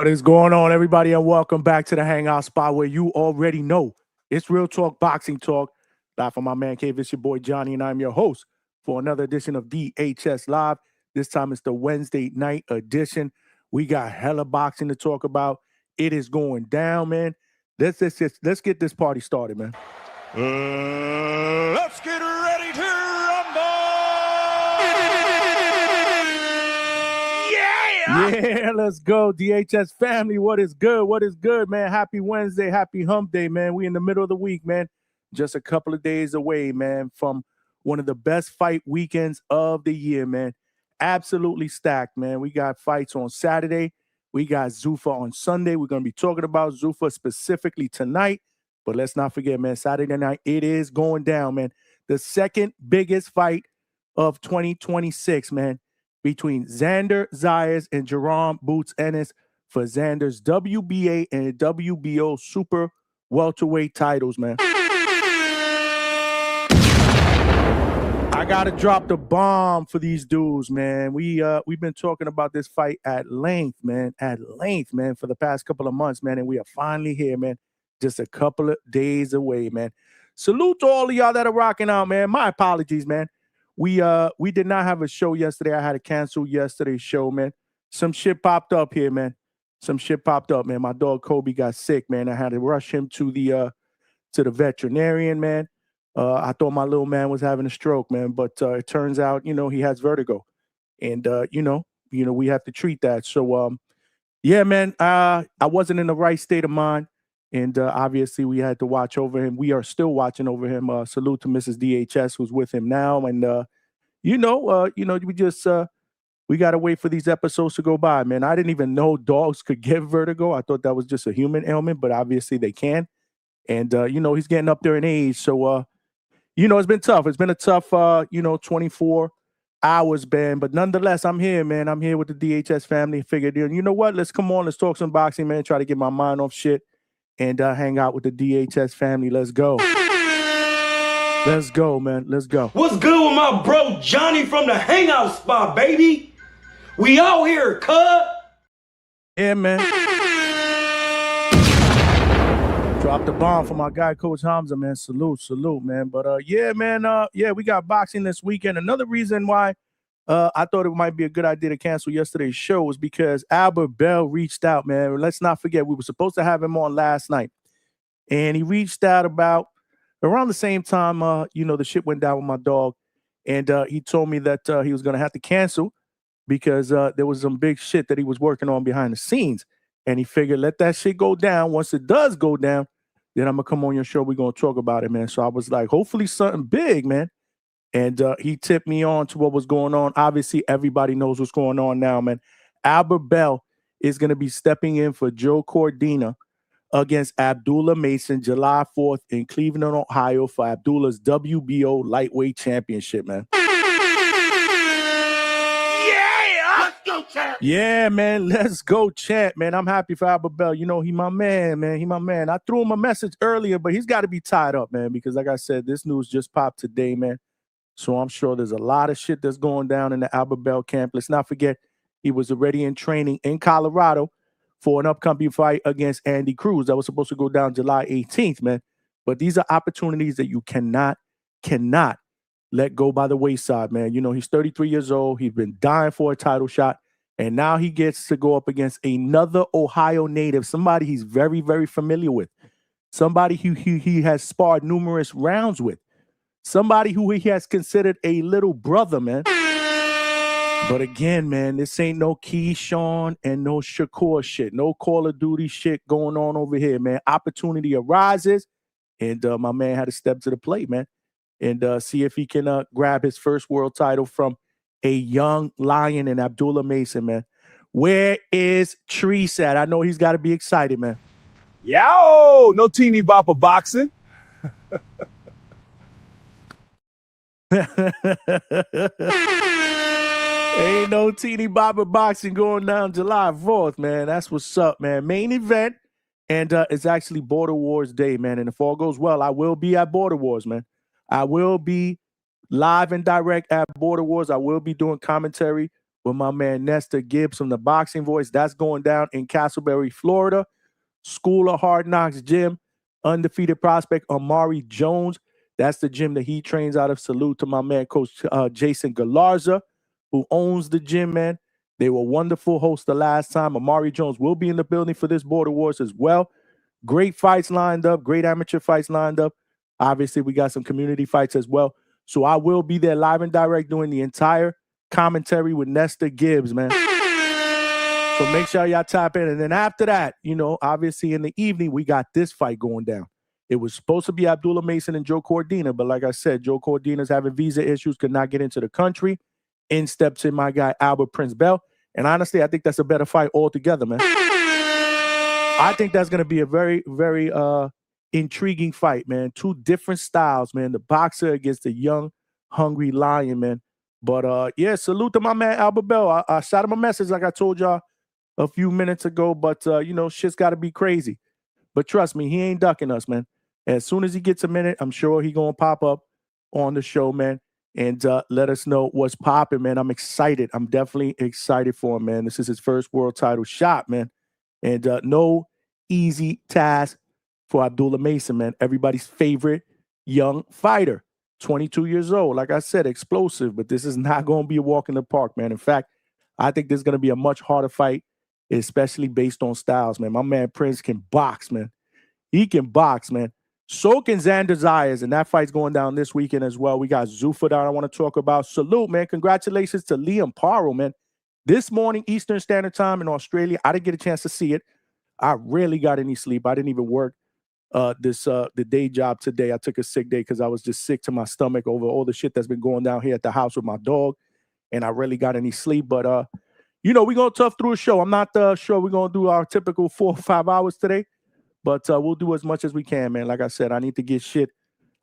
What is going on, everybody, and welcome back to the Hangout spot where you already know it's real talk, boxing talk. Live from my man cave, it's your boy Johnny, and I'm your host for another edition of DHS Live. This time it's the Wednesday night edition. We got hella boxing to talk about. It is going down, man. Let's get this party started, man. Let's get ready to rumble! Yeah, let's go. DHS family, what is good? What is good, man? Happy Wednesday, happy hump day, man. We in the middle of the week, man. Just a couple of days away, man, from one of the best fight weekends of the year, man. Absolutely stacked, man. We got fights on Saturday. We got ZUFFA on Sunday. We're going to be talking about ZUFFA specifically tonight. But let's not forget, man, Saturday night, it is going down, man. The second biggest fight of 2026, man, between Xander Zayas and Jerome Boots Ennis for Xander's WBA and WBO super welterweight titles, man. I gotta drop the bomb for these dudes, man. We've been talking about this fight at length, man, for the past couple of months, man, and we are finally here, man. Just a couple of days away, man. Salute to all of y'all that are rocking out, man. My apologies, man. We did not have a show yesterday. I had to cancel yesterday's show, man. Some shit popped up here, man. My dog Kobe got sick, man. I had to rush him to the veterinarian, man. I thought my little man was having a stroke, man, but it turns out, he has vertigo, and we have to treat that. So, yeah, man, I wasn't in the right state of mind, and obviously we had to watch over him. We are still watching over him. Salute to Mrs. DHS who's with him now, and we gotta wait for these episodes to go by, man. I didn't even know dogs could get vertigo. I thought that was just a human ailment, but obviously they can, and he's getting up there in age, so. It's been tough. It's been a tough, 24 hours, man. But nonetheless, I'm here, man. I'm here with the DHS family. Figured, you know what? Let's talk some boxing, man. Try to get my mind off shit and hang out with the DHS family. Let's go. Let's go, man. Let's go. What's good with my bro Johnny from the Hangout spot, baby? We out here, cuz. Yeah, man. Drop the bomb for my guy, Coach Hamza, man. Salute, man. But yeah, man. We got boxing this weekend. Another reason why I thought it might be a good idea to cancel yesterday's show was because Albert Bell reached out, man. Let's not forget, we were supposed to have him on last night, and he reached out about around the same time. The shit went down with my dog, and he told me that he was gonna have to cancel because there was some big shit that he was working on behind the scenes. And he figured, let that shit go down. Once it does go down, then I'm going to come on your show. We're going to talk about it, man. So I was like, hopefully something big, man. And he tipped me on to what was going on. Obviously, everybody knows what's going on now, man. Albert Bell is going to be stepping in for Joe Cordina against Abdullah Mason July 4th in Cleveland, Ohio for Abdullah's WBO lightweight championship, man. Yeah, man, let's go, champ, man. I'm happy for Albert Bell. He my man, man. He my man. I threw him a message earlier, but he's got to be tied up, man, because like I said, this news just popped today, man. So I'm sure there's a lot of shit that's going down in the Albert Bell camp. Let's not forget, he was already in training in Colorado for an upcoming fight against Andy Cruz that was supposed to go down July 18th, man. But these are opportunities that you cannot let go by the wayside, man. He's 33 years old. He's been dying for a title shot. And now he gets to go up against another Ohio native, somebody he's very, very familiar with, somebody who he has sparred numerous rounds with, somebody who he has considered a little brother, man. But again, man, this ain't no Keyshawn and no Shakur shit, no Call of Duty shit going on over here, man. Opportunity arises, and my man had to step to the plate, man, and see if he can grab his first world title from a young lion in Abdullah Mason, man. Where is Treese at? I know he's got to be excited, man. Yo, no teeny bopper boxing. Ain't no teeny bopper boxing going down July 4th, man. That's what's up, man. Main event, and it's actually Border Wars Day, man. And if all goes well, I will be at Border Wars, man. I will be live and direct at Border Wars. I will be doing commentary with my man Nestor Gibbs from the Boxing Voice. That's going down in Castleberry, Florida. School of Hard Knocks Gym, undefeated prospect Amari Jones. That's the gym that he trains out of. Salute to my man, Coach Jason Galarza, who owns the gym, man. They were wonderful hosts the last time. Amari Jones will be in the building for this Border Wars as well. Great fights lined up, great amateur fights lined up. Obviously, we got some community fights as well. So I will be there live and direct doing the entire commentary with Nestor Gibbs, man. So make sure y'all tap in. And then after that, you know, obviously in the evening, we got this fight going down. It was supposed to be Abdullah Mason and Joe Cordina, but like I said, Joe Cordina's having visa issues, could not get into the country. In steps in my guy, Albert Prince Bell. And honestly, I think that's a better fight altogether, man. I think that's going to be a very, very intriguing fight, man. Two different styles, man. The boxer against the young, hungry lion, man. But, yeah, salute to my man, Albert Bell. I shot him a message like I told y'all a few minutes ago, but, you know, shit's got to be crazy. But trust me, he ain't ducking us, man. As soon as he gets a minute, I'm sure he's going to pop up on the show, man, and let us know what's popping, man. I'm excited. I'm definitely excited for him, man. This is his first world title shot, man. And no easy task for Abdullah Mason, man. Everybody's favorite young fighter. 22 years old. Like I said, explosive, but this is not going to be a walk in the park, man. In fact, I think this is going to be a much harder fight, especially based on styles, man. My man Prince can box, man. He can box, man. So can Xander Zayas, and that fight's going down this weekend as well. We got ZUFFA that I want to talk about. Salute, man. Congratulations to Liam Paro, man. This morning, Eastern Standard Time in Australia, I didn't get a chance to see it. I rarely got any sleep. I didn't even work the day job today. I took a sick day because I was just sick to my stomach over all the shit that's been going down here at the house with my dog, and I rarely got any sleep. But, you know, we're going to tough through a show. I'm not sure we're going to do our typical 4 or 5 hours today, but we'll do as much as we can, man. Like I said, I need to get shit.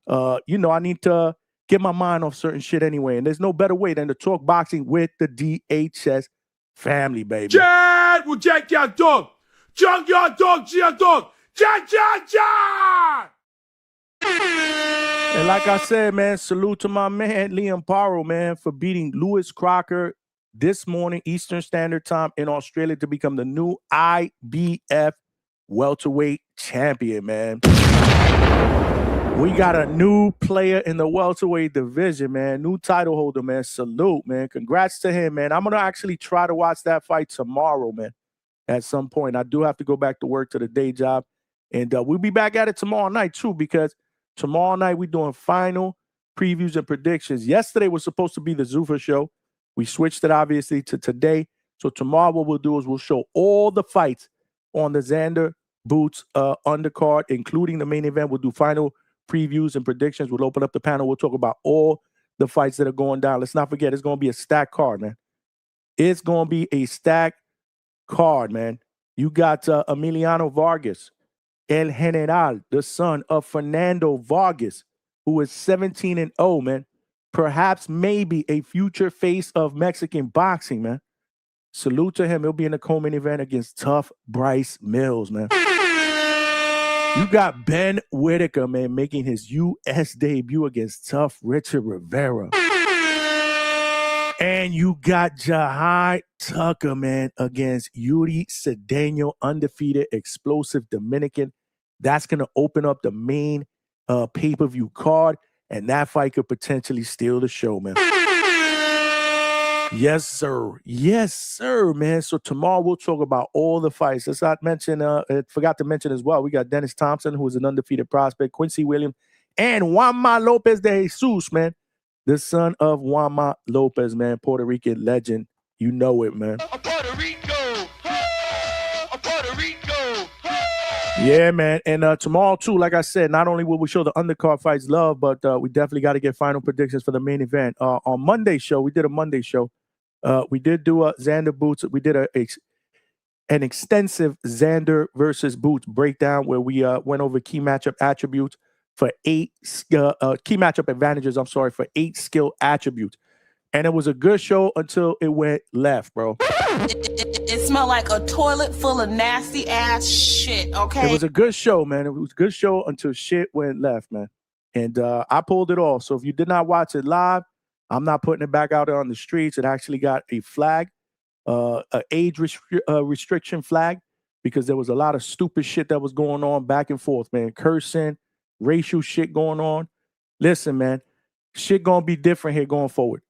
You know, I need to get my mind off certain shit anyway, and there's no better way than to talk boxing with the DHS family, baby. Chad will jack your dog. Junkyard dog, G.R. dog. Chad. And like I said, man, salute to my man, Liam Paro, man, for beating Lewis Crocker this morning, Eastern Standard Time in Australia, to become the new IBF welterweight champion, man. We got a new player in the welterweight division, man. New title holder, man. Salute, man. Congrats to him, man. I'm going to actually try to watch that fight tomorrow, man, at some point. I do have to go back to work to the day job. And we'll be back at it tomorrow night, too, because tomorrow night we're doing final previews and predictions. Yesterday was supposed to be the ZUFFA show. We switched it, obviously, to today. So tomorrow what we'll do is we'll show all the fights on the Xander Boots undercard, including the main event. We'll do final previews and predictions. We'll open up the panel. We'll talk about all the fights that are going down. Let's not forget, it's going to be a stacked card, man. It's going to be a stacked card, man. You got Emiliano Vargas, El General, the son of Fernando Vargas, who is 17-0, man. Perhaps maybe a future face of Mexican boxing, man. Salute to him. He'll be in the co-main event against Tough Bryce Mills, man. You got Ben Whitaker, man, making his U.S. debut against Tough Richard Rivera. And you got Jahai Tucker, man, against Yuri Cedeno, undefeated, explosive Dominican. That's going to open up the main pay-per-view card, and that fight could potentially steal the show, man. Yes, sir. Yes, sir, man. So tomorrow we'll talk about all the fights. Let's not mention, forgot to mention as well, we got Dennis Thompson, who is an undefeated prospect, Quincy Williams, and Juanma Lopez de Jesus, man. The son of Juanma Lopez, man, Puerto Rican legend. You know it, man. Puerto Rico! Puerto Rico! Yeah, man. And tomorrow, too, like I said, not only will we show the undercard fights love, but we definitely got to get final predictions for the main event. On Monday's show, we did a Monday show. We did do a Xander Boots. We did an extensive Xander versus Boots breakdown where we went over key matchup attributes for 8 key matchup advantages, for 8 skill attributes. And it was a good show until it went left, bro. It smelled like a toilet full of nasty ass shit, okay? It was a good show, man. It was a good show until shit went left, man. And I pulled it off. So if you did not watch it live, I'm not putting it back out there on the streets. It actually got a flag, an age restriction flag, because there was a lot of stupid shit that was going on back and forth, man. Cursing, racial shit going on. Listen, man, shit gonna be different here going forward.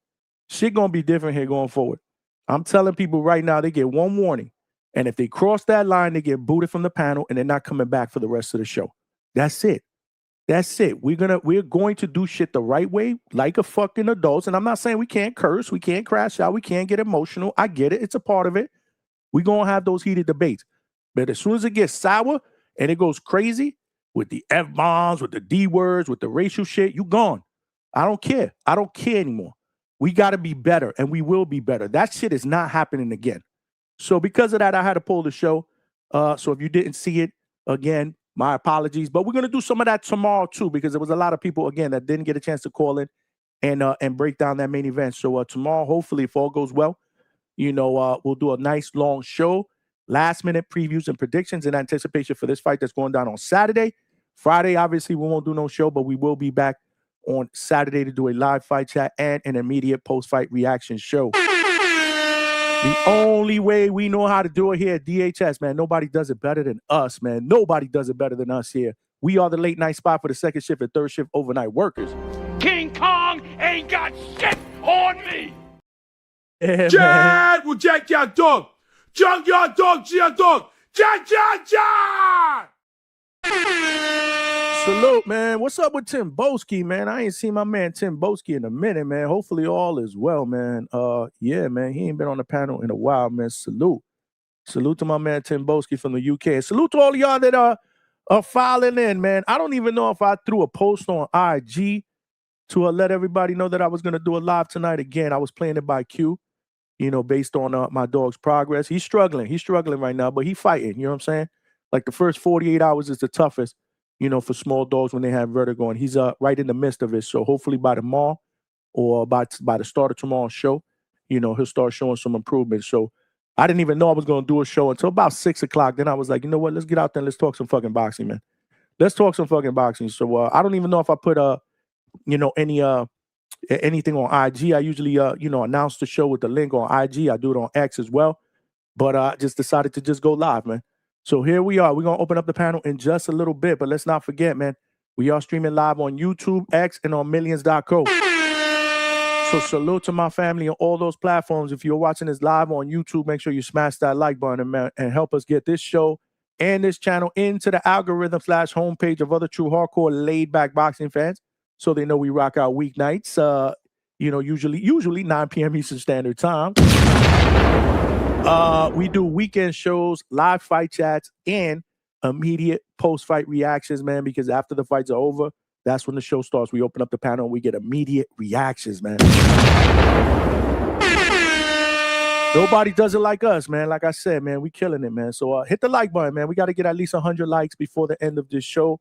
Shit gonna be different here going forward. I'm telling people right now, they get one warning. And if they cross that line, they get booted from the panel and they're not coming back for the rest of the show. That's it. That's it. We're going to do shit the right way, like a fucking adults. And I'm not saying we can't curse, we can't crash out, we can't get emotional. I get it. It's a part of it. We're gonna have those heated debates. But as soon as it gets sour and it goes crazy with the F-bombs, with the D words, with the racial shit, you gone. I don't care. I don't care anymore. We got to be better, and we will be better. That shit is not happening again. So because of that, I had to pull the show. So if you didn't see it, again, my apologies. But we're going to do some of that tomorrow, too, because there was a lot of people, again, that didn't get a chance to call in and break down that main event. So tomorrow, hopefully, if all goes well, we'll do a nice, long show, last-minute previews and predictions in anticipation for this fight that's going down on Saturday. Friday, obviously, we won't do no show, but we will be back on Saturday to do a live fight chat and an immediate post-fight reaction show. The only way we know how to do it here at DHS, man, nobody does it better than us, man. Nobody does it better than us here. We are the late night spot for the second shift and third shift overnight workers. King Kong ain't got shit on me. Yeah, Chad will jack your dog. Junkyard dog, G dog. Jack. Salute, man. What's up with Tim Boski, man? I ain't seen my man Tim Boski in a minute, man. Hopefully all is well, man. Yeah, man. He ain't been on the panel in a while, man. Salute to my man Tim Boski from the UK. And salute to all of y'all that are filing in, man. I don't even know if I threw a post on IG to let everybody know that I was gonna do a live tonight again. I was playing it by Q, based on my dog's progress. He's struggling right now, but he's fighting. You know what I'm saying? Like the first 48 hours is the toughest, for small dogs when they have vertigo, and he's right in the midst of it. So hopefully by tomorrow or by the start of tomorrow's show, he'll start showing some improvement. So I didn't even know I was going to do a show until about 6 o'clock. Then I was like, you know what? Let's get out there and let's talk some fucking boxing, man. Let's talk some fucking boxing. So I don't even know if I put anything on IG. I usually announce the show with the link on IG. I do it on X as well, but I just decided to just go live, man. So here we are. We're going to open up the panel in just a little bit, but let's not forget, man, we are streaming live on YouTube, X, and on millions.co. So salute to my family on all those platforms. If you're watching this live on YouTube, make sure you smash that like button and help us get this show and this channel into the algorithm / homepage of other true hardcore laid-back boxing fans, so they know we rock out weeknights, usually 9 p.m. Eastern Standard Time. We do weekend shows, live fight chats, and immediate post-fight reactions, man, because after the fights are over, that's when the show starts. We open up the panel and we get immediate reactions, man. Nobody does it like us, man. Like I said, man, we killing it, man. So hit the like button, man. We got to get at least 100 likes before the end of this show.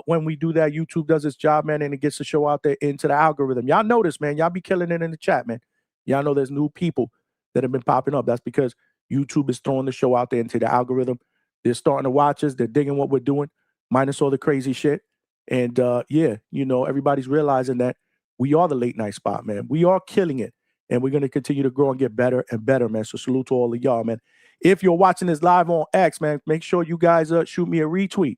When we do that, YouTube does its job, man, and it gets the show out there into the algorithm. Y'all notice, man. Y'all be killing it in the chat, man. Y'all know there's new people that have been popping up. That's because YouTube is throwing the show out there into the algorithm. They're starting to watch us. They're digging what we're doing, minus all the crazy shit. And everybody's realizing that we are the late night spot, man. We are killing it. And we're going to continue to grow and get better and better, man. So salute to all of y'all, man. If you're watching this live on X, man, make sure you guys shoot me a retweet.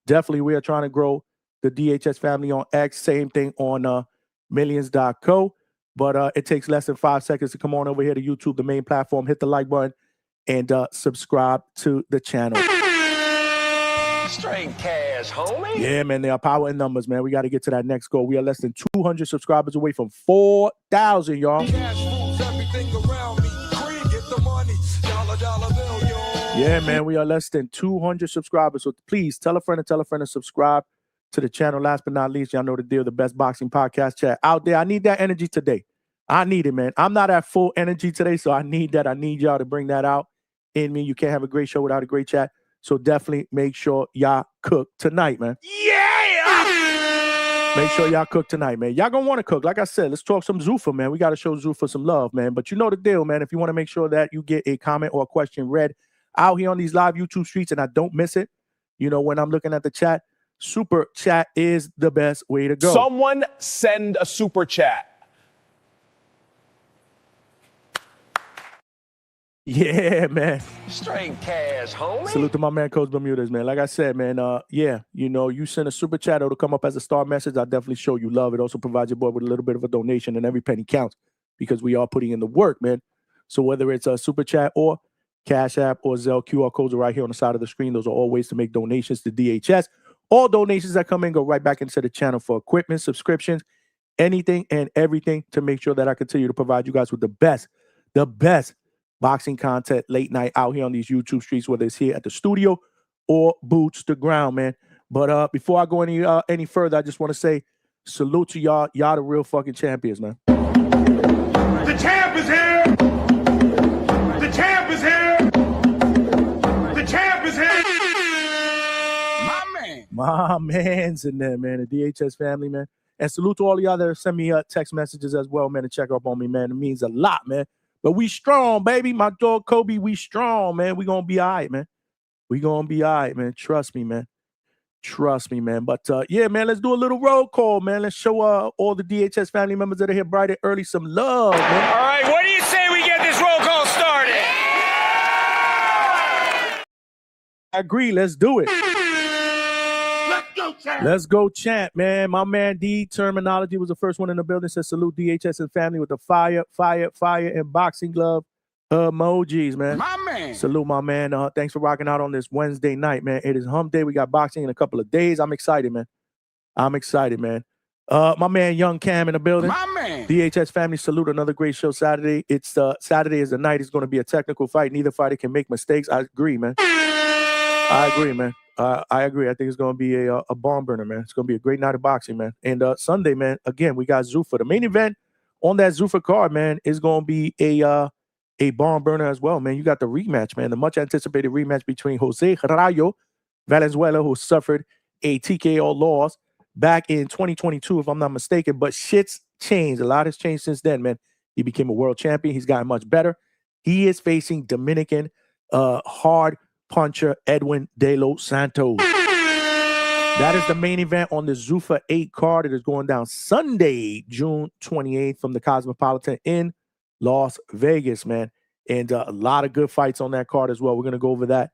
Definitely, we are trying to grow the DHS family on X. Same thing on millions.co. But it takes less than 5 seconds to come on over here to YouTube, the main platform. Hit the like button and subscribe to the channel. Straight cash, homie. Yeah, man, they are power in numbers, man. We got to get to that next goal. We are less than 200 subscribers away from 4,000, y'all. Yeah, man, we are less than 200 subscribers. So please tell a friend and subscribe to the channel. Last but not least, y'all know the deal, the best boxing podcast chat out there. I need that energy today. I need it, man. I'm not at full energy today, so I need that. I need y'all to bring that out in me. You can't have a great show without a great chat. So definitely make sure y'all cook tonight, man. Yeah! Make sure y'all cook tonight, man. Y'all gonna want to cook. Like I said, let's talk some ZUFFA, man. We got to show ZUFFA some love, man. But you know the deal, man. If you want to make sure that you get a comment or a question read out here on these live YouTube streets and I don't miss it, when I'm looking at the chat, super chat is the best way to go. Someone send a super chat. Yeah, man. Straight cash, homie. Salute to my man, Coach Bermudez, man. Like I said, man, yeah, you know, you send a super chat, it'll come up as a star message. I'll definitely show you love. It also provides your boy with a little bit of a donation, and every penny counts because we are putting in the work, man. So whether it's a super chat or Cash App or Zelle, QR codes are right here on the side of the screen. Those are all ways to make donations to DHS. All donations that come in go right back into the channel for equipment, subscriptions, anything and everything to make sure that I continue to provide you guys with the best boxing content late night out here on these YouTube streets, whether it's here at the studio or boots to ground, man. But before I go any further, I just want to say salute to y'all. Y'all the real fucking champions, man. The champ is here. The champ is here. The champ is here. My man's in there, man. The DHS family, man. And salute to all of y'all that send me text messages as well, man, to check up on me, man. It means a lot, man. But we strong, baby. My dog Kobe, we strong, man. We gonna be all right, man. We gonna be all right, man. Trust me, man. Trust me, man. But yeah, man, let's do a little roll call, man. Let's show all the DHS family members that are here bright and early some love, man. All right, what do you say we get this roll call started? I agree. Let's do it. Let's go, champ, man. My man D Terminology was the first one in the building. Says salute DHS and family with the fire, and boxing glove emojis, man. My man. Salute, my man. Thanks for rocking out on this Wednesday night, man. It is hump day. We got boxing in a couple of days. I'm excited, man. My man Young Cam in the building. My man. DHS family, salute. Another great show Saturday. It's Saturday is the night. It's going to be a technical fight. Neither fighter can make mistakes. I agree, man. I agree, man. I agree. I think it's going to be a barn burner, man. It's going to be a great night of boxing, man. And Sunday, man, again, we got ZUFFA. The main event on that ZUFFA card, man, is going to be a barn burner as well, man. You got the rematch, man, the much anticipated rematch between Jose Rayo Valenzuela, who suffered a TKO loss back in 2022, if I'm not mistaken. But shit's changed. A lot has changed since then, man. He became a world champion. He's gotten much better. He is facing Dominican hard puncher Edwin De Lo Santos. That is the main event on the ZUFFA 8 card. It is going down Sunday, June 28th from the Cosmopolitan in Las Vegas, man. And a lot of good fights on that card as well. We're going to go over that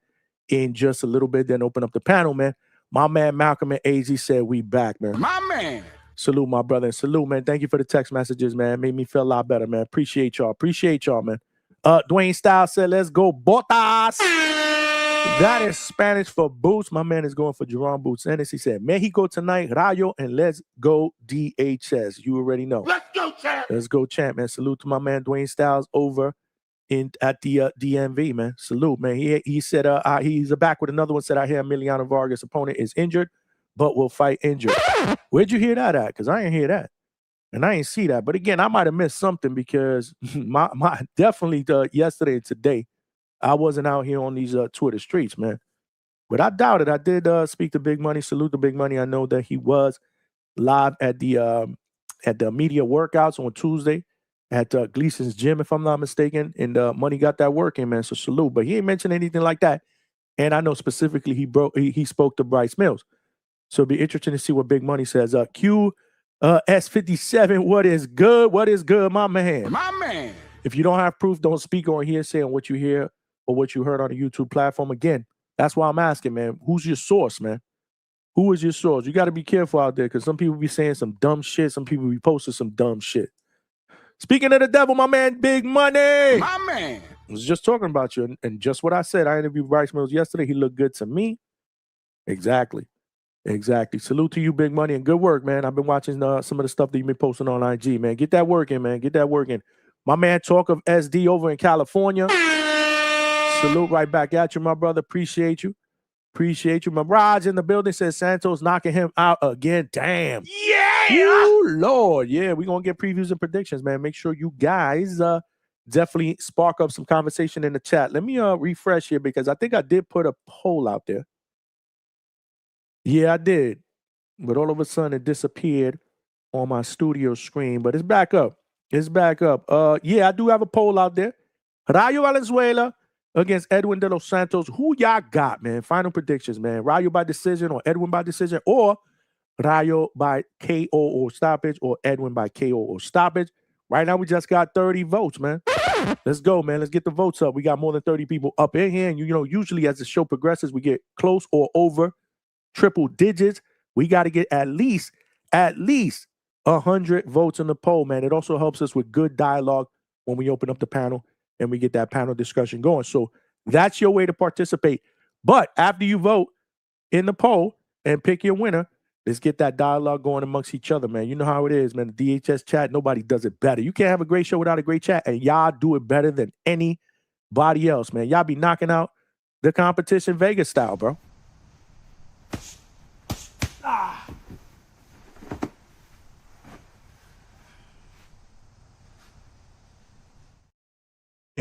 in just a little bit, then open up the panel, man. My man Malcolm and AZ said we back, man. My man. Salute, my brother. And salute, man. Thank you for the text messages, man. Made me feel a lot better, man. Appreciate y'all, man. Dwayne Styles said, let's go, Botas. That is Spanish for boots. My man is going for Jerome Boots. And he said, Mexico tonight, Rayo, and let's go DHS. You already know. Let's go, champ. Let's go, champ, man. Salute to my man Dwayne Styles over at the DMV, man. Salute, man. He said he's back with another one. Said I hear Emiliano Vargas' opponent is injured, but will fight injured. Where'd you hear that at? Because I ain't hear that. And I ain't see that. But again, I might have missed something because my definitely yesterday and today, I wasn't out here on these Twitter streets, man. But I doubt it. I did speak to Big Money. Salute to Big Money. I know that he was live at the media workouts on Tuesday at Gleason's gym, if I'm not mistaken. And Money got that working, man. So salute. But he ain't mentioned anything like that. And I know specifically he spoke to Bryce Mills. So it'll be interesting to see what Big Money says. S57, what is good? What is good, my man? My man. If you don't have proof, don't speak on hearsay on what you hear or what you heard on the YouTube platform. Again, that's why I'm asking, man. Who's your source, man? Who is your source? You got to be careful out there because some people be saying some dumb shit. Some people be posting some dumb shit. Speaking of the devil, my man, Big Money. My man. I was just talking about you. And just what I said, I interviewed Bryce Mills yesterday. He looked good to me. Exactly. Salute to you, Big Money, and good work, man. I've been watching some of the stuff that you've been posting on IG, man. Get that work in, man. Get that work in. My man, Talk of SD over in California. Salute right back at you, my brother. Appreciate you. My Raj in the building says Santos knocking him out again. Damn. Yeah. Ooh, Lord. Yeah, we're going to get previews and predictions, man. Make sure you guys definitely spark up some conversation in the chat. Let me refresh here because I think I did put a poll out there. Yeah, I did. But all of a sudden it disappeared on my studio screen. But it's back up. Yeah, I do have a poll out there. Rayo Valenzuela against Edwin De Lo Santos. Who y'all got, man? Final predictions, man. Rayo by decision or Edwin by decision, or Rayo by KO or stoppage, or Edwin by KO or stoppage. Right now, we just got 30 votes, man. Let's go, man. Let's get the votes up. We got more than 30 people up in here. And, you know, usually as the show progresses, we get close or over triple digits. We got to get at least 100 votes in the poll, man. It also helps us with good dialogue when we open up the panel and we get that panel discussion going. So that's your way to participate. But after you vote in the poll and pick your winner, let's get that dialogue going amongst each other, man. You know how it is, man. The DHS chat, nobody does it better. You can't have a great show without a great chat, and y'all do it better than anybody else, man. Y'all be knocking out the competition Vegas style, bro.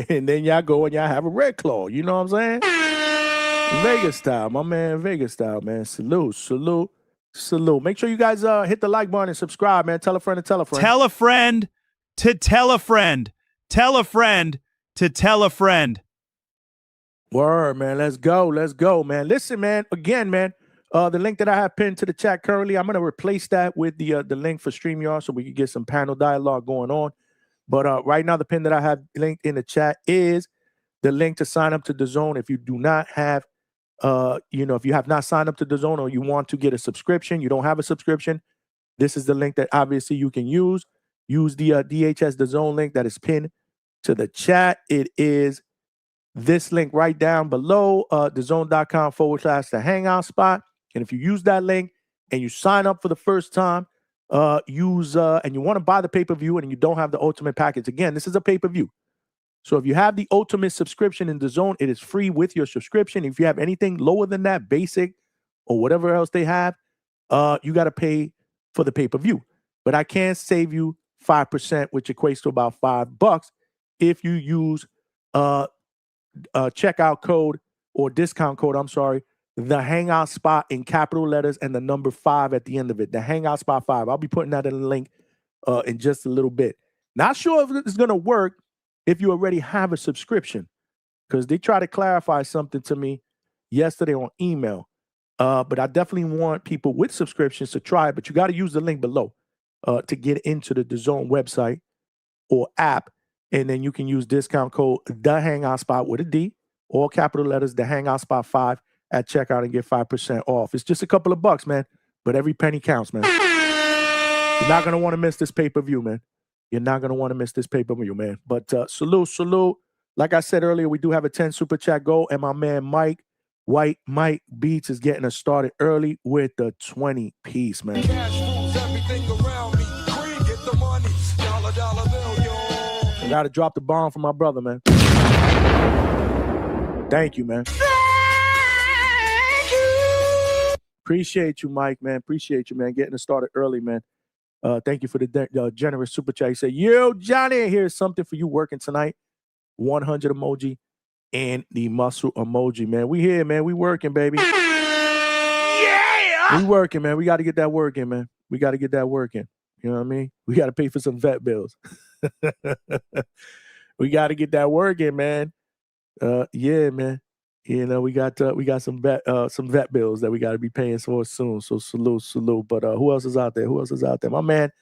And then y'all go and y'all have a Red Claw. You know what I'm saying? Vegas style, my man. Vegas style, man. Salute. Make sure you guys hit the like button and subscribe, man. Tell a friend to tell a friend. Tell a friend to tell a friend. Tell a friend to tell a friend. Word, man. Let's go, man. Listen, man. Again, man. The link that I have pinned to the chat currently, I'm going to replace that with the link for StreamYard so we can get some panel dialogue going on. But right now, the pin that I have linked in the chat is the link to sign up to DAZN. If you do not have, if you have not signed up to DAZN or you want to get a subscription, you don't have a subscription, this is the link that obviously you can use. Use the DHS DAZN link that is pinned to the chat. It is this link right down below, DAZN.com/the Hangout spot. And if you use that link and you sign up for the first time, and you want to buy the pay-per-view and you don't have the ultimate package, again, this is a pay-per-view. So if you have the ultimate subscription in DAZN, it is free with your subscription. If you have anything lower than that, basic or whatever else they have, you got to pay for the pay-per-view. But I can save you 5%, which equates to about $5 if you use checkout code or discount code, the Hangout Spot in capital letters and the number 5 at the end of it. The Hangout Spot 5. I'll be putting that in the link in just a little bit. Not sure if it's going to work if you already have a subscription, because they try to clarify something to me yesterday on email. But I definitely want people with subscriptions to try it. But you got to use the link below to get into the DAZN website or app. And then you can use discount code the Hangout Spot with a D, all capital letters, the Hangout Spot 5 at checkout and get 5% off. It's just a couple of bucks, man. But every penny counts, man. You're not going to want to miss this pay-per-view, man. You're not going to want to miss this pay-per-view, man. But salute. Like I said earlier, we do have a 10 super chat goal. And my man Mike Beats is getting us started early with the 20 piece, man. I got to drop the bomb for my brother, man. Thank you, man. Appreciate you, Mike, man. Appreciate you, man. Getting us started early, man. Thank you for the generous super chat. He said, yo, Johnny, here's something for you working tonight. 100 emoji and the muscle emoji, man. We here, man. We working, baby. Yeah! We working, man. We got to get that work in, man. We got to get that work in. You know what I mean? We got to pay for some vet bills. We got to get that work in, man. Yeah, man. You know, we got some vet bills that we got to be paying for soon. So salute. But who else is out there? My man,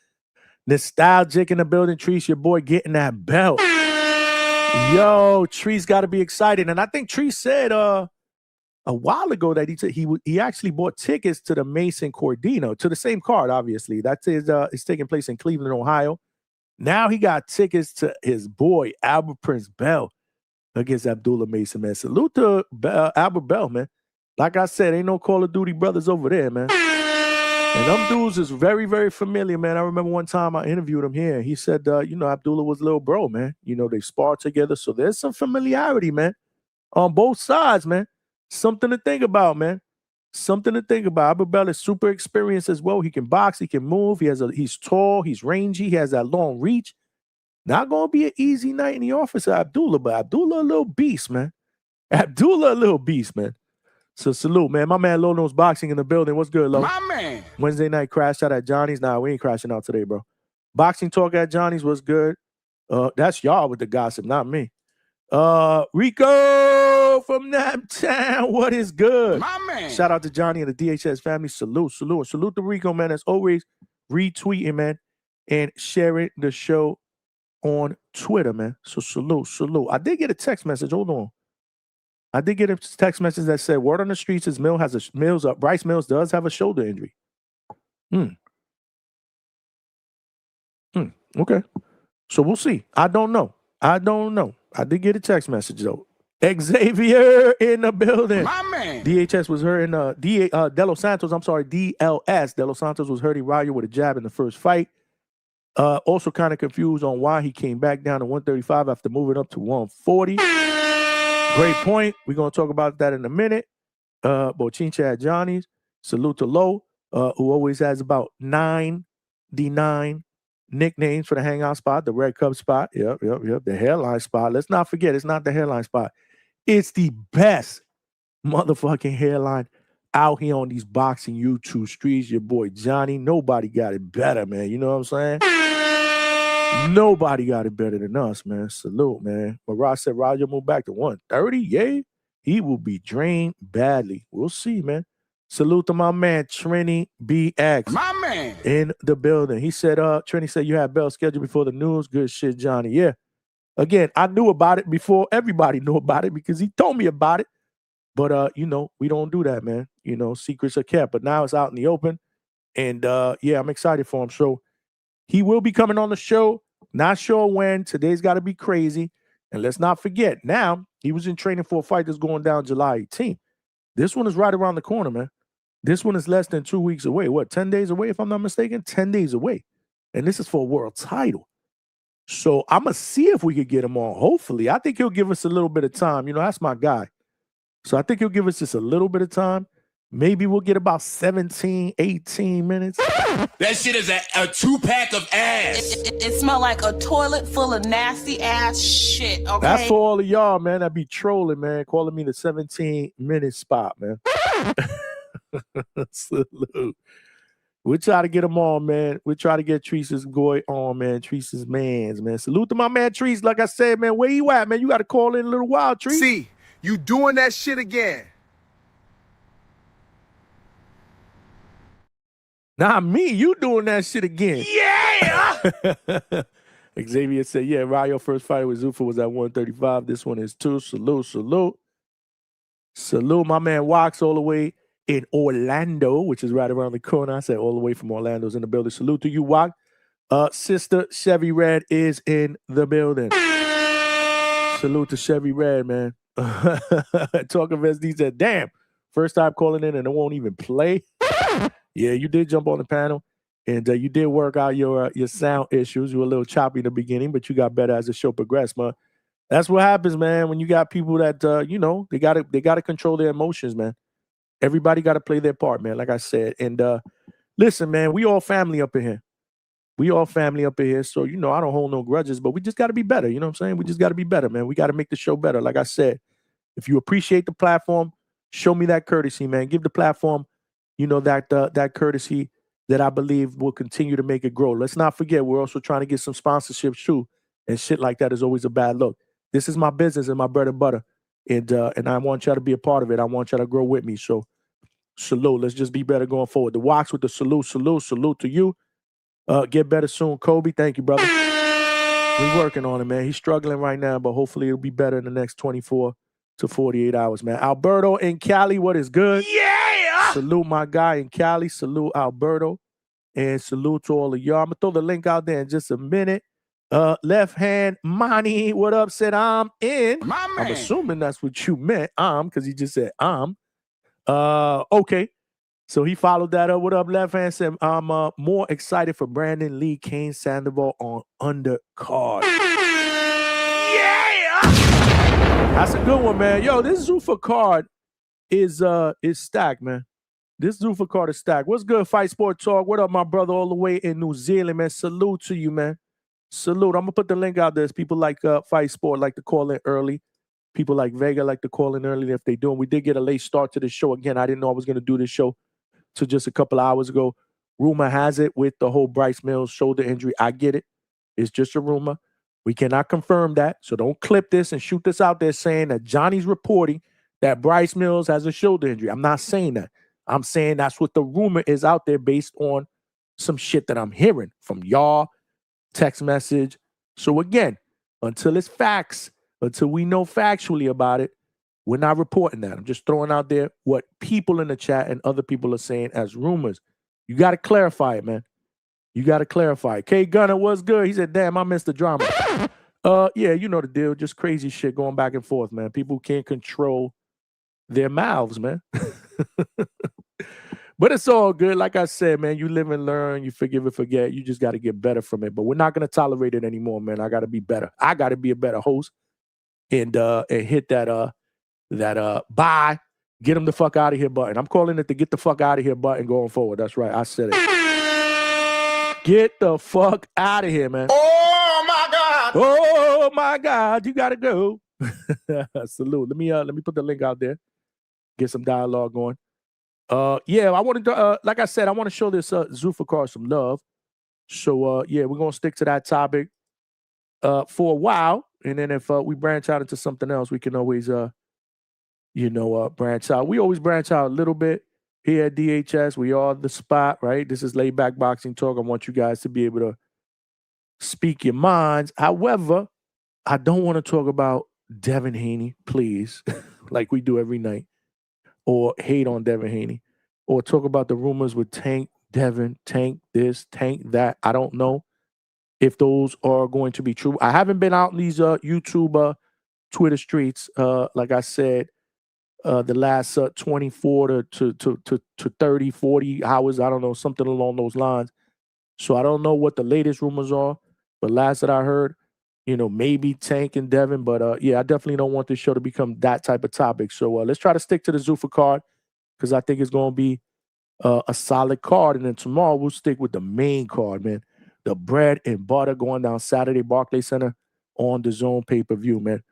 Nostalgic in the building. Trees, your boy getting that belt. Yo, Trees got to be excited. And I think Trees said a while ago that he actually bought tickets to the Mason Cordino, to the same card, obviously. That is it's taking place in Cleveland, Ohio. Now he got tickets to his boy, Albert Prince Bell, against Abdullah Mason, man. Salute to Albert Bell, man. Like I said, ain't no Call of Duty brothers over there, man. And them dudes is very, very familiar, man. I remember one time I interviewed him here. He said, Abdullah was little bro, man. You know, they sparred together. So there's some familiarity, man, on both sides, man. Something to think about, man. Something to think about. Albert Bell is super experienced as well. He can box. He can move. He's tall. He's rangy. He has that long reach. Not going to be an easy night in the office of Abdullah, but Abdullah a little beast, man. So salute, man. My man Low Nose Boxing in the building. What's good, Low? My man. Wednesday night crash out at Johnny's. Nah, we ain't crashing out today, bro. Boxing talk at Johnny's was good. That's y'all with the gossip, not me. Rico from Naptown. What is good? My man. Shout out to Johnny and the DHS family. Salute. Salute to Rico, man. As always, retweeting, man, and sharing the show on Twitter, man. So salute. I did get a text message. Hold on. I did get a text message that said, word on the streets is Bryce Mills does have a shoulder injury. Okay. So we'll see. I don't know. I did get a text message, though. Xavier in the building. My man. DHS was hurting De Lo Santos. I'm sorry, DLS. De Lo Santos was hurting Rayo with a jab in the first fight. Also kind of confused on why he came back down to 135 after moving up to 140. Great point. We're going to talk about that in a minute. Bochincha at Johnny's. Salute to Lo, who always has about 99 nicknames for the hangout spot, the red cup spot. Yep. The hairline spot. Let's not forget, it's not the hairline spot. It's the best motherfucking hairline out here on these boxing YouTube streets. Your boy Johnny. Nobody got it better, man. You know what I'm saying? Nobody got it better than us, man. Salute, man. But Ross said Roger moved back to 130. Yay. He will be drained badly. We'll see, man. Salute to my man, Trini BX. My man. In the building. He said, Trini said you had Bell scheduled before the news. Good shit, Johnny. Yeah. Again, I knew about it before everybody knew about it because he told me about it. But, we don't do that, man. Secrets are kept. But now it's out in the open. And, I'm excited for him. So he will be coming on the show. Not sure when. Today's got to be crazy. And let's not forget, now he was in training for a fight that's going down July 18th. This one is right around the corner, man. This one is less than 2 weeks away. What, 10 days away, if I'm not mistaken? 10 days away. And this is for a world title. So I'm going to see if we could get him on. Hopefully. I think he'll give us a little bit of time. That's my guy. So I think he'll give us just a little bit of time. Maybe we'll get about 17, 18 minutes. That shit is a 2-pack of ass. It smelled like a toilet full of nasty ass shit, okay? That's for all of y'all, man. That be trolling, man. Calling me the 17-minute spot, man. Salute. We'll try to get them on, man. We'll try to get Treese's boy on, man. Treese's mans, man. Salute to my man, Treese. Like I said, man, where you at, man? You got to call in a little while, Treese. See, you doing that shit again. Nah, me. You doing that shit again. Yeah! Xavier said, yeah, Rayo first fight with ZUFFA was at 135. This one is 2. Salute. Salute, my man Wax all the way in Orlando, which is right around the corner. I said all the way from Orlando's in the building. Salute to you, Wax. Sister Chevy Red is in the building. Salute to Chevy Red, man. Talk of SD said, damn, first time calling in and it won't even play. Yeah, you did jump on the panel and you did work out your sound issues. You were a little choppy in the beginning, but you got better as the show progressed, man. That's what happens, man, when you got people that, they gotta control their emotions, man. Everybody got to play their part, man, like I said. And listen, man, we all family up in here. So, I don't hold no grudges, but we just got to be better. You know what I'm saying? We just got to be better, man. We got to make the show better. Like I said, if you appreciate the platform, show me that courtesy, man. Give the platform, that courtesy that I believe will continue to make it grow. Let's not forget, we're also trying to get some sponsorships too. And shit like that is always a bad look. This is my business and my bread and butter. And I want y'all to be a part of it. I want y'all to grow with me. So salute. Let's just be better going forward. The Wax with the salute to you. Get better soon, Kobe. Thank you, brother. We're working on it, man. He's struggling right now, but hopefully it'll be better in the next 24 to 48 hours, man. Alberto in Cali, what is good? Yeah! Salute my guy in Cali. Salute Alberto. And salute to all of y'all. I'm going to throw the link out there in just a minute. Left hand, Monty, what up? Said I'm in. My man. I'm assuming that's what you meant. Because he just said okay. So he followed that up. What up, left hand? Said I'm more excited for Brandon Lee, Kane Sandoval on undercard. Yeah! That's a good one, man. Yo, this ZUFFA card is stacked, man. This ZUFFA card is stacked. What's good, Fight Sport Talk? What up, my brother, all the way in New Zealand, man? Salute to you, man. Salute. I'm gonna put the link out there. People like Fight Sport like to call in early. People like Vega like to call in early if they do. And we did get a late start to the show. Again, I didn't know I was gonna do this show till just a couple hours ago. Rumor has it with the whole Bryce Mills shoulder injury. I get it. It's just a rumor. We cannot confirm that. So don't clip this and shoot this out there saying that Johnny's reporting that Bryce Mills has a shoulder injury. I'm not saying that. I'm saying that's what the rumor is out there based on some shit that I'm hearing from y'all, text message, So again, until it's facts, until we know factually about it, we're not reporting that. I'm just throwing out there what people in the chat and other people are saying as rumors. You got to clarify it, man. You got to clarify it. K Gunner was good. He said, damn, I missed the drama. Yeah, you know the deal. Just crazy shit going back and forth, man. People can't control their mouths, man. But it's all good. Like I said, man, you live and learn. You forgive and forget. You just got to get better from it. But we're not going to tolerate it anymore, man. I got to be better. I got to be a better host and hit that bye, get him the fuck out of here button. I'm calling it the get the fuck out of here button going forward. That's right. I said it. Get the fuck out of here, man. Oh my God! Oh my God, you gotta go. Salute. Let me put the link out there. Get some dialogue going. Yeah, I wanted to like I said, I want to show this ZUFFA card some love. So yeah, we're gonna stick to that topic for a while. And then if we branch out into something else, we can always branch out. We always branch out a little bit here at DHS. We are the spot, right? This is laid back boxing talk. I want you guys to be able to speak your minds. However, I don't want to talk about Devin Haney, please, like we do every night, or hate on Devin Haney, or talk about the rumors with Tank, Devin, Tank this, Tank that. I don't know if those are going to be true. I haven't been out in these YouTube, Twitter streets, like I said, the last 24 to 30, 40 hours. I don't know, something along those lines. So I don't know what the latest rumors are, but last that I heard, maybe Tank and Devin. But yeah, I definitely don't want this show to become that type of topic. So let's try to stick to the ZUFFA card because I think it's going to be a solid card. And then tomorrow we'll stick with the main card, man. The bread and butter going down Saturday, Barclays Center on the Zone pay-per-view, man.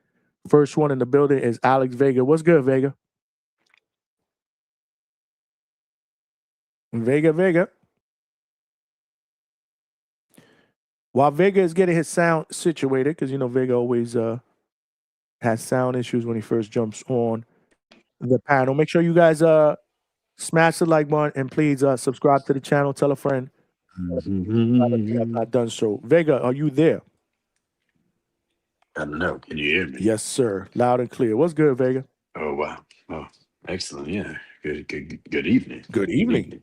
First one in the building is Alex Vega. What's good, Vega? Vega. While Vega is getting his sound situated, because Vega always has sound issues when he first jumps on the panel. Make sure you guys smash the like button and please subscribe to the channel. Tell a friend if you have not done so. Vega, are you there? I don't know. Can you hear me? Yes, sir. Loud and clear. What's good, Vega? Oh wow. Oh, excellent. Yeah. Good evening. Good evening.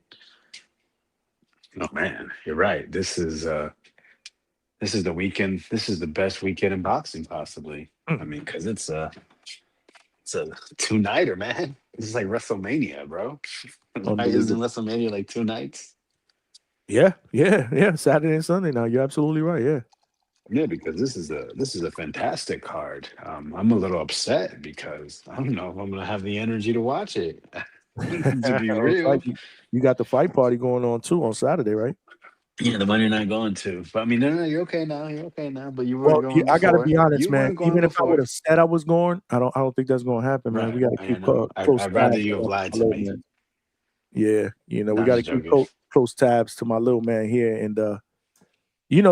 Oh man, you're right. This is the weekend. This is the best weekend in boxing, possibly. I mean, because it's a two-nighter, man. It's like WrestleMania, bro. Right? Isn't WrestleMania like 2 nights? Yeah. Saturday and Sunday now. You're absolutely right. Yeah. Yeah, because this is a fantastic card. I'm a little upset because I don't know if I'm gonna have the energy to watch it. To be real, Like you got the fight party going on too on Saturday, right? yeah, the one you're not going to. But I mean, no, you're okay now. You're okay now. But you weren't Well, going I gotta before. be honest, You man. weren't going Even if I before. would have said I was going, I don't think that's gonna happen, man. We gotta Right. I keep know. close I'd rather tabs you have on lied my to little me. man. Yeah, we No, gotta just keep joking. close tabs to my little man here, and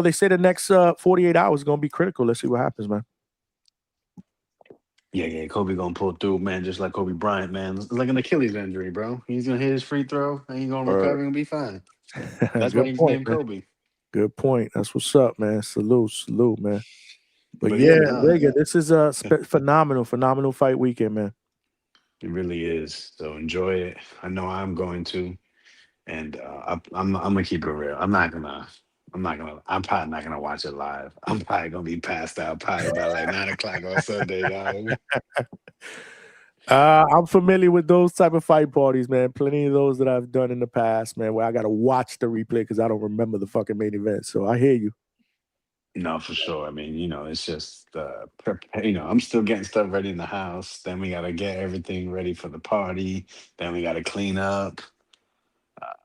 they say the next 48 hours is gonna be critical. Let's see what happens, man. Yeah. Kobe gonna pull through, man, just like Kobe Bryant, man. It's like an Achilles injury, bro. He's gonna hit his free throw and he's gonna recover and be fine. That's why Good he's point, named man. Kobe. Good point. That's what's up, man. Salute, man. But But yeah, yeah, no, Vega, this is a phenomenal fight weekend, man. it really is. So enjoy it. I know I'm going to, and I'm gonna keep it real. I'm probably not gonna watch it live. I'm probably gonna be passed out probably by like 9 o'clock on Sunday, dog. I'm familiar with those type of fight parties, man. Plenty of those that I've done in the past, man, where I gotta watch the replay because I don't remember the fucking main event. So I hear you. No, for sure. I mean, it's just I'm still getting stuff ready in the house. Then we gotta get everything ready for the party. Then we gotta clean up.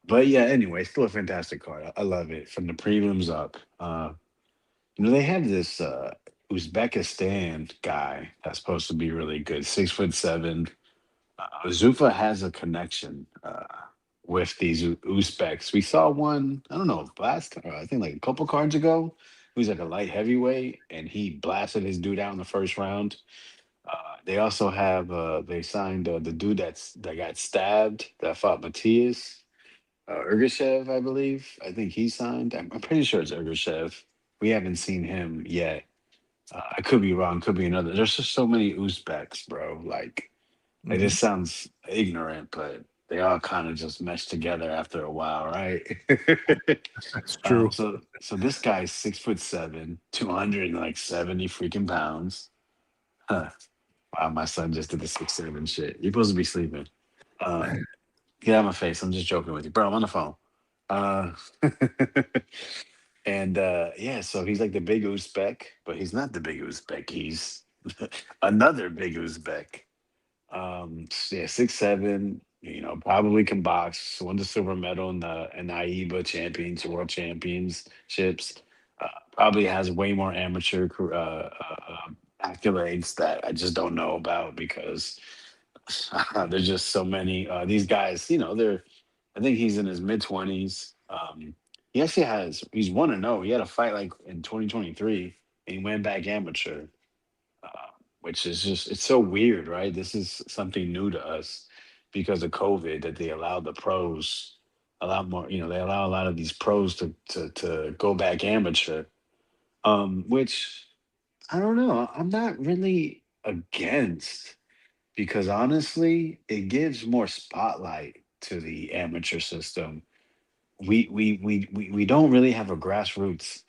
But yeah, anyway, still a fantastic card. I love it from the prelims up. They have this Uzbekistan guy that's supposed to be really good, 6'7". Zuffa has a connection with these Uzbeks. We saw one, I don't know, I think like a couple cards ago. He was like a light heavyweight, and he blasted his dude out in the first round. They also have they signed the dude that got stabbed that fought Matthias Ergashev, I believe. I think he signed. I'm pretty sure it's Ergashev. we haven't seen him yet. I could be wrong. Could be another. There's just so many Uzbeks, bro. Like this sounds ignorant, but they all kind of just mesh together after a while, right? That's true. So this guy's 6'7", 270 freaking pounds. Huh. Wow, my son just did the 6'7" shit. You're supposed to be sleeping. Get out of my face. I'm just joking with you, bro. I'm on the phone. Uh, and yeah, so he's like the big Uzbek, but he's not the big Uzbek. He's another big Uzbek. Yeah, 6'7", probably can box, won the silver medal in the AIBA champions, world championships. Probably has way more amateur accolades that I just don't know about because there's just so many. These guys, I think he's in his mid-20s. He actually he's 1-0. He had a fight like in 2023 and he went back amateur, which is just, it's so weird, right? This is something new to us because of COVID that they allow the pros a lot more, they allow a lot of these pros to go back amateur, which I don't know. I'm not really against because honestly, it gives more spotlight to the amateur system. We don't really have a grassroots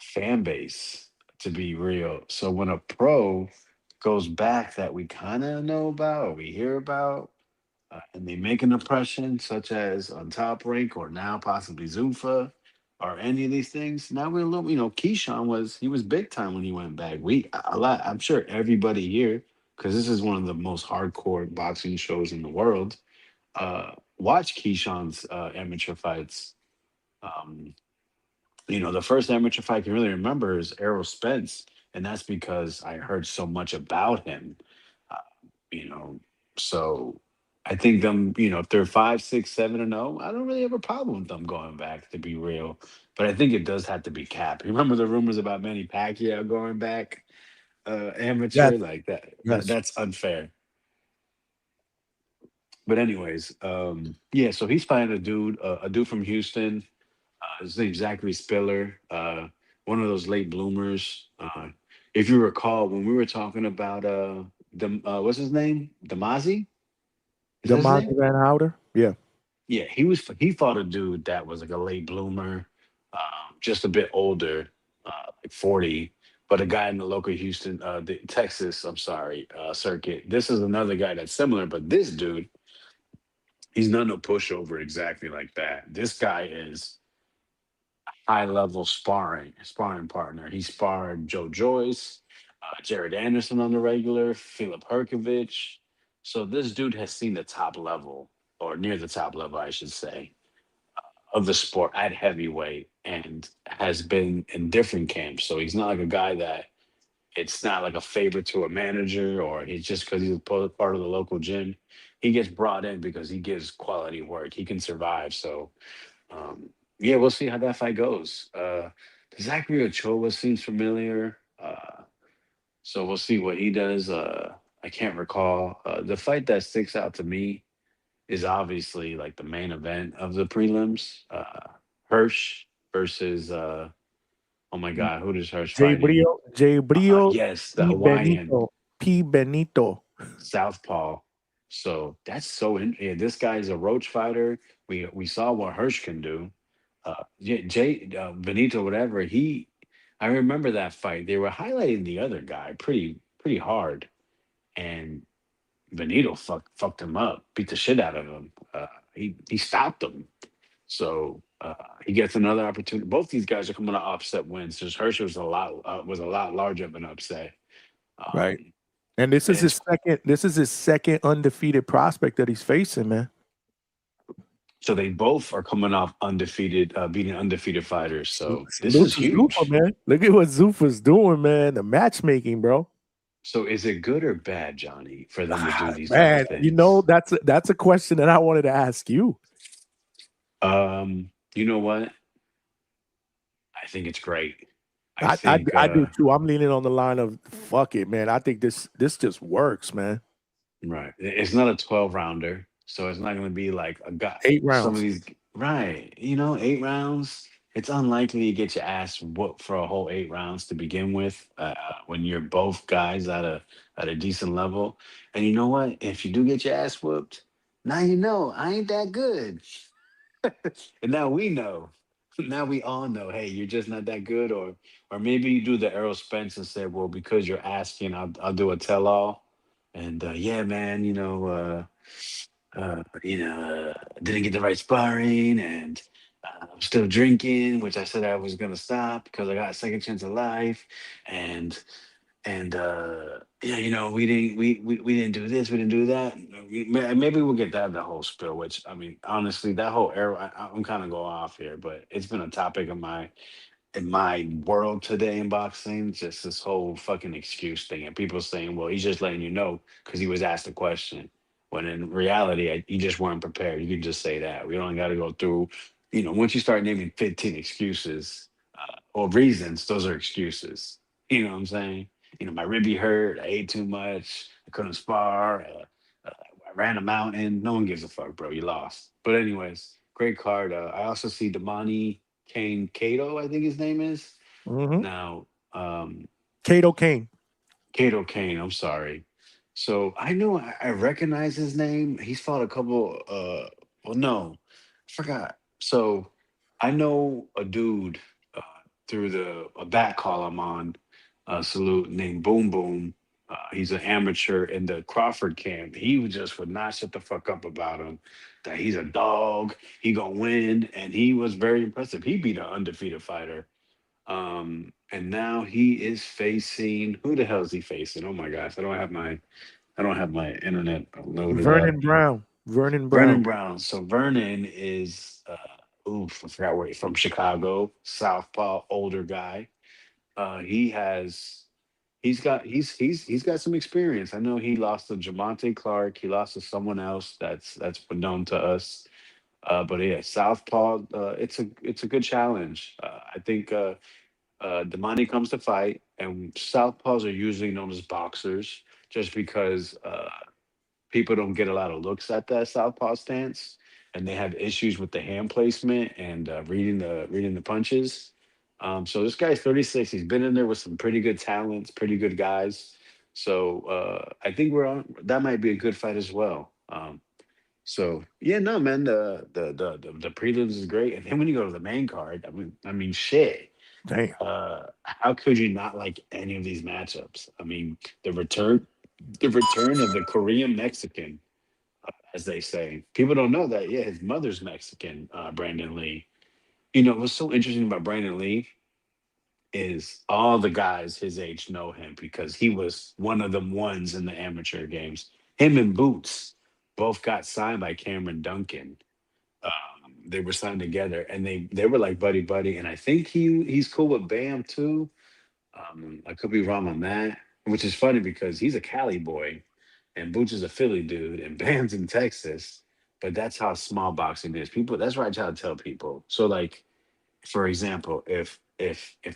fan base, to be real. So when a pro goes back that we kind of know about or we hear about, and they make an impression, such as on Top Rank or now possibly Zuffa or any of these things, now we're a little, Keyshawn he was big time when he went back. A lot, I'm sure everybody here, because this is one of the most hardcore boxing shows in the world, watch Keyshawn's amateur fights. Um, the first amateur fight I can really remember is Errol Spence, and that's because I heard so much about him. Uh, you know, so I think them, if they're 5, 6, 7-0, I don't really have a problem with them going back, to be real. But I think it does have to be capped. Remember the rumors about Manny Pacquiao going back Yes, amateur like that? yes. That's unfair. But anyways, yeah. So he's fighting a dude from Houston. His name's Zachary Spiller, one of those late bloomers. If you recall, when we were talking about what's his name? Damazi? Is that his Demonte name? Van Houder. Yeah. Yeah, he fought a dude that was like a late bloomer, just a bit older, like 40, but a guy in the local Houston, the Texas, I'm sorry, circuit. This is another guy that's similar, but this dude, he's not no pushover exactly like that. This guy is high level sparring partner. He sparred Joe Joyce, Jared Anderson on the regular, Philip Herkovich. So this dude has seen the top level, or near the top level, I should say, of the sport at heavyweight, and has been in different camps. So he's not like a guy that it's not like a favor to a manager, or he's just because he's a part of the local gym. He gets brought in because he gives quality work. He can survive. So um, yeah, we'll see how that fight goes. Zachary Ochoa seems familiar, so we'll see what he does. I can't recall. The fight that sticks out to me is obviously like the main event of the prelims. Hirsch versus oh my God, who does Hirsch fighting? Jay Brio, Yes, the P Hawaiian Benito, P Benito. Southpaw. So that's yeah, this guy's a roach fighter. We saw what Hirsch can do. Jay Benito, whatever I remember that fight. They were highlighting the other guy pretty hard, and Benito fucked him up, beat the shit out of him. He stopped him. So he gets another opportunity. Both these guys are coming to upset wins. Just Hirsch was a lot larger of an upset. Right. Um, And this and is his it's second. This is his second undefeated prospect that he's facing, man. So they both are coming off undefeated, beating undefeated fighters. So this Salute is to Zuffa, huge. man. Look at what Zuffa's doing, man. The matchmaking, bro. So is it good or bad, Johnny, for them to do these type of Man, things? that's a question that I wanted to ask you. You know what? I think it's great. I I think I do too. I'm leaning on the line of fuck it, man. I think this just works, man. right. It's not a 12 rounder, so it's not going to be like a guy. Eight Some of rounds. these right, 8 rounds. it's unlikely you get your ass whooped for a whole 8 rounds to begin with. When you're both guys at a decent level, and you know what? If you do get your ass whooped, now you know I ain't that good, and now we know. Now we all know. Hey, you're just not that good, or maybe you do the Errol Spence and say, well, because you're asking, I'll do a tell all, and yeah, man, didn't get the right sparring, and I'm still drinking, which I said I was gonna stop because I got a second chance of life, and yeah, we didn't do this, we didn't do that. Maybe we'll get that the whole spill. Which I mean, honestly, that whole era, I'm kind of going off here, but it's been a topic of in my world today in boxing, just this whole fucking excuse thing, and people saying, "Well, he's just letting you know because he was asked a question." When in reality, you just weren't prepared. You could just say that. We don't got to go through, once you start naming 15 excuses or reasons, those are excuses. You know what I'm saying? My ribby hurt. I ate too much. I couldn't spar. I ran a mountain. No one gives a fuck, bro. You lost. But anyways, great card. I also see Damani Kane Cato, I think his name is. Mm-hmm. Now, Kato Kane. Cato Kane, I'm sorry. So I know I recognize his name. He's fought a couple well no, I forgot. So I know a dude uh through a back call I'm on, salute, named Boom Boom. He's an amateur in the Crawford camp. He would not shut the fuck up about him. That he's a dog, he gonna win, and he was very impressive. He beat an undefeated fighter. And now he is facing, who the hell is he facing? Oh my gosh, I don't have my internet loaded up. Vernon Brown. Vernon Vernon Brown. Brown. So Vernon is I forgot where he's from, Chicago, Southpaw, older guy. He has he's got some experience. I know he lost to Jamonte Clark, he lost to someone else that's known to us. But yeah, Southpaw, it's a good challenge. I think the money comes to fight, and southpaws are usually known as boxers, just because people don't get a lot of looks at that southpaw stance, and they have issues with the hand placement and reading the punches. So this guy's 36. He's been in there with some pretty good talents, pretty good guys. So I think we're on. That might be a good fight as well. So yeah, no, man, the prelims is great, and then when you go to the main card, I mean, shit. Damn. How could you not like any of these matchups? I mean, the return of the Korean Mexican, as they say. People don't know that. Yeah, his mother's Mexican, Brandon Lee. What's so interesting about Brandon Lee is all the guys his age know him because he was one of them ones in the amateur games. Him and Boots both got signed by Cameron Duncan. They were signed together, and they were like buddy buddy. And I think he's cool with Bam too. I could be wrong on that, which is funny because he's a Cali boy and Boots is a Philly dude and Bam's in Texas. But that's how small boxing is. People, that's what I try to tell people. So like, for example, if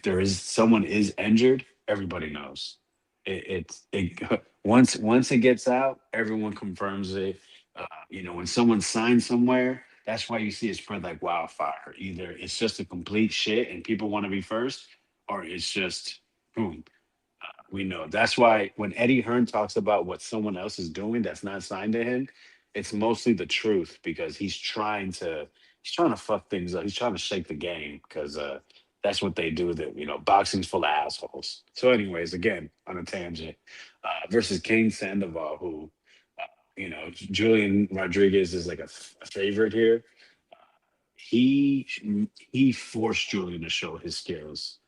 there is someone is injured, everybody knows. Once it gets out, everyone confirms it. When someone signs somewhere, that's why you see it spread like wildfire. Either it's just a complete shit and people want to be first, or it's just boom. We know. That's why when Eddie Hearn talks about what someone else is doing that's not signed to him, it's mostly the truth because he's trying to fuck things up. He's trying to shake the game because that's what they do. That boxing's full of assholes. So, anyways, again on a tangent, versus Kane Sandoval, who Julian Rodriguez is like a favorite here. He he forced Julian to show his skills,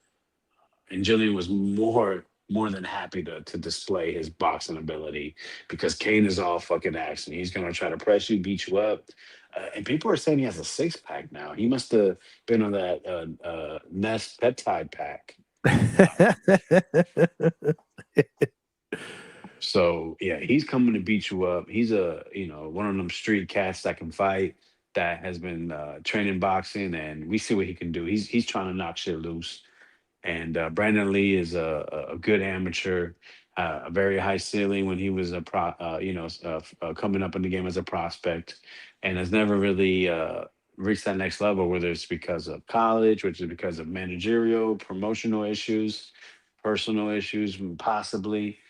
and Jillian was more than happy to display his boxing ability because Kane is all fucking action. He's gonna try to press you, beat you up, and people are saying he has a 6 pack now. He must have been on that Nest peptide pack. So yeah, he's coming to beat you up. He's a one of them street cats that can fight. That has been training boxing, and we see what he can do. He's trying to knock shit loose. And Brandon Lee is a good amateur, a very high ceiling when he was a coming up in the game as a prospect, and has never really reach that next level, whether it's because of college, which is because of managerial, promotional issues, personal issues, possibly.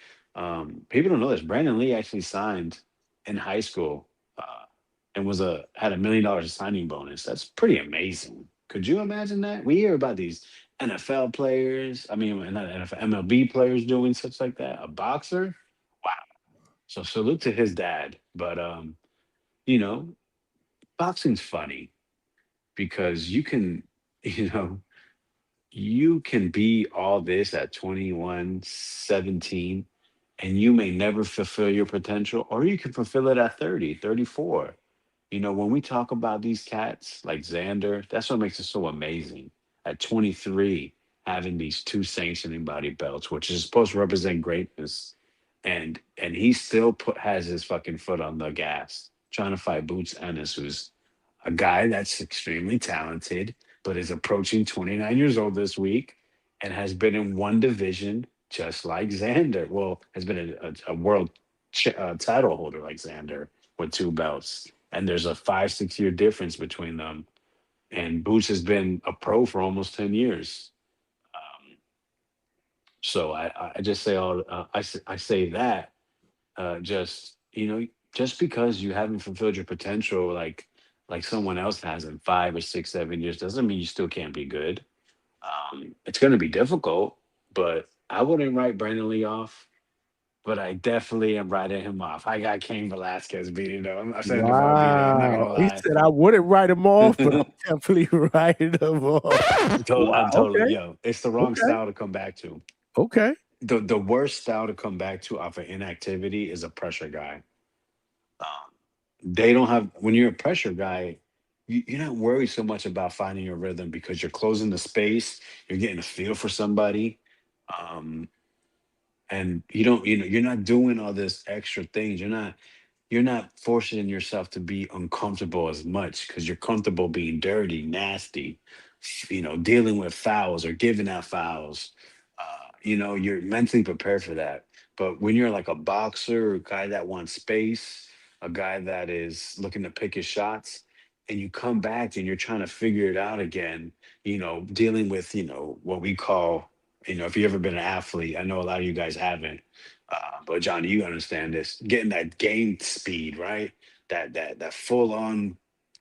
People don't know this. Brandon Lee actually signed in high school and was a had $1 million signing bonus. That's pretty amazing. Could you imagine that? We hear about these NFL players. I mean, not NFL, MLB players doing such like that. A boxer, wow. So salute to his dad. But you know, boxing's funny because you can, you know, you can be all this at 21, 17, and you may never fulfill your potential, or you can fulfill it at 30, 34. You know, when we talk about these cats like Xander, that's what makes it so amazing. At 23, having these two sanctioning body belts, which is supposed to represent greatness, and he still has his fucking foot on the gas, trying to fight Boots Ennis, who's a guy that's extremely talented, but is approaching 29 years old this week and has been in one division just like Xander. Well, has been a world title holder like Xander with two belts. And there's a 5, 6 year difference between them. And Boots has been a pro for almost 10 years. Um, so I just say I say that just just because you haven't fulfilled your potential like someone else has in 5 or 6, 7 years doesn't mean you still can't be good. It's going to be difficult, but I wouldn't write Brandon Lee off. But I definitely am writing him off. I got Cain Velasquez beating though. I'm Sandra Ball beating. I'm not Wow. gonna He lie. said I wouldn't write him off, but I'm definitely writing him off. I'm Wow. totally, Okay. yo. It's the wrong Okay. style to come back to. Okay. The worst style to come back to off of inactivity is a pressure guy. Um, they don't have when you're a pressure guy, you're not worried so much about finding your rhythm because you're closing the space, you're getting a feel for somebody, um, and you're not doing all this extra things. You're not forcing yourself to be uncomfortable as much because you're comfortable being dirty, nasty, dealing with fouls or giving out fouls. You're mentally prepared for that. But when you're like a boxer, a guy that wants space, a guy that is looking to pick his shots, and you come back and you're trying to figure it out again, dealing with, what we call, if you've ever been an athlete, I know a lot of you guys haven't, but Johnny, you understand this, getting that game speed, right? That full on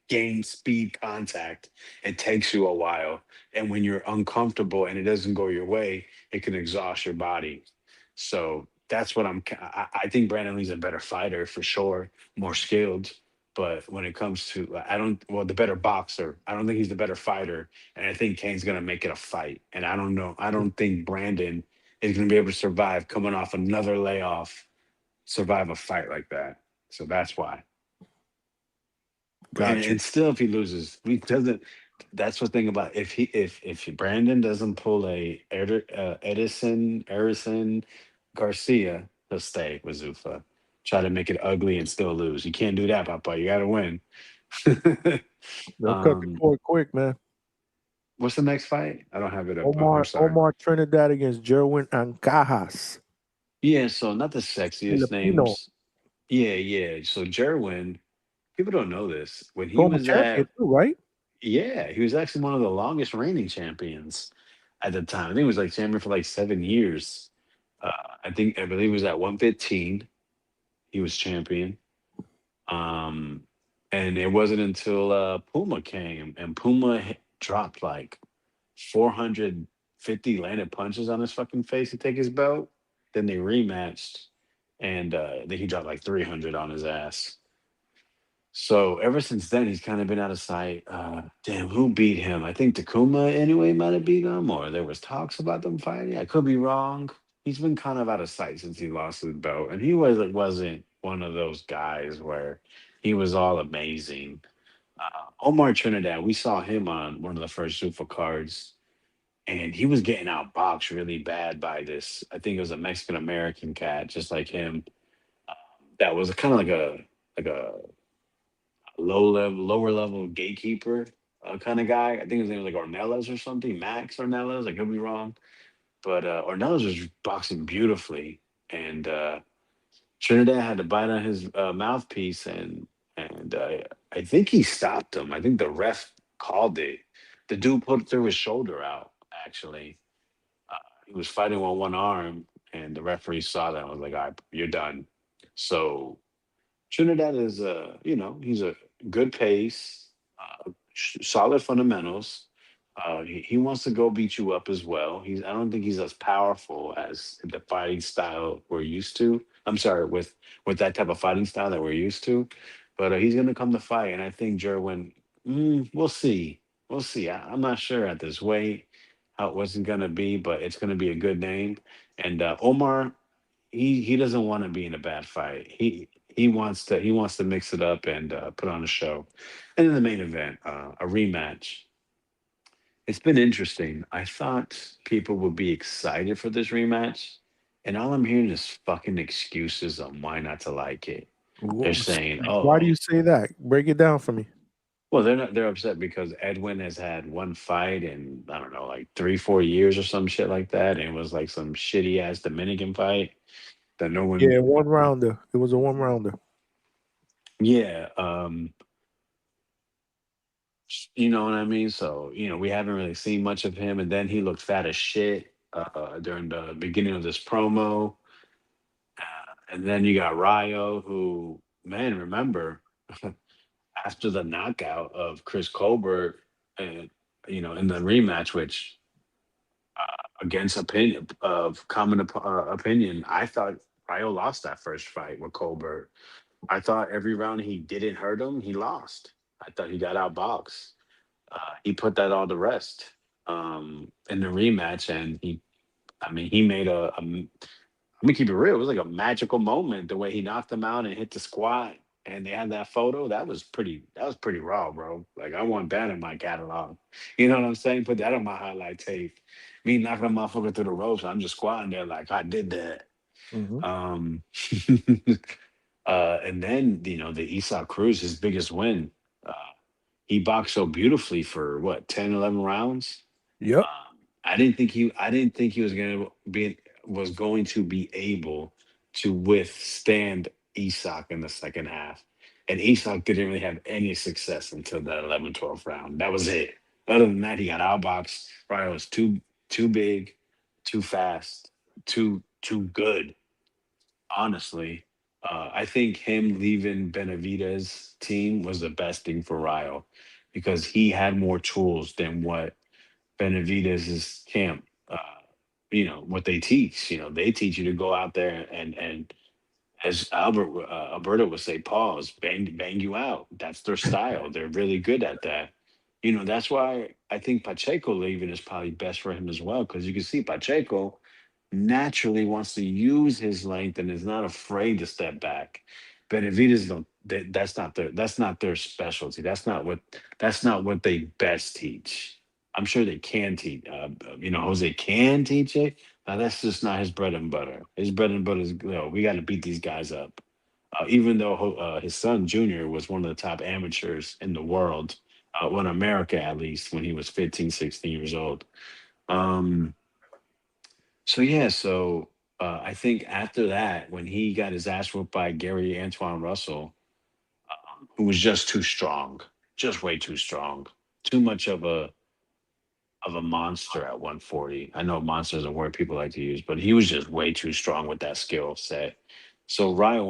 game speed contact, it takes you a while. And when you're uncomfortable and it doesn't go your way, it can exhaust your body. So that's what I think Brandon Lee's a better fighter for sure, more skilled. But when it comes to, I don't, well, the better boxer, I don't think he's the better fighter. And I think Kane's going to make it a fight. And I don't know. I don't think Brandon is going to be able to survive coming off another layoff, survive a fight like that. So that's why. And, Got you. and still, if he loses, he doesn't. That's the thing about if Brandon doesn't pull a Edison Garcia, he'll stay with Zuffa. Try to make it ugly and still lose. You can't do that, Papa. You got to win. They'll cut the um, cord quick, man. what's the next fight? I don't have it up. I'm Omar sorry. Omar Trinidad against Jerwin Ancajas. Yeah, so not the sexiest Filipino. names. Yeah, yeah. So Jerwin, people don't know this. When he Former was champion at too, right? Yeah, he was actually one of the longest reigning champions at the time. I think he was like champion for like 7 years. Uh, I believe it was at 115. He was champion. Um, and it wasn't until Puma came and Puma dropped like 450 landed punches on his fucking face to take his belt. Then they rematched, and then he dropped like 300 on his ass. So ever since then, he's kind of been out of sight. Damn, who beat him? I think Takuma anyway might have beat him, or there was talks about them fighting. I could be wrong. He's been kind of out of sight since he lost his belt, and he wasn't one of those guys where he was all amazing. Omar Trinidad, we saw him on one of the first ZUFFA cards, and he was getting outboxed really bad by this. I think it was a Mexican American cat, just like him. That was kind of like a lower level gatekeeper kind of guy. I think his name was like Ornelas or something, Max Ornelas. I could be wrong, but Ornelas was boxing beautifully, and Trinidad had to bite on his mouthpiece, and I think he stopped him. I think the ref called it. The dude threw his shoulder out. Actually, he was fighting on one arm, and the referee saw that and was like, "All right, you're done." So Trinidad is he's a good pace, solid fundamentals. He wants to go beat you up as well. I don't think he's as powerful as the fighting style we're used to. I'm sorry, with that type of fighting style that we're used to. But he's gonna come to fight, and I think Jerwin. We'll see. We'll see. I'm not sure at this weight how it wasn't gonna be, but it's gonna be a good name. And Omar, he doesn't want to be in a bad fight. He wants to mix it up and put on a show. And then the main event, a rematch. It's been interesting. I thought people would be excited for this rematch, and all I'm hearing is fucking excuses on why not to like it. They're saying, Why do "Oh, you say that? Break it down for me. well, they're not. They're upset because Edwin has had one fight in I don't know, like 3, 4 years or some shit like that, and it was like some shitty ass Dominican fight that no one. Yeah, one rounder. It was a one rounder. Yeah, you know what I mean? So, we haven't really seen much of him. And then he looked fat as shit during the beginning of this promo. And then you got Ryo, who, man, remember, after the knockout of Chris Colbert, and, in the rematch, which against opinion of common opinion, I thought Ryo lost that first fight with Colbert. I thought every round he didn't hurt him, he lost. I thought he got outboxed. He put that all to rest in the rematch, and I mean, he made let me keep it real. It was like a magical moment the way he knocked him out and hit the squat, and they had that photo. That was pretty. That was pretty raw, bro. Like I want that in my catalog. You know what I'm saying? Put that on my highlight tape. Me knocking a motherfucker through the ropes. I'm just squatting there like I did that. Mm-hmm. Um, and then the Isak Cruz, his biggest win. Uh, he boxed so beautifully for what 10, 11 rounds. Yep. I didn't think he was going to be able to withstand Isak in the second half. And Isak didn't really have any success until that 11, 12th round. That was it. Other than that, he got outboxed. Ryan was too big, too fast, too good. Honestly, I think him leaving Benavidez' team was the best thing for Ryo because he had more tools than what Benavidez's camp. What they teach. They teach you to go out there and as Alberto would say, pause, bang you out. That's their style. They're really good at that. That's why I think Pacheco leaving is probably best for him as well because you can see Pacheco naturally wants to use his length and is not afraid to step back. Benavidez don't. That's not their specialty. That's not what they best teach. I'm sure they can teach. Jose can teach it. That's just not his bread and butter. His bread and butter is we got to beat these guys up. Even though his son Junior was one of the top amateurs in the world, well, in America at least, when he was 15, 16 years old. Um, so yeah, I think after that, when he got his ass whooped by Gary Antoine Russell, who was just too strong, just way too strong, too much of a monster at 140. I know monster is a word people like to use, but he was just way too strong with that skill set. So Ryan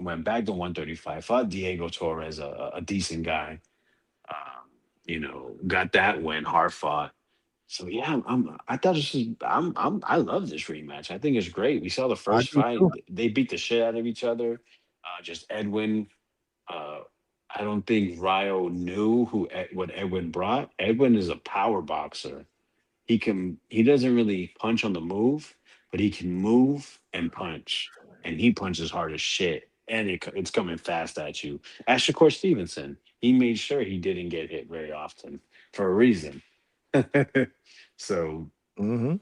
went back to 135. Fought Diego Torres, a decent guy. Got that win, hard fought. So yeah, I thought this was I love this rematch. I think it's great. We saw the I first do fight. too. They beat the shit out of each other. Just Edwin. Uh, I don't think Ryo knew what Edwin brought. Edwin is a power boxer. He doesn't really punch on the move, but he can move and punch. And he punches hard as shit. And it's coming fast at you. Ask Shakur Stevenson. He made sure he didn't get hit very often for a reason. So Mm-hmm.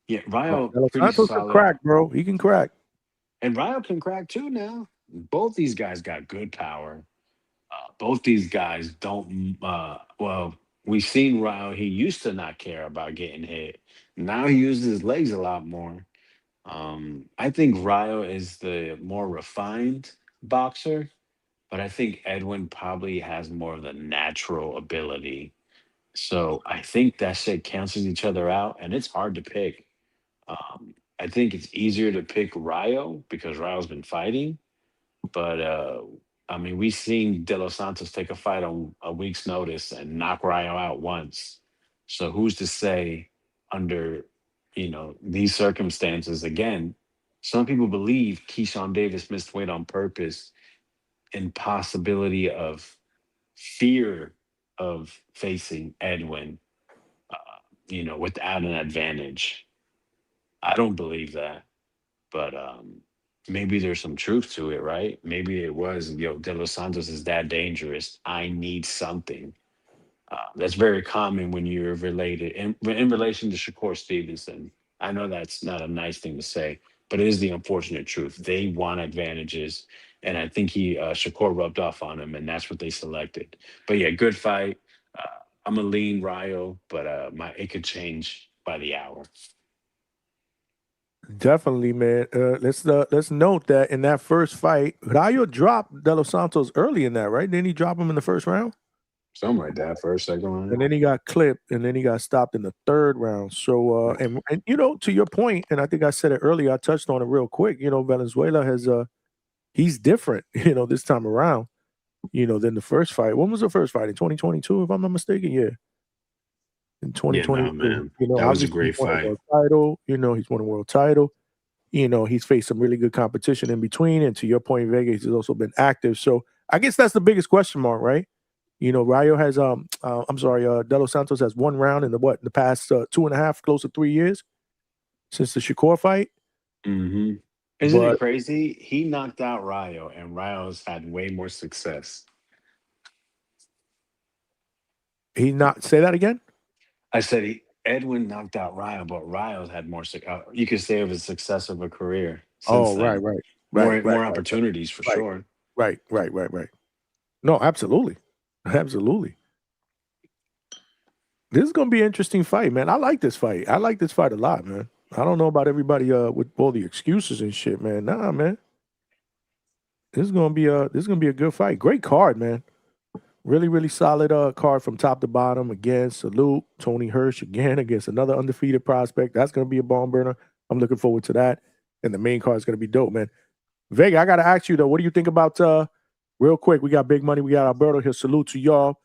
yeah, Ryo De Los pretty Santos can solid. crack, bro. He can crack. And Ryo can crack too now. Both these guys got good power. Both these guys don't. Well, we've seen Ryo. He used to not care about getting hit. Now he uses his legs a lot more. I think Ryo is the more refined boxer. but I think Edwin probably has more of the natural ability. So I think that shit cancels each other out, and it's hard to pick. I think it's easier to pick Rayo because Rayo's been fighting, but I mean, we've seen De Los Santos take a fight on a week's notice and knock Rayo out once. So who's to say under, these circumstances again? Some people believe Keyshawn Davis missed weight on purpose in possibility of fear of facing Edwin, without an advantage. I don't believe that, but maybe there's some truth to it, right? Maybe it was, De Los Santos is that dangerous. I need something. That's very common when you're related in relation to Shakur Stevenson. I know that's not a nice thing to say, but it is the unfortunate truth. They want advantages, and I think Shakur rubbed off on him, and that's what they selected. But yeah, good fight. I'm a lean Rayo, but my it could change by the hour. Definitely, man. Let's note that in that first fight, Rayo dropped De Los Santos early in that, right? Didn't he drop him in the first round? Something like that. First, second round. And then he got clipped, and then he got stopped in the third round. So, and to your point, and I think I said it earlier, I touched on it real quick. Valenzuela has he's different, this time around, than the first fight. When was the first fight? In 2022, if I'm not mistaken? Yeah. In Yeah, 2022. no, man. That was a Obviously great he's won a fight. world title. He's won a world title. He's faced some really good competition in between. And to your point, Vegas has also been active. So I guess that's the biggest question mark, right? Rayo has De Los Santos has one round in the past 2.5, close to 3 years since the Shakur fight. Mm-hmm. Isn't it But crazy? He knocked out Rayo, and Rayo's had way more success. he not say that again. I said Edwin knocked out Rayo, but Rayo's had more. You could say of his success of a career since Oh, right, then. right, right, More right, more opportunities for right, sure. right. No, absolutely, absolutely. This is gonna be an interesting fight, man. I like this fight. I like this fight a lot, man. I don't know about everybody with all the excuses and shit, man. Nah, man. This is gonna be a good fight. Great card, man. Really, really solid card from top to bottom. Again, salute Tony Hirsch again against another undefeated prospect. That's gonna be a bomb burner. I'm looking forward to that. And the main card is gonna be dope, man. Vega, I gotta ask you though, what do you think about real quick? We got Big Money, we got Alberto here. Salute to y'all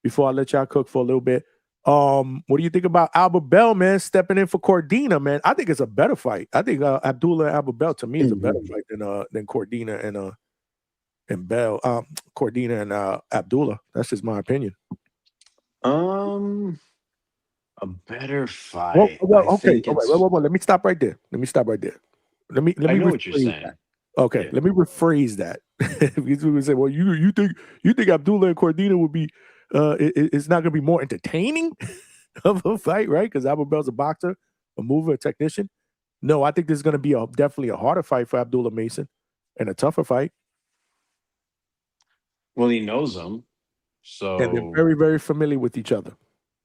before I let y'all cook for a little bit. What do you think about Albert Bell, man, stepping in for Cordina, man? I think it's a better fight. I think Abdullah and Albert Bell to me is a better fight than Cordina and Bell, Cordina and Abdullah. That's just my opinion. A better fight. Okay. Wait. Let me stop right there. Let me I know rephrase what you're saying. that. Okay, Yeah. Let me rephrase that. Because we say, well, you think Abdullah and Cordina would be it's not gonna be more entertaining of a fight, right? Because Albert Bell's a boxer, a mover, a technician. No, I think this is gonna be definitely a harder fight for Abdullah Mason and a tougher fight. Well, he knows him, And they're so. very, very familiar with each other.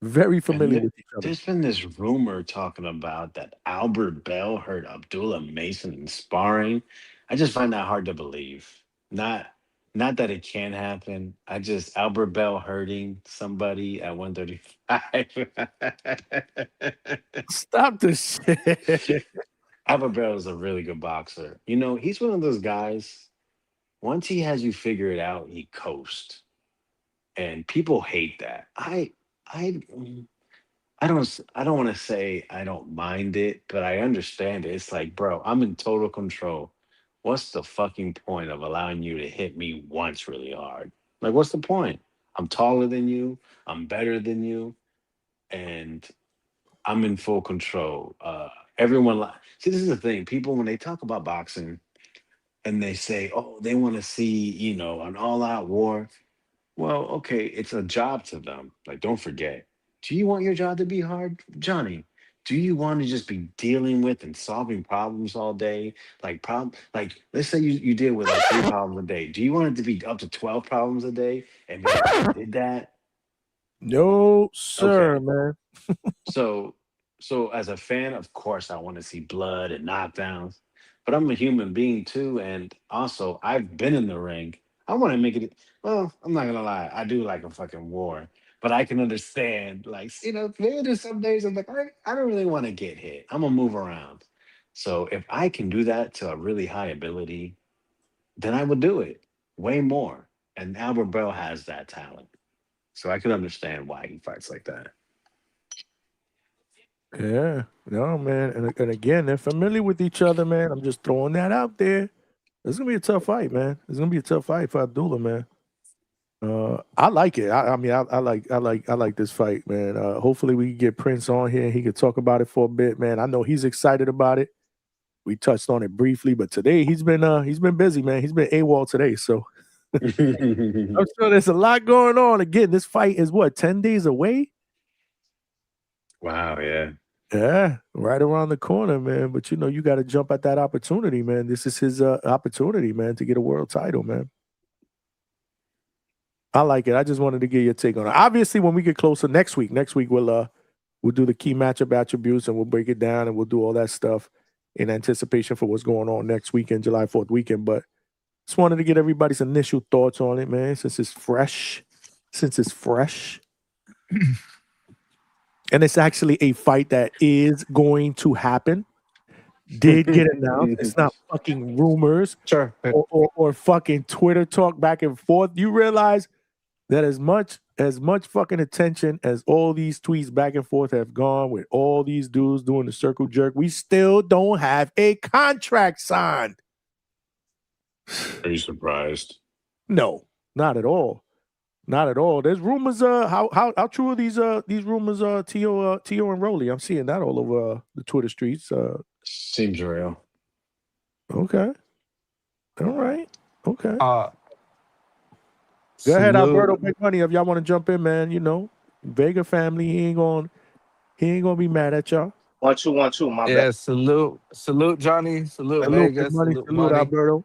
Very And familiar with each other. there's been this rumor talking about that Albert Bell hurt Abdullah Mason in sparring. I just find that hard to believe. Not not that it can happen. I just Albert Bell hurting somebody at 135. Stop this shit. Albert Bell is a really good boxer. He's one of those guys. Once he has you figure it out, he coasts, and people hate that. I I don't want to say I don't mind it, but I understand it. It's like, bro, I'm in total control. What's the fucking point of allowing you to hit me once really hard? Like, what's the point? I'm taller than you. I'm better than you, and I'm in full control. See, this is the thing. People when they talk about boxing and they say, oh, they want to see, an all-out war. Well, okay, it's a job to them. Like, don't forget. Do you want your job to be hard, Johnny? Do you want to just be dealing with and solving problems all day? Like let's say you deal with like 3 problems a day. Do you want it to be up to 12 problems a day? And be like, I did that. No, sir, Okay. man. So as a fan, of course, I want to see blood and knockdowns. But I'm a human being too, and also I've been in the ring. I want to make it. Well, I'm not gonna lie. I do like a fucking war, but I can understand. Like, there's some days I'm like, I don't really want to get hit. I'm gonna move around. So if I can do that to a really high ability, then I would do it way more. And Albert Bell has that talent, so I can understand why he fights like that. Yeah, no, man. And again, they're familiar with each other, man. I'm just throwing that out there. It's gonna be a tough fight, man. It's gonna be a tough fight for Abdullah, man. I like it. I mean, I like this fight, man. Hopefully, we can get Prince on here. He could talk about it for a bit, man. I know he's excited about it. We touched on it briefly, but today he's been busy, man. He's been AWOL today, so I'm sure there's a lot going on. Again, this fight is what, 10 days away? Wow, yeah. Yeah, right around the corner, man. But you got to jump at that opportunity, man. This is his opportunity, man, to get a world title, man. I like it. I just wanted to get your take on it. Obviously, when we get closer next week we'll do the key matchup attributes and we'll break it down and we'll do all that stuff in anticipation for what's going on next weekend, July 4th weekend. But just wanted to get everybody's initial thoughts on it, man, since it's fresh. And it's actually a fight that is going to happen. Did get announced. It's not fucking rumors or fucking Twitter talk back and forth. You realize that as much fucking attention as all these tweets back and forth have gone with all these dudes doing the circle jerk, we still don't have a contract signed. Are you surprised? No, not at all. Not at all. There's rumors. How true are these rumors? Tio and Rolly. I'm seeing that all over the Twitter streets. Seems real. Okay. All right. Okay. Go Salute. ahead, Alberto. Big money. If y'all want to jump in, man. Vega family. He ain't gonna be mad at y'all. 1 2 1 2. My bad. Salute, Johnny. Salute Vegas. Salute, Money. Alberto.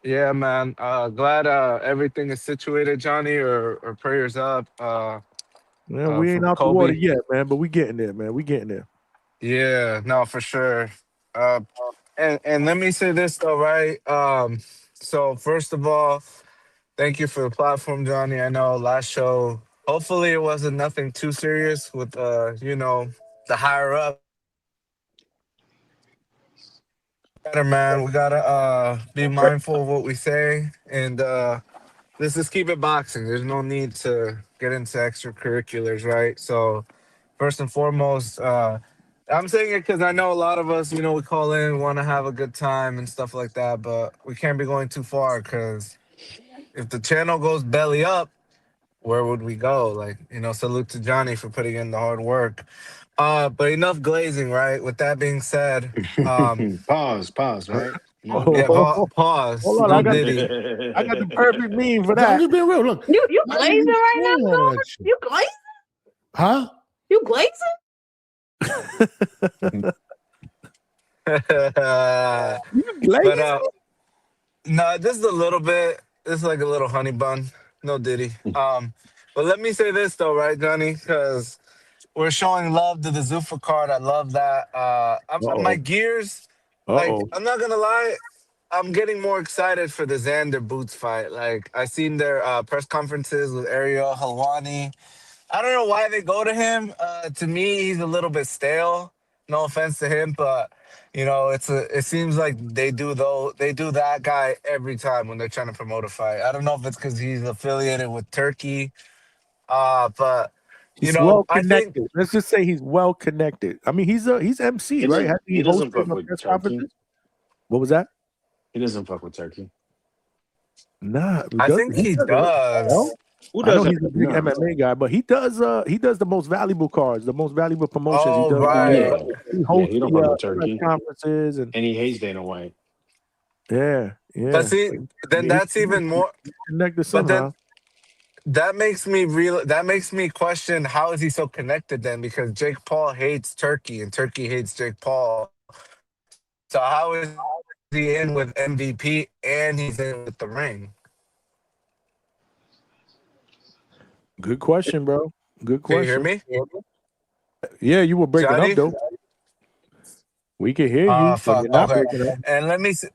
Yeah, man. Glad everything is situated, Johnny. Or prayers up. Man, we ain't out the water yet, man, but we getting there, man. We getting there. Yeah, no, for sure. And let me say this though, right? So first of all, thank you for the platform, Johnny. I know last show, hopefully it wasn't nothing too serious with the higher up. Better, man. We gotta be mindful of what we say, and let's just keep it boxing. There's no need to get into extracurriculars, right? So first and foremost, I'm saying it because I know a lot of us, we call in, want to have a good time and stuff like that, but we can't be going too far because if the channel goes belly up, where would we go? Like, salute to Johnny for putting in the hard work. But enough glazing, right? With that being said, Pause, right? No. yeah, pause. Hold on, No I got Diddy. the perfect meme for that. I'm just being real. Look, You glazing right now, Silver? You glazing? huh? You glazing? But no, this is a little bit. This is like a little honey bun. No Diddy. But let me say this though, right, Johnny? Because we're showing love to the ZUFFA card. I love that. My gears. Like, I'm not gonna lie. I'm getting more excited for the Xander Boots fight. Like, I seen their press conferences with Ariel Helwani. I don't know why they go to him. To me, he's a little bit stale. No offense to him, but it seems like they do that guy every time when they're trying to promote a fight. I don't know if it's because he's affiliated with Turkey, but he's well I connected. think Let's just say he's well connected. I mean, he's MC, right? He doesn't fuck with Turkey. What was that? He doesn't fuck with Turkey. Nah, I think he does. Who does? I know he's a big MMA guy, but he does the most valuable cards, the most valuable promotions. Oh, he does, right. He hosts he don't fuck with Turkey. conferences and he hates Dana White. Yeah. But see, then that's even more connected somehow. That makes me question, how is he so connected then? Because Jake Paul hates Turkey and Turkey hates Jake Paul. So how is he in with MVP and he's in with the ring? Good question, bro. Good question. Can you hear me? Yeah, you were breaking Johnny? up though. We can hear you. Fuck, You're not okay. breaking up. And let me see.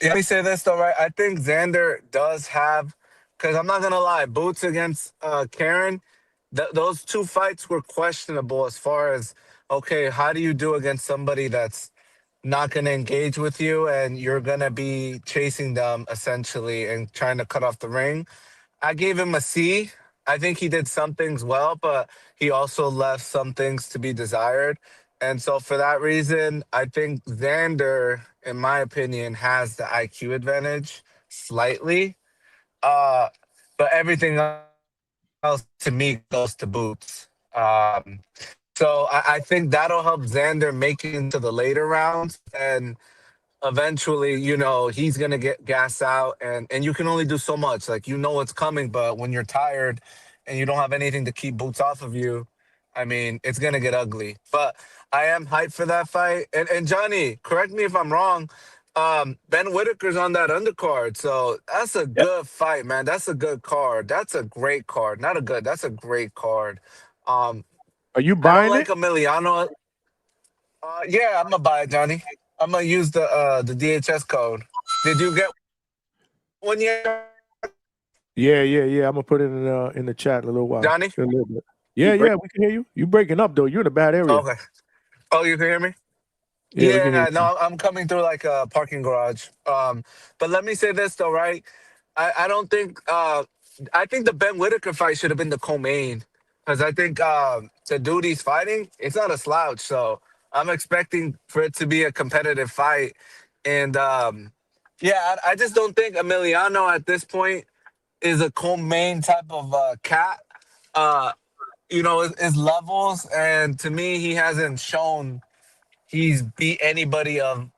Let me say this though, right? I think Xander does have, because I'm not gonna lie, Boots against Karen, those two fights were questionable as far as okay, how do you do against somebody that's not gonna engage with you and you're gonna be chasing them essentially and trying to cut off the ring. I gave him a C. I think he did some things well, but he also left some things to be desired. And so for that reason, I think Xander, in my opinion, has the IQ advantage slightly. Uh, but everything else to me goes to Boots. So I think that'll help Xander make it into the later rounds. And eventually, he's gonna get gas out, and you can only do so much. Like what's coming, but when you're tired and you don't have anything to keep Boots off of you, I mean, it's gonna get ugly. But I am hyped for that fight. And Johnny, correct me if I'm wrong. Ben Whitaker's on that undercard, so that's a good fight, man. That's a good card. That's a great card. Not a good. That's a great card. Um, Are you I don't buying like it? Emiliano. Yeah, I'm gonna buy it, Johnny. I'm gonna use the DHS code. Did you get one yet, Yeah. I'm gonna put it in the chat in a little while. Johnny? In a little bit. Yeah, we can hear you. You breaking up though. You're in a bad area. Okay. Oh, you can hear me? Yeah, we can hear Yeah, you. no, I'm coming through like a parking garage. But let me say this though, right? I don't think I think the Ben Whitaker fight should have been the co-main because I think the dude he's fighting, it's not a slouch. So I'm expecting for it to be a competitive fight, and yeah, I just don't think Emiliano at this point is a co-main type of cat. Uh, his levels, and to me, he hasn't shown he's beat anybody of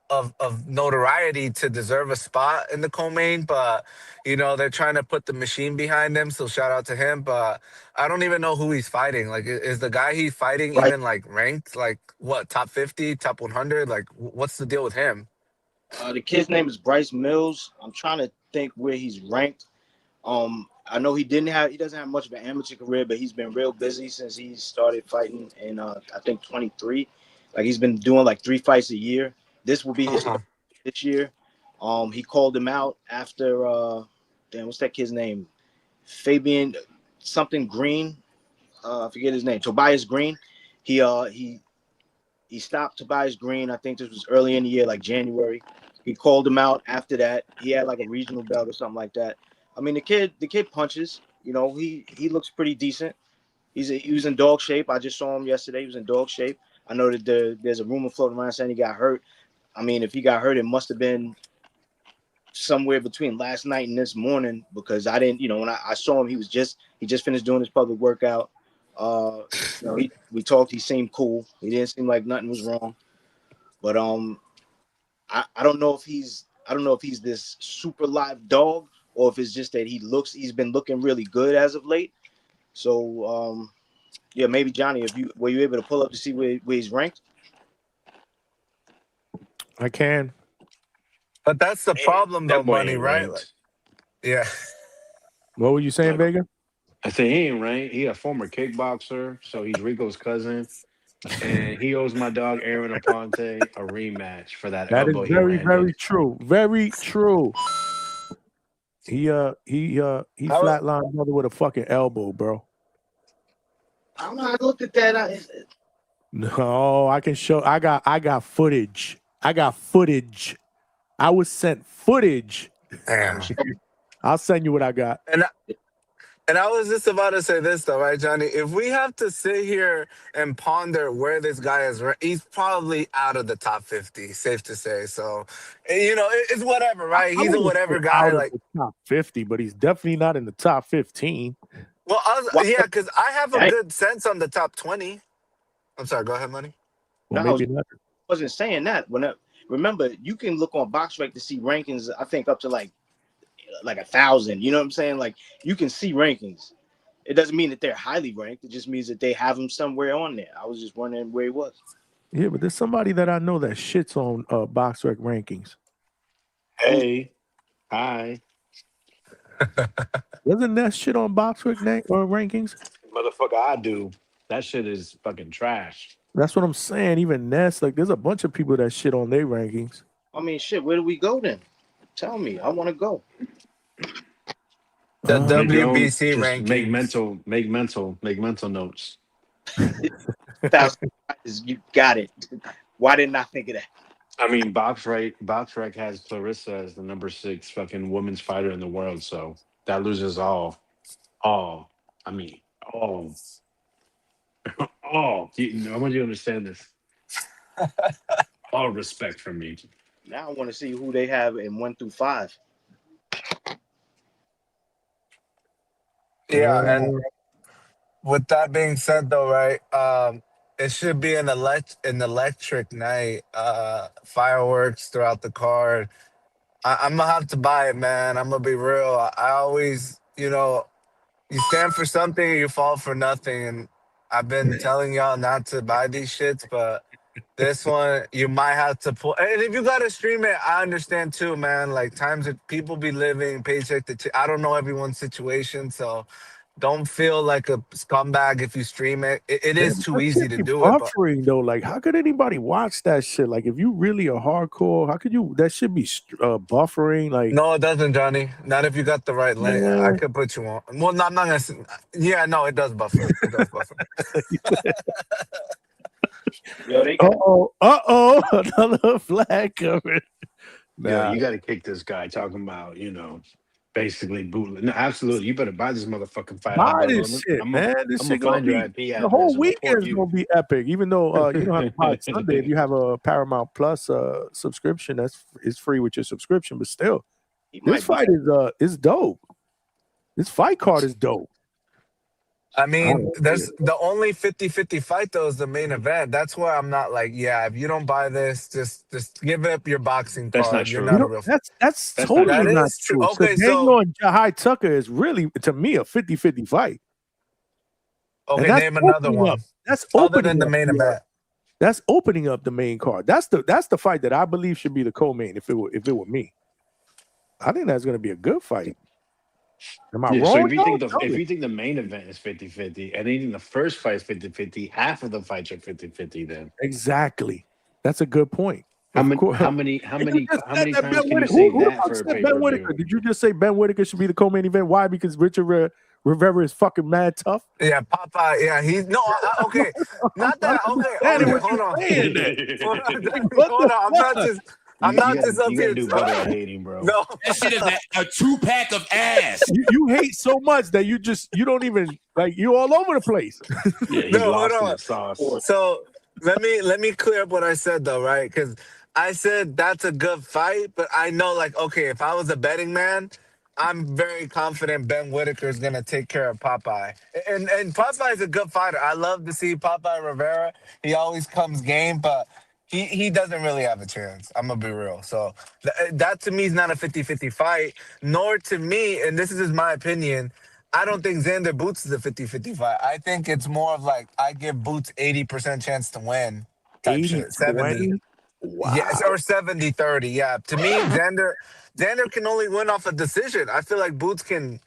notoriety to deserve a spot in the co-main, but they're trying to put the machine behind him, so shout out to him. But I don't even know who he's fighting. Like, is the guy he's fighting Right. even like ranked? Like what, top 50, top 100? Like what's the deal with him? The kid's name is Bryce Mills. I'm trying to think where he's ranked. I know he doesn't have much of an amateur career, but he's been real busy since he started fighting in I think 23. Like he's been doing like 3 fights a year. This will be his third this year. He called him out after what's that kid's name? Fabian something Green. I forget his name. Tobias Green. He stopped Tobias Green. I think this was early in the year, like January. He called him out after that. He had like a regional belt or something like that. I mean, the kid punches. He looks pretty decent. He was in dog shape. I just saw him yesterday. He was in dog shape. I know that there's a rumor floating around saying he got hurt. I mean, if he got hurt, it must have been somewhere between last night and this morning because I didn't. When I saw him, he just finished doing his public workout. We talked. He seemed cool. He didn't seem like nothing was wrong. But I don't know if he's this super live dog or if it's just that he's been looking really good as of late. So yeah, maybe Johnny, were you able to pull up to see where he's ranked? I can. But that's the problem though, That boy money, ain't right? Like, ranked. yeah. What were you saying, Vega? I say he ain't ranked. He a former kickboxer, so he's Rico's cousin. And he owes my dog Aaron Aponte a rematch for that That is elbow he very, very landed. true. Very true. He flatlined brother with a fucking elbow, bro. I don't know. I looked at that. No, I can show. I got footage. I was sent footage. Damn. I'll send you what I got. And I was just about to say this though, right, Johnny? If we have to sit here and ponder where this guy is, he's probably out of the top 50. Safe to say. So, it's whatever, right? He's a whatever guy. Out of like the top 50, but he's definitely not in the top 15. Well, yeah, because I have a good sense on the top 20. I'm sorry. Go ahead, money. Well, No, maybe not. I wasn't saying that. Remember, you can look on BoxRec to see rankings. I think up to like 1,000. You know what I'm saying? Like you can see rankings. It doesn't mean that they're highly ranked. It just means that they have him somewhere on there. I was just wondering where he was. Yeah, but there's somebody that I know that shits on BoxRec rankings. Hey, hi. Doesn't that shit on BoxRec rankings? Motherfucker, I do. That shit is fucking trash. That's what I'm saying. Even Ness, like, there's a bunch of people that shit on their rankings. I mean, shit. Where do we go then? Tell me. I want to go. The Don't WBC just rankings. make mental notes. 1,000 you got it. Why didn't I think of that? I mean, BoxRec has Clarissa as the number 6 fucking women's fighter in the world, so that loses all. I mean, all. All. I want you to understand this. All respect from me. Now I want to see who they have in 1 through 5. Yeah, and with that being said, though, right? It should be an electric night. Fireworks throughout the card. I'm gonna have to buy it, man. I'm gonna be real. I always, you stand for something, or you fall for nothing, and I've been telling y'all not to buy these shits, but this one you might have to pull. And if you gotta stream it, I understand too, man. Like times that people be living paycheck to. I don't know everyone's situation, so don't feel like a scumbag if you stream it. It Man, is too that easy shit to be do it, but buffering though. Like, how could anybody watch that shit? Like, if you really are hardcore, how could you? That should be buffering. Like, no, it doesn't, Johnny. Not if you got the right link. I man. could put you on. Well, no, I'm not gonna. Yeah, no, it does buffer. It does buffer. Yo, they got Another flag coming. Yo, Nah, you got to kick this guy talking about, basically bootleg. No, absolutely. You better buy this motherfucking fight. buy this shit, man. This I'm shit gonna gonna find your be IP the address whole and report weekend's you. gonna be epic. Even though you don't have to buy it Sunday if you have a Paramount Plus subscription. It's free with your subscription, but still, he this might be fight is dope. This fight card is dope. I mean, there's the only 50-50 fight though is the main event. That's why I'm not like, yeah, if you don't buy this, just give up your boxing That's card. not You're true. not a real. That's That's not totally That not is true. true. Okay, Daniel so and Jahai Tucker is really, to me, a 50-50 fight. And okay, that's name another opening up. one That's other than opening the up. main event. That's opening up the main card. That's the fight that I believe should be the co-main if it were me. I think that's going to be a good fight. Am I Yeah, so wrong? if you Though? think Tell me. the main event is 50-50 and even the first fight is 50-50, half of the fights are 50-50 then. Exactly. That's a good point. How Of many course. how many how And you many just how said many that times Ben can you Whittaker. say Who the that fuck for a said Ben pay-per-view? Whittaker? Did you just say Ben Whittaker should be the co-main event? Why? Because Richard Rivera is fucking mad tough. Yeah, Popeye. Yeah, he's no. Okay, not I'm that. Okay, understanding okay. what Hold you're on. saying. Then. Hold on. Like, what Hold the on. fuck? I'm not just up You here. gotta do better at hating, bro. No. That shit is a 2-pack of ass. You hate so much that you don't even like you all over the place. Yeah, he's No, hold lost in on. the sauce. So let me clear up what I said though, right? Because I said that's a good fight, but I know like okay, if I was a betting man, I'm very confident Ben Whitaker is gonna take care of Popeye. And Popeye is a good fighter. I love to see Popeye Rivera. He always comes game, but he doesn't really have a chance. I'm gonna be real. So that to me is not a 50-50 fight, nor to me, and this is just my opinion. I don't think Xander Boots is a 50-50 fight. I think it's more of like I give Boots 80% chance to win type shit. 70. 80-20? Wow. Yes, or 70-30. Yeah. To me, Xander can only win off a decision. I feel like Boots can,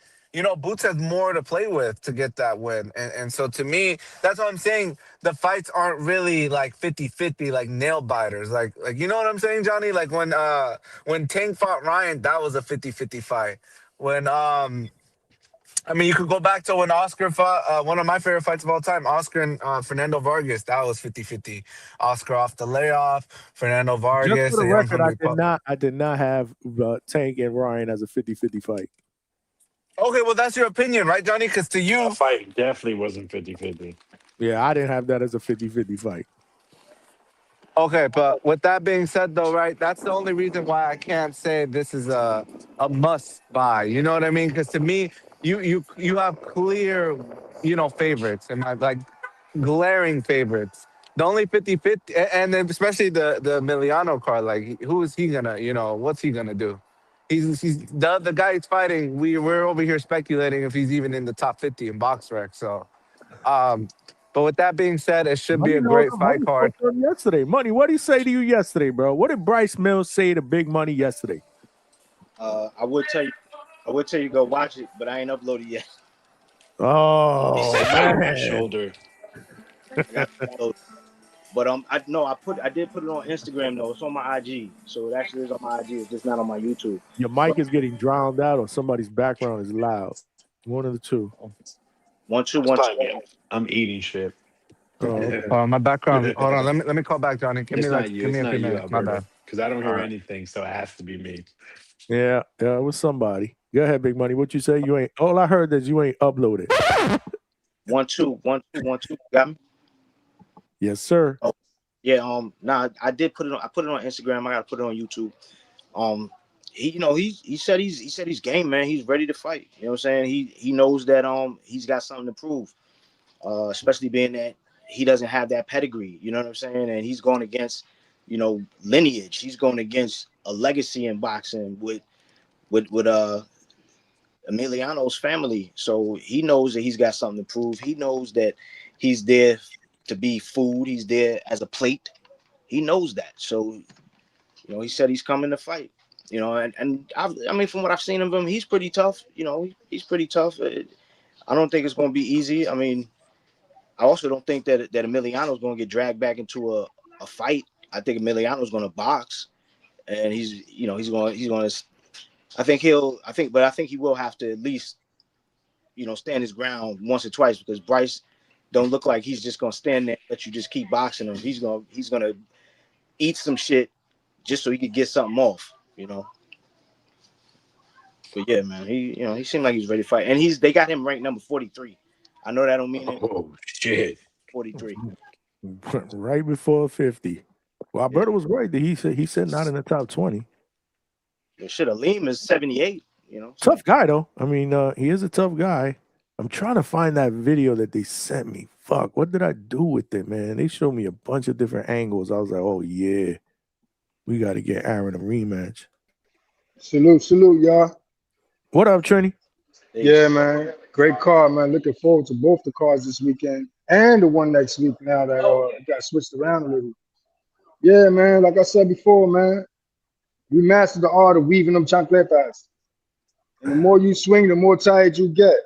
Boots has more to play with to get that win. And so to me, that's what I'm saying. The fights aren't really like 50-50, like nail biters. Like you know what I'm saying, Johnny? Like when Tank fought Ryan, that was a 50-50 fight. When you could go back to when Oscar fought one of my favorite fights of all time, Oscar and Fernando Vargas. That was 50-50. Oscar off the layoff, Fernando Just Vargas, for the a young record, hungry pup. I did not have Tank and Ryan as a 50-50 fight. Okay, well, that's your opinion, right, Johnny? Because to you... That fight definitely wasn't 50-50. Yeah, I didn't have that as a 50-50 fight. Okay, but with that being said, though, right, that's the only reason why I can't say this is a must buy. You know what I mean? Because to me, you have clear, favorites and like glaring favorites. The only 50-50, and then especially the Emiliano card, like who is he gonna, what's he gonna do? He's the guy he's fighting. We're over here speculating if he's even in the top 50 in BoxRec. So, but with that being said, it should be a great fight card. Yesterday, Money, what did he say to you yesterday, bro? What did Bryce Mills say to Big Money yesterday? I would tell you go watch it, but I ain't uploaded yet. Oh, He said man. shoulder. I got to upload. But I did put it on Instagram though. It's on my IG, so it actually is on my IG. It's just not on my YouTube. Your But mic is getting drowned out, or somebody's background is loud. One of the two. one two It's one probably two. me. I'm eating shit. Oh, okay. My background. Hold on. Let me call back, Johnny. It's not you. Give me It's a few not you, minutes. My Alberto. bad. Because I don't All hear right. anything, so it has to be me. Yeah, it was somebody. Go ahead, Big Money. What you say? You ain't. All I heard is you ain't uploaded. 1 2 1 2 1 2. Got me? Yes, sir. Oh, yeah. Nah, I did put it on. I put it on Instagram. I gotta put it on YouTube. Um, he said he's game, man. He's ready to fight. You know what I'm saying? He knows that he's got something to prove. Especially being that he doesn't have that pedigree. You know what I'm saying? And he's going against, lineage. He's going against a legacy in boxing with Emiliano's family. So he knows that he's got something to prove. He knows that he's there to be food. He's there as a plate. He knows that. So he said he's coming to fight. And I mean, from what I've seen of him, he's pretty tough. He's pretty tough. I don't think it's going to be easy. I mean, I also don't think that Emiliano's going to get dragged back into a fight. I think Emiliano's going to box, and he's going to. I think he will have to at least, stand his ground once or twice, because Bryce don't look like he's just going to stand there and let you just keep boxing him. He's going to eat some shit just so he could get something off. But yeah, man, he seemed like he's ready to fight, and they got him ranked number 43. I know that don't mean it. Oh shit! 43. Right before 50. Well, Alberto was right. He said not in the top 20. Well, shit, Aleem is 78. So. Tough guy though. I mean, he is a tough guy. I'm trying to find that video that they sent me. Fuck, what did I do with it, man? They showed me a bunch of different angles. I was like, oh yeah, we got to get Aaron a rematch. Salute, y'all. What up, Trini? Yeah, man. Great card, man. Looking forward to both the cards this weekend and the one next week now that got switched around a little. Yeah, man. Like I said before, man, we mastered the art of weaving them chancletas. And the more you swing, the more tired you get.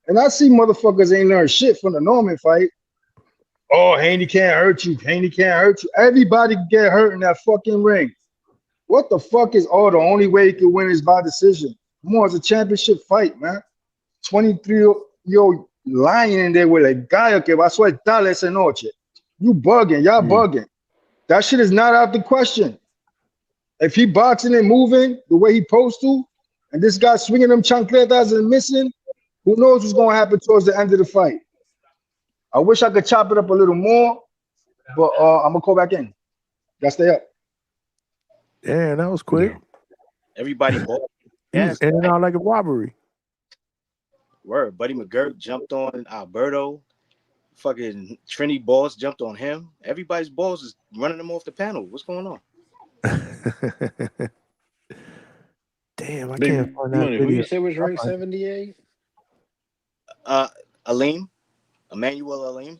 And I see motherfuckers ain't learned shit from the Norman fight. Oh, Haney can't hurt you. Haney can't hurt you. Everybody can get hurt in that fucking ring. What the fuck is the only way you can win is by decision? Come on, it's a championship fight, man. 23-year-old lying in there with a guy que va a sueltar esa noche. You bugging, y'all bugging. That shit is not out the question. If he boxing and moving the way he supposed to, and this guy swinging them chancletas and missing, who knows what's going to happen towards the end of the fight. I wish I could chop it up a little more, but I'm going to call back in. Gotta stay up. Yeah, that was quick. Yeah. Everybody bought. Yes, in and out like a robbery. Word. Buddy McGirt jumped on Alberto. Fucking Trini Balls jumped on him. Everybody's balls is running them off the panel. What's going on? Damn, I Big can't find that Money. Who video. you said was ranked 78? Aleem. Emmanuel Aleem.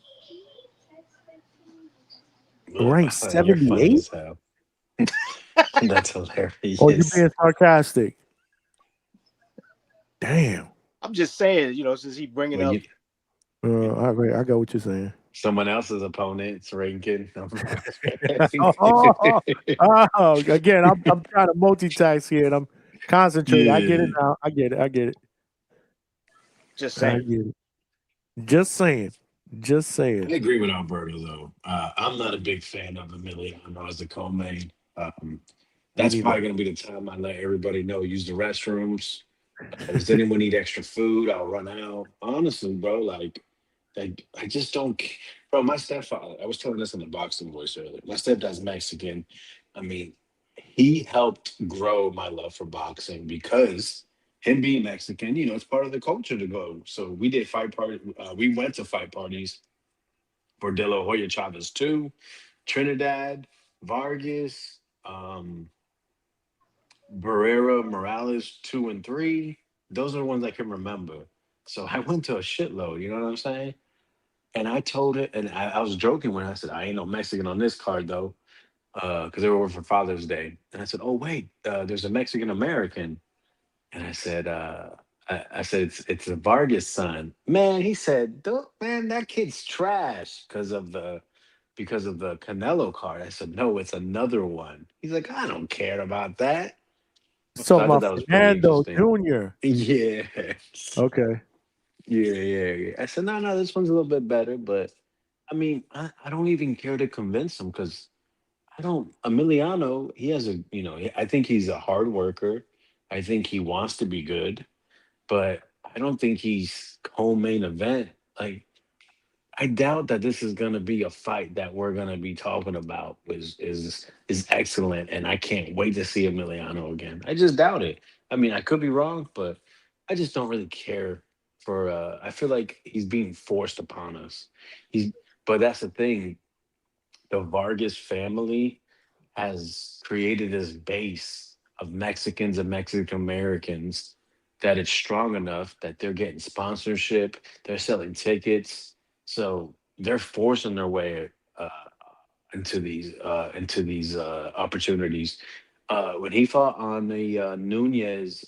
Ranked You're funny 78? as hell. That's hilarious. Oh, you're being sarcastic. Damn. I'm just saying, since he bringing up. I got what you're saying. Someone else's opponent's ranking. Again, I'm trying to multitask here, and I'm concentrating. I get it now. I get it. Just saying. I get it. Just saying. I agree with Alberto though. I'm not a big fan of Emiliano as the co-main. That's probably going to be the time I let everybody know. Use the restrooms. Does anyone need extra food? I'll run out. Honestly, bro, like I just don't. Bro, my stepfather. I was telling this in the boxing voice earlier. My stepdad's Mexican. I mean, he helped grow my love for boxing because him being Mexican, it's part of the culture to go. So we did fight party. We went to fight parties for De La Hoya Chavez 2, Trinidad, Vargas, Barrera, Morales 2 and 3. Those are the ones I can remember. So I went to a shitload, you know what I'm saying? And I told it, and I was joking when I said, I ain't no Mexican on this card though, because they were over for Father's Day. And I said, oh, wait, there's a Mexican American. And I said, I said, it's a Vargas son. Man, he said, man, that kid's trash because of the because of the Canelo card. I said, no, it's another one. He's like, I don't care about that. So So I thought my that was pretty Fernando interesting. Jr. Yeah. Okay. Yeah. I said, no, this one's a little bit better, but I mean, I don't even care to convince him because I don't. Emiliano, he has a, I think he's a hard worker. I think he wants to be good, but I don't think he's co-main event. Like, I doubt that this is gonna be a fight that we're gonna be talking about is excellent, and I can't wait to see Emiliano again. I just doubt it. I mean, I could be wrong, but I just don't really care for. I feel like he's being forced upon us. He's, but that's the thing. The Vargas family has created this base of Mexicans and Mexican Americans that it's strong enough that they're getting sponsorship, they're selling tickets, so they're forcing their way uh, into these opportunities. When he fought on the Nunez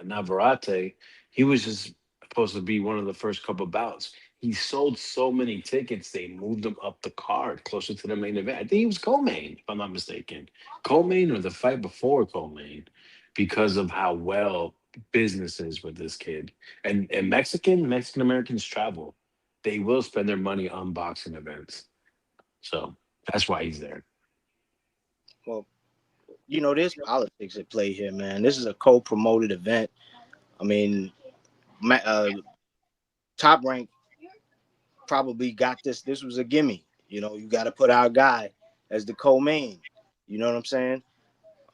Navarrete, he was just supposed to be one of the first couple bouts. He sold so many tickets, they moved him up the card closer to the main event. I think he was co-main, if I'm not mistaken. Co-main or the fight before co-main, because of how well business is with this kid. And Mexican Americans travel. They will spend their money on boxing events. So that's why he's there. Well, there's politics at play here, man. This is a co-promoted event. I mean, Top Rank probably got this. This was a gimme. You got to put our guy as the co-main. You know what I'm saying?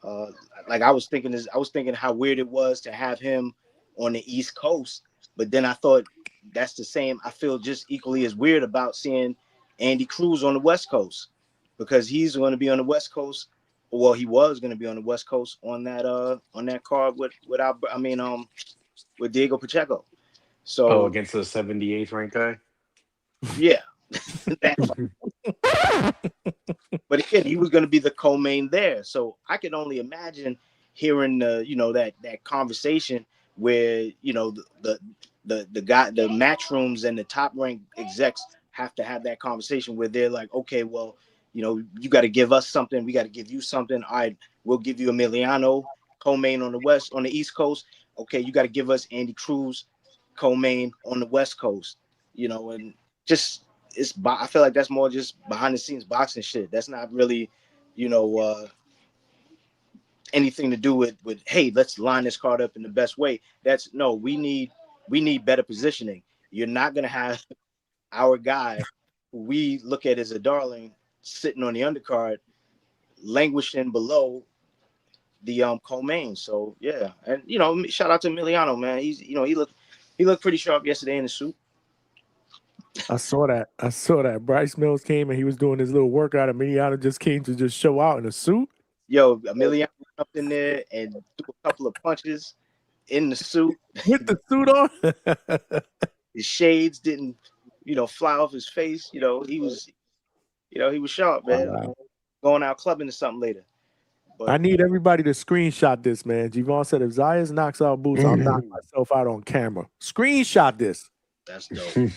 Uh, like I was thinking how weird it was to have him on the East Coast, but then I thought that's the same. I feel just equally as weird about seeing Andy Cruz on the West Coast because he's going to be on the West Coast. Well, he was going to be on the West Coast on that card with Diego Pacheco. Oh, So against the 78th ranked guy? yeah, that but again, he was going to be the co-main there. So I can only imagine hearing that conversation where the match rooms and the top ranked execs have to have that conversation where they're like, okay, well, you got to give us something, we got to give you something. All right, we'll give you Emiliano co-main on the East Coast. Okay, you got to give us Andy Cruz co-main on the West Coast. And just I feel like that's more just behind the scenes boxing shit. That's not really, anything to do with hey, let's line this card up in the best way. That's no, we need better positioning. You're not gonna have our guy who we look at as a darling sitting on the undercard, languishing below the co-main. So yeah, and shout out to Emiliano, man. He's he looked pretty sharp yesterday in the suit. I saw that. Bryce Mills came and he was doing his little workout, and Emiliano just came to just show out in a suit. Yo, Emiliano jumped in there and threw a couple of punches in the suit. With the suit on? His shades didn't, fly off his face. He was sharp, man. Wow. Going out clubbing or something later. But I need everybody to screenshot this, man. Javon said if Zayas knocks out Boots, I'll knock myself out on camera. Screenshot this. That's dope.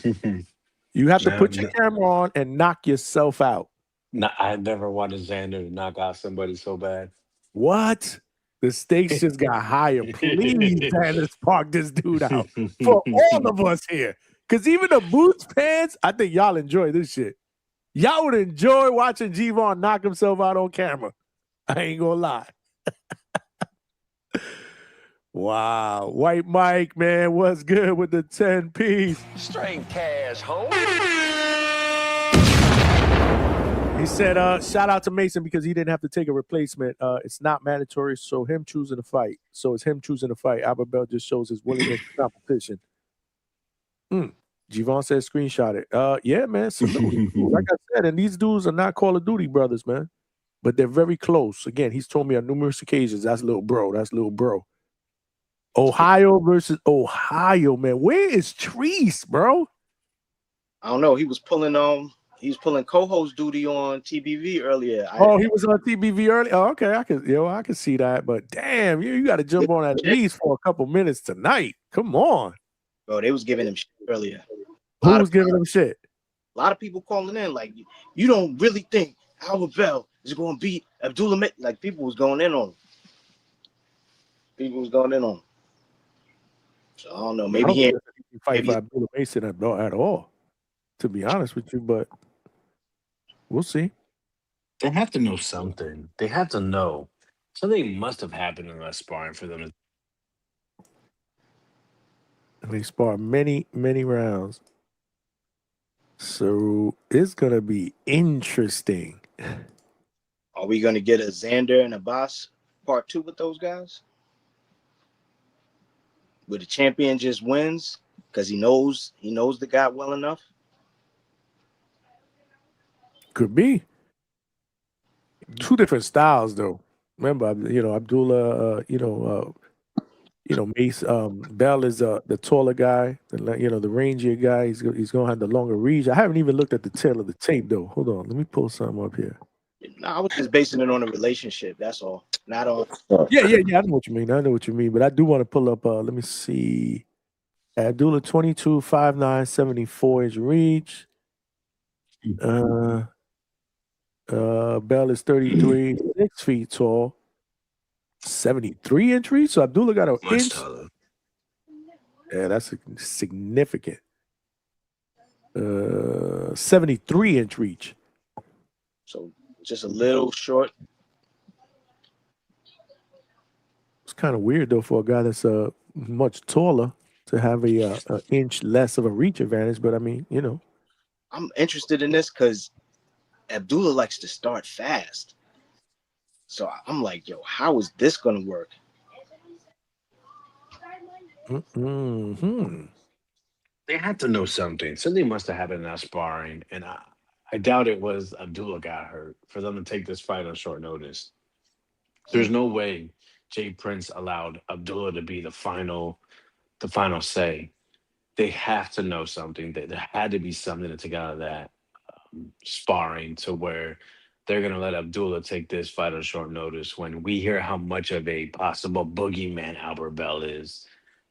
You have to put your camera on and knock yourself out. No, I never wanted Xander to knock out somebody so bad. What? The stakes just got higher. Please, Xander, spark this dude out for all of us here. Because even the Boots fans, I think y'all enjoy this shit. Y'all would enjoy watching Javon knock himself out on camera. I ain't gonna lie. Wow. White Mike, man, what's good with the 10-piece? Straight cash, ho. He said, shout out to Mason because he didn't have to take a replacement. It's not mandatory, so him choosing to fight. So it's him choosing to fight. Albert Bell just shows his willingness to competition. Javon said screenshot it. Yeah, man. Salute. Like I said, and these dudes are not Call of Duty brothers, man. But they're very close. Again, he's told me on numerous occasions, that's little bro. That's little bro. Ohio versus Ohio, man. Where is Treese, bro? I don't know. He was pulling co-host duty on TBV earlier. He was on TBV earlier. Oh, okay, I can see that. But damn, you got to jump on at least for a couple minutes tonight. Come on, bro. They was giving him shit earlier. Who was giving him shit? lot of people calling in like, you don't really think Albert Bell is going to beat Abdullah? Like people was going in on him. People was going in on him. So I don't know. Maybe he ain't fight for Abdullah Mason at all, to be honest with you, but we'll see. They have to know something. They have to know. Something must have happened in that sparring for them. They sparred many, many rounds. So it's going to be interesting. Are we going to get a Xander and a Boss part 2 with those guys? Where the champion just wins because he knows the guy well enough? Could be. Two different styles, though. Remember, Abdullah, Mace Bell is the taller guy, the rangier guy. He's gonna have the longer reach. I haven't even looked at the tail of the tape though. Hold on, let me pull something up here. No, I was just basing it on a relationship. That's all. Not on. Yeah. I know what you mean. But I do want to pull up. Let me see. Abdullah 22, 5'9", 74 inch reach. Bell is 33, 6 feet tall. 73 inch reach. So Abdullah got an inch. Taller. Yeah, that's significant. 73 inch reach. So just a little short. It's kind of weird though for a guy that's much taller to have a inch less of a reach advantage. But I mean, I'm interested in this because Abdullah likes to start fast. So I'm like, yo, how is this gonna work? Mm-hmm. They had to know something. Something must have happened in that sparring, and I doubt it was Abdullah got hurt for them to take this fight on short notice. There's no way Jay Prince allowed Abdullah to be the final say. They have to know something. There had to be something to take out of that sparring to where they're going to let Abdullah take this fight on short notice when we hear how much of a possible boogeyman Albert Bell is.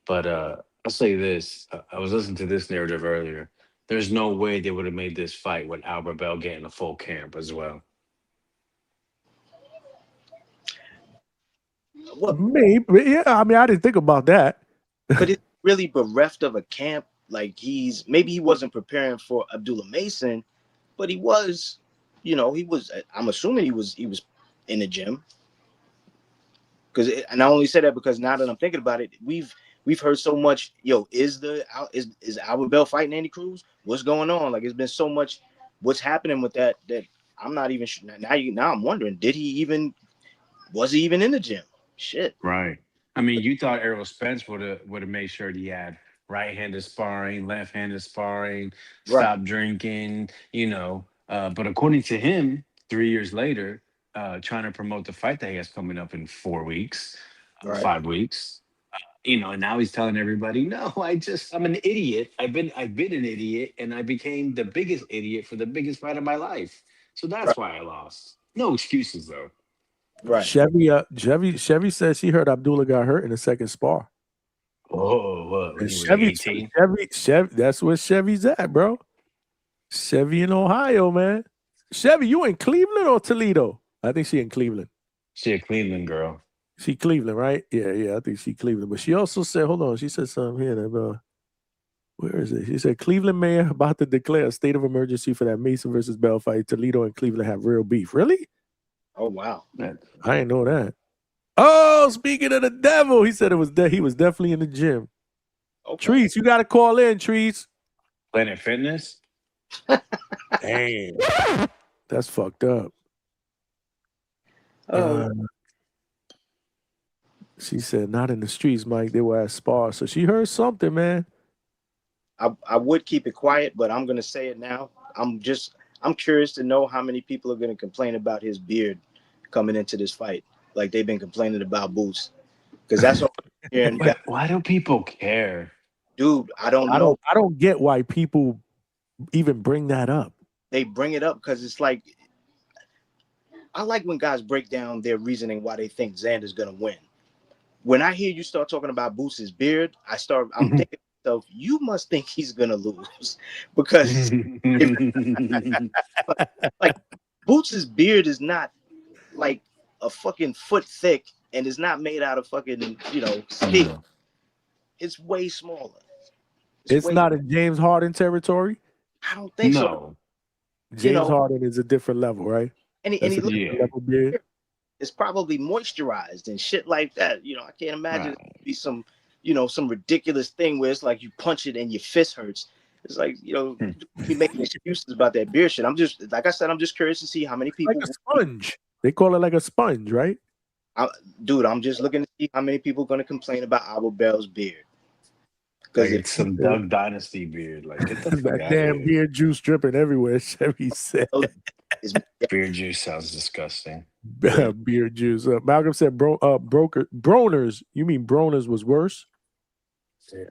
But I'll say this. I was listening to this narrative earlier. There's no way they would have made this fight with Albert Bell getting a full camp as well. What? Maybe. Yeah, I mean, I didn't think about that. Could it really bereft of a camp? Like maybe he wasn't preparing for Abdullah Mason, but he was, I'm assuming he was in the gym. And I only say that because now that I'm thinking about it, we've heard so much. Yo, is Albert Bell fighting Andy Cruz? What's going on? Like, it's been so much. What's happening with that I'm not even sure. Now I'm wondering, was he even in the gym? Shit. Right. I mean, you thought Errol Spence would have made sure he had right-handed sparring, left-handed sparring, stop drinking, But according to him, 3 years later, trying to promote the fight that he has coming up in 4 weeks, 5 weeks, and now he's telling everybody, no, I'm an idiot. I've been an idiot, and I became the biggest idiot for the biggest fight of my life. So that's why I lost. No excuses though. Right. Chevy says she heard Abdullah got hurt in the second spar. Oh, what? When he was 18? Chevy, that's where Chevy's at, bro. Chevy in Ohio, man. Chevy, you in Cleveland or Toledo? I think she in Cleveland. She a Cleveland girl. She Cleveland, right? Yeah, I think she Cleveland. But she also said, hold on, she said something here that, where is it? She said, Cleveland mayor about to declare a state of emergency for that Mason versus Bell fight. Toledo and Cleveland have real beef. Really? Oh, wow. I didn't know that. Oh, speaking of the devil, he said he was definitely in the gym. Okay. Trees, you got to call in, Trees. Planet Fitness? Damn. That's fucked up. She said, not in the streets, Mike. They were at spar. So she heard something, man. I would keep it quiet, but I'm going to say it now. I'm curious to know how many people are going to complain about his beard coming into this fight. Like they've been complaining about Boots. Because that's all I'm hearing. Why do people care? Dude, I don't know. I don't get why people even bring that up. They bring it up because it's like, I like when guys break down their reasoning why they think Xander's going to win. When I hear you start talking about Boots' beard, I'm thinking to myself, you must think he's gonna lose because like Boots' beard is not like a fucking foot thick and is not made out of fucking steel. It's way smaller. It's not in James Harden territory. I don't think so. No. James Harden is a different level, right? And he That's a looks different level beard. it's probably moisturized and shit like that. I can't imagine it be some ridiculous thing where it's like you punch it and your fist hurts. It's like, you making excuses about that beer shit. I'm just, like I said, I'm just curious to see how many people. Like a sponge. They call it like a sponge, right? Dude, I'm just looking to see how many people are going to complain about Abba Bell's beard. Like it's some Doug Dynasty beard. Like, get the fuck that out damn of here. beard juice dripping everywhere. Chevy said. Beard juice sounds disgusting. Beard juice. Malcolm said, Broners. You mean Broners was worse? Yeah.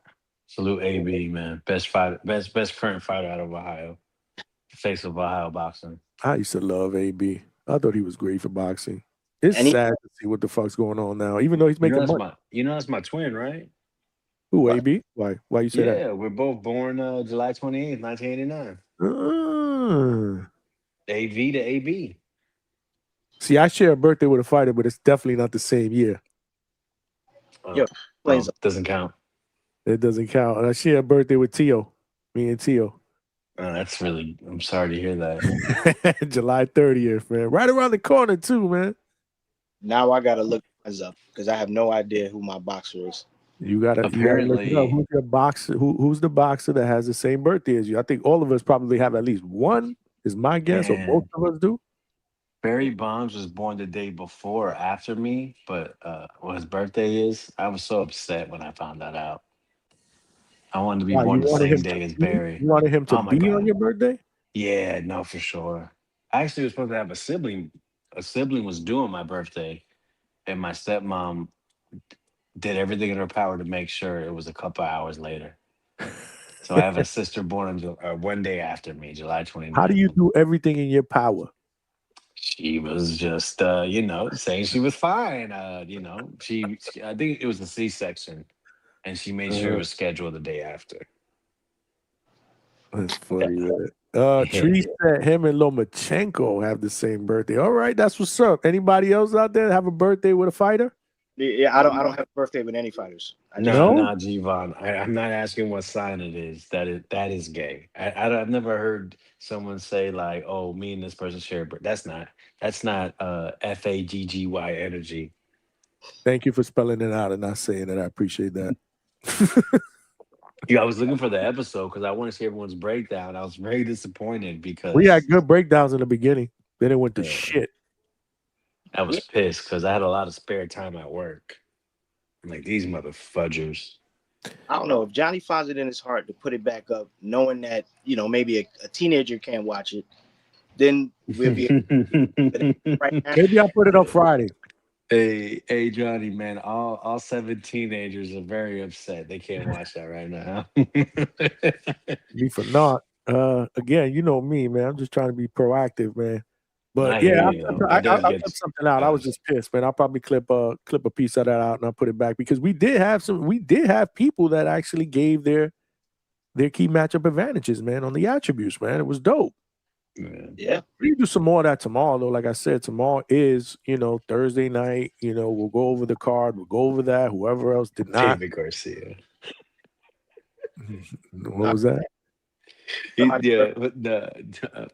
Salute AB, man. Best current fighter out of Ohio. Face of Ohio boxing. I used to love AB. I thought he was great for boxing. It's sad to see what the fuck's going on now, even though he's making money. That's my twin, right? Who, what? AB? Why you say that? Yeah, we're both born July 28th, 1989. AV to AB. See, I share a birthday with a fighter, but it's definitely not the same year. Doesn't count. It doesn't count. I share a birthday with Tio. Me and Tio. That's really, I'm sorry to hear that. July 30th, man. Right around the corner, too, man. Now I gotta look this up because I have no idea who my boxer is. You gotta look it up. Who's your boxer? Who's the boxer that has the same birthday as you? I think all of us probably have at least one, is my guess, or both of us do. Barry Bonds was born the day before or after me, but what his birthday is, I was so upset when I found that out. I wanted to be born the same day as Barry. You wanted him to be on your birthday? Yeah, no, for sure. I actually was supposed to have a sibling. A sibling was due on my birthday, and my stepmom did everything in her power to make sure it was a couple hours later. So I have a sister born on one day after me, July 29th. How do you do everything in your power? She was just, saying she was fine. She I think it was a C-section, and she made sure it was scheduled the day after. That's funny, man. Tree said him and Lomachenko have the same birthday. All right, that's what's up. Anybody else out there have a birthday with a fighter? Yeah, I don't have a birthday with any fighters. No, G-Von. I'm not asking what sign it is. That is gay. I've never heard someone say like, "Oh, me and this person share," but that's not FAGGY energy. Thank you for spelling it out and not saying it. I appreciate that. Yeah, I was looking for the episode because I want to see everyone's breakdown. I was very disappointed because we had good breakdowns in the beginning. Then it went to shit. I was pissed because I had a lot of spare time at work. I'm like, these motherfudgers. I don't know if Johnny finds it in his heart to put it back up, knowing that maybe a teenager can't watch it. Then we'll be right now. Maybe I'll put it up Friday. Hey, Johnny, man, all 7 teenagers are very upset. They can't watch that right now. Me for not. Again, you know me, man. I'm just trying to be proactive, man. But I clip something out. I was just pissed, man. I'll probably clip a piece of that out and I'll put it back because we did have people that actually gave their key matchup advantages, man, on the attributes, man. It was dope. Yeah. We do some more of that tomorrow, though. Like I said, tomorrow is, Thursday night. We'll go over the card. We'll go over that. Whoever else did not. David Garcia. What was that?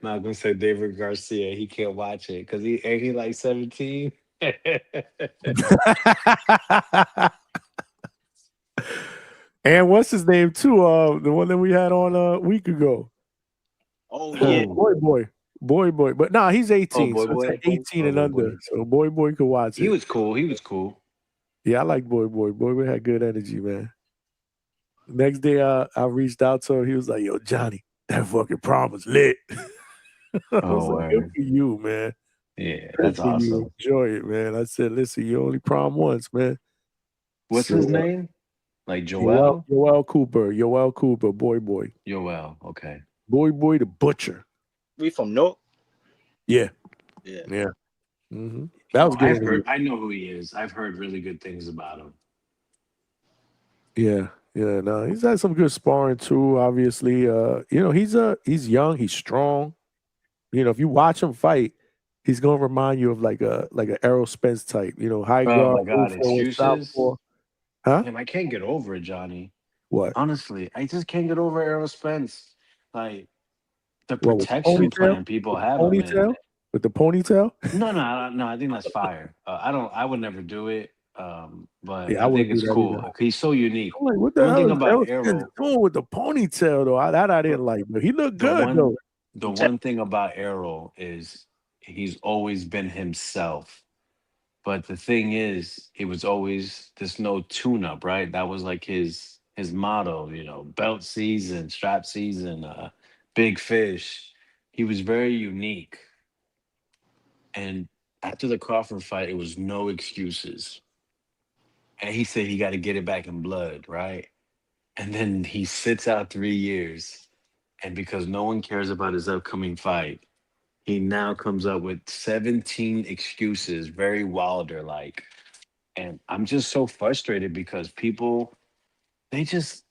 Malcolm said David Garcia. He can't watch it because he like 17. And what's his name too? The one that we had on a week ago. Oh yeah, boy. But nah, he's 18. Boy. So it's like 18 and under. So boy could watch it. He was cool. Yeah, I like boy. Boy had good energy, man. Next day, I reached out to him. He was like, "Yo, Johnny, that fucking prom was lit." I was like, "Good for you, man." Yeah, that's awesome. Enjoy it, man. I said, "Listen, you only prom once, man." What's his name? Like Joel? Joel Cooper, boy. Joel, okay. Boy the butcher. We from North? Yeah. Mm-hmm. That was good. I know who he is. I've heard really good things about him. Yeah. Yeah, no, he's had some good sparring too. Obviously, he's young, he's strong. If you watch him fight, he's gonna remind you of like a Errol Spence type. High Oh guard, my move God, forward, excuses. southpaw. Huh? Damn, I can't get over it, Johnny. What? Honestly, I just can't get over Errol Spence. Like the What with the protection ponytail? plan people With the have him in. ponytail? With the ponytail? No. I think that's fire. I don't. I would never do it. But Yeah, I I think wouldn't do it's that either. cool. He's so unique. I'm like, what the One hell thing is about Errol Spence Arrow, doing with the ponytail though? I uh, didn't like, but he looked the good one, though. the one thing about Arrow is he's always been himself. But the thing is, he was always there's no tune-up, right? That was like his motto, belt season, strap season, big fish. He was very unique. And after the Crawford fight, it was no excuses. And he said he got to get it back in blood, right? And then he sits out 3 years. And because no one cares about his upcoming fight, he now comes up with 17 excuses, very Wilder like. And I'm just so frustrated because people, they just,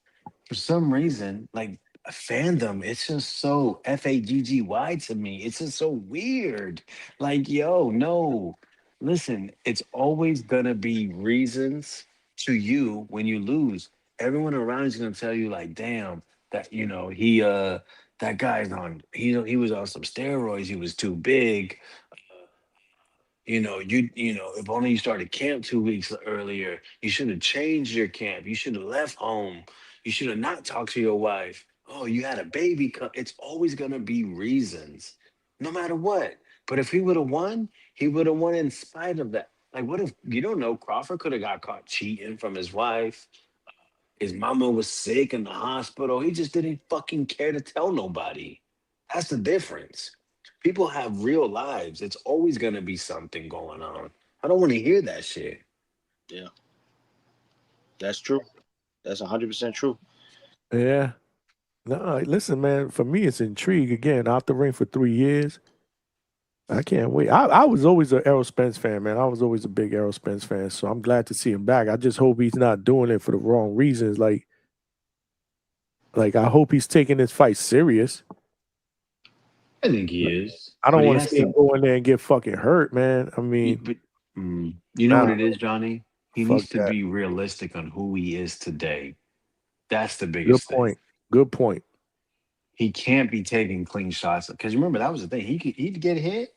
for some reason, like fandom, it's just so faggy to me. It's just so weird. Like, yo, no. Listen, it's always gonna be reasons to you when you lose. Everyone around is gonna tell you, like, damn, that that guy's on he was on some steroids, he was too big. If only you started camp 2 weeks earlier, you should have changed your camp. You should have left home. You should have not talked to your wife. Oh, you had a baby. It's always going to be reasons, no matter what. But if he would have won, he would have won in spite of that. Like, what if you don't know? Crawford could have got caught cheating from his wife. His mama was sick in the hospital. He just didn't fucking care to tell nobody. That's the difference. People have real lives. It's always going to be something going on. I don't want to hear that shit. Yeah, that's true. That's 100% true. Yeah. No, listen, man. For me, it's intrigue again. Out the ring for 3 years. I can't wait. I was always an Errol Spence fan, man. I was always a big Errol Spence fan, so I'm glad to see him back. I just hope he's not doing it for the wrong reasons. Like I hope he's taking this fight serious. I think he is, I don't but he want to has see him to. go in there and get fucking hurt, man. I y- mean, But you know I what don't it know. is, Johnny? He Fuck needs to that. be realistic on who he is today. That's the Good biggest thing. point. Good point. He can't be taking clean shots because remember that was the thing. He'd get hit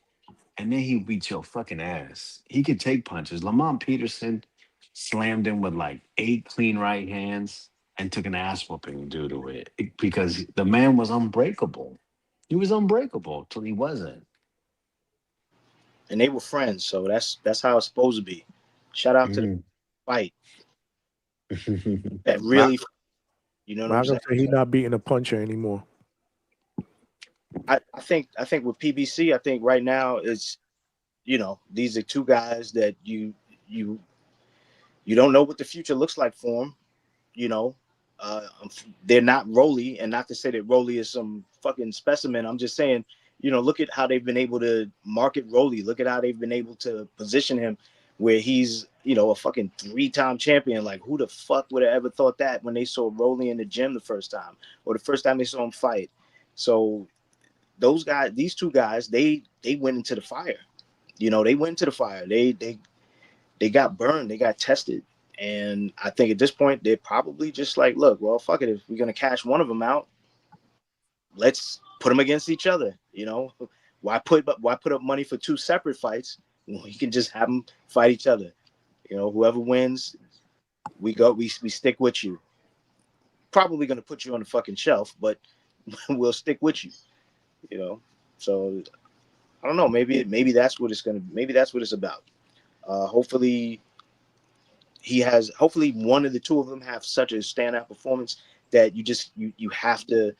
and then he beat your fucking ass. He could take punches. Lamont Peterson slammed him with like 8 clean right hands and took an ass whooping due to it because the man was unbreakable. He was unbreakable till he wasn't. And they were friends, so that's how it's supposed to be. Shout out to the Mhm. fight that really, Malcolm, you know what I'm Malcolm saying? said he's not beating a puncher anymore. I think with PBC, I think right now it's these are two guys that you you don't know what the future looks like for them. You know, they're not Rolly, and not to say that Rolly is some fucking specimen. I'm just saying, look at how they've been able to market Rolly. Look at how they've been able to position him where he's, a fucking 3-time champion. Like, who the fuck would have ever thought that when they saw Rolly in the gym the first time or the first time they saw him fight? So those guys, these two guys, they went into the fire. They went into the fire. They got burned. They got tested. And I think at this point they're probably just like, look, well, fuck it. If we're gonna cash one of them out, let's put them against each other. Why put up money for two separate fights when we can just have them fight each other? Whoever wins, we stick with you. Probably gonna put you on the fucking shelf, but we'll stick with you. You know. So I don't know. Maybe that's what it's about. Hopefully hopefully one of the two of them have such a standout performance that you have to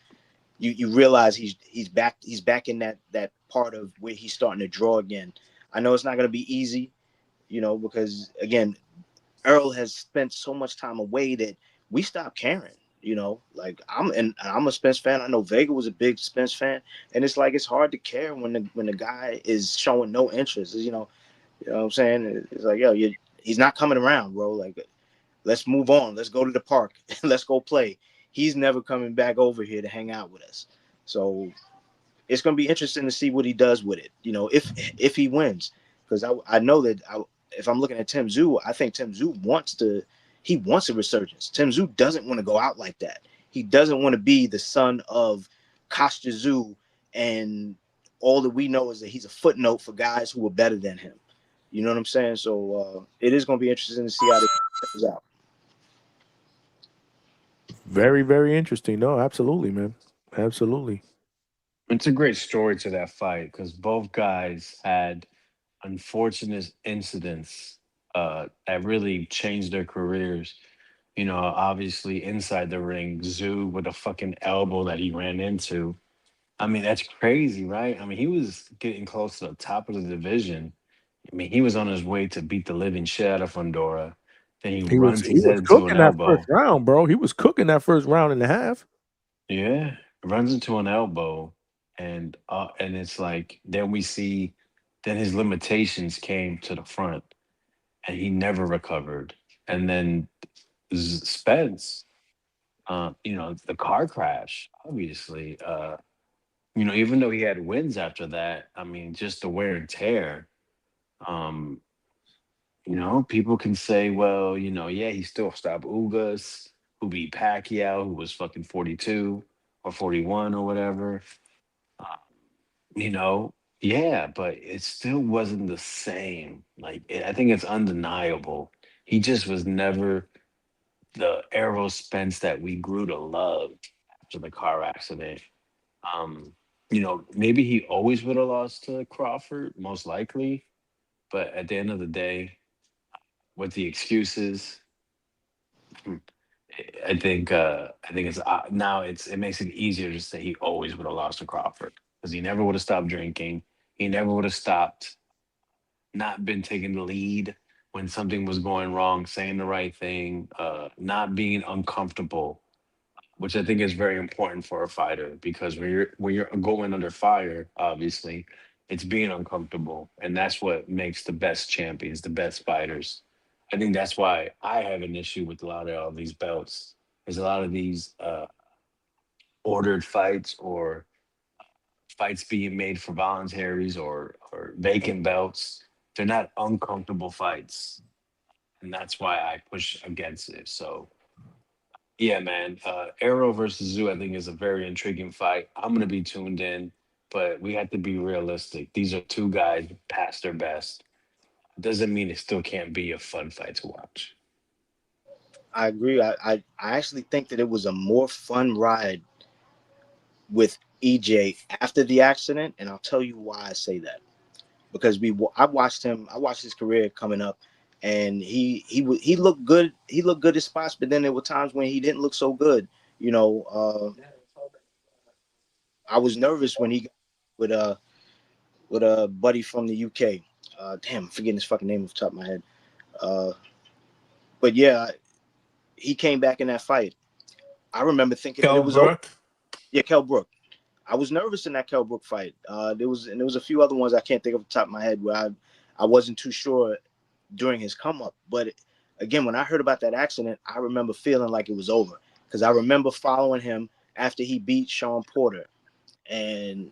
you realize he's back in that part of where he's starting to draw again. I know it's not going to be easy, because again, Earl has spent so much time away that we stopped caring. Like I'm a Spence fan. I know Vega was a big Spence fan, and it's like it's hard to care when the guy is showing no interest. You know what I'm saying? It's like, yo, he's not coming around, bro. Like, Let's move on. Let's go to the park. Let's go play. He's never coming back over here to hang out with us. So it's going to be interesting to see what he does with it. You know, if he wins, because I know that if I'm looking at Tim Tszyu, I think Tim Tszyu wants a resurgence. Tim Tszyu doesn't want to go out like that. He doesn't want to be the son of Kostya Tszyu, and all that we know is that he's a footnote for guys who are better than him. You know what I'm saying? So it is going to be interesting to see how this plays out. Very, very interesting. No, absolutely, man. Absolutely. It's a great story to that fight because both guys had unfortunate incidents that really changed their careers. You know, obviously inside the ring, Zoo with a fucking elbow that he ran into. I mean, that's crazy, right? I mean, he was getting close to the top of the division. I mean, he was on his way to beat the living shit out of Fundora. Then he runs He his was head into an cooking that first elbow. round, bro. He was cooking that first round and a half. Yeah, runs into an elbow, and it's like then we see then his limitations came to the front, and he never recovered. And then Spence, you know, the car crash, obviously, you know, even though he had wins after that, I mean, just the wear and tear. Um, you know, people can say, well, you know, yeah, he still stopped Ugas, who beat Pacquiao, who was fucking 42 or 41 or whatever. Uh, you know, yeah, but it still wasn't the same. Like, I think it's undeniable. He just was never the Errol Spence that we grew to love after the car accident. Um, you know, maybe he always would have lost to Crawford, most likely. But at the end of the day, with the excuses, hmm, I think it's now it makes it easier to say he always would have lost to Crawford because he never would have stopped drinking. He never would have stopped, not been taking the lead when something was going wrong, saying the right thing, not being uncomfortable, which I think is very important for a fighter because when you're going under fire, obviously, it's being uncomfortable, and that's what makes the best champions, the best fighters. I think that's why I have an issue with a lot of all these belts. There's a lot of these ordered fights or fights being made for voluntaries or vacant belts. They're not uncomfortable fights, and that's why I push against it. So yeah, man. Arrow versus Zoo, I think, is a very intriguing fight. I'm gonna be tuned in, but we have to be realistic. These are two guys past their best. Doesn't mean it still can't be a fun fight to watch. I agree. I actually think that it was a more fun ride with EJ after the accident, and I'll tell you why I say that. Because I watched him. I watched his career coming up, and he looked good. He looked good at spots, but then there were times when he didn't look so good. You know, I was nervous when he got with a buddy from the UK. Damn, I'm forgetting his fucking name off the top of my head. Uh, but yeah, he came back in that fight. I remember thinking that it Kell was over. Brook. Yeah, Kell Brook. I was nervous in that Kell Brook fight. There was a few other ones I can't think of off the top of my head where I wasn't too sure during his come up. But again, when I heard about that accident, I remember feeling like it was over because I remember following him after he beat Sean Porter, and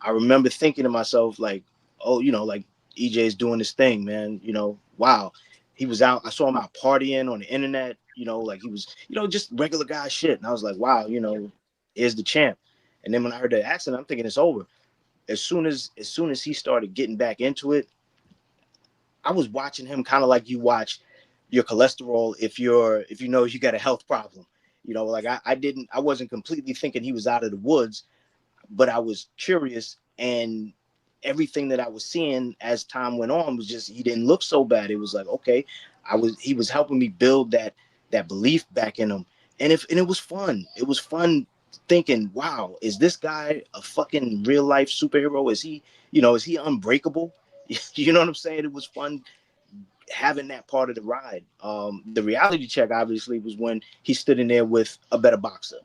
I remember thinking to myself like, oh, you know, like EJ's doing this thing, man. You know, wow. He was out. I saw him out partying on the internet. You know, like he was, you know, just regular guy shit. And I was like, wow, you know, here's the champ. And then when I heard the accident, I'm thinking it's over. As soon as he started getting back into it, I was watching him kind of like you watch your cholesterol if you know you got a health problem. You know, like I wasn't completely thinking he was out of the woods, but I was curious, and everything that I was seeing as time went on was just he didn't look so bad. It was like, okay, he was helping me build that belief back in him. And it was fun. It was fun thinking, wow, is this guy a fucking real life superhero? Is he, you know, is he unbreakable? You know what I'm saying? It was fun having that part of the ride. The reality check obviously was when he stood in there with a better boxer.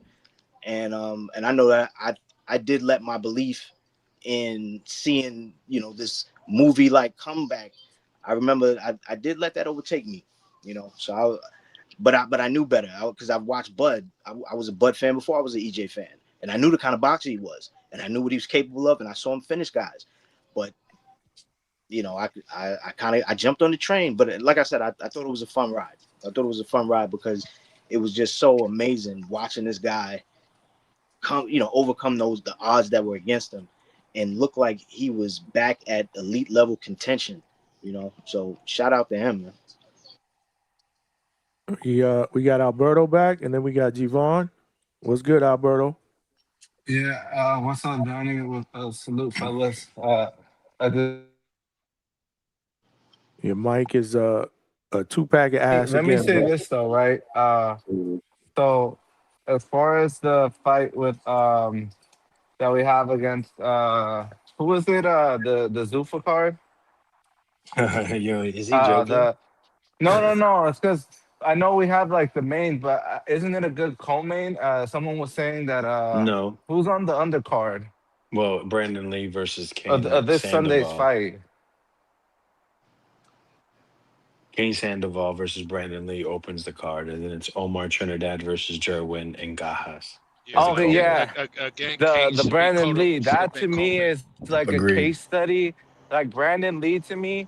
And I know that I did let my belief in seeing, you know, this movie like comeback. I remember I did let that overtake me, you know. So but I knew better because I watched Bud. I was a Bud fan before I was an EJ fan, and I knew the kind of boxer he was, and I knew what he was capable of, and I saw him finish guys. But I jumped on the train, but like I said, I thought it was a fun ride. I thought it was a fun ride because it was just so amazing watching this guy overcome the odds that were against him and look like he was back at elite level contention. So shout out to him, man. We got Alberto back, and then we got Javon. What's good, Alberto? Yeah, what's up, Johnny? Salute, fellas. I just Your mic is a 2-pack of ass let me again, say bro. this though, right? So as far as the fight with that we have against who was it? The Zuffa card. Yo, is he joking? The no. It's because I know we have like the main, but isn't it a good co-main? Someone was saying that No. who's on the undercard Well, Brandon Lee versus of Kane this Sunday's Sandoval. fight? Kane Sandoval versus Brandon Lee opens the card, and then it's Omar Trinidad versus Jerwin and Gajas as a Okay, co-main. yeah. Again, Kane The should be Brandon Lee, that to been me co-main. is like a Agreed. case study. Like Brandon Lee to me,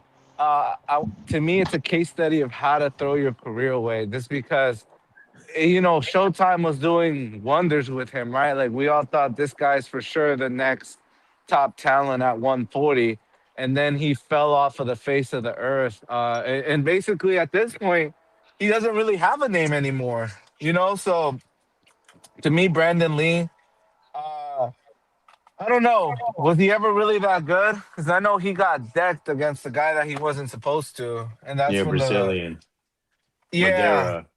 to me it's a case study of how to throw your career away. Just because Showtime was doing wonders with him, right? Like we all thought this guy's for sure the next top talent at 140, and then he fell off of the face of the earth. And basically at this point, he doesn't really have a name anymore. So to me, Brandon Lee. Uh, I don't know. Was he ever really that good? Because I know he got decked against the guy that he wasn't supposed to, and that's Yeah, when the Brazilian. yeah Madeira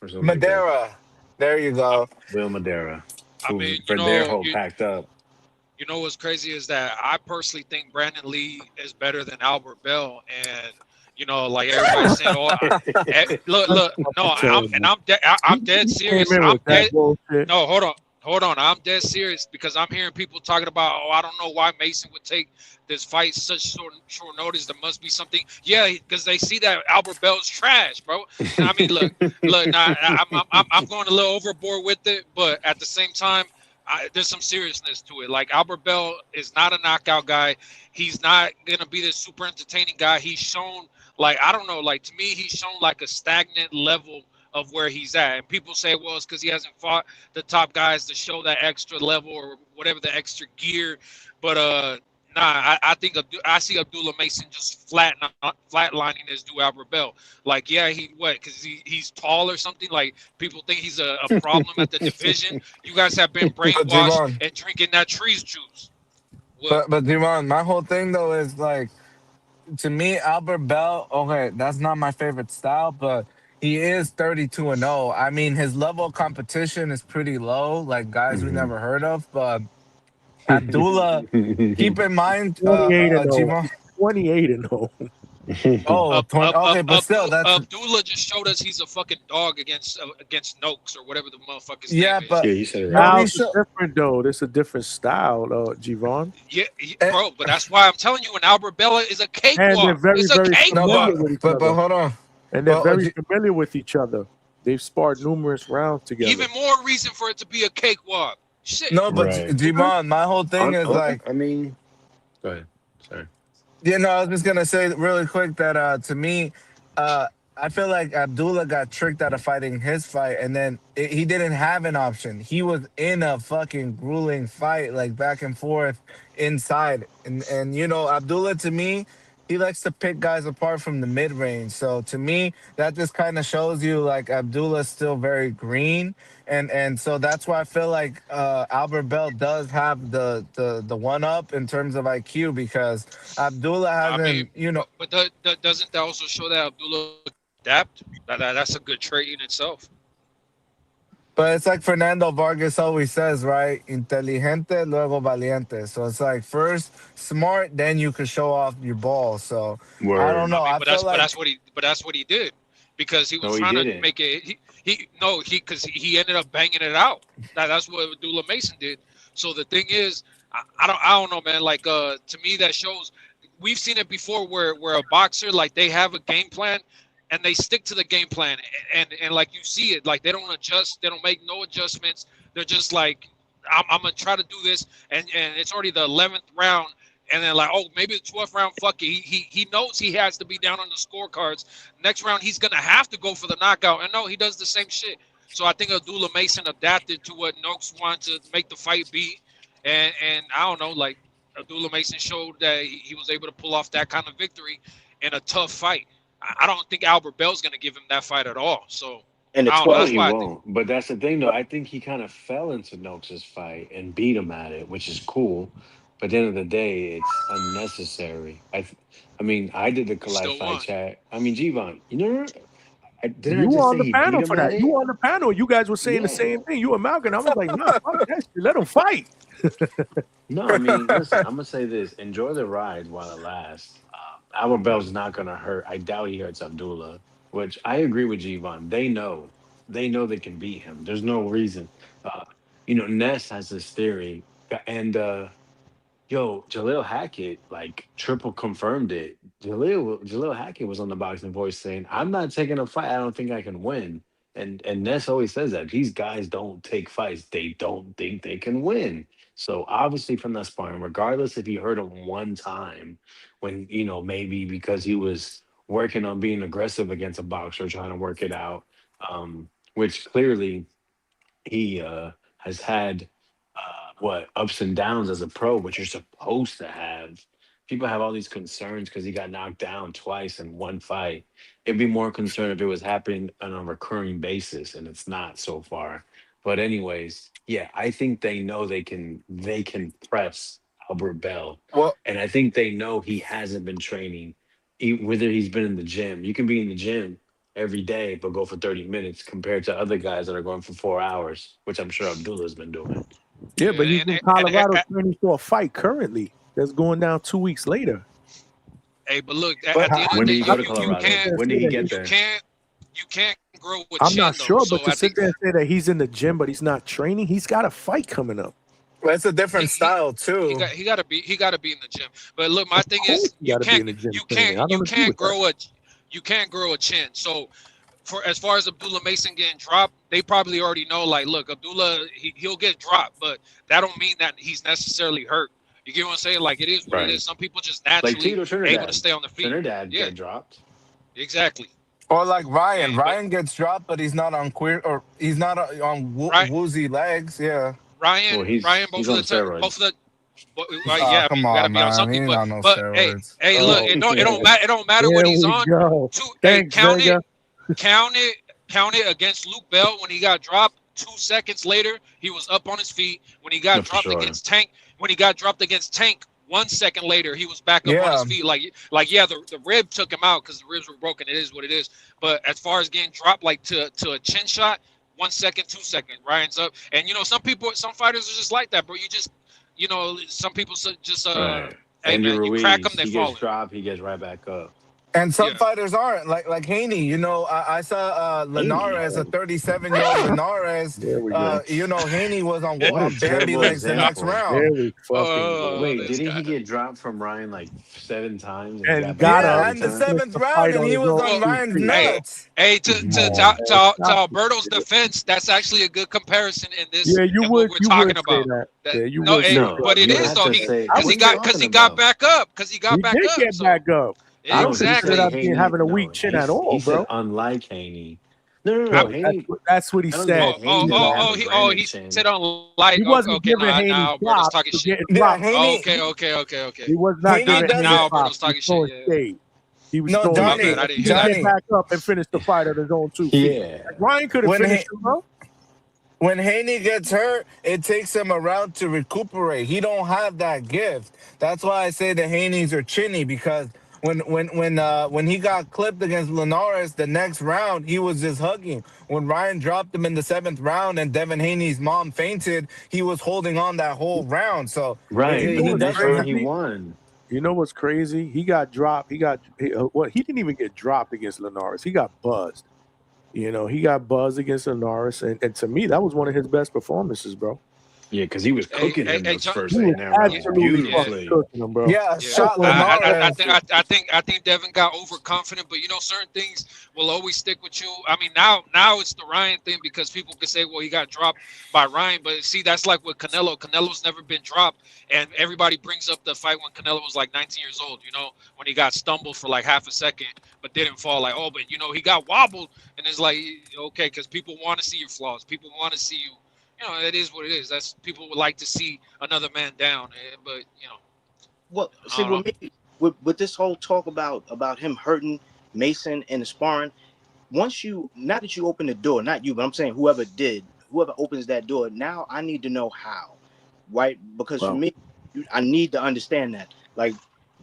or something like that. Madeira. There you I, go. Will Madeira. I Who mean, for their whole packed up. you know what's crazy is that I personally think Brandon Lee is better than Albert Bell, and like everybody's saying, oh, look, no, I'm dead He came serious. in I'm with that dead. bullshit. No, hold on. I'm dead serious because I'm hearing people talking about, oh, I don't know why Mason would take this fight such short notice. There must be something. Yeah, because they see that Albert Bell's trash, bro. I mean, look. Now I'm going a little overboard with it, but at the same time, there's some seriousness to it. Like Albert Bell is not a knockout guy. He's not gonna be this super entertaining guy. He's shown I don't know. Like to me, he's shown like a stagnant level of where he's at. And people say, well, it's because he hasn't fought the top guys to show that extra level or whatever the extra gear. But I think I see Abdullah Mason just flatlining this dude Albert Bell. Like, yeah, because he's tall or something. Like people think he's a problem at the division. You guys have been But brainwashed Devon, and drinking that trees juice. What? but Devon, my whole thing though is like to me, Albert Bell. Okay, that's not my favorite style, but he is 32-0. I mean, his level of competition is pretty low. Like guys we Mhm. never heard of, but Abdullah. Keep in mind, 28 and 0. Jima. 28 and 0. Oh, 20, okay, but still, that's Abdullah just showed us he's a fucking dog against Noakes or whatever the motherfucker's yeah, name is. but Yeah, you said it no, right. he Styles is should. different though. This is a different style, Javon. Yeah, eh, bro, but that's why I'm telling you, an Albert Bella is a And they're cakewalk. very, It's a very no, familiar cakewalk. with each but other. hold on, And they're but very familiar with each other. They've sparred numerous rounds together. Even more reason for it to be a cakewalk. Shit. no, but Right. Jimon, my whole thing is Okay. like, I mean, go ahead. Sorry. I was just gonna say really quick that to me, uh, I feel like Abdullah got tricked out of fighting his fight, and then he didn't have an option. He was in a fucking grueling fight, like back and forth inside, and Abdullah to me, he likes to pick guys apart from the mid range. So to me, that just kind of shows you like Abdullah's still very green, and so that's why I feel like Albert Bell does have the one up in terms of IQ because Abdullah I mean, hasn't, but doesn't that also show that Abdullah adapt? That's a good trait in itself. but it's like Fernando Vargas always says, right? Inteligente, luego valiente. So it's like first smart, then you can show off your ball. So I don't Word. I know. mean, I feel like, but that's what he did because he was No, he trying to didn't. make it. Because he ended up banging it out. That's what Abdullah Mason did. So the thing is, I don't know, man. Like to me, that shows we've seen it before where a boxer like they have a game plan and they stick to the game plan, and like you see it, like they don't adjust, they don't make no adjustments. They're just like, I'm gonna try to do this, and it's already the 11th round, and then like, oh, maybe the 12th round, fuck it. He knows he has to be down on the scorecards. Next round, he's gonna have to go for the knockout, and no, he does the same shit. So I think Abdullah Mason adapted to what Noakes wanted to make the fight be, and I don't know, like Abdullah Mason showed that he was able to pull off that kind of victory in a tough fight. I don't think Albert Bell's gonna give him that fight at all. So And the I don't know. No, That's 12th, he why I think. won't. But that's the thing, though. I think he kind of fell into Noakes' fight and beat him at it, which is cool. But at the end of the day, it's unnecessary. I mean, I did the He Collide still fight won. chat. I mean, Gvon, you know, didn't I You were just on say the he beat panel him for at that. You it? were on the panel. You guys were saying the Yeah. same thing. You and Malcolm. I was like, nah, fuck that shit. Let him fight. No, I mean, listen, I'm gonna say this: enjoy the ride while it lasts. Albert Bell's not gonna hurt. I doubt he hurts Abdullah, which I agree with Gvon. They know they can beat him. There's no reason. Uh, Ness has this theory, and yo, Jaleel Hackett like triple confirmed it. Jaleel Hackett was on the Boxing Voice saying, "I'm not taking a fight. I don't think I can win." And Ness always says that these guys don't take fights. They don't think they can win. So obviously from that sparring, regardless if he hurt him one time, when maybe because he was working on being aggressive against a boxer, trying to work it out, which clearly he has had what ups and downs as a pro, but you're supposed to have. People have all these concerns because he got knocked down twice in one fight. It'd be more concerned if it was happening on a recurring basis, and it's not so far. But anyways, yeah, I think they know they can press Albert Bell, Well, and I think they know he hasn't been training, whether he's been in the gym. You can be in the gym every day, but go for 30 minutes compared to other guys that are going for 4 hours, which I'm sure Abdullah's been doing. Yeah, but he's And, in and, and, Colorado training for a fight currently that's going down 2 weeks later. hey, but look, but at the end of When the did day, he How go to can you sit Colorado? there and When say did he that get he's? there? you can't grow a I'm chin not though. sure, but So to I sit think there and say that he's in the gym but he's not training, he's got a fight coming up. it's a he different he style he too. got he got to be in the gym. But look, my Of thing course, is you got to be in the gym training. I you don't agree can't with that. grow a chin. So for as far as Abdullah Mason getting dropped, they probably already know. Like, look, Abdullah, he'll get dropped, but that don't mean that he's necessarily hurt. You get what I'm saying? Like, it is what it is. Right. Some people just Like naturally Tito able to Trinidad. stay on the feet. Trinidad Yeah, get dropped. exactly. Or like Ryan. But Ryan gets dropped, but he's not on queer, or he's not on right, woozy legs. Yeah. Well, Ryan, he's on both of steroids. the. Well, Oh, yeah, I mean, come you got to on, be on man. He something. ain't on no But steroids. hey, look, Oh, it don't matter. It don't matter what there he's we on. go. Hey, Thanks, Vega. count it against Luke Bell when he got dropped. 2 seconds later, he was up on his feet. When he No, got for dropped sure. against Tank, when he got dropped against Tank, 1 second later, he was back up on his Yeah. feet. Like yeah, the rib took him out because the ribs were broken. It is what it is. But as far as getting dropped like to a chin shot, 1 second, 2 second, Ryan's up. And some fighters are just like that, bro. You just, some people just Right. hey Andy man, you crack them, Ruiz, they he gets falling. dropped, he gets right back up. And some Yeah. fighters aren't like Haney. I saw Haney. Linares, a 37-year-old Linares. There we go. Haney was on What a Bambi terrible legs the next example. There round. we fucking go. Wait, This didn't guy. he get dropped from Ryan like 7 times and he And got back got up up Yeah, every and the and time? finished seventh the round, fight and on he his was own on Well, 2 Ryan's feet. nuts. Hey, Mhm. to Stop it. Alberto's defense, that's actually a good comparison in this Yeah, and what we're you talking would say about. that. That Yeah, you no, would say No, but that. it you is Yeah. have though. to say, I what are would you say Because talking he got about? back up. Because he he got back did up. get So back up. I No, don't he consider said exactly. that being Haney. having a weak No, chin at all, he said bro. unlike Haney. No, Yeah, no, Haney. that's what he I don't think said. Oh, Haney doesn't have a he granite said chin. on light. He wasn't Okay, giving Haney now Alberto's props talking for shit. getting Yeah, dropped. Oh, Haney okay. He was not Haney giving Haney Now doesn't. props. Alberto's He was talking shit. throwing Yeah. shade. He was No, throwing My bad. shade. Johnny, I didn't He hear didn't that. get Johnny. back up and finish the fight on his own 2 feet. Yeah. Like, Ryan could have When finished him, bro. when Haney gets hurt, it takes him a round to recuperate. He don't have that gift. That's why I say the Haneys are chinny, because when he got clipped against Linares the next round, he was just hugging. When Ryan dropped him in the 7th round and Devin Haney's mom fainted, he was holding on that whole round. So You Right, know but he the what's next doesn't. round he crazy? won. You know what's crazy? He got dropped. He didn't even get dropped against Linares. He got buzzed. He got buzzed against Linares, and to me, that was one of his best performances, bro. Yeah, because he was cooking him Hey, those John, first He was 8, 9 rounds absolutely yeah. fucking beautifully. cooking him, bro. Yeah, Yeah, shot I Linares. think Devin got overconfident, but certain things will always stick with you. I mean, now it's the Ryan thing because people can say, well, he got dropped by Ryan, but see, that's like with Canelo. Canelo's never been dropped, and everybody brings up the fight when Canelo was like 19 years old. When he got stumbled for like half a second, but didn't fall. Like, oh, but he got wobbled, and it's like, okay, because people want to see your flaws. People want to see you. It is what it is. That's people would like to see another man down, but Well, I see, don't know. with me, with this whole talk about him hurting Mason in the sparring, once not that you open the door, not you, but I'm saying whoever opens that door, now I need to know how, right? Because for Well, me, I need to understand that. Like,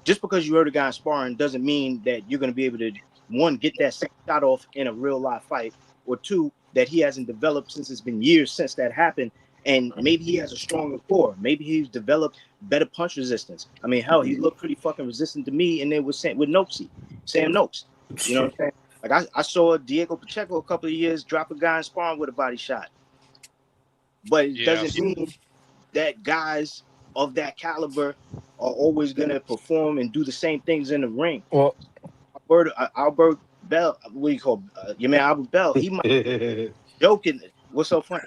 just because you hurt a guy in sparring doesn't mean that you're going to be able to, one, get that same shot off in a real live fight, or two, that he hasn't developed since it's been years since that happened. And maybe he has a stronger core. Maybe he's developed better punch resistance. I mean, hell, he looked pretty fucking resistant to me, and then with Noakesy, Sam Noakes. You know what I'm saying? Like I saw Diego Pacheco a couple of years drop a guy in sparring with a body shot. But it Yeah. doesn't mean that guys of that caliber are always gonna perform and do the same things in the ring. Well, Albert Bell, what do you call your man Albert Bell? He might be joking. What's so funny?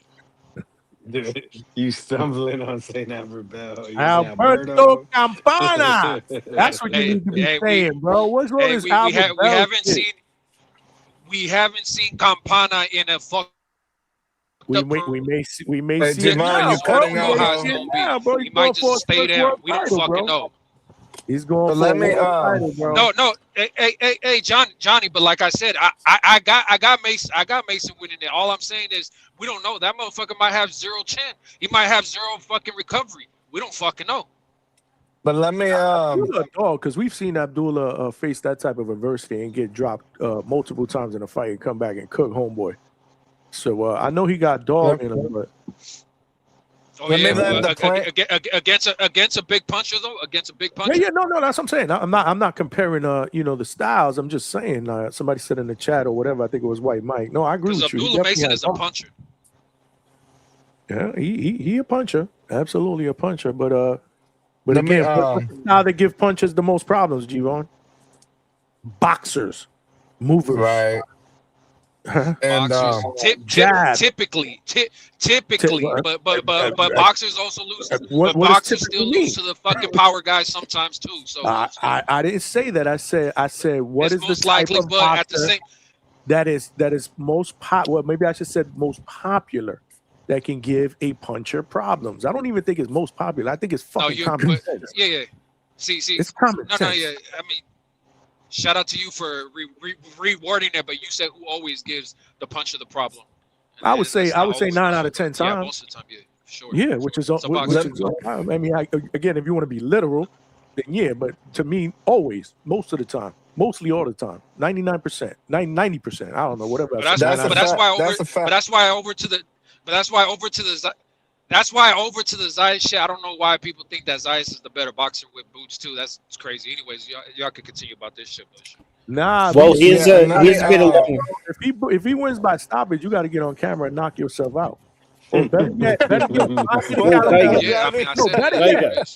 Dude, you stumbling on St. Albert Bell. You say Alberto Alberto? Campana. That's what you Hey, need to be hey, saying, bro. What's wrong with this Albert we Bell shit? haven't seen Campana in a fucked We up. may hey, see it Javon, now, you bro. cutting We out, may How it's see bro. it gonna be. now, bro. He He's might going for just his stay first down. world We don't title, fucking bro. know. He's going But for let a me world title, bro. No. Hey, Johnny. But like I said, I got Mason winning it. All I'm saying is we don't know. That motherfucker might have zero chin. He might have zero fucking recovery. We don't fucking know. but let me Abdullah, dog, because we've seen Abdullah face that type of adversity and get dropped multiple times in a fight and come back and cook homeboy. So I know he got dog in him, but Oh let me yeah, land the plane. against a big puncher though. Against a big puncher. yeah, no, that's what I'm saying. I'm not comparing the styles. I'm just saying. Somebody said in the chat or whatever. I think it was White Mike. No, I agree Because with you. He Abdullah definitely Mason has is a dog. puncher. Yeah, he a puncher, absolutely a puncher. But Let me again, what's the style that give punchers the most problems, G-Von? Boxers, movers, right. And Boxers, jab. typically, but boxers also lose. What But does boxers typically still mean? lose to the fucking power guys sometimes too. So I didn't say that. I said what it's is the most type likely, of but at the boxer same, that is most well, maybe I should said most popular that can give a puncher problems. I don't even think it's most popular. I think it's fucking common sense. yeah. See, It's common no, sense. yeah. I mean, shout out to you for rewording it, but you said who always gives the puncher the problem. And I would say that's not 9 always, out of 10 yeah, times. most of the time, yeah, sure. Yeah, which is So boxers. I mean, again, if you want to be literal, then yeah, but to me, always, most of the time, mostly all the time, 99%, 90%. I don't know, whatever. But that's a fact. why over. That's a fact. But that's why over to the. But that's why over to the. That's why over to the Zayas shit. I don't know why people think that Zayas is the better boxer with boots too. That's crazy. Anyways, y'all can continue about this shit. Nah. Well, because he's been along. if he wins by stoppage, you got to get on camera and knock yourself out. Or better yet, fly me to Well, California. Yeah, I mean, I said better it. yet,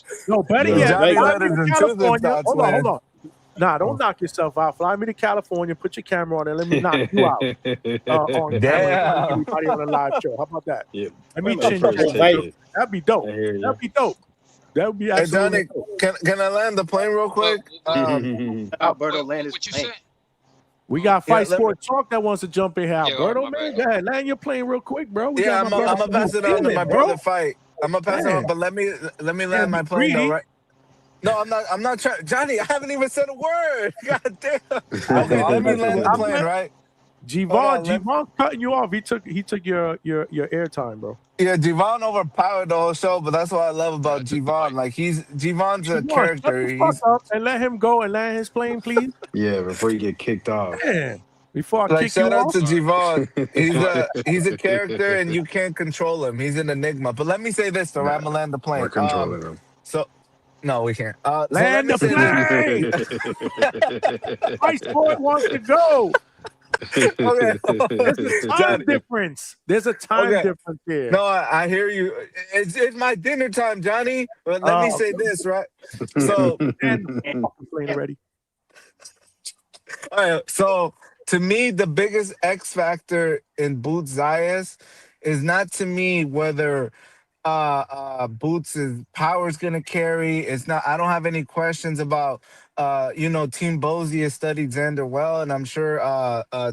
better Yo, yet, Johnny fly let me his to intrusive California. thoughts Hold land. on. Nah, don't knock yourself out. Fly me to California, put your camera on, and let me knock you out on camera in front of Damn. everybody on a live show. How about that? Yep. Let me Wait a chin minute, check first you. take. That'd be dope. I hear you. That'd be dope. That would be Hey, absolutely Johnny, can I land the plane real quick? Alberto Landis. What you say? We got Yeah, Fight let me- Sport Talk that wants to jump in here. Yeah, Alberto, my man, bad. go ahead. Land your plane real quick, bro. We Yeah, got I'm my brother gonna pass it on to my bro. brother Fight. I'm gonna pass it on, but let me land my plane though, greedy. right? No, I'm not trying. Johnny, I haven't even said a word. God damn. Okay, let me land the plane, right? G-Von cutting you off. He took your airtime, bro. Yeah, Javon overpowered the whole show, but that's what I love about Javon. Like Javon's a G-Von, character. shut the fuck up and let him go and land his plane, please. Yeah, before you get kicked off. Man, before I Like kick you shout out off. to Javon. He's a character and you can't control him. He's an enigma. But let me say this though, I'm gonna land the plane. We're controlling them. So no, we can't. So let Land me the say this. plane. Fight Sport wants to go. Okay, There's a time Johnny. difference. There's a time Okay. difference here. No, I hear you. It's my dinner time, Johnny. But let me say this, right? So, And playing already. all right, so to me, the biggest X factor in Boots Zayas is not to me whether Boots' power is gonna carry. It's not. I don't have any questions about. Team Bozy has studied Xander well, and I'm sure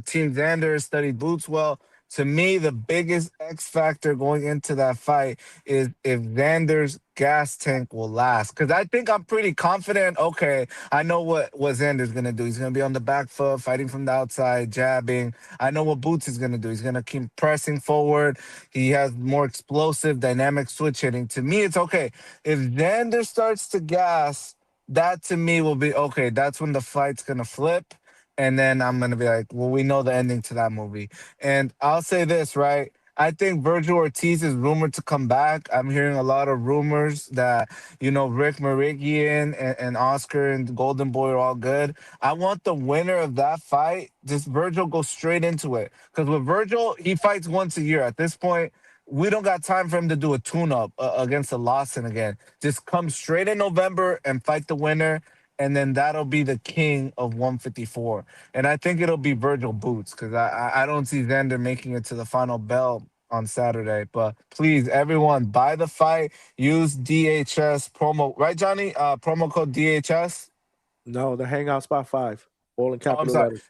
Team Xander has studied Boots well. To me, the biggest X factor going into that fight is if Xander's gas tank will last. Because I think I'm pretty confident. Okay, I know what Xander's gonna do. He's gonna be on the back foot, fighting from the outside, jabbing. I know what Boots is gonna do. He's gonna keep pressing forward. He has more explosive, dynamic switch hitting. To me, it's okay. If Xander starts to gas, that to me will be okay. That's when the fight's gonna flip. And then I'm gonna be like, well, we know the ending to that movie. And I'll say this, right? I think Virgil Ortiz is rumored to come back. I'm hearing a lot of rumors that, Rick Merigian and Oscar and Golden Boy are all good. I want the winner of that fight, just Virgil go straight into it. Because with Virgil, he fights once a year. At this point, we don't got time for him to do a tune-up against a Lawson again. Just come straight in November and fight the winner, and then that'll be the king of 154. And I think it'll be Virgil Boots because I don't see Xander making it to the final bell on Saturday. But please, everyone, buy the fight. Use DHS promo. Right, Johnny? Promo code DHS? No, the Hangout Spot 5. All in Oh, I'm capital sorry. letters.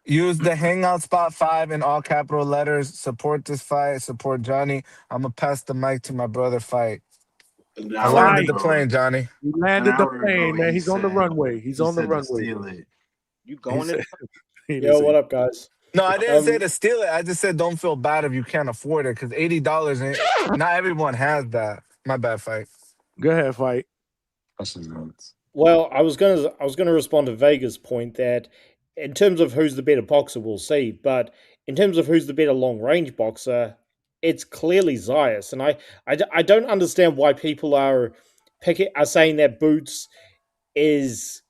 Use the Hangout Spot 5 in all capital letters. Support this fight. Support Johnny. I'm going to pass the mic to my brother fight. An I hour landed the Fight. ago, plane, Johnny. He an landed the hour ago, plane, man. he He's on the said runway. He's he on the said to runway. steal it. You He going said, in? he didn't Yo, say- what up, guys? No, I didn't say to steal it. I just said don't feel bad if you can't afford it because $80 ain't. Not everyone has that. My bad, fight. Go ahead, fight. Well, I was gonna respond to Vega's point that in terms of who's the better boxer, we'll see. But in terms of who's the better long range boxer, it's clearly Zayas, and I don't understand why people are saying that is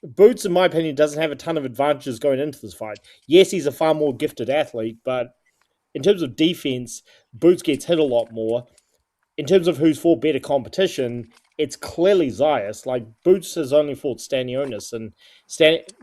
Boots, in my opinion, doesn't have a ton of advantages going into this fight. Yes, he's a far more gifted athlete, but in terms of defense, Boots gets hit a lot more. In terms of who's fought better competition, it's clearly Zayas. Like Boots has only fought Stanionis, and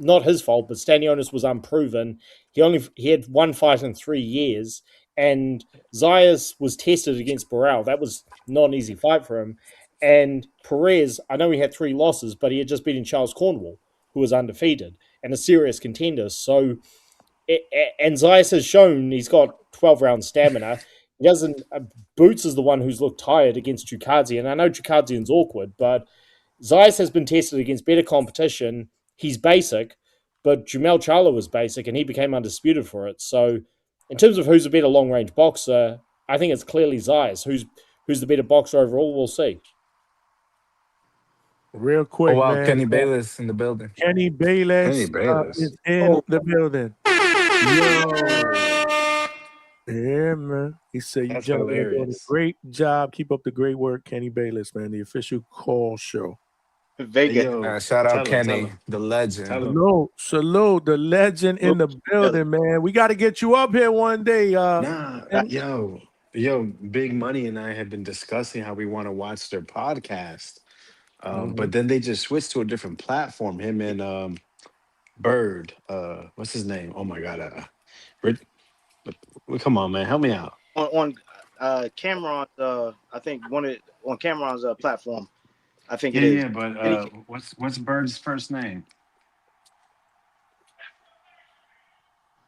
not his fault, but Stanionis was unproven. He had one fight in 3 years, and Zayas was tested against Burrell. That was not an easy fight for him. And Perez, I know he had 3 losses, but he had just beaten Charles Cornwall, who was undefeated and a serious contender. So, and Zayas has shown he's got 12-round stamina. He doesn't. Boots is the one who's looked tired against Chukadze, and I know Chukadze's awkward, but Zayas has been tested against better competition. He's basic, but Jumel Charlo was basic, and he became undisputed for it. So, in terms of who's a better long-range boxer, I think it's clearly Zayas. Who's the better boxer overall? We'll see. Real Oh, quick, wow. man. Kenny Bayless in the building. Kenny Bayless is in the building. Yo. Yeah, man. He said, you That's gentlemen are doing a hilarious. great job. Keep up the great work, Kenny Bayless, man. The official call show. Hey, Vega. yo, Shout out tell him, Kenny, the legend. Tell him. Salute, the legend in the building, man. We got to get you up here one day. Nah, yo, Big Money and I have been discussing how we want to watch their podcast. But then they just switched to a different platform. Him and Bird. What's his name? Oh my God. Come on, man, help me out. On Cameron's I think on Cameron's platform. I think it is. Yeah, but what's Bird's first name?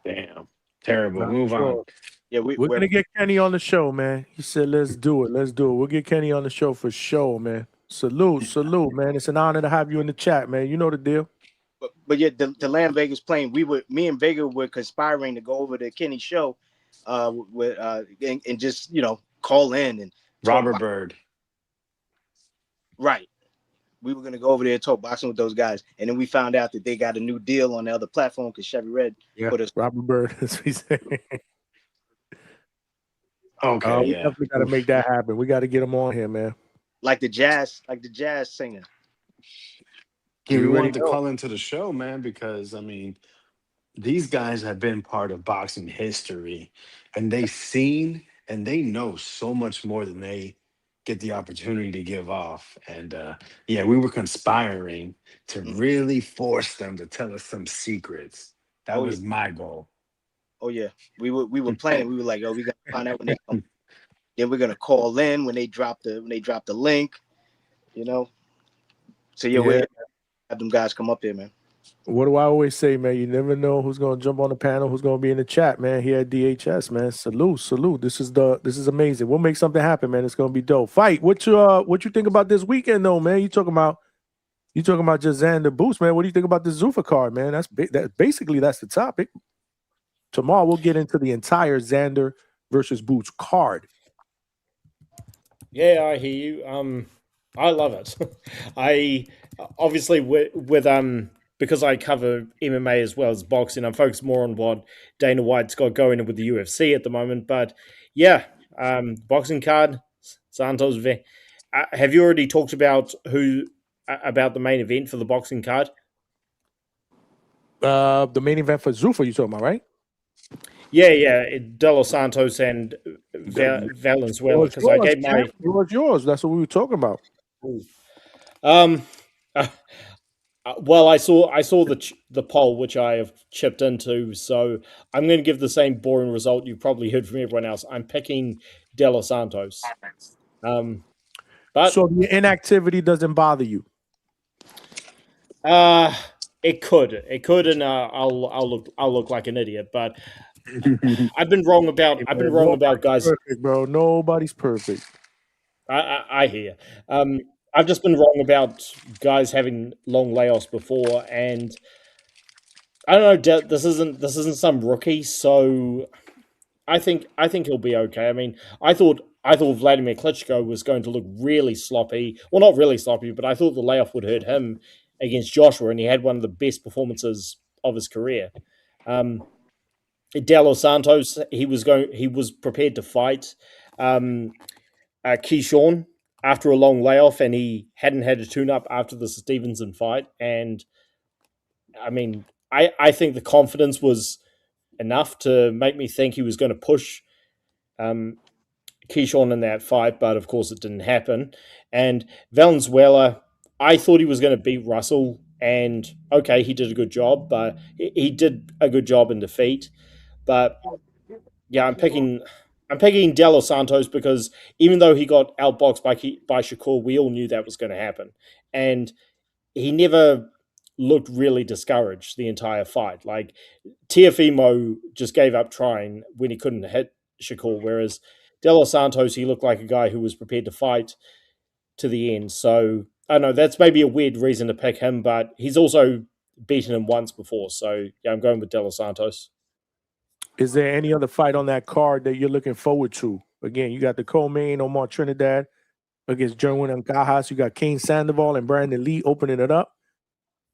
Damn, terrible. Not Move sure. on. Yeah, We're going to get Kenny on the show, man. He said, let's do it. We'll get Kenny on the show for sure, man. Salute, man. It's an honor to have you in the chat, man. You know the deal. But yeah, the land Vegas plane. Me and Vega were conspiring to go over to Kenny's show, and just call in and Robert Bird. Right. We were gonna go over there and talk boxing with those guys, and then we found out that they got a new deal on the other platform because Chevy Red put us. Robert Bird, as we say. Okay, we definitely got to make that happen. We got to get him on here, man. Like the jazz singer. Yeah, we wanted to call into the show, man, because I mean, these guys have been part of boxing history, and they've seen and they know so much more than they get the opportunity to give off. And yeah, we were conspiring to Mm. really force them to tell us some secrets. That Oh yeah, was my goal. oh yeah. We were planning. We were like, oh, we gotta find out when they come. Then we're gonna call in when they drop the link. You know. So yeah, we Yeah. have them guys come up there, man. What do I always say, man? You never know who's gonna jump on the panel, who's gonna be in the chat, man. Here at DHS, man. Salute, salute. This is amazing. We'll make something happen, man. It's gonna be dope. Fight. What you think about this weekend, though, man? You talking about just Xander Boost, man. What do you think about the Zuffa card, man? That's the topic. Tomorrow we'll get into the entire Xander versus Boots card. Yeah, I hear you. I love it. I obviously with because I cover MMA as well as boxing, I'm focused more on what Dana White's got going with the UFC at the moment. But yeah, boxing card, Santos. Have you already talked about about the main event for the boxing card? The main event for Zuffa, you talking about, right? Yeah, De Los Santos and Valenzuela, because I gave my it was yours. That's what we were talking about. um. Well, I saw the poll which I have chipped into, so I'm going to give the same boring result you probably heard from everyone else. I'm picking De Los Santos. But So the inactivity doesn't bother you. it could, and I'll look like an idiot. But I've been wrong about guys. Perfect, bro. Nobody's perfect. I hear. I've just been wrong about guys having long layoffs before, and I don't know. This isn't some rookie, so I think he'll be okay. I mean, I thought Vladimir Klitschko was going to look really sloppy. Well, not really sloppy, but I thought the layoff would hurt him against Joshua, and he had one of the best performances of his career. De Los Santos, he was prepared to fight Keyshawn after a long layoff, and he hadn't had a tune-up after the Stevenson fight. And I mean, I think the confidence was enough to make me think he was going to push Keyshawn in that fight, but of course it didn't happen. And Valenzuela, I thought he was going to beat Russell, and okay, he did a good job, but he did a good job in defeat. But yeah, I'm picking De Los Santos because even though he got outboxed by Shakur, we all knew that was going to happen, and he never looked really discouraged the entire fight. Like Tiafimo just gave up trying when he couldn't hit Shakur, whereas De Los Santos, he looked like a guy who was prepared to fight to the end. So I don't know, that's maybe a weird reason to pick him, but he's also beaten him once before. So yeah, I'm going with De Los Santos. Is there any other fight on that card that you're looking forward to? Again, you got the co-main Omar Trinidad against Jerwin Ancajas. You got Kane Sandoval and Brandon Lee opening it up.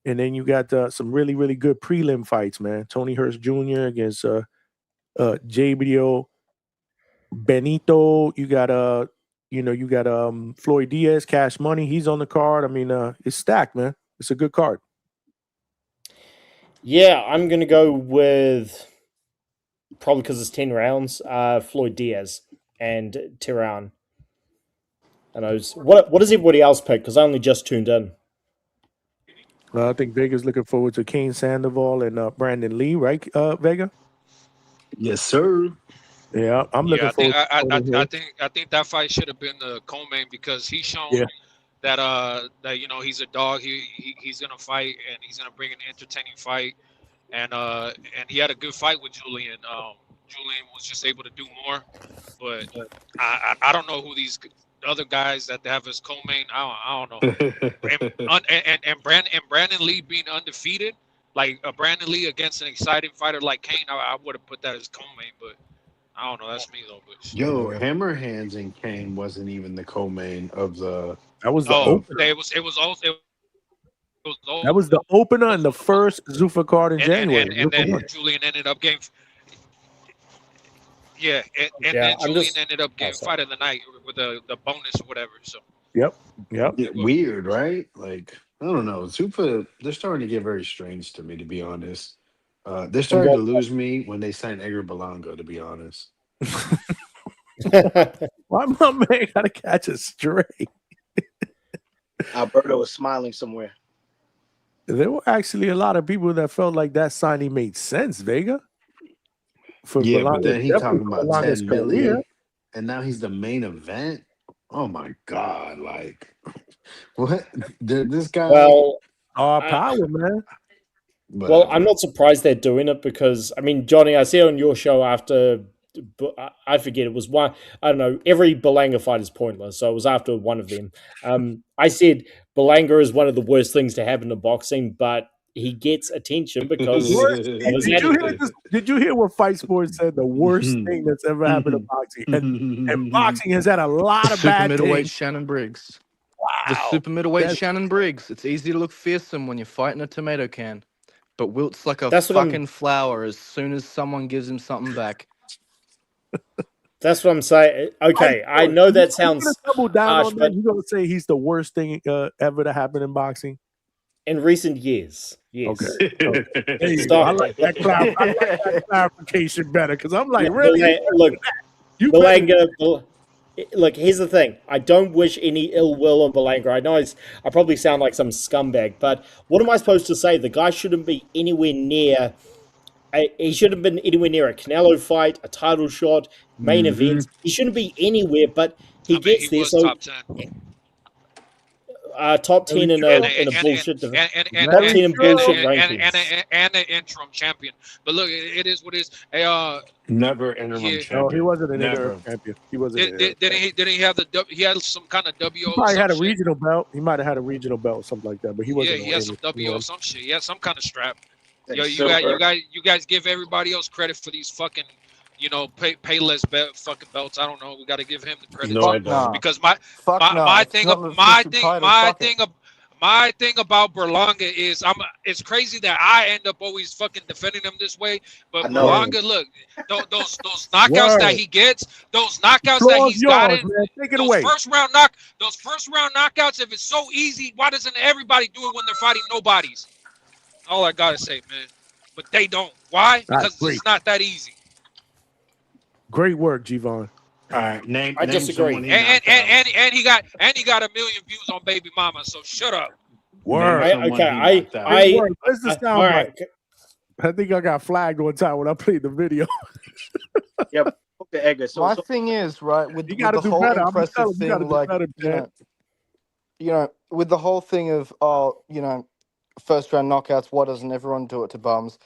And then you got some really, really good prelim fights, man. Tony Hurst Jr. against JBDO Benito. You got Floyd Diaz, Cash Money. He's on the card. I mean, it's stacked, man. It's a good card. Yeah, I'm gonna go with probably because it's 10 rounds. Floyd Diaz and Tehran. And what does everybody else pick? Because I only just tuned in. I think Vega's looking forward to Kane Sandoval and Brandon Lee, right, Vega? Yes, sir. Yeah, I'm looking forward. I think that fight should have been the co-main because he's shown that he's a dog. He's gonna fight and he's gonna bring an entertaining fight, and he had a good fight with Julian. Julian was just able to do more, but I don't know who these other guys that they have as co-main. I don't know. and Brandon Lee being undefeated, like a Brandon Lee against an exciting fighter like Kane, I would have put that as co-main, but I don't know. That's me though. But Yo, Hammer Hands and Kane wasn't even the co-main of the. That was the opener. It was also. That was the opener in the first Zuffa card in January. And then Julian ended up getting. Yeah, then Julian ended up getting fight of the night with the bonus or whatever. So. Yep. Yeah, weird, right? Like I don't know. Zuffa, they're starting to get very strange to me, to be honest. They're starting to lose me when they sign Edgar Belango, to be honest. Why my man gotta catch it straight? Alberto was smiling somewhere. There were actually a lot of people that felt like that signing made sense, Vega. For Yeah, but Belango, then he definitely talking for about Belango's 10 career. million, and now he's the main event. Oh my god! Like, what? This guy? Well, power, man. Well, I'm not surprised they're doing it because, I mean, Johnny, I see on your show after, I forget, it was one, I don't know, every Belanga fight is pointless, so it was after one of them. I said Belanga is one of the worst things to happen in boxing, but he gets attention because of his attitude. Did you hear what Fight Sports said? The worst thing that's ever happened in boxing, and boxing has had a lot of Super bad middleweight things. Shannon Briggs. Wow, the super middleweight that's- Shannon Briggs. It's easy to look fearsome when you're fighting a tomato can, but wilts like a That's what I'm- fucking flower as soon as someone gives him something back. That's what I'm saying. Okay, I know that sounds You're gonna double down harsh, on that. but You're gonna say he's the worst thing ever to happen in boxing. in recent years, yes. Okay. There you go. I like that clarification better because I'm like, really? Look, You Belanga. Look, here's the thing. I don't wish any ill will on Belanga. I know I probably sound like some scumbag, but what am I supposed to say? The guy shouldn't be anywhere near. He should have been anywhere near a Canelo fight, a title shot, main event. He shouldn't be anywhere, but he gets there. So top 10. Top 10 in a bullshit top 10 in bullshit rankings. And an interim champion. But look, it is what it is. Hey, never interim champion. No, he wasn't an Never. interim champion. He wasn't. Didn't he have the? He had some kind of WO. He probably had a regional belt. He might have had a regional belt or something like that. But he wasn't. Yeah, he had some WO, some shit. He had some kind of strap. Yo, Silver. you guys give everybody else credit for these fucking, payless fucking belts. I don't know. We got to give him the credit No, I don't. because my thing about Berlanga is it's crazy that I end up always fucking defending him this way. But Berlanga, look, those knockouts that he gets, those knockouts that he's gotten, take it away. Those first round knockouts. If it's so easy, why doesn't everybody do it when they're fighting nobodies? All I gotta say, man. But they don't. Why? Because it's not that easy. Great work, G-Von. All right, name. I disagree. And he got a million views on Baby Mama. So shut up. Word. Where's the sound bite? I think I got flagged one time when I played the video. Yep. The Edgar. My thing is, right, with You the gotta do whole better. I'm impressive telling you, thing, you gotta do like better, with the whole thing of first round knockouts, why doesn't everyone do it to bums?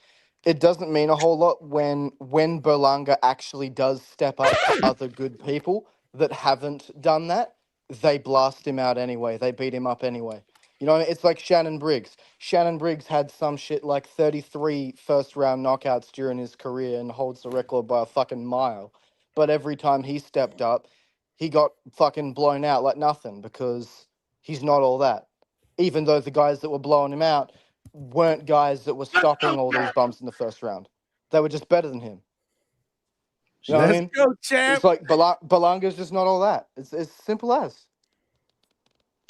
It doesn't mean a whole lot when Berlanga actually does step up to other good people that haven't done that. They blast him out anyway. They beat him up anyway. It's like Shannon Briggs. Shannon Briggs had some shit like 33 first round knockouts during his career and holds the record by a fucking mile. But every time he stepped up, he got fucking blown out like nothing because he's not all that. Even though the guys that were blowing him out weren't guys that were stopping all these bumps in the first round. They were just better than him. You know what I mean? Go, champ. It's like Belanga's just not all that. It's as simple as.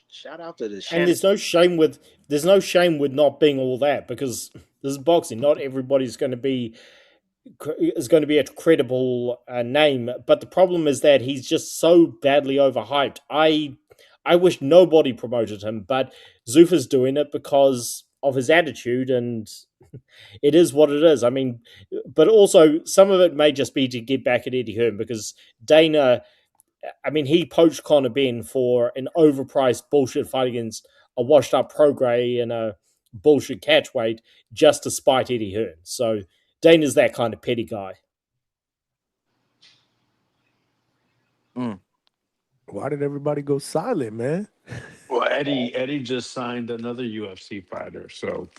Shout out to this. And there's no shame with not being all that because this is boxing. Not everybody's going to be a credible name. But the problem is that he's just so badly overhyped. I wish nobody promoted him, but ZUFFA's doing it because of his attitude, and it is what it is. I mean, but also some of it may just be to get back at Eddie Hearn because Dana, I mean, he poached Conor Benn for an overpriced bullshit fight against a washed-up Prograis and a bullshit catchweight just to spite Eddie Hearn. So Dana's that kind of petty guy. Why did everybody go silent, man? Well, Eddie just signed another UFC fighter, so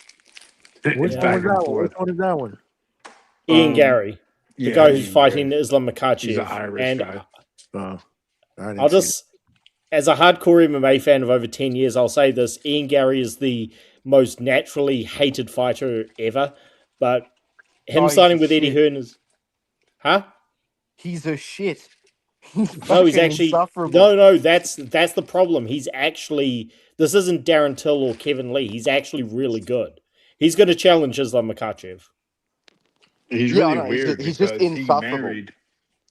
Which one is that one? Ian Gary, the guy who's fighting Islam Makhachev. He's an Irish guy. I'll just, as a hardcore MMA fan of over 10 years, I'll say this: Ian Gary is the most naturally hated fighter ever, but him signing with Eddie Hearn is, He's a shit. No, he's actually no. That's the problem. He's actually, this isn't Darren Till or Kevin Lee. He's actually really good. He's going to challenge Islam Makhachev. He's Yeah, I really know. weird He's just because insufferable. he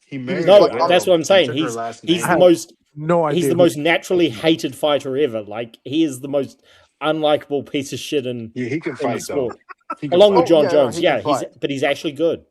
He was married a No, got that's girl what I'm and saying. took her last He's I the name. have most no he's idea the who. most naturally hated fighter ever. Like he is the most unlikable piece of shit Yeah, he can in the fight though. sport, He can along with Oh fight. John yeah, no, Jones. he can Yeah, fight. he's actually good.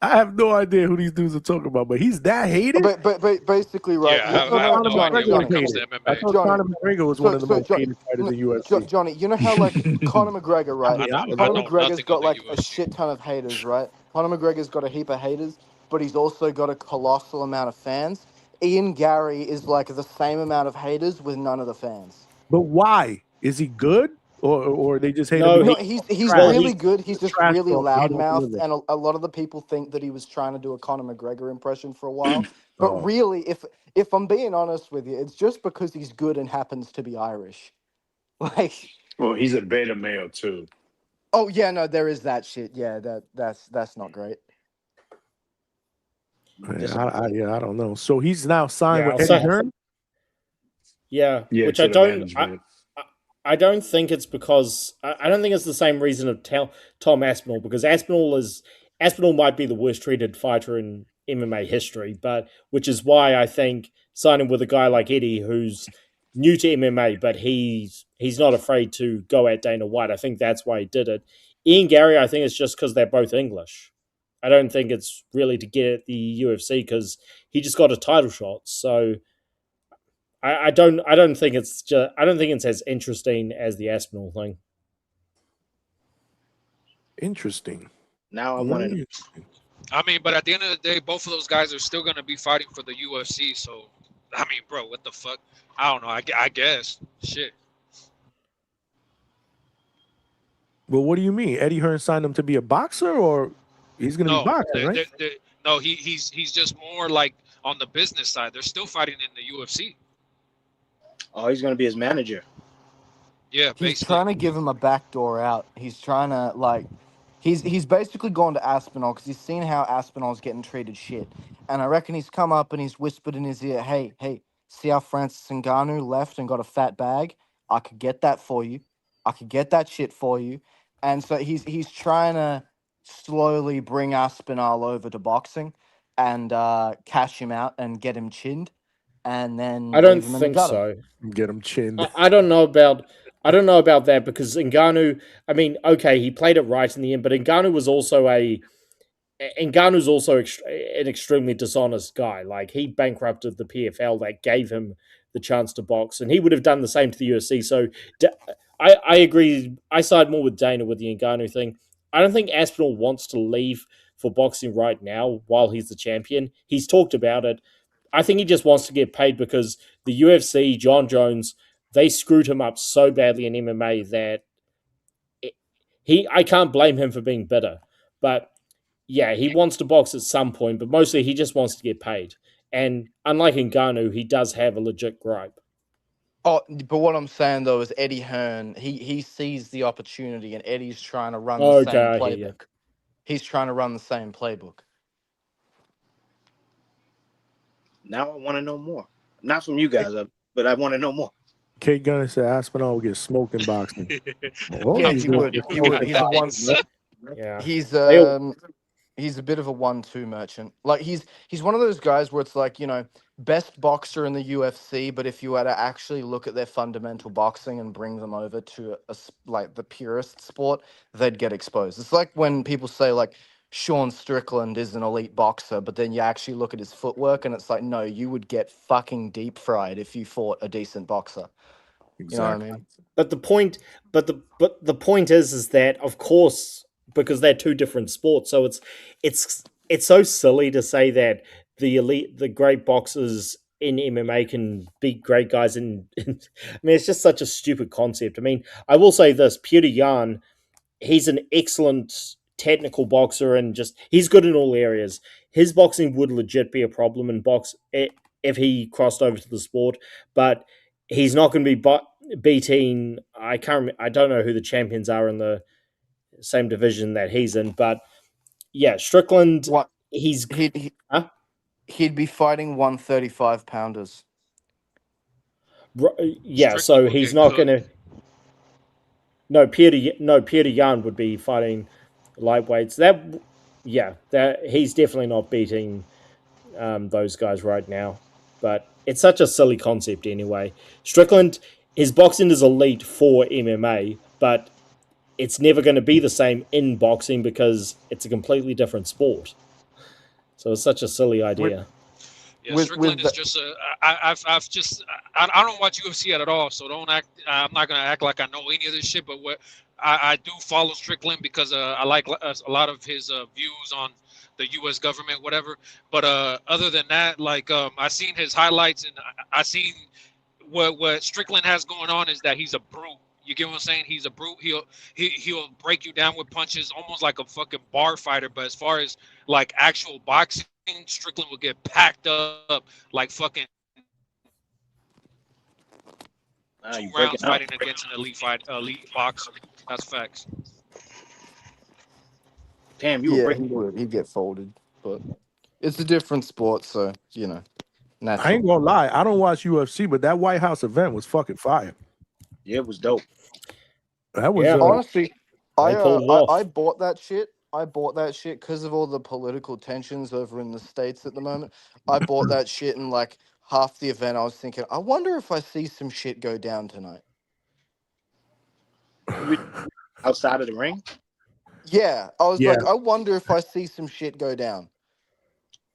I have no idea who these dudes are talking about, but he's that hated. But basically, right? Yeah, I thought I have Conor no Johnny, idea when McGregor it was Johnny, comes to hated. I MMA. thought Johnny. Conor McGregor was one of the most hated fighters in UFC. Johnny, you know how like Conor McGregor, right? I know Conor know McGregor's nothing of got the like a UFC. shit ton of haters, right? Conor McGregor's got a heap of haters, but he's also got a colossal amount of fans. Ian Gary is like the same amount of haters with none of the fans. But why? Is he good, or they just hate him No, because No, he he's well really he good. He's he's a just trash really talker? He don't loudmouthed, deliver. and a lot of the people think that he was trying to do a Conor McGregor impression for a while. But Oh, really, if I'm being honest with you, it's just because he's good and happens to be Irish. Like, Well, he's a beta male too. oh yeah, no, there is that shit. Yeah, that's not great. man, I don't know. So he's now signed yeah with I'll Eddie say Hearn. yeah, Yeah, which to the management. I don't think it's because I don't think it's the same reason of Tom Aspinall because Aspinall might be the worst treated fighter in MMA history, but which is why I think signing with a guy like Eddie who's new to MMA, but he's not afraid to go at Dana White. I think that's why he did it. Ian Gary, I think it's just because they're both English. I don't think it's really to get at the UFC because he just got a title shot. So I don't think it's as interesting as the Aspinall thing. Interesting. Now I want to know. Very interesting. I mean, but at the end of the day, both of those guys are still going to be fighting for the UFC. So, I mean, bro, what the fuck? I don't know. I guess. Shit. Well, what do you mean? Eddie Hearn signed him to be a boxer, or he's going to be No, boxing, right? no. He's just more like on the business side. They're still fighting in the UFC. Oh, he's gonna be his manager. Yeah, He's basically. trying to give him a backdoor out. He's trying to like, he's basically gone to Aspinall because he's seen how Aspinall's getting treated shit, and I reckon he's come up and he's whispered in his ear, "Hey, see how Francis Ngannou left and got a fat bag? I could get that for you. I could get that shit for you." And so he's trying to slowly bring Aspinall over to boxing and cash him out and get him chinned, and then I don't leave him in the think gutter. so. Get him chinned. I don't know about that because Ngannou. I mean, okay, he played it right in the end, but Ngannou's also an extremely dishonest guy. Like he bankrupted the PFL that gave him the chance to box, and he would have done the same to the UFC. So I agree. I side more with Dana with the Ngannou thing. I don't think Aspinall wants to leave for boxing right now while he's the champion. He's talked about it. I think he just wants to get paid because the UFC, John Jones, they screwed him up so badly in MMA that I can't blame him for being bitter. But yeah, he wants to box at some point, but mostly he just wants to get paid. And unlike Ngannou, he does have a legit gripe. Oh, but what I'm saying though is Eddie Hearn, he sees the opportunity and Eddie's trying to run the Okay, same I hear you. playbook. He's trying to run the same playbook. Now I want to know more. Not from you guys, but I want to know more. Kate Gunner said Aspinall will get smoked in boxing. Well, Yeah, he's he gonna would. get He smoked would. in He's a one. boxing. Yeah. He's a bit of a 1-2 merchant. Like he's one of those guys where it's like, best boxer in the UFC, but if you were to actually look at their fundamental boxing and bring them over to like the purest sport, they'd get exposed. It's like when people say like Sean Strickland is an elite boxer, but then you actually look at his footwork and it's like, no, you would get fucking deep fried if you fought a decent boxer. You know what I mean? But the point is that of course because they're two different sports, so it's so silly to say that the great boxers in MMA can beat great guys I mean, it's just such a stupid concept. I mean, I will say this: Peter Yan, he's an excellent technical boxer and just he's good in all areas. His boxing would legit be a problem in box if he crossed over to the sport, but he's not going to be beating. I don't know who the champions are in the same division that he's in, but yeah, Strickland. What He's he'd be fighting 135 pounders. Yeah, Strickland so will he's get not cooked. going to. No, Peter Yan would be fighting lightweights. That he's definitely not beating those guys right now. But it's such a silly concept anyway. Strickland, his boxing is elite for MMA, but it's never going to be the same in boxing because it's a completely different sport. So it's such a silly idea. Yeah, Strickland is just a. I don't watch UFC at all, so don't act. I'm not gonna act like I know any of this shit. But what I do follow Strickland because I like a lot of his views on the U.S. government, whatever. But other than that, like I seen his highlights and I seen what Strickland has going on is that he's a brute. You get what I'm saying? He's a brute. He'll break you down with punches, almost like a fucking bar fighter. But as far as like actual boxing, Strickland will get packed up like fucking two rounds fighting against an elite boxer. That's facts. Damn, you were breaking. He'd get folded, but it's a different sport, so natural. I ain't gonna lie, I don't watch UFC, but that White House event was fucking fire. Yeah, it was dope. That was honestly, I off. bought that shit. I bought that shit because of all the political tensions over in the States at the moment. I bought that shit, and like half the event, I was thinking, I wonder if I see some shit go down tonight. Outside of the ring? Yeah, I was like, I wonder if I see some shit go down.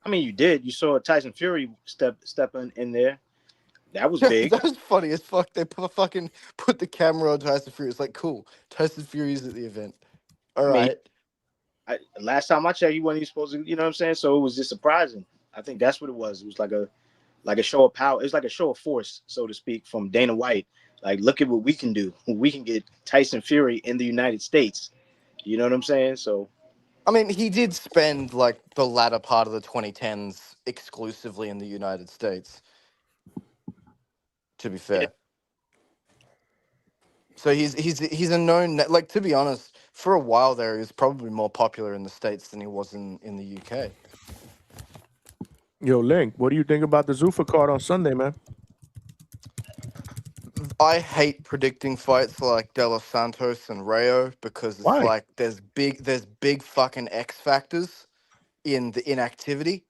I mean, you did. You saw Tyson Fury stepping in there. That was big. That was funny as fuck. They fucking put the camera on Tyson Fury. It's like, cool. Tyson Fury's at the event. All right. Last time I checked, he wasn't even supposed to. You know what I'm saying? So it was just surprising. I think that's what it was. It was like a show of power. It was like a show of force, so to speak, from Dana White. Like, look at what we can do. We can get Tyson Fury in the United States. You know what I'm saying? So, I mean, he did spend like the latter part of the 2010s exclusively in the United States. To be fair. Yeah. So he's a known, like, to be honest, for a while there, he was probably more popular in the States than he was in the UK. Yo, Link, what do you think about the ZUFFA card on Sunday, man? I hate predicting fights like De Los Santos and Rayo because it's like there's big fucking X factors in the inactivity,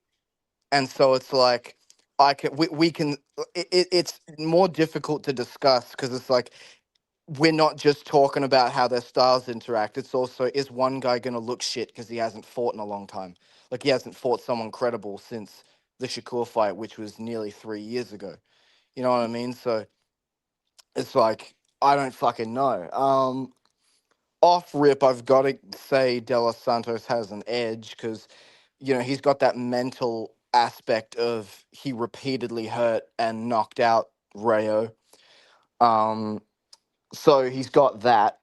and so it's like it's more difficult to discuss because it's like we're not just talking about how their styles interact. It's also, is one guy going to look shit because he hasn't fought in a long time? Like, he hasn't fought someone credible since the Shakur fight, which was nearly 3 years ago. You know what I mean? So it's like, I don't fucking know. Off rip, I've got to say De Los Santos has an edge because, he's got that mental aspect of he repeatedly hurt and knocked out Rayo. So he's got that,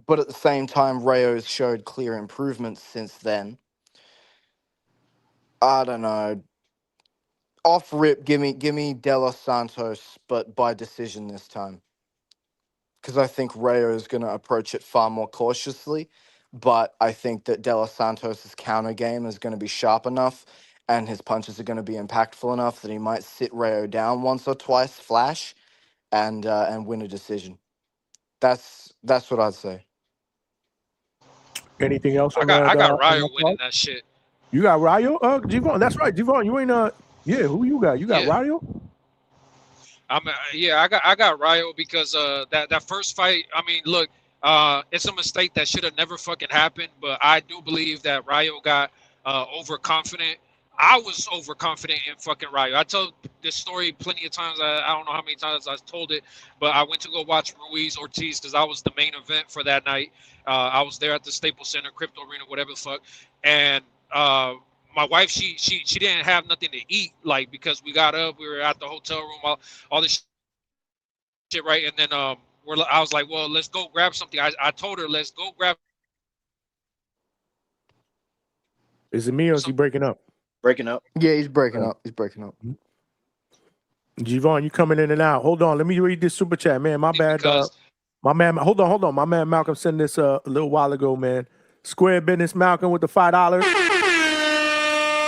but at the same time, Rayo's showed clear improvements since then. I don't know. Off rip, give me De Los Santos, but by decision this time. Because I think Rayo is going to approach it far more cautiously, but I think that De Los Santos' counter game is going to be sharp enough, and his punches are going to be impactful enough that he might sit Rayo down once or twice, flash, and win a decision. That's what I'd say. Anything else? I got Rayo winning that shit. You got Rayo? Javon, that's right. Javon, you ain't who you got? You got Rayo? I got Rayo because that first fight, I mean, look, it's a mistake that should have never fucking happened, but I do believe that Rayo got overconfident. I was overconfident in fucking Rayo. I told this story plenty of times. I don't know how many times I told it, but I went to go watch Ruiz Ortiz because I was the main event for that night. I was there at the Staples Center, Crypto Arena, whatever the fuck. And my wife, she didn't have nothing to eat, like, because we got up, we were at the hotel room, all this shit, right? And then I was like, well, let's go grab something. I told her, let's go grab. Is it me or is he breaking up? Breaking up. Yeah, he's breaking up. He's breaking up. Javon, you coming in and out. Hold on. Let me read this super chat, man. My bad. My man, hold on. My man Malcolm sent this a little while ago, man. Square business Malcolm with the $5.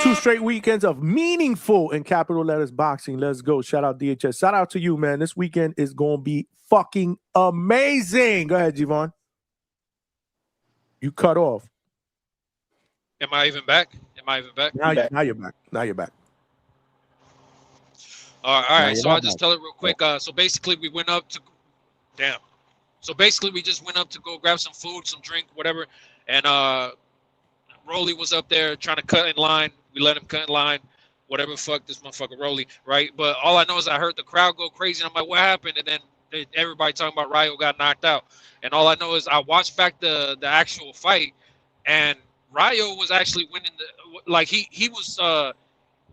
2 straight weekends of meaningful in capital letters boxing. Let's go. Shout out DHS. Shout out to you, man. This weekend is going to be fucking amazing. Go ahead, Javon. You cut off. Am I even back? Am I even back? Now, You back. now you're back. Now you're back. All Now right. you're So I'll not just back. tell it real quick. So basically, we went up to damn. So basically, we just went up to go grab some food, some drink, whatever, and Rolly was up there trying to cut in line. We let him cut in line. Whatever, fuck this motherfucker Rolly, right? But all I know is I heard the crowd go crazy. And I'm like, what happened? And then everybody talking about Rayo got knocked out. And all I know is I watched back the actual fight, and Rayo was actually winning the like he was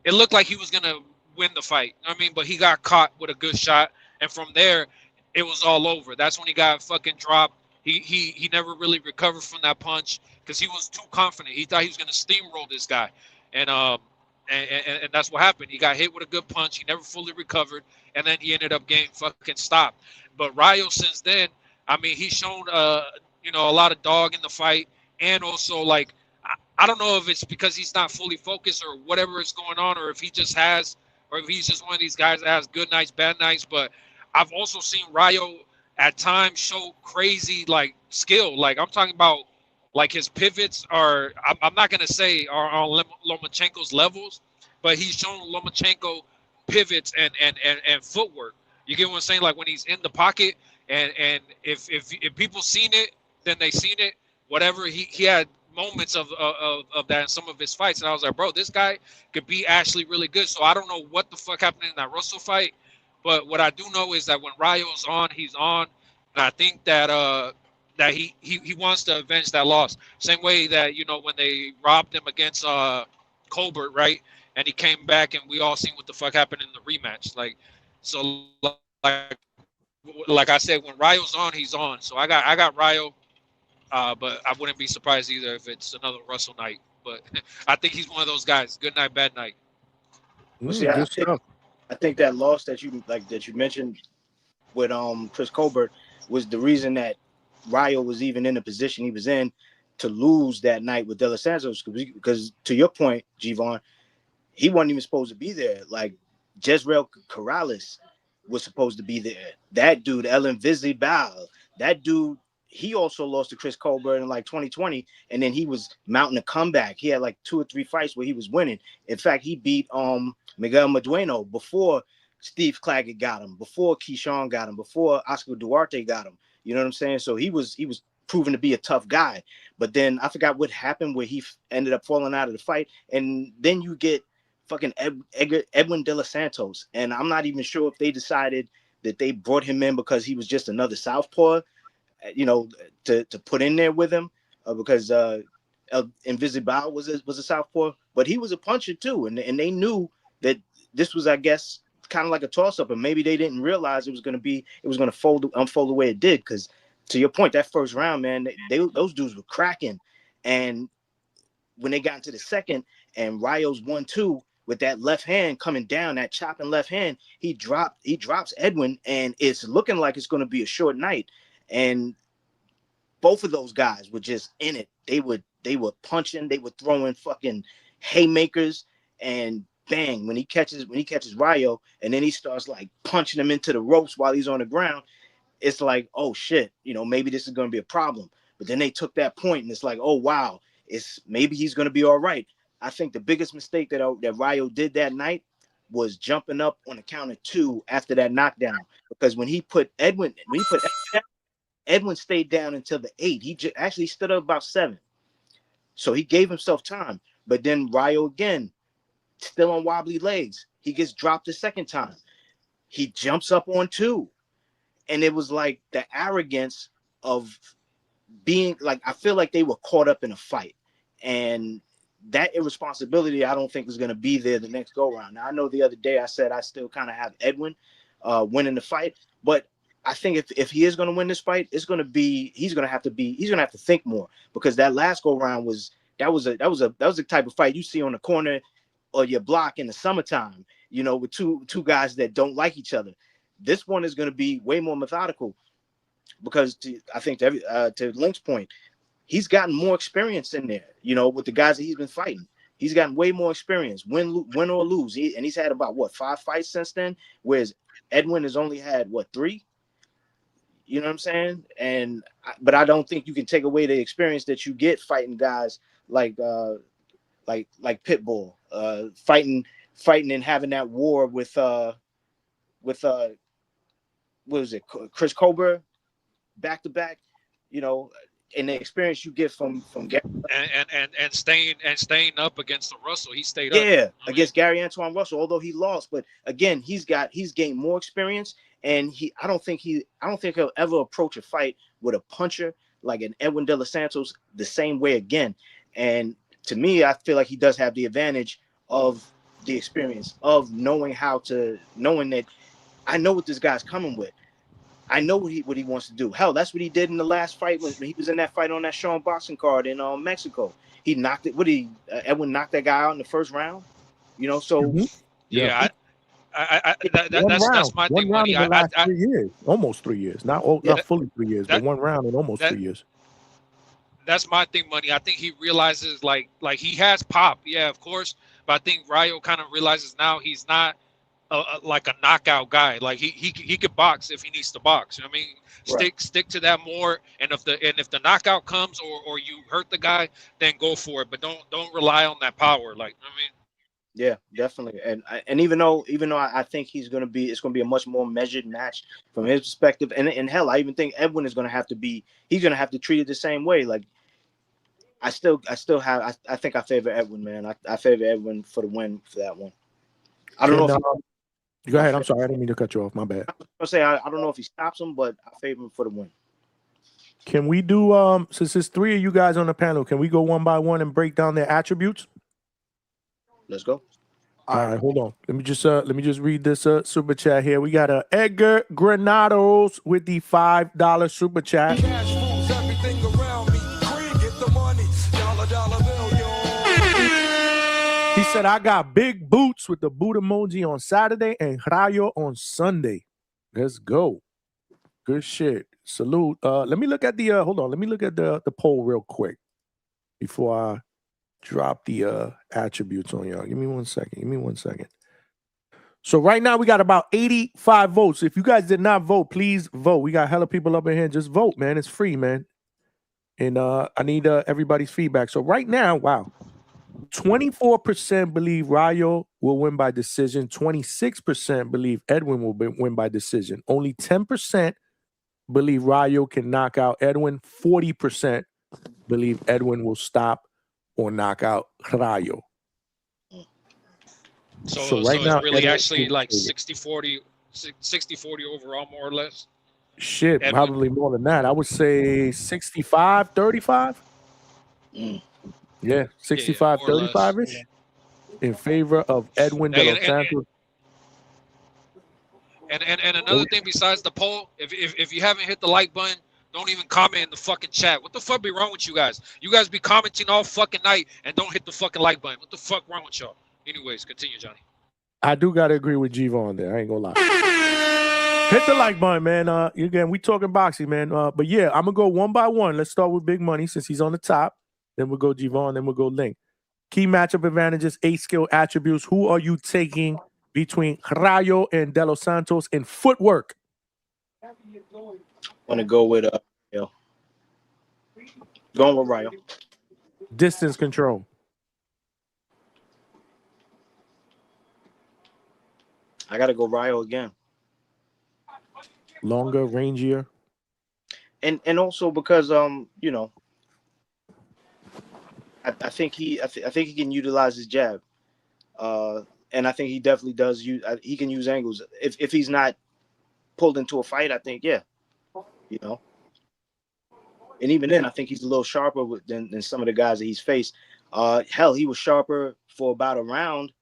it looked like he was gonna win the fight. You know what I mean, but he got caught with a good shot, and from there, it was all over. That's when he got fucking dropped. He never really recovered from that punch because he was too confident. He thought he was gonna steamroll this guy, and and that's what happened. He got hit with a good punch. He never fully recovered, and then he ended up getting fucking stopped. But Rayo since then, I mean, he's shown you know, a lot of dog in the fight, and also like I don't know if it's because he's not fully focused or whatever is going on, or if he just has, or if he's just one of these guys that has good nights, bad nights. But I've also seen Rayo at times show crazy like skill. Like I'm talking about, like his pivots are. I'm not gonna say are on Lomachenko's levels, but he's shown Lomachenko pivots and footwork. You get what I'm saying? Like when he's in the pocket, and if people seen it, then they seen it. Whatever he had moments of that in some of his fights, and I was like, bro, this guy could be actually really good. So I don't know what the fuck happened in that Russell fight, but what I do know is that when Rayo's on, he's on, and I think that that he wants to avenge that loss. Same way that, you know, when they robbed him against Colbert, right? And he came back, and we all seen what the fuck happened in the rematch. Like, so like I said, when Rayo's on, he's on. So I got Rayo. But I wouldn't be surprised either if it's another Russell night. But I think he's one of those guys. Good night, bad night. Well, see, Good stuff. I think that loss that you mentioned with Chris Colbert was the reason that Rayo was even in the position he was in to lose that night with De Los Santos, because to your point, Gvon, he wasn't even supposed to be there. Like Jezreel Corrales was supposed to be there. That dude, El Invisible, that dude, he also lost to Chris Colbert in like 2020, and then he was mounting a comeback. He had like 2 or 3 fights where he was winning. In fact, he beat Miguel Medueno before Steve Claggett got him, before Keyshawn got him, before Oscar Duarte got him. You know what I'm saying? So he was proven to be a tough guy. But then I forgot what happened where he ended up falling out of the fight, and then you get fucking Edwin De Lo Santos, and I'm not even sure if they decided that they brought him in because he was just another southpaw, you know, to put in there with him, because El Invisible was a southpaw, but he was a puncher too, and they knew that this was, I guess, kind of like a toss up, and maybe they didn't realize it was going to unfold the way it did. Because to your point, that first round, man, those dudes were cracking, and when they got into the second, and Rayo's 1-2 with that left hand coming down, that chopping left hand, he drops Edwin, and it's looking like it's going to be a short night. And both of those guys were just in it. They were punching, they were throwing fucking haymakers, and bang, when he catches Rayo, and then he starts like punching him into the ropes while he's on the ground, it's like, oh shit, you know, maybe this is going to be a problem. But then they took that point, and it's like, oh wow, it's maybe he's going to be all right. I think the biggest mistake that Rayo did that night was jumping up on the count of 2 after that knockdown, because when he put Edwin down, Edwin stayed down until the 8. He actually stood up about 7, so he gave himself time. But then Rayo again, still on wobbly legs, he gets dropped the second time. He jumps up on 2, and it was like the arrogance of being like, I feel like they were caught up in a fight, and that irresponsibility I don't think is going to be there the next go round. Now I know the other day I said I still kind of have Edwin winning the fight, but I think if he is going to win this fight, it's going to be he's going to have to think more, because that last go round was the type of fight you see on the corner or your block in the summertime, you know, with two guys that don't like each other. This one is going to be way more methodical, because I think to Link's point, he's gotten more experience in there, you know, with the guys that he's been fighting. He's gotten way more experience, win or lose. And he's had about 5 fights since then, whereas Edwin has only had 3. You know what I'm saying? But I don't think you can take away the experience that you get fighting guys like like Pitbull, fighting and having that war with what was it, Chris Colbert, back to back, you know, and the experience you get from Gary. And staying up against the Russell, he stayed up. Yeah, against Gary Antoine Russell, although he lost, but again, he's gained more experience, and I don't think he'll ever approach a fight with a puncher like an Edwin De Lo Santos the same way again. And to me, I feel like he does have the advantage of the experience of knowing that I know what this guy's coming with. I know what he wants to do. Hell, that's what he did in the last fight when he was in that fight on that Sean boxing card in Mexico. He knocked it. Edwin knocked that guy out in the first round. You know, so yeah. That's my one thing, round Money. in the last 3 years, almost 3 years, not fully 3 years, but one round in almost 3 years. That's my thing, Money. I think he realizes like he has pop, yeah, of course, but I think Rayo kind of realizes now he's not like a knockout guy. Like he could box if he needs to box. You know what I mean? Stick to that more. And if the knockout comes or you hurt the guy, then go for it. But don't rely on that power. Like, you know what I mean? Yeah, definitely. And even though I think it's going to be a much more measured match from his perspective. And hell, I even think Edwin is going to have to treat it the same way. Like I think I favor Edwin, man. I favor Edwin for the win for that one. I don't know if go ahead. I'm sorry, I didn't mean to cut you off. My bad. I don't know if he stops him, but I favor him for the win. Can we do since there's 3 of you guys on the panel, can we go one by one and break down their attributes? Let's go. All right, hold on. Let me just read this super chat here. We got Edgar Granados with the $5 super chat. Cash moves everything around me. Green, get the money. Dollar bill, yo. He said, I got big boots with the boot emoji on Saturday and Rayo on Sunday. Let's go. Good shit. Salute. Let me look at the hold on. Let me look at the poll real quick before I drop the attributes on y'all. Give me 1 second. So right now we got about 85 votes. If you guys did not vote, please vote. We got hella people up in here. Just vote, man. It's free, man. And I need everybody's feedback. So right now, wow. 24% believe Rayo will win by decision. 26% believe Edwin will win by decision. Only 10% believe Rayo can knock out Edwin. 40% believe Edwin will stop or knock out Rayo. So right now, it's really Edwin actually like 60-40 overall, more or less. Shit, Edwin. Probably more than that. I would say 65-35. Yeah, 65-35-ish in favor of Edwin De Lo Santos. And another thing besides the poll, if you haven't hit the like button, don't even comment in the fucking chat. What the fuck be wrong with you guys? You guys be commenting all fucking night and don't hit the fucking like button. What the fuck wrong with y'all? Anyways, continue, Johnny. I do gotta agree with G-Von there. I ain't gonna lie. Hit the like button, man. Again, we talking boxing, man. But yeah, I'm gonna go one by one. Let's start with Big Money since he's on the top. Then we'll go G-Von, then we'll go Link. Key matchup advantages, 8 skill attributes. Who are you taking between Rayo and De Los Santos in footwork? I want to go with Rayo. Going with Rayo. Distance control. I got to go Rayo again. Longer, rangier. And also because you know, I think he can utilize his jab. And I think he definitely does he can use angles. If he's not pulled into a fight, I think, yeah. You know. And even then, I think he's a little sharper than some of the guys that he's faced. Hell, he was sharper for about a round,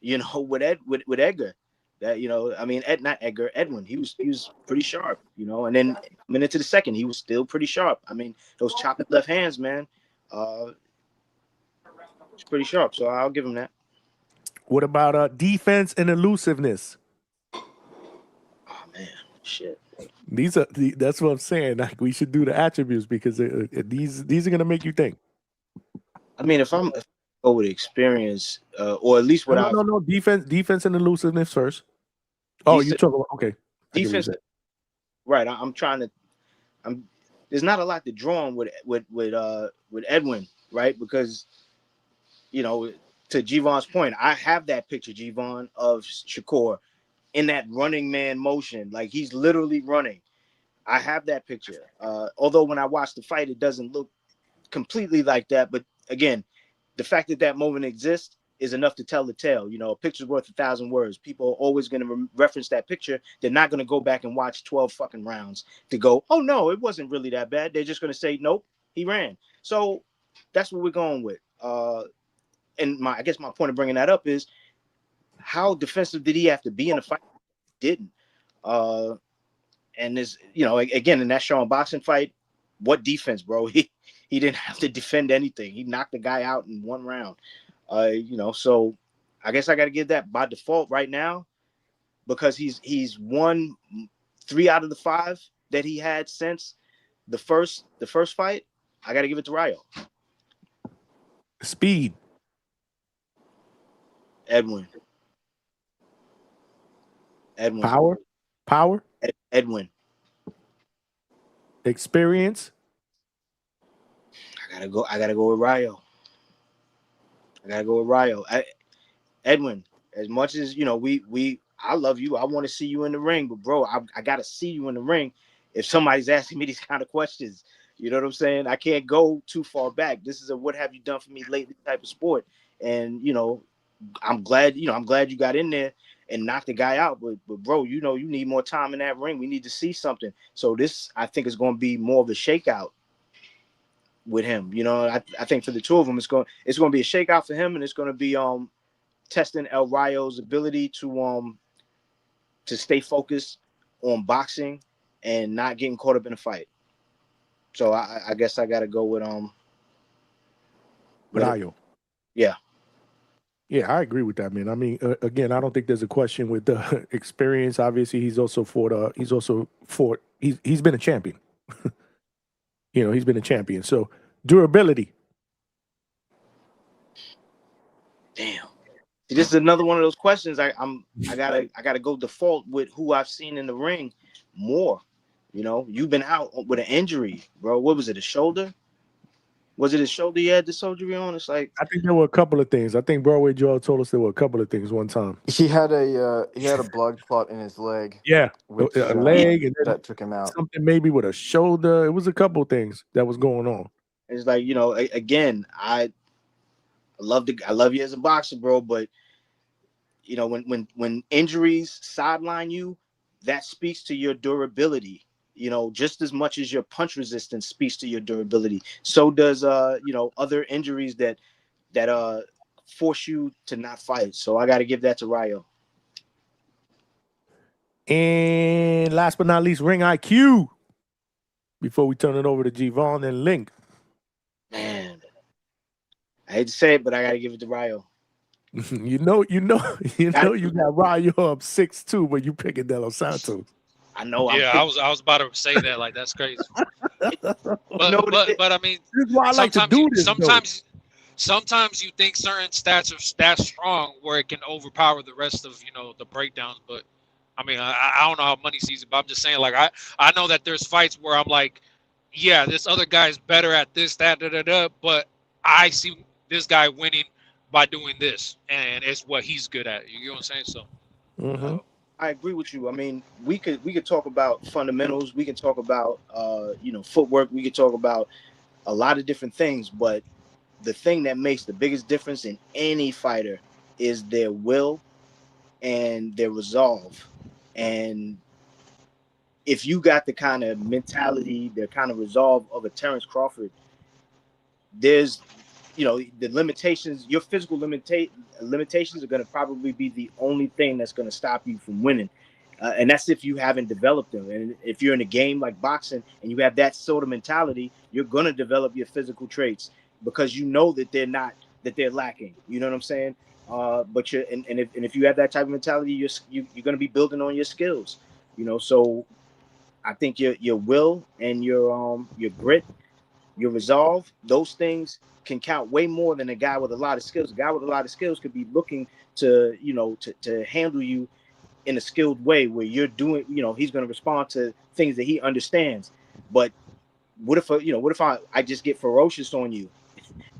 you know, with Edgar. That, you know, I mean, Edwin. He was pretty sharp, you know. And then coming into the second, he was still pretty sharp. I mean, those chopping left hands, man. It's pretty sharp. So I'll give him that. What about defense and elusiveness? Oh man, shit. That's what I'm saying. Like, we should do the attributes because these are gonna make you think. I mean, if I go with experience, or at least what no, defense and elusiveness first. Oh, you talking about okay. Defense, right? There's not a lot to draw on with Edwin, right? Because you know, to Javon's point, I have that picture, Javon, of Shakur in that running man motion. Like he's literally running. I have that picture. Although when I watch the fight, it doesn't look completely like that. But again, the fact that that moment exists is enough to tell the tale. You know, a picture's worth 1,000 words. People are always going to reference that picture. They're not going to go back and watch 12 fucking rounds to go, oh no, it wasn't really that bad. They're just going to say, nope, he ran. So that's what we're going with. And I guess my point of bringing that up is how defensive did he have to be in a fight? He didn't. And this, you know, again, in that Sean boxing fight, what defense, bro? He didn't have to defend anything. He knocked the guy out in one round. You know, so I guess I got to give that by default right now because he's won 3 out of the 5 that he had since the first fight. I got to give it to Rayo. Speed. Edwin. Power. Edwin. Experience. I gotta go with Rayo. Edwin, as much as you know, I love you. I want to see you in the ring, but bro, I gotta see you in the ring. If somebody's asking me these kind of questions, you know what I'm saying? I can't go too far back. This is a what have you done for me lately type of sport, and you know, I'm glad you got in there and knocked the guy out. But bro, you know, you need more time in that ring. We need to see something. So this, I think, is going to be more of a shakeout with him. You know, I think for the two of them, it's going to be a shakeout for him, and it's going to be testing El Rayo's ability to stay focused on boxing and not getting caught up in a fight. So I guess I got to go with Rayo. Yeah. Yeah, I agree with that, man. I mean, again, I don't think there's a question with the experience. Obviously, he's been a champion. You know, he's been a champion. So durability. Damn. See, this is another one of those questions. I gotta go default with who I've seen in the ring more. You know, you've been out with an injury, bro. What was it? A shoulder? Was it a shoulder you had the surgery on? It's like I think there were a couple of things. I think Broadway Joe told us there were a couple of things one time. He had a blood clot in his leg. Yeah, which, a leg, and then that took him out. something maybe with a shoulder. It was a couple of things that was going on. it's like, you know, again, I love you as a boxer, bro, but you know, when injuries sideline you, that speaks to your durability. You know, just as much as your punch resistance speaks to your durability, so does you know, other injuries that force you to not fight. So I got to give that to Rayo. And last but not least, ring IQ. Before we turn it over to Javon and Link. Man, I hate to say it, but I got to give it to Rayo. you know, you got Rayo up 6-2, but you picking De Lo Santos. I know. Yeah, I was about to say that. Like, that's crazy. But I mean, this is why I like to do this. Sometimes you think certain stats are stats strong where it can overpower the rest of, you know, the breakdowns. But I mean, I don't know how money sees it, but I'm just saying, like, I know that there's fights where I'm like, yeah, this other guy's better at this, that, but I see this guy winning by doing this, and it's what he's good at. You know what I'm saying? So, I agree with you. I mean, we could talk about fundamentals. We can talk about you know, footwork. We could talk about a lot of different things, but the thing that makes the biggest difference in any fighter is their will and their resolve. And if you got the kind of mentality, the kind of resolve of a Terrence Crawford, there's, you know, the limitations, your physical limitations are going to probably be the only thing that's going to stop you from winning. And that's if you haven't developed them. And if you're in a game like boxing and you have that sort of mentality, you're going to develop your physical traits because you know that they're lacking. You know what I'm saying? But if you have that type of mentality, you're going to be building on your skills. You know, so I think your will and your grit, your resolve, those things can count way more than a guy with a lot of skills. A guy with a lot of skills could be looking to, you know, to handle you in a skilled way where you're doing, you know, he's going to respond to things that he understands. But what if I just get ferocious on you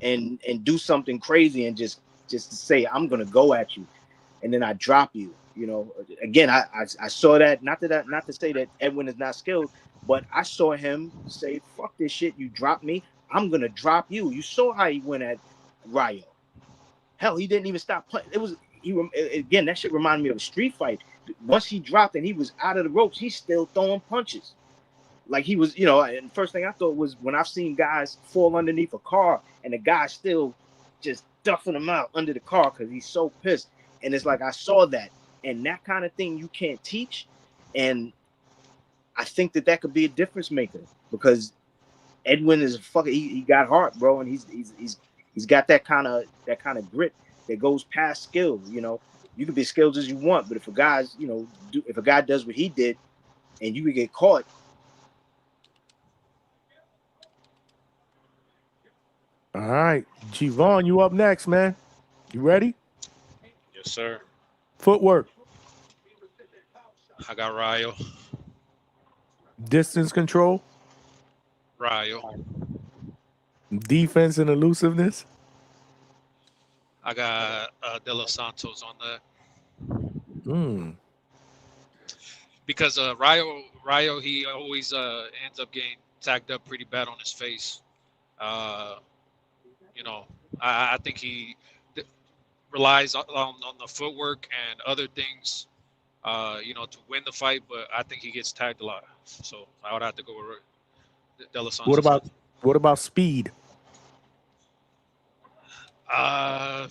and do something crazy and just to say I'm gonna go at you, and then I drop you. You know, again, I saw that. Not to say that Edwin is not skilled, but I saw him say, "Fuck this shit. You drop me, I'm gonna drop you." You saw how he went at Rayo. Hell, he didn't even stop playing. It was again, that shit reminded me of a street fight. Once he dropped and he was out of the ropes, he's still throwing punches. Like he was, and first thing I thought was when I've seen guys fall underneath a car and the guy still just duffing them out under the car because he's so pissed. And it's like I saw that, and that kind of thing you can't teach. And I think that could be a difference maker because Edwin is fucking. He got heart, bro, and he's got that kind of grit that goes past skill. You can be skilled as you want, but if a guy's, if a guy does what he did, and you could get caught. All right, G-Von, you up next, man. You ready? Yes, sir. Footwork. I got Rayo. Distance control. Rayo. Defense and elusiveness. I got De Lo Santos on that. Because Rayo, he always ends up getting tagged up pretty bad on his face. I think he relies on the footwork and other things, to win the fight. But I think he gets tagged a lot, so I would have to go with De La Santos. What about speed? I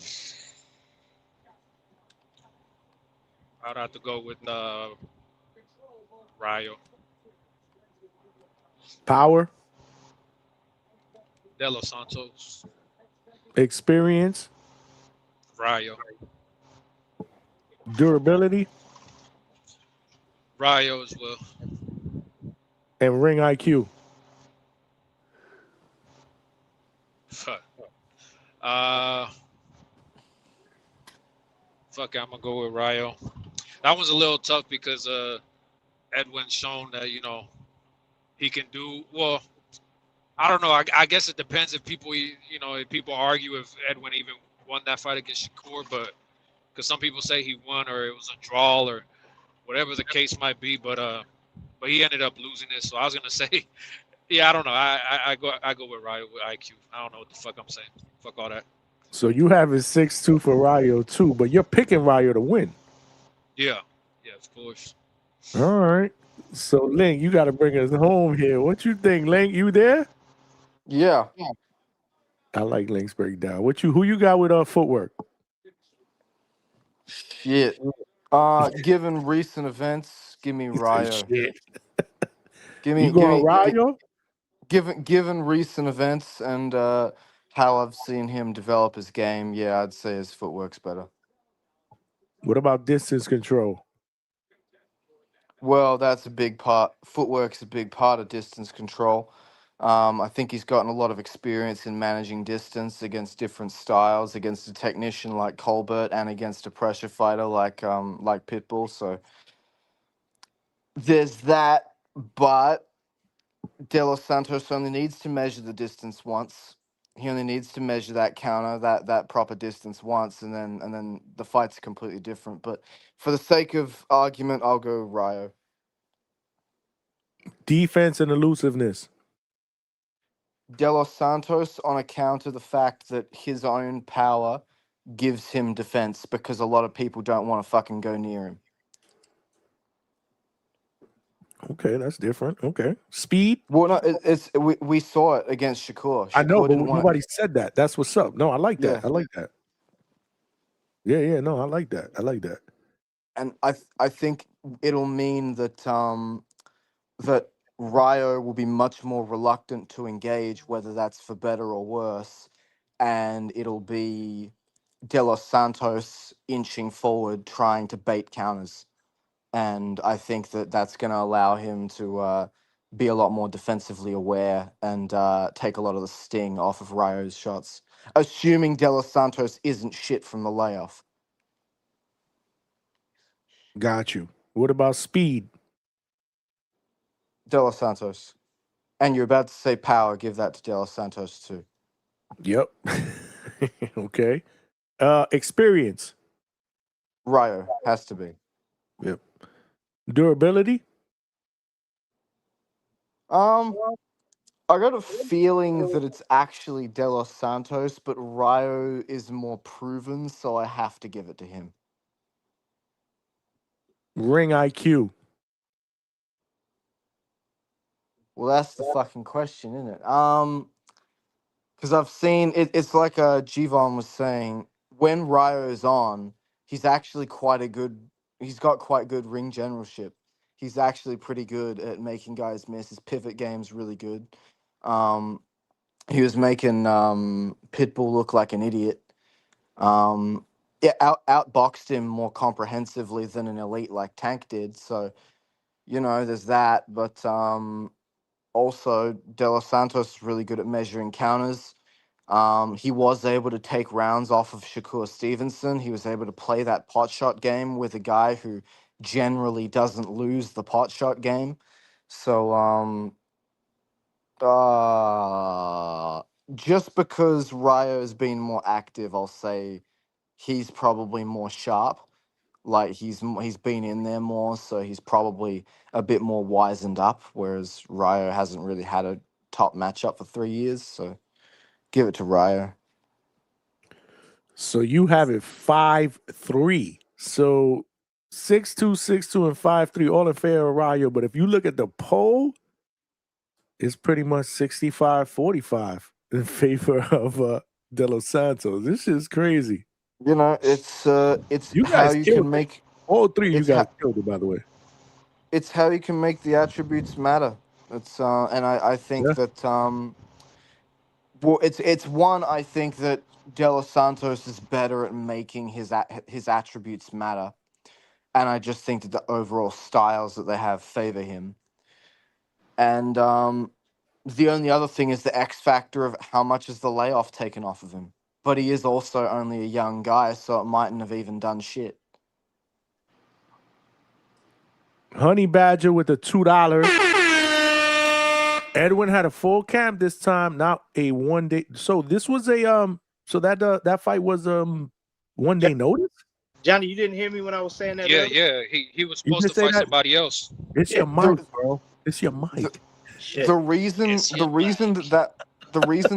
would have to go with Rayo. Power. De Los Santos. Experience. Rayo. Durability. Rayo as well. And ring IQ. Fuck it, I'm gonna go with Rayo. That one's a little tough because Edwin's shown that he can do well. I don't know. I guess it depends if people argue if Edwin even won that fight against Shakur, but because some people say he won or it was a draw or whatever the case might be, but he ended up losing it. So I was gonna say, yeah, I don't know. I go with Rayo with IQ. I don't know what the fuck I'm saying. Fuck all that. So you have it 6-2 for Rayo too, but you're picking Rayo to win. Yeah, of course. All right. So Link, you got to bring us home here. What you think, Link? You there? Yeah. I like Link's breakdown. Who you got with footwork? Shit. Given recent events, give me Rayo. You going Rayo? Given recent events and how I've seen him develop his game, yeah, I'd say his footwork's better. What about distance control? Well, that's a big part. Footwork's a big part of distance control. I think he's gotten a lot of experience in managing distance against different styles, against a technician like Colbert and against a pressure fighter like Pitbull. So there's that, but De Los Santos only needs to measure the distance once. He only needs to measure that counter, that proper distance once, and then the fight's completely different. But for the sake of argument, I'll go Rayo. Defense and elusiveness. De Los Santos on account of the fact that his own power gives him defense because a lot of people don't want to fucking go near him. Okay, that's different. Okay. Speed? Well, no, we saw it against Shakur. I know, but didn't want nobody said that. That's what's up. No, I like that. Yeah. I like that. Yeah, no, I like that. I like that. And I think it'll mean that that Rayo will be much more reluctant to engage, whether that's for better or worse, and it'll be De Los Santos inching forward, trying to bait counters. And I think that's going to allow him to be a lot more defensively aware and take a lot of the sting off of Rayo's shots, assuming De Los Santos isn't shit from the layoff. Got you. What about speed? De Los Santos. And you're about to say power, give that to De Los Santos too. Yep. Okay. Experience. Rayo has to be. Yep. Durability. I got a feeling that it's actually De Los Santos, but Rayo is more proven, so I have to give it to him. Ring IQ. Well, that's the fucking question, isn't it? Because I've seen it. It's like Givon was saying. When Rayo's on, he's actually quite a good. He's got quite good ring generalship. He's actually pretty good at making guys miss. His pivot game's really good. He was making Pitbull look like an idiot. Yeah, outboxed him more comprehensively than an elite like Tank did. So, there's that. But also, De Los Santos is really good at measuring counters. He was able to take rounds off of Shakur Stevenson. He was able to play that pot shot game with a guy who generally doesn't lose the pot shot game. So, just because Rayo's been more active, I'll say he's probably more sharp. Like he's been in there more, so he's probably a bit more wizened up. Whereas Rayo hasn't really had a top matchup for 3 years, so give it to Rayo. So you have it 5-3. So 6-2, 6-2, and 5-3, all in favor of Rayo. But if you look at the poll, it's pretty much 65-45 in favor of De Los Santos. This is crazy. It's You how guys you killed can it. make All three. You it's guys killed it, by the way. it's how you can make the attributes matter. It's and I think Yeah. that well, it's one. I think that De Los Santos is better at making his attributes matter, and I just think that the overall styles that they have favor him. And the only other thing is the X factor of how much is the layoff taken off of him. But he is also only a young guy, so it mightn't have even done shit. Honey Badger with the $2. Edwin had a full camp this time, not a 1 day. So this was a so that fight was 1 day notice. Johnny, you didn't hear me when I was saying that Yeah, earlier? yeah. He was You supposed to just say fight that? somebody else. It's your mic, bro. It's your mic. The reason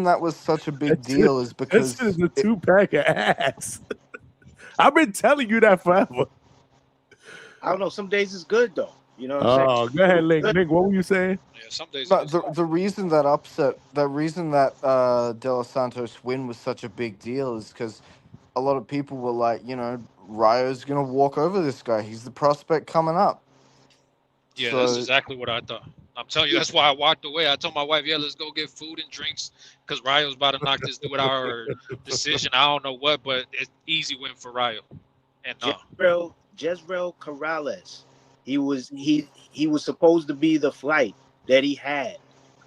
that was such a big deal is because this is a 2-pack of ass. I've been telling you that forever. I don't know. Some days it's good though. You know what I'm Oh, saying? go ahead, Link. Link, what were you saying? Yeah, some days. No, the reason that De Los Santos win was such a big deal is because a lot of people were like, Rayo's gonna walk over this guy. He's the prospect coming up. Yeah, So, that's exactly what I thought. I'm telling you, that's why I walked away. I told my wife, "Yeah, let's go get food and drinks," because Rayo's about to knock this dude out or decision. I don't know what, but it's easy win for Rayo. And Jezreel Corrales. He was supposed to be the fight that he had,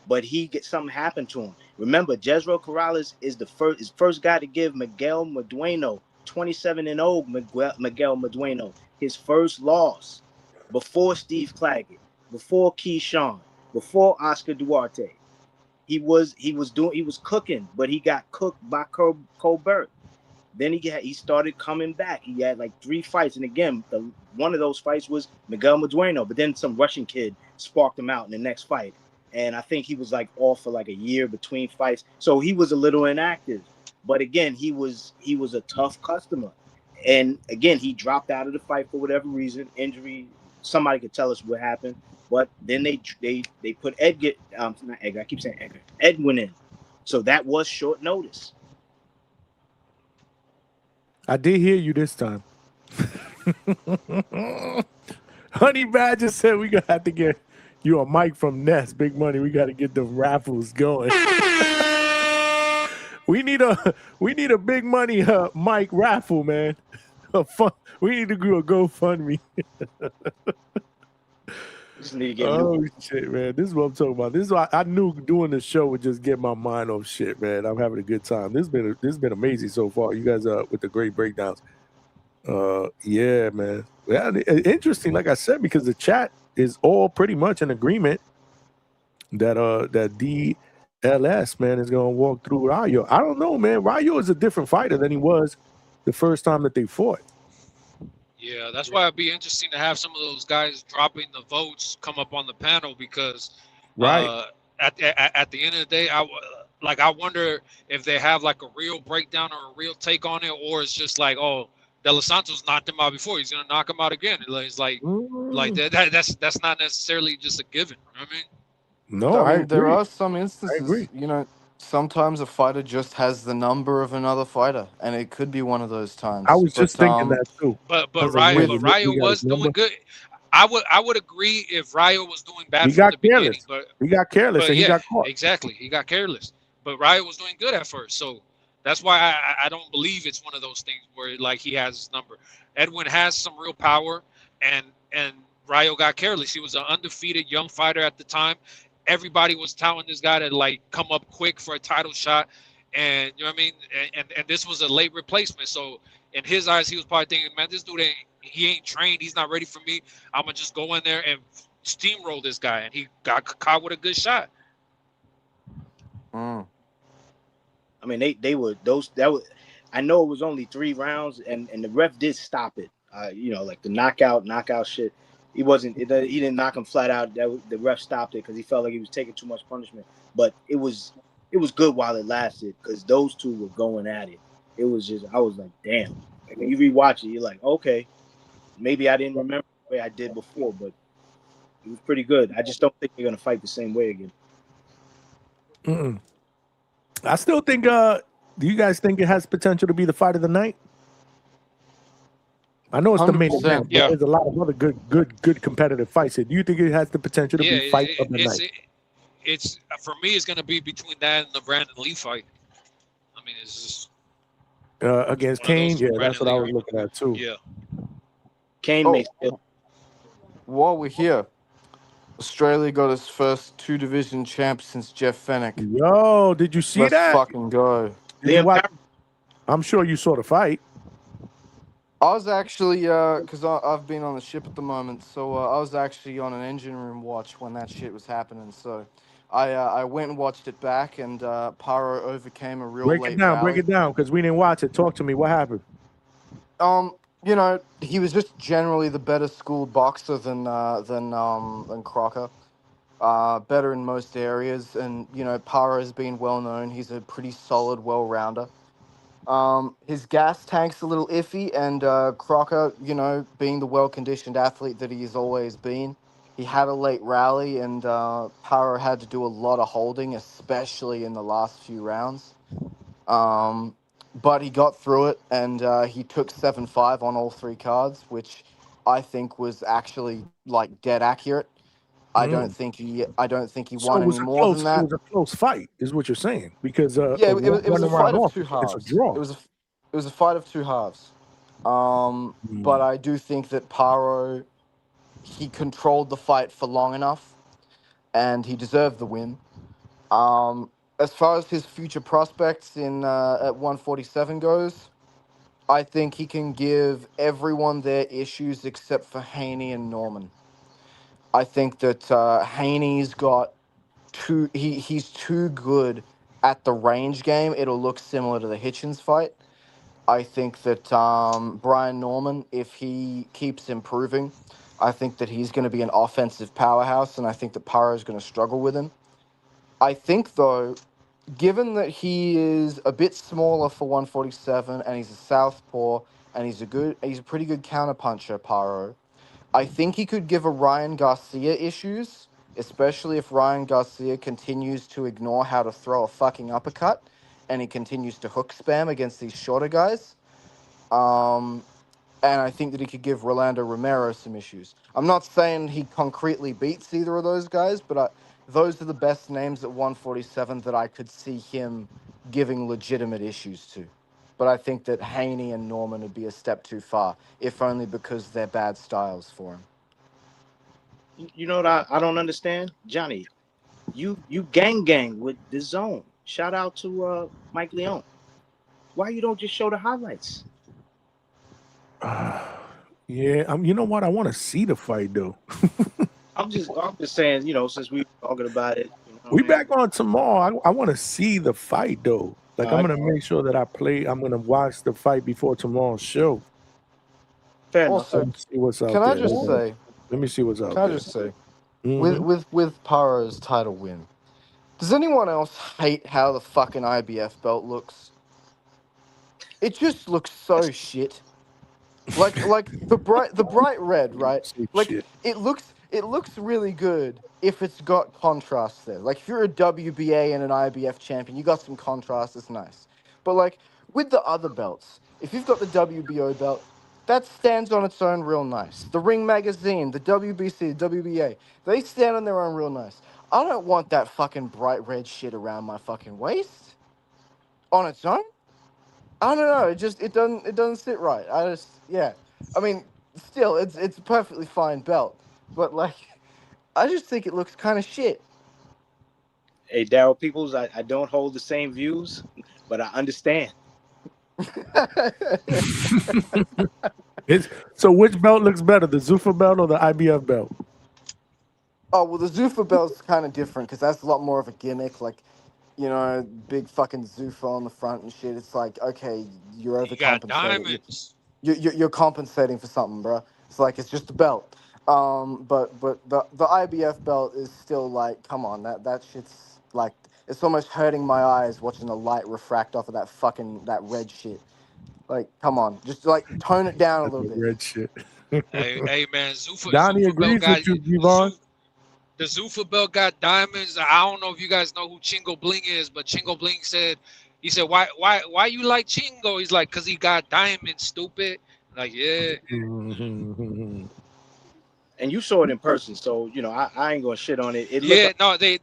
but something happened to him. Remember, Jezreel Corrales is the first guy to give Miguel Medueno 27-0. Miguel Medueno, his first loss before Steve Claggett, before Keyshawn, before Oscar Duarte. He was cooking, but he got cooked by Colbert. Then he started coming back. He had like 3 fights, and again, one of those fights was Miguel Medueno. But then some Russian kid sparked him out in the next fight, and I think he was like off for like a year between fights, so he was a little inactive. But again, he was a tough customer, and again, he dropped out of the fight for whatever reason, injury. Somebody could tell us what happened. But then they put not Edgar. I keep saying Edgar. Edwin in, so that was short notice. I did hear you this time. Honey Badger said we gonna have to get you a mic from Nest. Big money. We got to get the raffles going. we need a big money mic raffle, man. We need to do a GoFundMe. Just need to get shit, man. This is what I'm talking about. This is why I knew doing the show would just get my mind off shit, man. I'm having a good time. This has been amazing so far. You guys with the great breakdowns. Yeah, man. Yeah, interesting, like I said, because the chat is all pretty much in agreement that LS, man, is gonna walk through Rayo. I don't know, man. Rayo is a different fighter than he was the first time that they fought. Yeah, that's why it'd be interesting to have some of those guys dropping the votes come up on the panel because Right. at the end of the day, I wonder if they have like a real breakdown or a real take on it, or it's just like, oh, De Los Santos knocked him out before, he's gonna knock him out again. It's like that's not necessarily just a given. You know what I mean? No, I I mean, there agree. are some I instances, agree. sometimes a fighter just has the number of another fighter, and it could be one of those times. I was just But thinking that too. But I was like, man, with Rayo he got his was doing number. good. I would agree if Rayo was doing bad He from got the beginning, careless. He got careless, but and he yeah, got caught. exactly, he got careless. But Rayo was doing good at first, so that's why I don't believe it's one of those things where like he has his number. Edwin has some real power, and Rayo got careless. He was an undefeated young fighter at the time. Everybody was touting this guy to like come up quick for a title shot, and you know what I mean. And this was a late replacement, so in his eyes, he was probably thinking, man, this dude ain't trained. He's not ready for me. I'm gonna just go in there and steamroll this guy, and he got caught with a good shot. I mean, they were those that was. I know it was only 3 rounds, and the ref did stop it. Like the knockout shit. He didn't knock him flat out. The ref stopped it because he felt like he was taking too much punishment. But it was good while it lasted because those two were going at it. It was just I was like, damn. Like, when you rewatch it, you're like, okay, maybe I didn't remember the way I did before, but it was pretty good. I just don't think they're gonna fight the same way again. Mm-mm. I still think. Do you guys think it has potential to be the fight of the night? I know it's the main 100%. event, but Yeah. there's a lot of other good competitive fights here. Do you think it has the potential to Yeah, be fight of the night? it's for me. It's gonna be between that and the Brandon Lee fight. I mean, it's just Against one of those Kane? two. Yeah, that's Brandon what I Lee. was looking at too. Yeah. Kane may still. While we're here, Australia got its first 2-division champ since Jeff Fennick. Yo, did you see Let's that? fucking go. Did you watch? I'm sure you saw the fight. I was actually, because I've been on the ship at the moment, so I was actually on an engine room watch when that shit was happening. So I went and watched it back, and Paro overcame a real Break late it down, rally. because we didn't watch it. Talk to me. What happened? He was just generally the better schooled boxer than Crocker. Better in most areas, and Paro has been well known. He's a pretty solid, well-rounder. His gas tank's a little iffy, and Crocker, being the well-conditioned athlete that he's always been, he had a late rally, and Paro had to do a lot of holding, especially in the last few rounds. But he got through it, and he took 7-5 on all 3 cards, which I think was actually like dead accurate. I don't think he So won it was any a more than close. It that. was a close fight, is what you're saying? Because Yeah, it was one a round fight of off, 2 it's a halves. draw. It was a fight of 2 halves. But I do think that Paro, he controlled the fight for long enough, and he deserved the win. As far as his future prospects in at 147 goes, I think he can give everyone their issues except for Haney and Norman. I think that Haney's got he's too good at the range game. It'll look similar to the Hitchens fight. I think that Brian Norman, if he keeps improving, I think that he's going to be an offensive powerhouse, and I think that Paro is going to struggle with him. I think, though, given that he is a bit smaller for 147 and he's a southpaw and he's a pretty good counterpuncher, Paro, I think he could give a Ryan Garcia issues, especially if Ryan Garcia continues to ignore how to throw a fucking uppercut and he continues to hook spam against these shorter guys. And I think that he could give Rolando Romero some issues. I'm not saying he concretely beats either of those guys, but those are the best names at 147 that I could see him giving legitimate issues to. But I think that Haney and Norman would be a step too far, if only because they're bad styles for him. You know what I don't understand, Johnny. You gang with the zone. Shout out to Mike Leone. Why you don't just show the highlights? Yeah, you know what? I want to see the fight though. I'm just saying, since we were talking about it, We back on tomorrow. I want to see the fight though. Like I'm gonna make sure that I'm gonna watch the fight before tomorrow's show. Fair enough. Also, Let's see what's out can I there. just say? Let me see what's out Can I there. just say? Mhm. With Paro's title win, does anyone else hate how the fucking IBF belt looks? It just looks so shit. Like the bright red, right? Like Shit. it looks really good if it's got contrast there. Like if you're a WBA and an IBF champion, you got some contrast, it's nice. But like with the other belts, if you've got the WBO belt, that stands on its own real nice. The Ring Magazine, the WBC, the WBA, they stand on their own real nice. I don't want that fucking bright red shit around my fucking waist on its own. I don't know. It doesn't sit right. I mean, still, it's a perfectly fine belt, but like, I just think it looks kind of shit. Hey, Daryl Peoples, I don't hold the same views, but I understand. So which belt looks better, the Zuffa belt or the IBF belt? Oh well, the Zuffa belt's kind of different because that's a lot more of a gimmick. Like, big fucking Zuffa on the front and shit. It's like, okay, you're You got overcompensating. diamonds. You're compensating for something, bro. It's like it's just a belt. But the IBF belt is still like, come on, that shit's like, it's almost hurting my eyes watching the light refract off of that red shit. Like, come on, just like tone it down a little bit. Red shit. Hey man, Donnie Zuffa belt agrees got with you, Yvonne. the Zuffa belt got diamonds. I don't know if you guys know who Chingo Bling is, but Chingo Bling said why you like Chingo? He's like, cause he got diamonds, stupid. Like, yeah. Mm-hmm. And you saw it in person, so I ain't gonna shit on it. It looked Yeah, like, no, they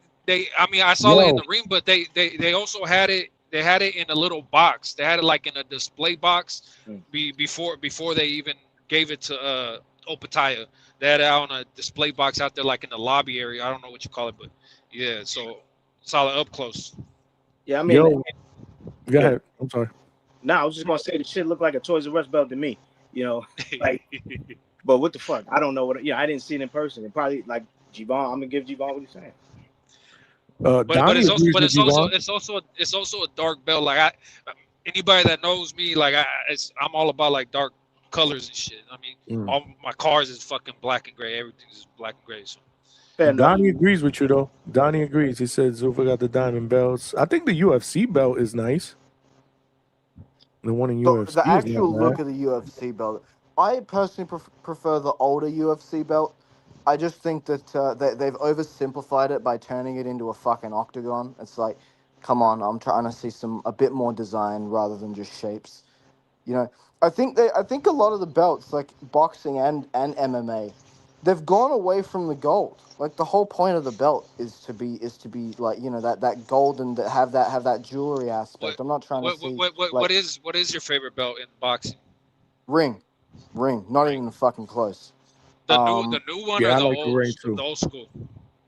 I mean, I saw it in the ring, but they also had it. They had it in a little box. They had it like in a display box before they even gave it to Opataya. They had it out on a display box out there, like in the lobby area. I don't know what you call it, but yeah, so solid up close. yeah. I mean, Go ahead. I'm sorry. Nah, I was just gonna say the shit looked like a Toys R Us belt to me. Like, but what the fuck? I don't know what. I didn't see it in person. It probably like Javon. I'm gonna give Javon what he's saying. But Donnie it's also agrees with Yvonne. it's also a dark belt. Like anybody that knows me, like I'm all about like dark colors and shit. I mean, all my cars is fucking black and gray. Everything is black and gray. So. Donnie agrees with you though. Donnie agrees. He said Zuffa got the diamond belts. I think the UFC belt is nice. The one in UFC. The actual look of the UFC belt, I personally prefer the older UFC belt. I just think that they've oversimplified it by turning it into a fucking octagon. It's like, come on, I'm trying to see a bit more design rather than just shapes. I think a lot of the belts, like boxing and MMA, they've gone away from the gold. Like the whole point of the belt is to be like, that gold and have that jewelry aspect. I'm not trying to see what is your favorite belt in boxing? Ring, not even fucking close. The new one, yeah, or I like the ring too. The old school.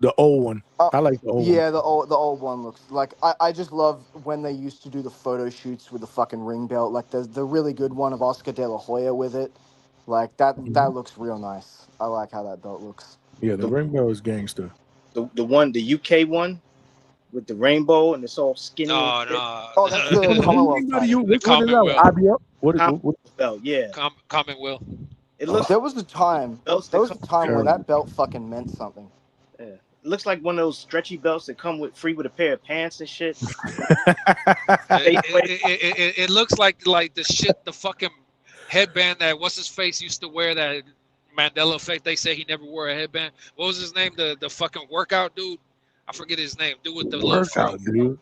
The old one. I like the old one. Yeah, the old one looks like, I just love when they used to do the photo shoots with the fucking ring belt. Like the really good one of Oscar De La Hoya with it. Like that looks real nice. I like how that belt looks. Yeah, the ring belt is gangster. The UK one with the rainbow and it's all skinny. Oh, that's the Commonwealth title. What is that? IBF? What belt? Yeah. Commonwealth. It looks. There was a time. There was a time where that belt fucking meant something. Yeah. It looks like one of those stretchy belts that come free with a pair of pants and shit. It looks like the shit, the fucking headband that what's his face used to wear, that Mandela effect. They say he never wore a headband. What was his name? The fucking workout dude. I forget his name. Dude with the little fro. Dude.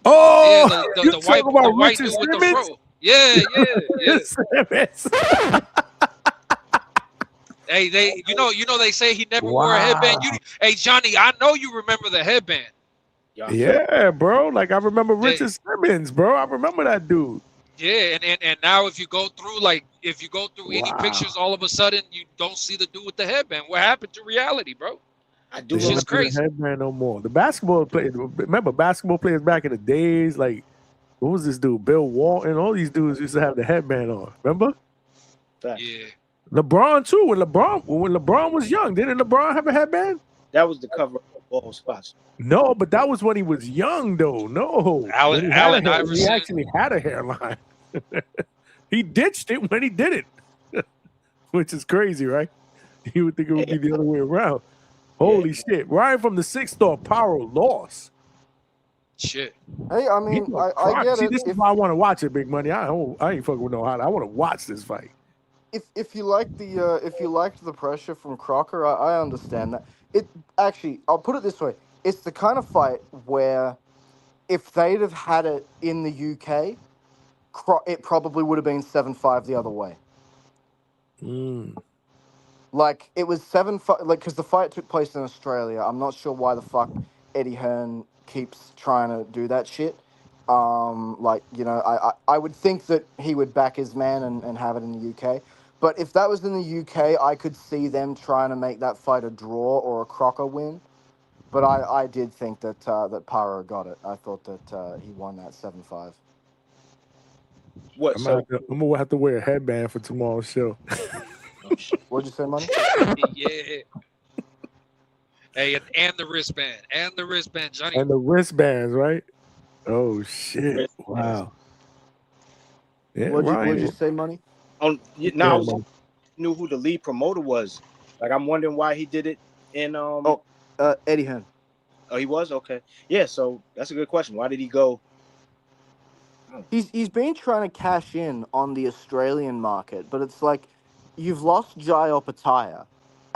Oh, yeah, the white dude with the fro. Yeah. Hey, they say he never wore a headband. Hey, Johnny, I know you remember the headband. Yeah, bro. Like I remember Richard Simmons, bro. I remember that dude. Yeah, and now if you go through any pictures, all of a sudden you don't see the dude with the headband. What happened to reality, bro? I do. It's just crazy. The headband no more. The basketball players. Remember basketball players back in the days? Like, what was this dude? Bill Walton. All these dudes used to have the headband on. Remember? Yeah. LeBron too. When LeBron was young, didn't LeBron have a headband? That was the cover of Bald spots. No, but that was when he was young, though. No, when Allen he Iverson. actually had a hairline. He ditched it when he did it, which is crazy, right? You would think it would be the other way around. Holy shit! Ryan from the 6-star Power lost. Shit. Hey, I mean, I get See, it. this is why I want to watch it, Big Money. I ain't fucking with no hot. I want to watch this fight. If you like the if you liked the pressure from Crocker, I understand that. It actually, I'll put it this way: it's the kind of fight where if they'd have had it in the UK, it probably would have been 7-5 the other way. Like it was 7-5, like because the fight took place in Australia. I'm not sure why the fuck Eddie Hearn keeps trying to do that shit. Like you know, I would think that he would back his man and have it in the UK. But if that was in the UK, I could see them trying to make that fight a draw or a Crocker win. But I did think that that Paro got it. I thought that he won that 7-5. What? I'm gonna have to wear a headband for tomorrow's show. What'd you say, Money? Yeah. Hey, and the wristband. And the wristband, Johnny. And the wristbands, right? Oh shit! Wow. Yeah, What'd you say, Money? Now I knew who the lead promoter was. Like I'm wondering why he did it in Eddie Hearn. Oh, he was? Okay. Yeah, so that's a good question. Why did he go? He's been trying to cash in on the Australian market, but it's like you've lost Jai Opataya,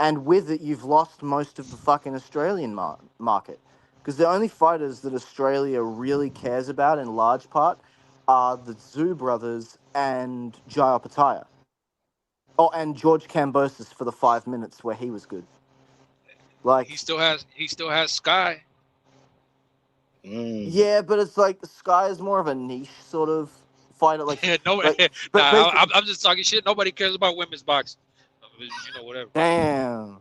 and with it you've lost most of the fucking Australian market. Because the only fighters that Australia really cares about in large part are the Zhu brothers and Jai Opataya. Oh, and George Kambosos for the 5 minutes where he was good. Like he still has Sky. Yeah, but it's like Sky is more of a niche sort of fighter. Like, I'm just talking shit. Nobody cares about women's boxing. You know, whatever. Damn.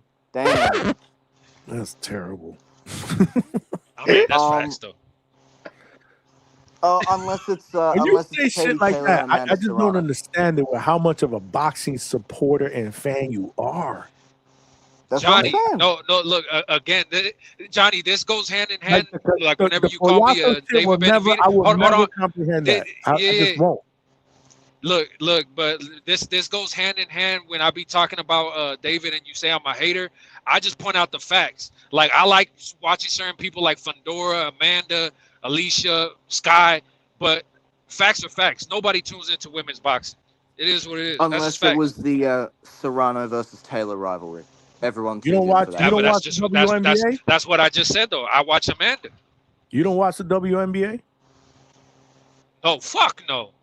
That's terrible. I mean, that's facts though. Unless it's when you say shit like Taylor that, and I just Serrano. don't understand it with how much of a boxing supporter and fan you are. That's Johnny, what I'm saying. no, look again, Johnny. This goes hand in hand. Like whenever you call me a David Benavidez, I will never comprehend that. I just won't. Look, but this goes hand in hand when I be talking about David and you say I'm a hater. I just point out the facts. Like I like watching certain people like Fundora, Amanda, Alicia, Sky, but facts are facts. Nobody tunes into women's boxing. It is what it is. Unless it was the Serrano versus Taylor rivalry. Everyone you don't watch. For that. You don't watch the WNBA. That's what I just said though. I watch Amanda. You don't watch the WNBA? Oh fuck no.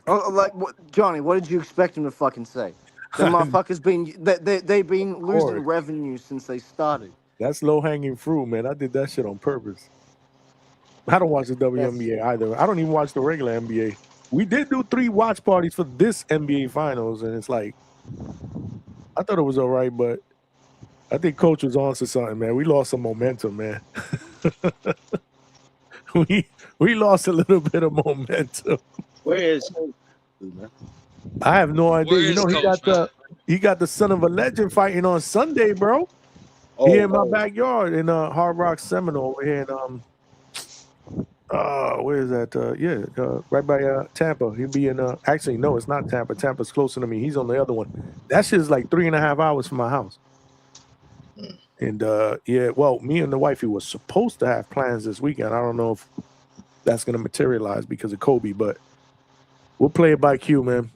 Like Johnny, what did you expect him to fucking say? The motherfuckers they've been losing revenue since they started. That's low hanging fruit, man. I did that shit on purpose. I don't watch the WNBA either. I don't even watch the regular NBA. We did do 3 watch parties for this NBA finals, and it's like I thought it was all right, but I think Coach was on to something, man. We lost some momentum, man. we lost a little bit of momentum. Where is? I have no idea. Where you know, he got the son of a legend fighting on Sunday, bro. Here in my backyard in Hard Rock Seminole over here in where is that? Right by Tampa. He'll be in actually no, it's not Tampa. Tampa's closer to me. He's on the other one. That shit is like 3.5 hours from my house. And well, me and the wifey was supposed to have plans this weekend. I don't know if that's gonna materialize because of Kobe, but we'll play it by cue, man.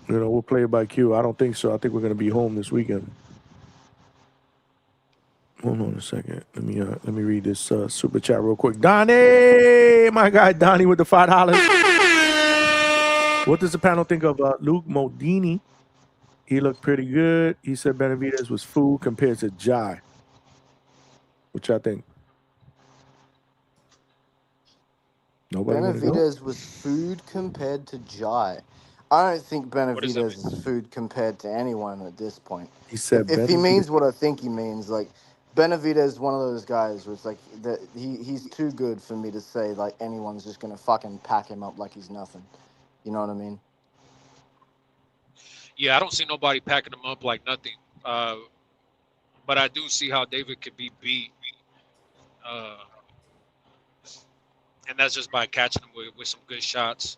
You know, we'll play it by cue. I don't think so. I think we're gonna be home this weekend. Hold on a second. Let me read this super chat real quick. Donnie, my guy Donnie with the $5. What does the panel think of Luke Modini? He looked pretty good. He said Benavidez was food compared to Jai. Which I think. Nobody Benavidez was food compared to Jai. I don't think Benavidez is food compared to anyone at this point. He said if he means what I think he means, like Benavidez is one of those guys where it's like he's too good for me to say like anyone's just gonna fucking pack him up like he's nothing. You know what I mean? Yeah, I don't see nobody packing him up like nothing. but I do see how David could be beat, uh, and that's just by catching him with some good shots.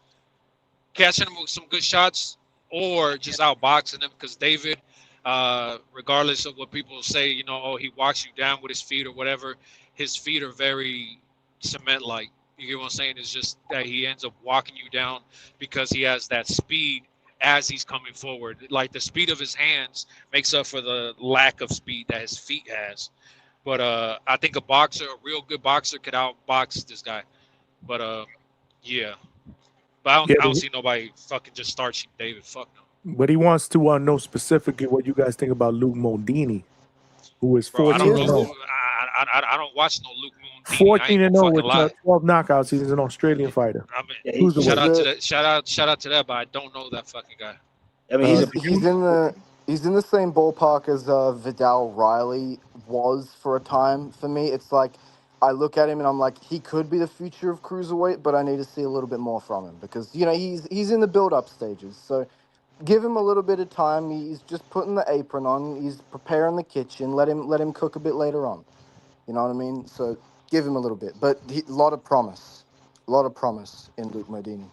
Catching him with some good shots or just outboxing him because David, regardless of what people say, oh, he walks you down with his feet or whatever, his feet are very cement like. You get what I'm saying? It's just that he ends up walking you down because he has that speed as he's coming forward. Like the speed of his hands makes up for the lack of speed that his feet has. But I think a real good boxer, could outbox this guy. But yeah. But Yeah, I don't see nobody fucking just starching David. Fuck no. but he wants to know specifically what you guys think about Luke Modini, who is Bro, I 14 don't and know 0. who. I don't watch no Luke Moondini. I 14 ain't and gonna 0 fucking with lie. 12 knockouts. He's an Australian fighter. I mean, Yeah, shout Cruiserweight. out to that. Shout out to that. But I don't know that fucking guy. I mean, Do you? He's in the same ballpark as Vidal Riley was for a time for me. It's like I look at him and I'm like, he could be the future of cruiserweight, but I need to see a little bit more from him because he's in the build up stages. So give him a little bit of time. He's just putting the apron on. He's preparing the kitchen. Let him cook a bit later on. You know what I mean? So give him a little bit, but a lot of promise, in Luke Modini.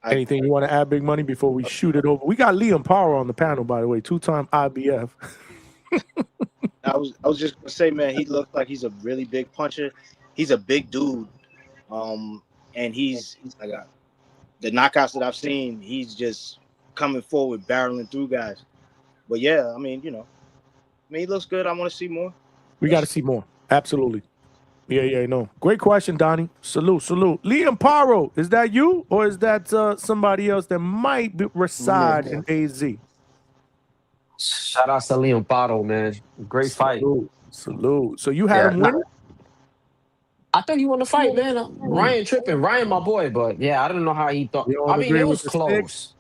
Anything you want to add, Big Money, before we shoot it over? We got Liam Power on the panel, by the way, 2-time IBF. I was just gonna say, man, he looks like he's a really big puncher. He's a big dude, and he's like the knockouts that I've seen. He's just coming forward, barreling through guys. But yeah, I mean, he looks good. I want to see more. We got to see more. Absolutely. Yeah, no. Great question, Donnie. Salute. Liam Paro, is that you or is that somebody else that might reside in AZ? Shout out to Liam Bottle, man. Great fight. Salute. So you had him winning? I thought he won the fight, man. Ryan tripping. Ryan, my boy, but yeah, I don't know how he thought. You I don't mean, agree it with was the stick? close.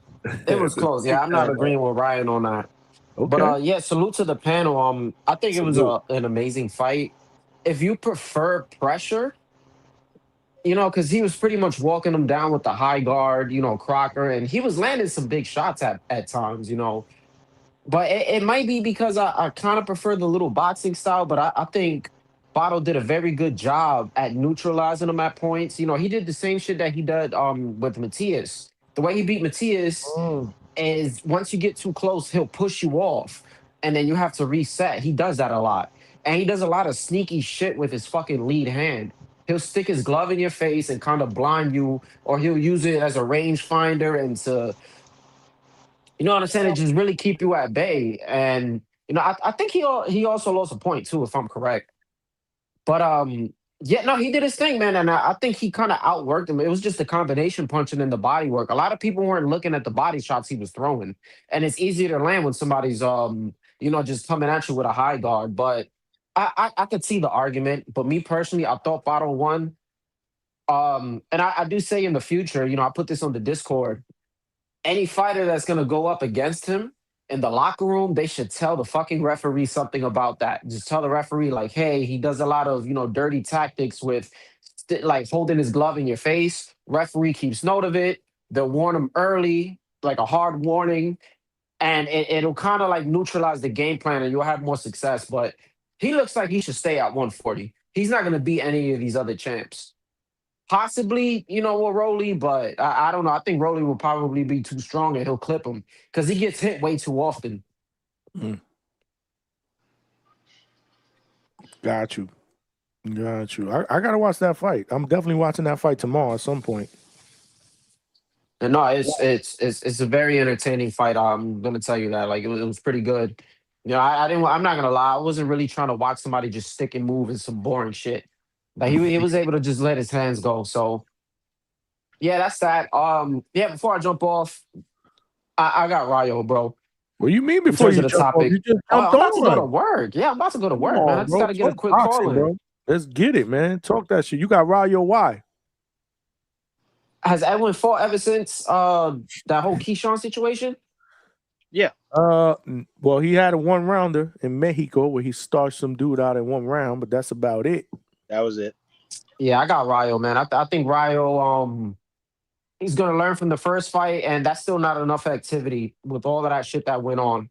It was close. Yeah, I'm not agreeing with Ryan on that. Okay. But yeah, salute to the panel. I think it was an amazing fight. If you prefer pressure, because he was pretty much walking him down with the high guard, Crocker, and he was landing some big shots at times, But it might be because I kind of prefer the little boxing style, but I think Bottle did a very good job at neutralizing him at points. He did the same shit that he did with Matias. The way he beat Matias is once you get too close, he'll push you off, and then you have to reset. He does that a lot. And he does a lot of sneaky shit with his fucking lead hand. He'll stick his glove in your face and kind of blind you, or he'll use it as a range finder and to you know what I'm saying? It just really keep you at bay. And I think he also lost a point too, if I'm correct. But yeah, no, he did his thing, man, and I think he kind of outworked him. It was just the combination punching and the body work. A lot of people weren't looking at the body shots he was throwing, and it's easier to land when somebody's just coming at you with a high guard. But I could see the argument. But me personally, I thought Bottle won. And I do say in the future, I put this on the Discord, any fighter that's going to go up against him in the locker room, they should tell the fucking referee something about that. Just tell the referee, like, hey, he does a lot of, dirty tactics with like holding his glove in your face. Referee keeps note of it. They'll warn him early, like a hard warning. And it'll kind of like neutralize the game plan and you'll have more success. But he looks like he should stay at 140. He's not going to beat any of these other champs. Possibly, with Rolly, but I don't know. I think Rolly will probably be too strong and he'll clip him because he gets hit way too often. Got you. I gotta watch that fight. I'm definitely watching that fight tomorrow at some point. And no, it's a very entertaining fight. I'm gonna tell you that. Like it was pretty good. I'm not gonna lie. I wasn't really trying to watch somebody just stick and move in some boring shit. Like he was able to just let his hands go. So yeah, that's that. Yeah, before I jump off, I got Rayo, bro. What do you mean before you jump off? You just I'm jumped about to go to on. work. Yeah, I'm about to go to work, Come man. on, I just bro. gotta get a Talk quick boxing, call in. bro. Let's get it, man. Talk that shit. You got Rayo why? Has Edwin fought ever since that whole Keyshawn situation? Yeah. Well, he had a one rounder in Mexico where he starched some dude out in one round, but that's about it. That was it. Yeah, I got Rayo, man. I think Rayo, he's gonna learn from the first fight, and that's still not enough activity with all of that shit that went on.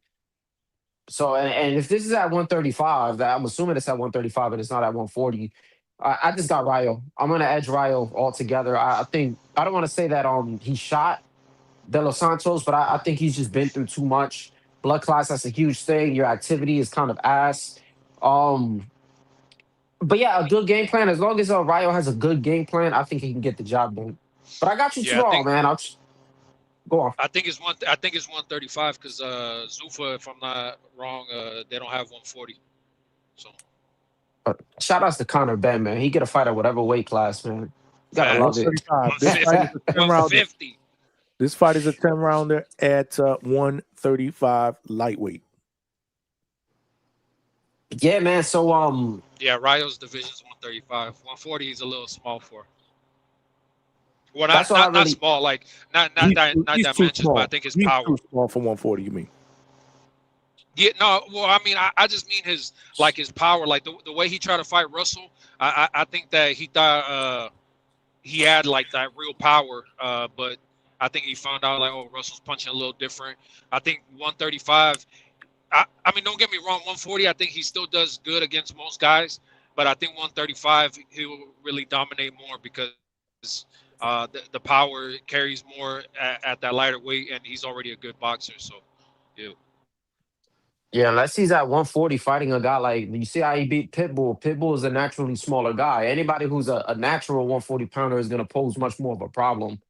So, and if this is at 135, that I'm assuming it's at 135 and it's not at 140. I just got Rayo. I'm gonna edge Rayo altogether. I think I don't want to say that he shot De Los Santos, but I think he's just been through too much. Blood clots, that's a huge thing. Your activity is kind of ass. Um, but yeah, a good game plan. As long as Rayo has a good game plan, I think he can get the job done. But I got you Yeah, too all, man. Go on. I think it's 135 because ZUFFA, if I'm not wrong, they don't have 140. So Shout outs to Conor Ben, man. He get a fight at whatever weight class, man. You gotta love facts. it. 135. This fight is a 10 rounder. 150. This fight is a 10 rounder at 135 lightweight. Yeah, man. So Yeah, Rayo's division is 135. 140 is a little small for. Well, that's not all I really. small, like not He's dimensions, too small. but I think his He's power. too small for 140. You mean? Yeah, no. Well, I mean, I just mean his power, like the way he tried to fight Russell. I think that he thought he had like that real power, but I think he found out like, oh, Russell's punching a little different. I think 135. I mean, don't get me wrong, 140. I think he still does good against most guys, but I think 135 he'll really dominate more because the power carries more at that lighter weight, and he's already a good boxer. So, yeah. Yeah, unless he's at 140 fighting a guy like you see how he beat Pitbull. Pitbull is a naturally smaller guy. Anybody who's a natural 140 pounder is going to pose much more of a problem.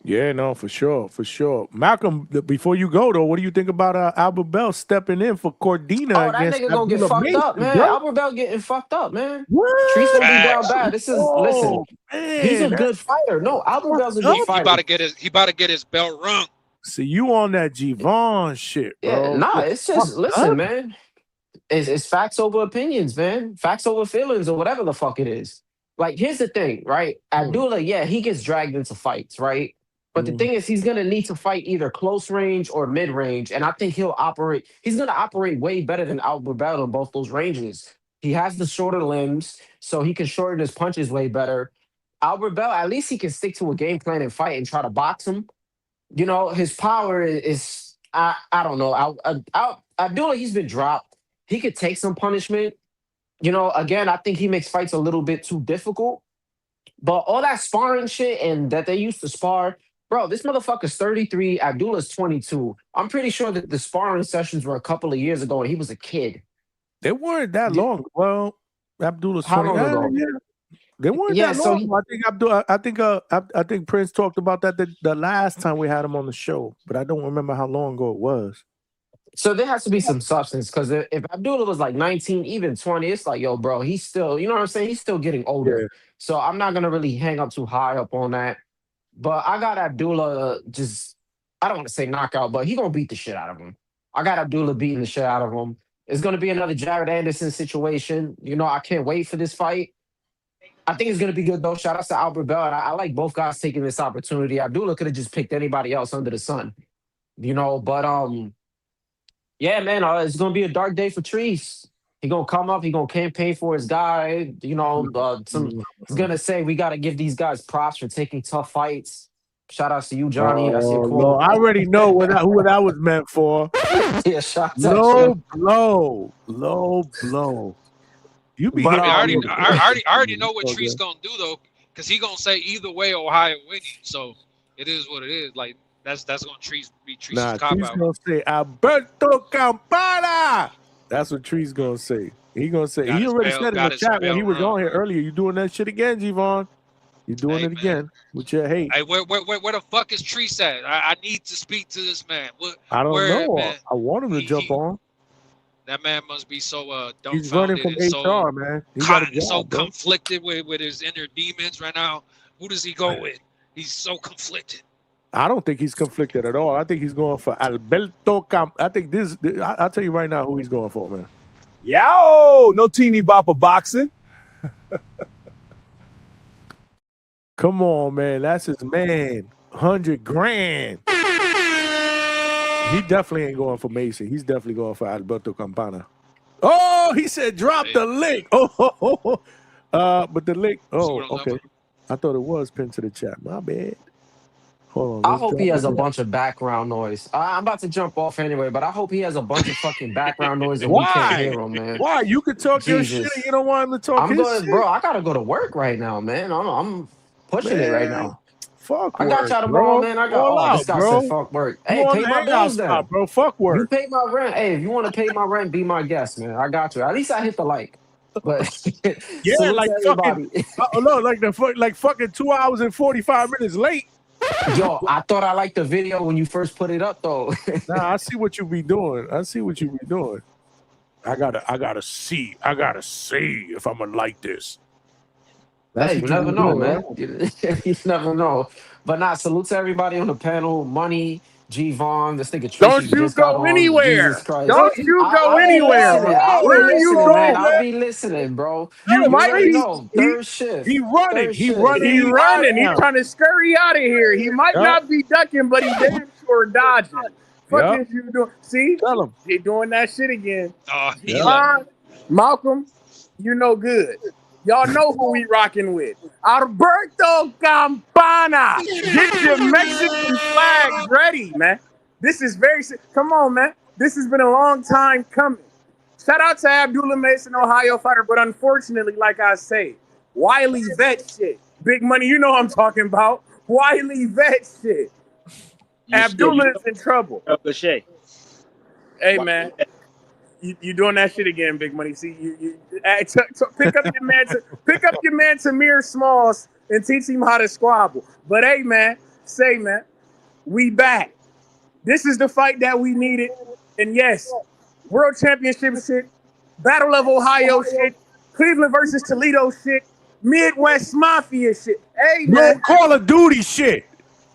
Yeah, no, for sure, for sure. Malcolm, before you go though, what do you think about Albert Bell stepping in for Cordina Oh, that against nigga gonna get Abdullah fucked Mason, up, man. bro? Albert Bell getting fucked up, man. What? Tree's gonna be down Facts. bad. This is listen. He's a Man, good fighter. No, Albert Bell's a fucked good up. He fighter. about to get his bell rung. See, you on that G-Vaughn shit, Yeah, bro. nah, You're it's just fucked listen, up. man. It's facts over opinions, man. Facts over feelings or whatever the fuck it is. Like, here's the thing, right? Abdullah, yeah, he gets dragged into fights, right? But the thing is, he's gonna need to fight either close range or mid range, and I think he's gonna operate way better than Albert Bell in both those ranges. He has the shorter limbs, so he can shorten his punches way better. Albert Bell, at least he can stick to a game plan and fight and try to box him. You know, his power is I don't know. Abdullah, he's been dropped. He could take some punishment. You know, again, I think he makes fights a little bit too difficult. But all that sparring shit and that they used to spar, bro, this motherfucker's 33, Abdullah's 22. I'm pretty sure that the sparring sessions were a couple of years ago and he was a kid. They weren't that long. Well, Abdullah's How 20. long ago? Yeah. They weren't Yeah, that so long. I think Prince talked about that the last time we had him on the show, but I don't remember how long ago it was. So there has to be some substance because if Abdullah was like 19, even 20, it's like, yo, bro, he's still, you know what I'm saying? He's still getting older. Yeah. So I'm not going to really hang up too high up on that. But I got Abdullah I don't want to say knockout, but he going to beat the shit out of him. I got Abdullah beating the shit out of him. It's going to be another Jared Anderson situation. You know, I can't wait for this fight. I think it's going to be good, though. Shout out to Albert Bell. And I like both guys taking this opportunity. Abdullah could have just picked anybody else under the sun, you know, but yeah, man, it's gonna be a dark day for Trees. He gonna come up. He gonna campaign for his guy. You know, he's gonna say we gotta give these guys props for taking tough fights. Shout outs to you, Johnny. That's your quote. Lord. I already know who that was meant for. Yeah, shout out. Low blow. You be. But I already know what Tree's gonna do though, because he gonna say either way Ohio winning. So it is what it is. Like. That's gonna be Tree's cop Tree's out. gonna say Alberto Campana. That's what Tree's gonna say. He gonna say he already said in the chat when he was on here earlier. You doing that shit again, G-Vaughn? You doing it again with your hate? Hey, where the fuck is Tree at? I need to speak to this man. I don't know. Man? I want him to jump on. That man must be so dumbfounded. He's running from HR, man. He got a job, so bro. conflicted with his inner demons right now. Who does he go with? He's so conflicted. I don't think he's conflicted at all. I think he's going for Alberto Camp. I think I'll tell you right now who he's going for, man. Yo, no teeny bopper boxing. Come on, man. That's his man. 100 grand. He definitely ain't going for Mason. He's definitely going for Alberto Campana. Oh, he said drop the link. But the link. Oh, okay. I thought it was pinned to the chat. My bad. Hold on. I Let's hope he drop has a it down. bunch of background noise. I'm about to jump off anyway, but I hope he has a bunch of fucking background noise and we can't Why? hear him, man. Why? You could talk your shit and Jesus. you don't want him to talk I'm his going, bro. shit? I gotta go to work right now, man. I'm pushing it right Man, now. fuck I got work, y'all tomorrow, bro. man. I got. All Oh, this out, guy said bro. fuck work. You Hey, on pay the my hangout bills spot, then. bro. Fuck You work. pay my rent. Hey, if you want to pay my rent, be my guest, man. I got you. At least I hit the like. But Yeah, salute like to fucking, everybody. no, like fucking 2 hours and 45 minutes late. Yo, I thought I liked the video when you first put it up, though. Nah, I see what you be doing. I see what you be doing. I gotta see if I'm gonna like this. That's Hey, what you you never be know, doing, man. right? You never know. But nah, salute to everybody on the panel. Money, G Vaughn, this nigga Don't Tracy you just got go on. Jesus anywhere. Christ. Don't you go I'll be anywhere, listening. bro. I'll be Where are you listening, man. going? I'll be listening, bro. You You might already be know. He Third shift. he running. Third He shift. running. he He out running. He now. trying to scurry out of here. He might Yup. not be ducking, but he damn sure dodging. Fuck Yup. is you doing? See, Tell him. he doing that shit again. Oh, he Yep. left. Malcolm, you know good. Y'all know who we rocking with. Alberto Campana. Get your Mexican flags ready, man. This is come on, man. This has been a long time coming. Shout out to Abdullah Mason, Ohio fighter, but unfortunately, like I say, Wiley vet shit. Big money, you know what I'm talking about. Wiley vet shit. Abdullah is in trouble. Cliche. Hey, man. You doing that shit again, Big Money. See, pick up your man Tamir Smalls and teach him how to squabble. But hey, man, we back. This is the fight that we needed. And yes, World Championship shit, Battle of Ohio shit, Cleveland versus Toledo shit, Midwest Mafia shit. Hey, No man, Call of Duty shit.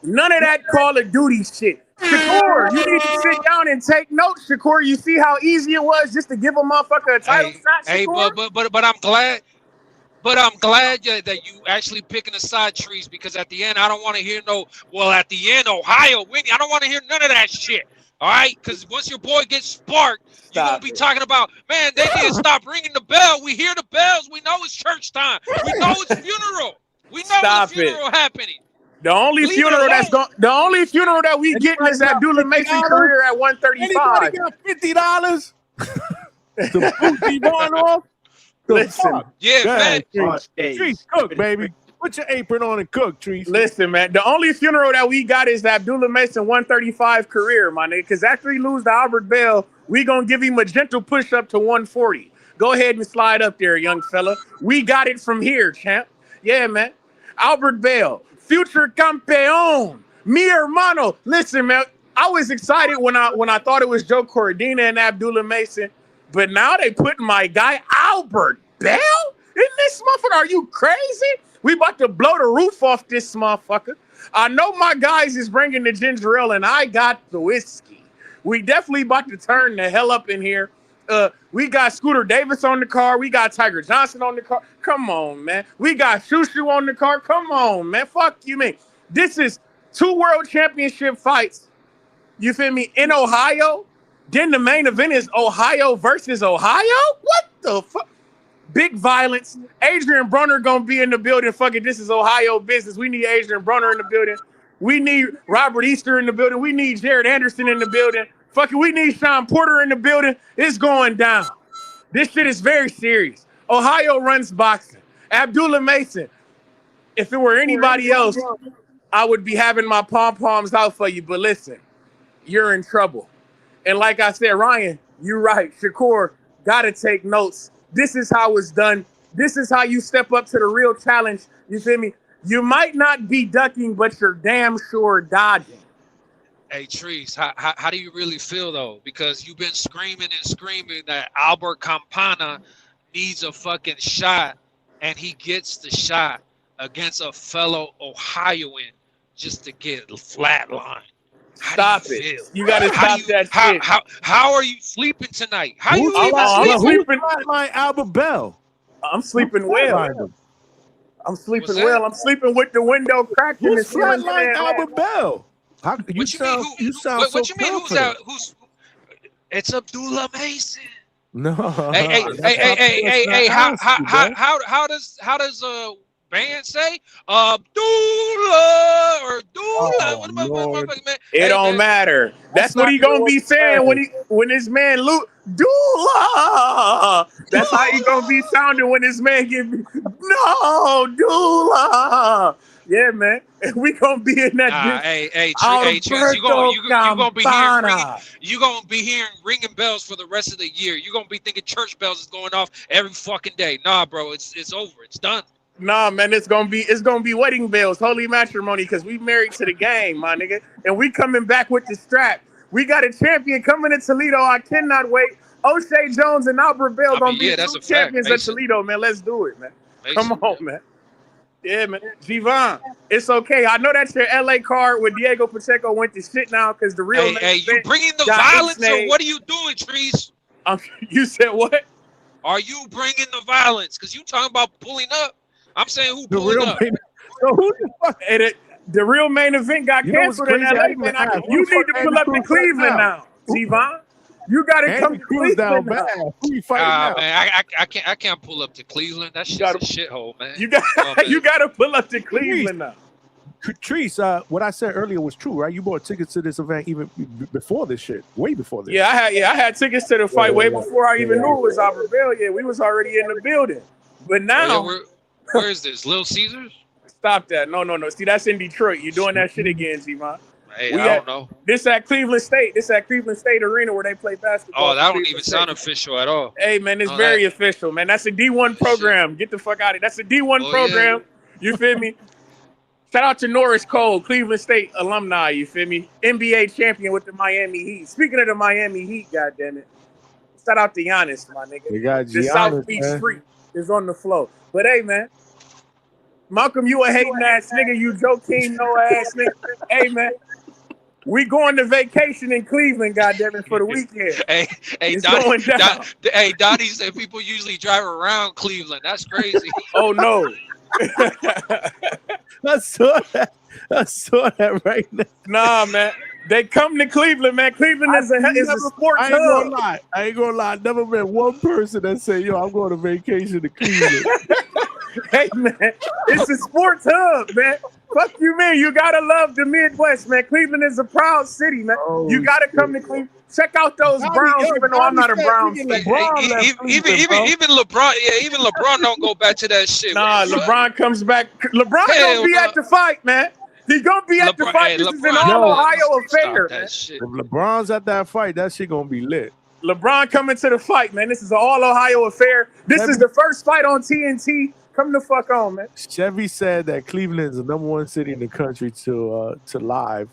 none of that Call of Duty shit. Shakur, you need to sit down and take notes, Shakur. You see how easy it was just to give a motherfucker a title shot, Hey, Shakur? but I'm glad. But I'm glad that you actually picking a side, Trees, because at the end I don't want to hear at the end Ohio winning. I don't want to hear none of that shit. All right, because once your boy gets sparked, you're gonna be talking about, man, they need to stop ringing the bell. We hear the bells. We know it's church time. We know it's funeral. We know Stop the funeral happening. The only Leave it funeral alone. the only funeral that we getting is Abdullah Mason career at 135. Anybody got $50 to boot Devon off? Listen, Yeah, man. Trees, cook, baby. Put your apron on and cook, Trees. Listen, man. The only funeral that we got is Abdullah Mason 135 career, my nigga. Because after he lose to Albert Bell, we gonna give him a gentle push up to 140. Go ahead and slide up there, young fella. We got it from here, champ. Yeah, man. Albert Bell, future campeón, mi hermano. Listen, man. I was excited when I thought it was Joe Cordina and Abdullah Mason, but now they putting my guy Albert Bell in this motherfucker. Are you crazy? We about to blow the roof off this motherfucker. I know my guys is bringing the ginger ale, and I got the whiskey. We definitely about to turn the hell up in here. We got Scooter Davis on the car. We got Tiger Johnson on the car. Come on, man. We got Shushu on the car. Come on, man. Fuck you, man. This is 2 world championship fights. You feel me? In Ohio. Then the main event is Ohio versus Ohio? What the fuck? Big violence. Adrian Brunner gonna be in the building. Fuck it, this is Ohio business. We need Adrian Brunner in the building. We need Robert Easter in the building. We need Jared Anderson in the building. Fuck it, we need Sean Porter in the building. It's going down. This shit is very serious. Ohio runs boxing. Abdullah Mason. If it were anybody else, I would be having my pom-poms out for you. But listen, you're in trouble. And like I said, Ryan, you're right. Shakur, gotta take notes. This is how it's done. This is how you step up to the real challenge. You feel me? You might not be ducking, but you're damn sure dodging. Hey, Trees, how do you really feel, though? Because you've been screaming and screaming that Albert Campana needs a fucking shot, and he gets the shot against a fellow Ohioan just to get flatlined. Stop it. You got to stop that shit. How are you sleeping tonight? How you even I'm sleeping? Like Albert Bell. I'm sleeping well. I'm sleeping well. I'm sleeping with the window cracked in the ceiling. Like Albert Bell? You sound so what you mean? Who's out? It's Abdullah Mason. No. Hey. How does band say Abdullah or Abdullah? What about motherfucker, man? It Hey, don't man. matter. That's what not he gonna your be saying when this man Dula. That's how he gonna be sounding when this man no Dula. Yeah, man. And we gonna be in that bitch. Hey, Trees, Alberto you gonna be hearing Campana. ringing bells for the rest of the year. You gonna be thinking church bells is going off every fucking day. Nah, bro, it's over. It's done. Nah, man, it's gonna be wedding bells, holy matrimony, because we married to the game, my nigga, and we coming back with the strap. We got a champion coming to Toledo. I cannot wait. O'Shea Jones and Albert Bell I mean, gonna be yeah, that's two a fact. champions at Toledo, man. Let's do it, man. Come on, man. Yeah, man. G-Von, it's okay. I know that's your LA card where Diego Pacheco went to shit now because the real Hey, you bringing the violence or what are you doing, Trees? You said what? Are you bringing the violence? Because you talking about pulling up. I'm saying who pulling up. So who the fuck? The real main event got canceled in LA, man. You need to pull up to Cleveland now, G-Von. You got to come to Cleveland now. Who you fighting now? Man, I can't pull up to Cleveland. That shit's a shithole, man. You got to pull up to Cleveland now. Trees, what I said earlier was true, right? You bought tickets to this event even before this shit, way before this. Yeah, I had tickets to the fight way before I even knew it was Albert Bell. Yeah, we was already in the building. But now, where is this? Little Caesars? Stop that! No. See, that's in Detroit. You're doing that shit again, G-Man. Hey, I don't know. This at Cleveland State. This at Cleveland State Arena where they play basketball. Oh, that don't even sound official at all. Hey, man, it's very official, man. That's a D1 program. Get the fuck out of it. That's a D1 program. Yeah. You feel me? Shout out to Norris Cole, Cleveland State alumni. You feel me? NBA champion with the Miami Heat. Speaking of the Miami Heat, goddammit. Shout out to Giannis, my nigga. You got the Giannis, South Beach man. Street is on the flow. But hey, man. Malcolm, you a hating ass nigga. You Joakim no ass nigga. Hey, man. We going to vacation in Cleveland, goddammit, for the weekend. Donnie said people usually drive around Cleveland. That's crazy. Oh no. I saw that right now. Nah, man. They come to Cleveland, man. Cleveland is a sports hub. I ain't gonna lie. I never met one person that said, yo, I'm going to vacation to Cleveland. Hey, man. It's a sports hub, man. Fuck you, man. You gotta love the Midwest, man. Cleveland is a proud city, man. You gotta come to Cleveland. Check out those Browns, even though I'm not a Browns fan. Even LeBron, even LeBron don't go back to that shit. Nah, LeBron comes back. LeBron gonna be at the fight, man. He gonna be at the fight. This is an all-Ohio affair, man. If LeBron's at that fight, that shit gonna be lit. LeBron coming to the fight, man. This is an all-Ohio affair. This is the first fight on TNT. Come the fuck on, man. Chevy said that Cleveland is the #1 city in the country to live.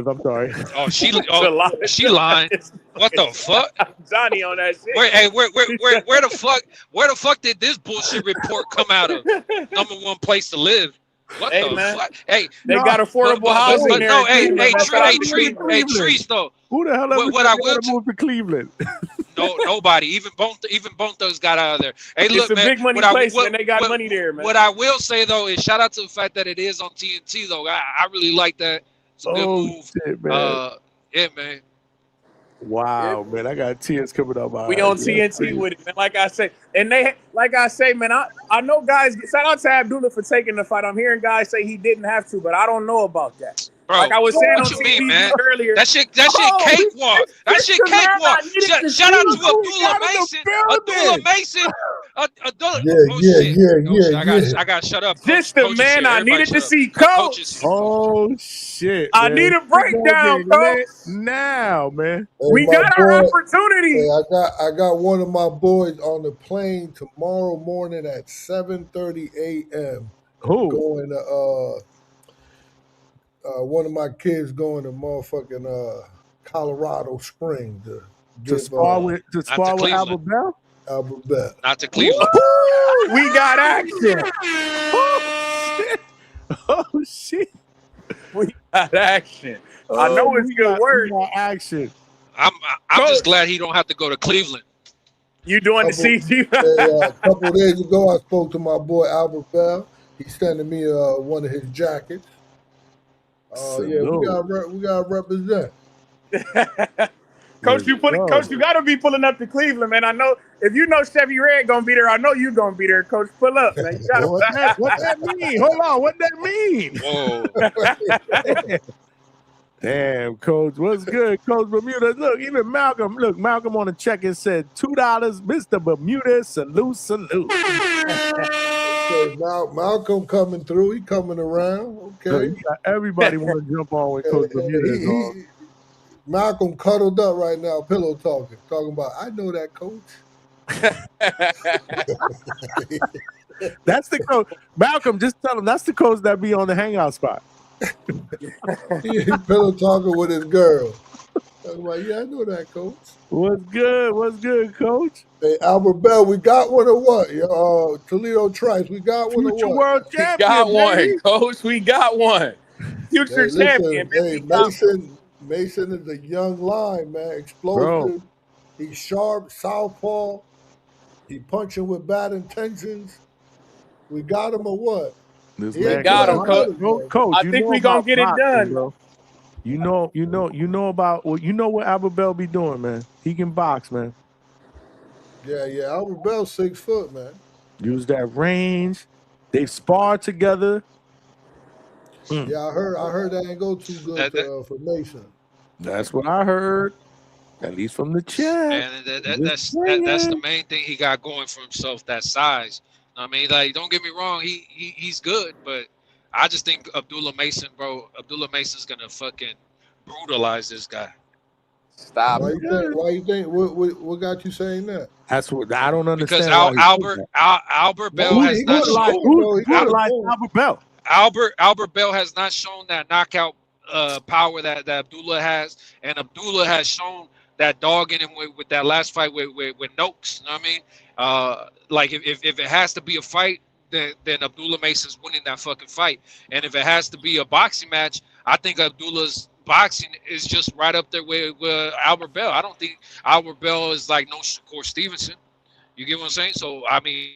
I'm sorry. Oh, she lying. What the fuck? Johnny on that shit. Where the fuck did this bullshit report come out of? #1 place to live. What the fuck? Hey, they got affordable housing there. No, Trees though. Who the hell ever moved to Cleveland? No, nobody. Even Bontos got out of there. Hey, it's look, a man. Big money place, and they got money there, man. What I will say though is shout out to the fact that it is on TNT though. I really like that. It's a good move. Shit, man. Yeah, man. Wow, man, I got tears coming out my eyes. We on TNT with it, man. Like I say, man, I know guys. Shout out to Abdullah for taking the fight. I'm hearing guys say he didn't have to, but I don't know about that. Bro, like I was saying on TV earlier, that shit cakewalk. That shit cakewalk. Shout out to Abdullah Mason. I got to shut up. Just the man I needed to see, coach. Oh shit! I need a breakdown, coach. Now, man, we got our opportunity. Hey, I got one of my boys on the plane tomorrow morning at 7:30 a.m. Who going to one of my kids going to motherfucking Colorado Springs to spar with Albert Bell. Albert Bell. Not to Cleveland. We got action. Oh shit. We got action. I know it's good word. Action. I'm just glad he don't have to go to Cleveland. You doing the CG? A couple of days ago, I spoke to my boy Albert Bell. He's sending me one of his jackets. We gotta represent. Coach, you gotta be pulling up to Cleveland, man. I know if you know Chevy Red gonna be there, I know you gonna be there. Coach, pull up, man. You gotta. What that mean? Hold on, what that mean? Whoa. Damn, Coach, what's good, Coach Bermuda? Look, even Malcolm on the check and said $2, Mr. Bermuda, salute. Okay, Malcolm coming through. He coming around. Look, Okay. you got everybody want to jump on with Coach Bermuda is on. Malcolm cuddled up right now, pillow talking about, I know that, Coach. That's the coach. Malcolm, just tell him that's the coach that be on the hangout spot. He pillow talking with his girl. Talking about, yeah, I know that, Coach. What's good, Coach? Hey, Albert Bell, we got one or what? Toledo Trice, we got one or Future what? world champion, We got one, baby. Coach. We got one. Future champion. Hey, Mason is a young line, man. Explosive. Bro. He's sharp, southpaw. He punching with bad intentions. We got him or what? This We man got him, Coach. I think we gonna get it done, bro. You know about what Albert Bell be doing, man. He can box, man. Yeah. Albert Bell's 6 foot, man. Use that range. They've sparred together. Yeah, I heard that ain't go too good for Mason. That's what I heard. At least from the chat. And that's the main thing he got going for himself, that size. I mean, like, don't get me wrong, he's good, but I just think Abdullah Mason's gonna fucking brutalize this guy. Stop. Why you think? What got you saying that? That's what I don't understand. Because Albert Bell has not shown Albert Bell. Albert Bell has not shown that knockout power that Abdullah has, and Abdullah has shown that dog in him with that last fight with Noakes. You know what I mean? Like if it has to be a fight, then Abdullah Mason's winning that fucking fight. And if it has to be a boxing match, I think Abdullah's boxing is just right up there with Albert Bell. I don't think Albert Bell is like no Shakur Stevenson. You get what I'm saying? So I mean,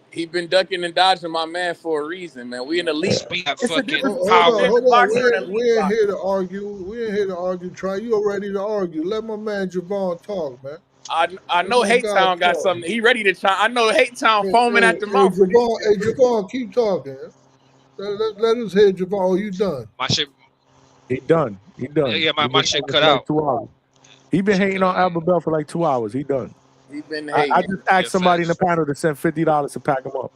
he been ducking and dodging my man for a reason, man. We in the league. Hold on. We ain't here to argue. Try. You ready to argue? Let my man Javon talk, man. I know Hate Town got something. He ready to try. I know Hate Town foaming at the mouth. Javon, keep talking. Let us hear Javon. Oh, you done? My shit. He done. Yeah, my shit cut out. 2 hours. He been hating on Albert Bell for like 2 hours. He done. He been hating. I just asked somebody in the panel to send $50 to pack him up.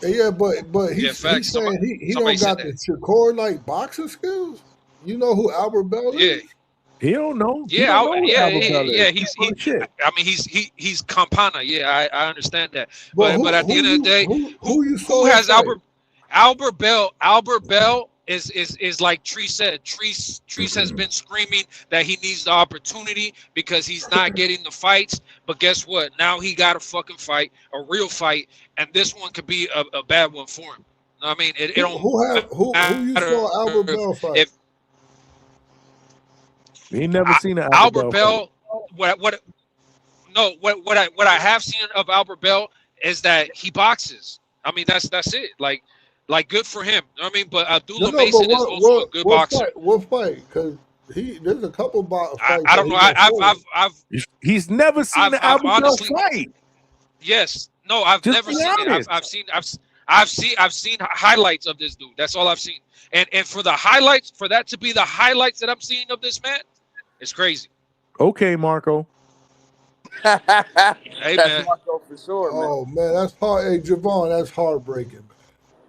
Yeah, but he's saying he don't got the Shakur like boxing skills. You know who Albert Bell is? Yeah. He don't know. Yeah, He's Campana. Yeah, I understand that. But at the end of the day, who has Albert Bell? Albert Bell is like Tree said. Tree has been screaming that he needs the opportunity because he's not getting the fights. But guess what? Now he got a fucking fight, a real fight, and this one could be a bad one for him. I mean, it don't. Who you saw Albert Bell fight? He never seen an Albert Bell. What I have seen of Albert Bell is that he boxes. I mean, that's it. Like good for him. You know what I mean? But Abdullah Mason is also a good boxer. What fight? Because there's a couple fights. I don't know. He's never seen an Albert Bell fight. Yes. No, I've never seen it. I've seen highlights of this dude. That's all I've seen. And for the highlights, for that to be the highlights that I'm seeing of this man, it's crazy. Okay, Marco. Hey, man. Marco for sure, man. Oh man, that's hard. Hey, Javon, that's heartbreaking.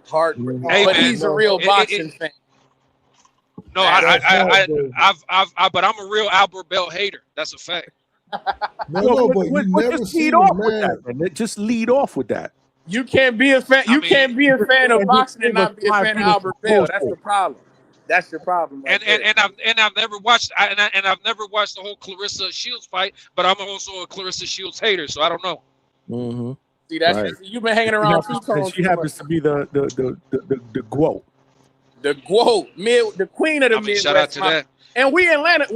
Heartbreaking. Hey, but he's a real boxing fan. No, but I'm a real Albert Bell hater. That's a fact. No, but you never just lead off with that, man. Just lead off with that. You can't be a fan. You can't be a fan of boxing and not be a fan of Albert Bell. That's the problem. That's your problem. And I've never watched I've never watched the whole Clarissa Shields fight, but I'm also a Clarissa Shields hater, so I don't know. Mm-hmm. See, that's you've been hanging around two-tones. She happens to be the GWO. The GWO, the queen of the Midwest. Shout out to that. And we in Atlanta.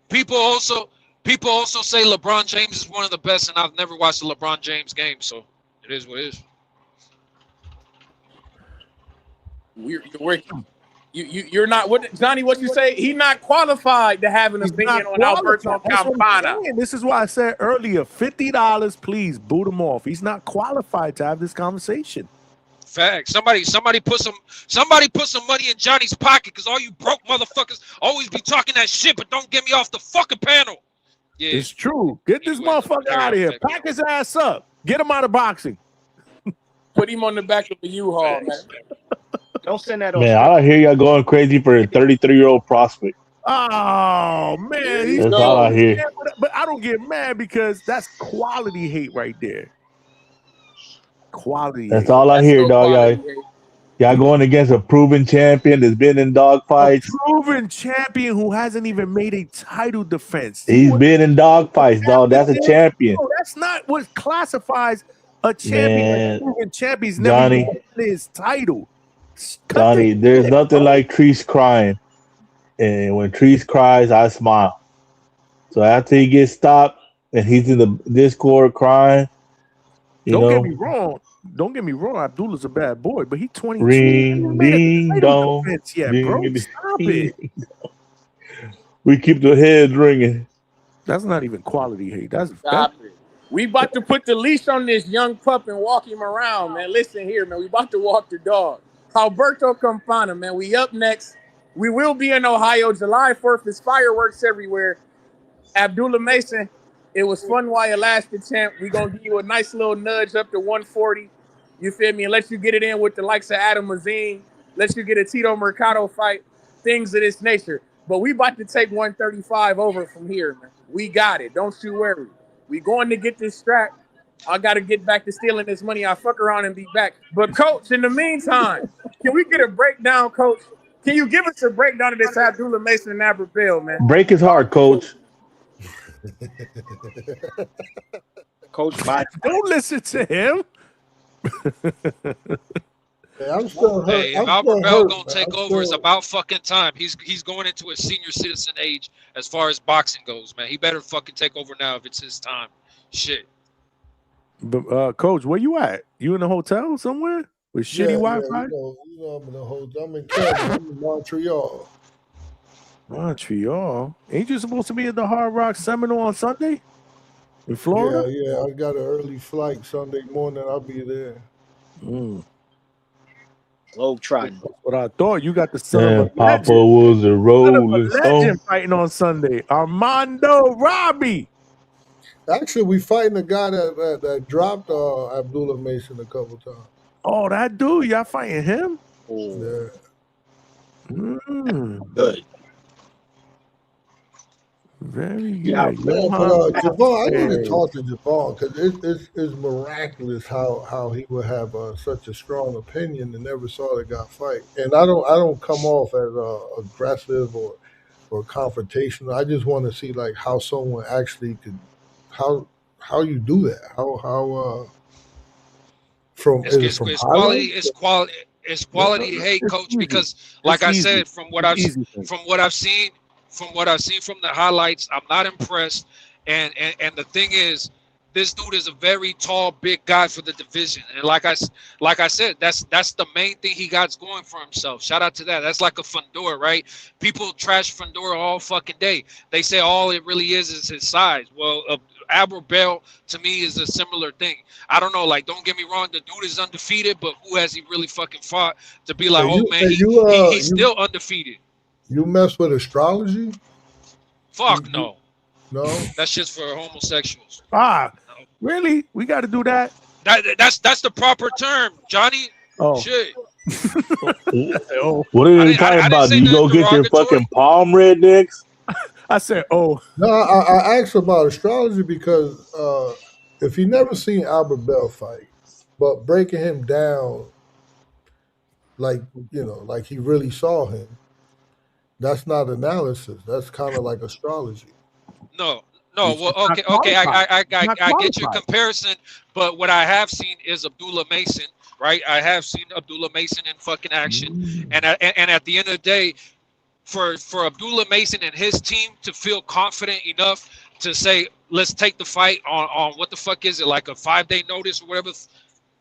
People also say LeBron James is one of the best, and I've never watched a LeBron James game, so it is what it is. You're not what Johnny? What you say? He's not qualified to have an He's opinion not on qualified. Alberto That's what I'm Campana. saying. This is why I said earlier, $50, please boot him off. He's not qualified to have this conversation. Fact. Somebody put some money in Johnny's pocket, because all you broke motherfuckers always be talking that shit, but don't get me off the fucking panel. Yeah. It's true. Get this motherfucker out of here. Pack his ass up. Get him out of boxing. Put him on the back of the U-Haul, man. Don't send that on. Man, I hear y'all going crazy for a 33-year-old prospect. Oh man, he's That's all I hear. But I don't get mad because that's quality hate right there. Quality. That's hate. all I hear, dog. Y'all going against a proven champion that's been in dog fights. A proven champion who hasn't even made a title defense. He's been in dog fights, dog. That's a champion. No, that's not what classifies a champion. Man, A proven champion. He's never even won his title. Johnny, there's nothing like Treese crying. And when Treese cries, I smile. So after he gets stopped and he's in the Discord crying, Don't get me wrong. Abdullah's a bad boy, but he's 22. Ring, ding, dong. Yet, bro. Stop it. We keep the heads ringing. That's not even quality hate. Stop it. We about to put the leash on this young pup and walk him around, man. Listen here, man. We about to walk the dog. Alberto Campana, man. We up next. We will be in Ohio July 4th. There's fireworks everywhere. Abdullah Mason, it was fun while it lasted, champ. We're going to give you a nice little nudge up to 140. You feel me? And let you get it in with the likes of Adam Mazine. Let you get a Tito Mercado fight. Things of this nature. But we about to take 135 over from here, man. We got it. Don't you worry. We going to get this strap. I got to get back to stealing this money. I'll fuck around and be back. But, Coach, in the meantime, can we get a breakdown, Coach? Can you give us a breakdown of this Abdullah Mason and Albert Bell, man? Break his heart, Coach. Coach, don't listen to him. I'm still hurt. Hey, if Albert Bell gonna take over, it's about fucking time. He's going into a senior citizen age as far as boxing goes, man. He better fucking take over now if it's his time. Shit. But Coach, where you at? You in a hotel somewhere with shitty Wi-Fi? You know, I'm in a hotel. I'm in Canada. I'm in Montreal. Montreal? Ain't you supposed to be at the Hard Rock Seminole on Sunday in Florida? Yeah. I got an early flight Sunday morning. I'll be there. Globe trotting. That's what I thought. You got the son of a Papa legend. was a rolling stone. Legend fighting on Sunday. Armando Robbie. Actually, we fighting a guy that dropped Abdullah Mason a couple times. Oh, that dude. Y'all fighting him? Yeah. Good. Very good. Yeah, but Javon, I need to talk to Javon because it's miraculous how he would have such a strong opinion and never saw the guy fight. And I don't come off as aggressive or confrontational. I just want to see like how someone actually could how you do that. It's quality hate, Coach, because like I said, from what I've seen from the highlights, I'm not impressed. And the thing is, this dude is a very tall, big guy for the division. And like I said, that's the main thing he got going for himself. Shout out to that. That's like a Fundora, right? People trash Fundora all fucking day. They say all it really is his size. Well, Albert Bell to me is a similar thing. I don't know, like, don't get me wrong, the dude is undefeated, but who has he really fucking fought to be like, he's still undefeated? You mess with astrology? Fuck no. No? That's just for homosexuals. Really? We got to do that? That's the proper term, Johnny. Oh. Shit. What are you talking about? You go get your fucking palm read next? I said, oh. No, I asked about astrology because if you never seen Albert Bell fight, but breaking him down like he really saw him, that's not analysis. That's kind of like astrology. No. Well, okay. I get your comparison, but what I have seen is Abdullah Mason, right? I have seen Abdullah Mason in fucking action, and at the end of the day, for Abdullah Mason and his team to feel confident enough to say, let's take the fight on what the fuck is it, like a 5-day notice or whatever,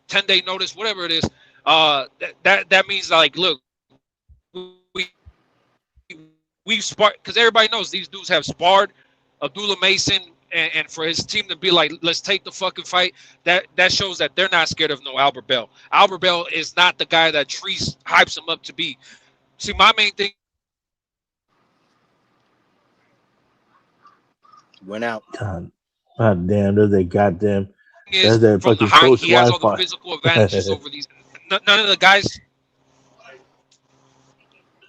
10-day notice, whatever it is. That means like, look, we we've sparred because everybody knows these dudes have sparred. Abdullah Mason and for his team to be like, let's take the fucking fight. That shows that they're not scared of no Albert Bell. Albert Bell is not the guy that Treese hypes him up to be. See, my main thing Went out. God damn, there's that goddamn. is That's that from the fucking height, coach he has all the Wi-Fi. physical advantages over these. None of the guys.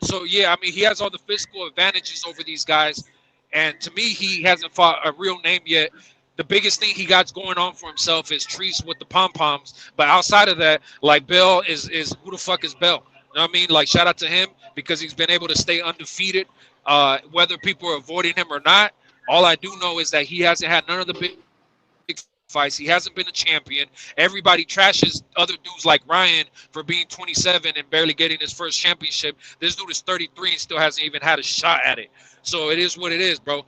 So yeah, I mean, he has all the physical advantages over these guys, and to me, he hasn't fought a real name yet. The biggest thing he got going on for himself is Treese with the pom poms, but outside of that, like Bell is who the fuck is Bell? You know what I mean? Like shout out to him because he's been able to stay undefeated, whether people are avoiding him or not. All I do know is that he hasn't had none of the big fights. He hasn't been a champion. Everybody trashes other dudes like Ryan for being 27 and barely getting his first championship. This dude is 33 and still hasn't even had a shot at it. So it is what it is, bro.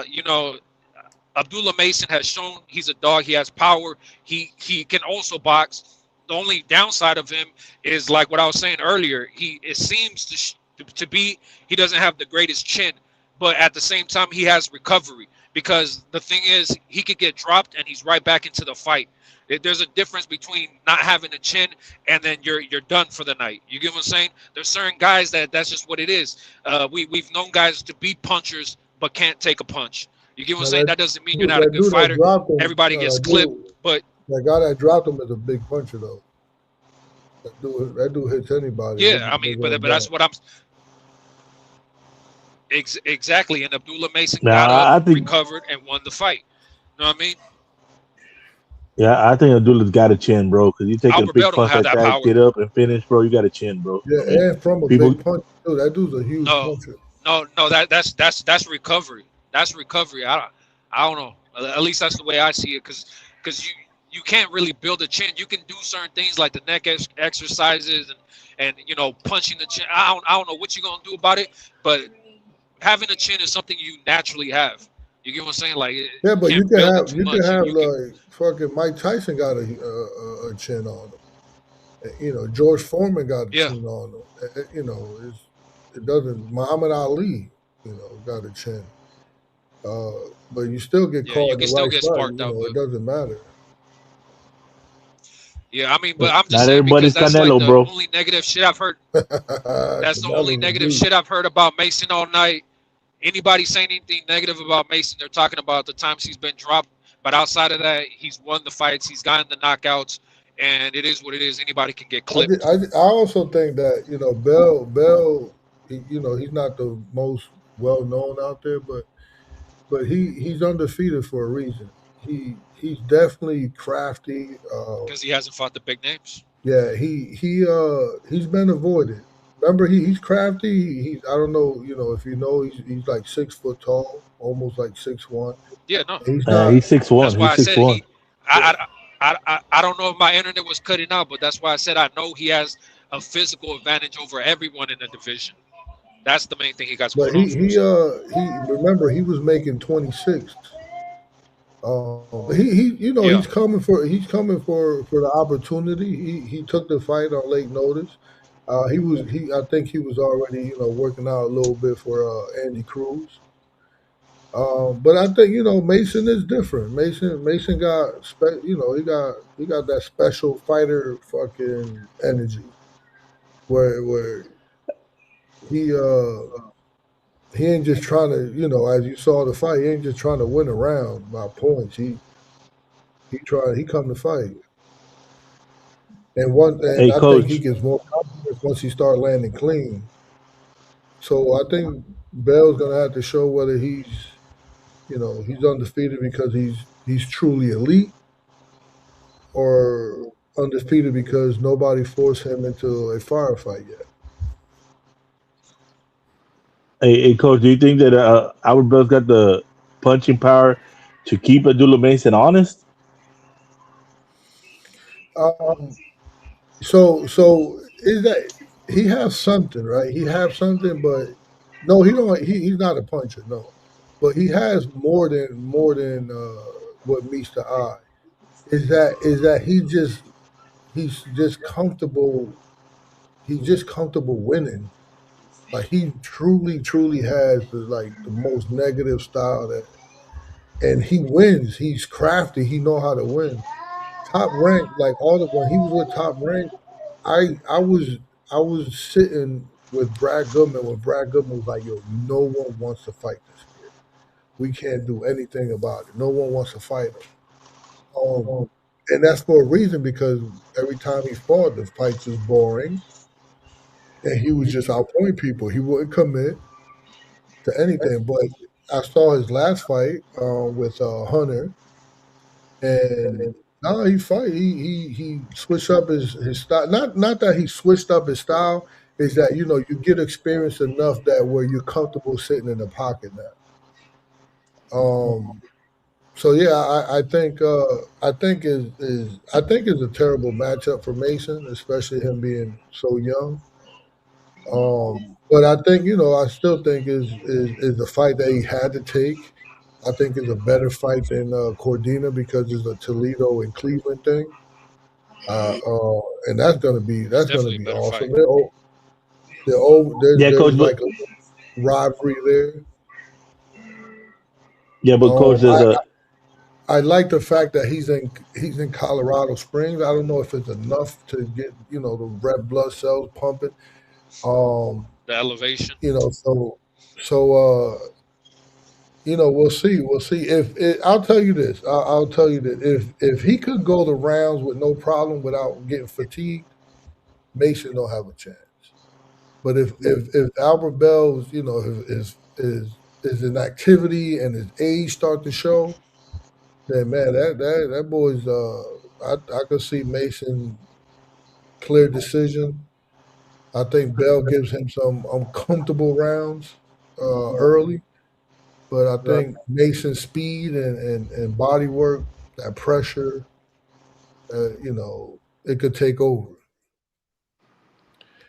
You know, Abdullah Mason has shown he's a dog. He has power. He can also box. The only downside of him is like what I was saying earlier. It seems to be he doesn't have the greatest chin, but at the same time he has recovery. Because the thing is, he could get dropped and he's right back into the fight. There's a difference between not having a chin and then you're done for the night. You get what I'm saying? There's certain guys that's just what it is. We've known guys to be punchers but can't take a punch. You get what I'm saying? That doesn't mean you're not a good fighter. Everybody gets clipped, but that guy that dropped him is a big puncher though. That dude hits anybody. Yeah, I mean, but that's what I'm. Exactly, and Abdullah Mason got up, recovered, and won the fight. You know what I mean? Yeah, I think Abdullah's got a chin, bro. Because you take a big punch like that, get up and finish, bro. You got a chin, bro. Yeah, and from a big punch, too. That dude's a huge puncher. No, that's recovery. That's recovery. I don't know. At least that's the way I see it, because you can't really build a chin. You can do certain things like the neck exercises and you know punching the chin. I don't know what you're gonna do about it, but having a chin is something you naturally have. You get what I'm saying? Like yeah, but you can have like fucking Mike Tyson got a chin on him. You know, George Foreman got a chin on him. You know, it doesn't. Muhammad Ali, you know, got a chin. But you still get caught in the right spot. You know, it doesn't matter. Yeah, I mean, but I'm just saying because that's Canelo, like the only negative shit I've heard. That's the only negative shit I've heard about Mason all night. Anybody saying anything negative about Mason, they're talking about the times he's been dropped. But outside of that, he's won the fights, he's gotten the knockouts, and it is what it is. Anybody can get clipped. I also think that, you know, Bell, you know, he's not the most well known out there, but he's undefeated for a reason. He's definitely crafty. Because he hasn't fought the big names. Yeah, he's been avoided. Remember, he's crafty. I don't know, you know, if you know, he's like 6 foot tall, almost like 6'1". Yeah, no, he's 6'1". That's why he's I 6'1". said I don't know if my internet was cutting out, but that's why I said I know he has a physical advantage over everyone in the division. That's the main thing he got. But he remember he was making 26. You know, he's coming for the opportunity. He took the fight on late notice. I think he was already, you know, working out a little bit for Andy Cruz. But I think, you know, Mason is different. Mason got you know, he got that special fighter fucking energy where he ain't just trying to, you know, as you saw the fight, he ain't just trying to win a round by points. He come to fight. And I think he gets more confidence once he start landing clean. So I think Bell's gonna have to show whether he's undefeated because he's truly elite, or undefeated because nobody forced him into a firefight yet. Hey, Coach, do you think that Albert Bell's got the punching power to keep Abdullah Mason honest? So is that he has something, right? He has something, but no, he don't. He's not a puncher, no. But he has more than what meets the eye. Is that he's just comfortable. He's just comfortable winning. Like he truly has the most negative style and he wins. He's crafty. He know how to win. Top rank, like when he was with Top Rank, I was sitting with Brad Goodman when Brad Goodman was like, "Yo, no one wants to fight this kid. We can't do anything about it. No one wants to fight him." And that's for a reason because every time he fought, the fights was boring, and he was just outpoint people. He wouldn't commit to anything. But I saw his last fight with Hunter, and no, he fight. He switched up his style. Not that he switched up his style. Is that you get experience enough that where you're comfortable sitting in the pocket now. So yeah, I think is a terrible matchup for Mason, especially him being so young. But I think I still think is the fight that he had to take. I think is a better fight than Cordina because it's a Toledo and Cleveland thing. And that's gonna be It's definitely a better awesome. fight. Yeah, There's coach. But like a rivalry there. yeah, but coach, there's a I like the fact that he's in Colorado Springs. I don't know if it's enough to get the red blood cells pumping. The elevation. So we'll see. We'll see. I'll tell you this. I'll tell you that if he could go the rounds with no problem without getting fatigued, Mason don't have a chance. But if Albert Bell's his inactivity and his age start to show, then man, that boy's I could see Mason clear decision. I think Bell gives him some uncomfortable rounds early, but I think Mason's speed and body work, that pressure, it could take over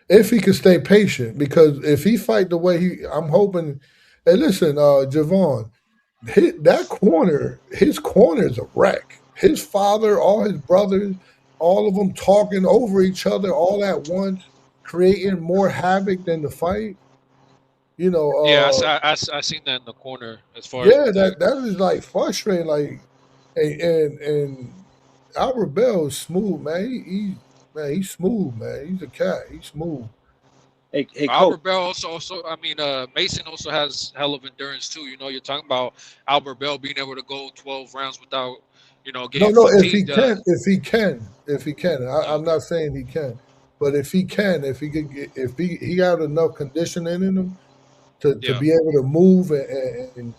if he could stay patient. Because if he fight the way I'm hoping. Hey, listen, Javon, his corner is a wreck. His father, all his brothers, all of them talking over each other all at once, creating more havoc than the fight. Yeah, I seen that in the corner as far as Yeah, the that is like frustrating. Like, and Albert Bell is smooth, man. He's smooth, man. He's a cat. He's smooth. Hey, Coach. Albert Bell also I mean Mason also has hell of endurance too. You're talking about Albert Bell being able to go 12 rounds without getting No. If he fatigued. can, if he can. I'm not saying he can, but if he can, if he could, if he got enough conditioning in him to Yeah. be able to move and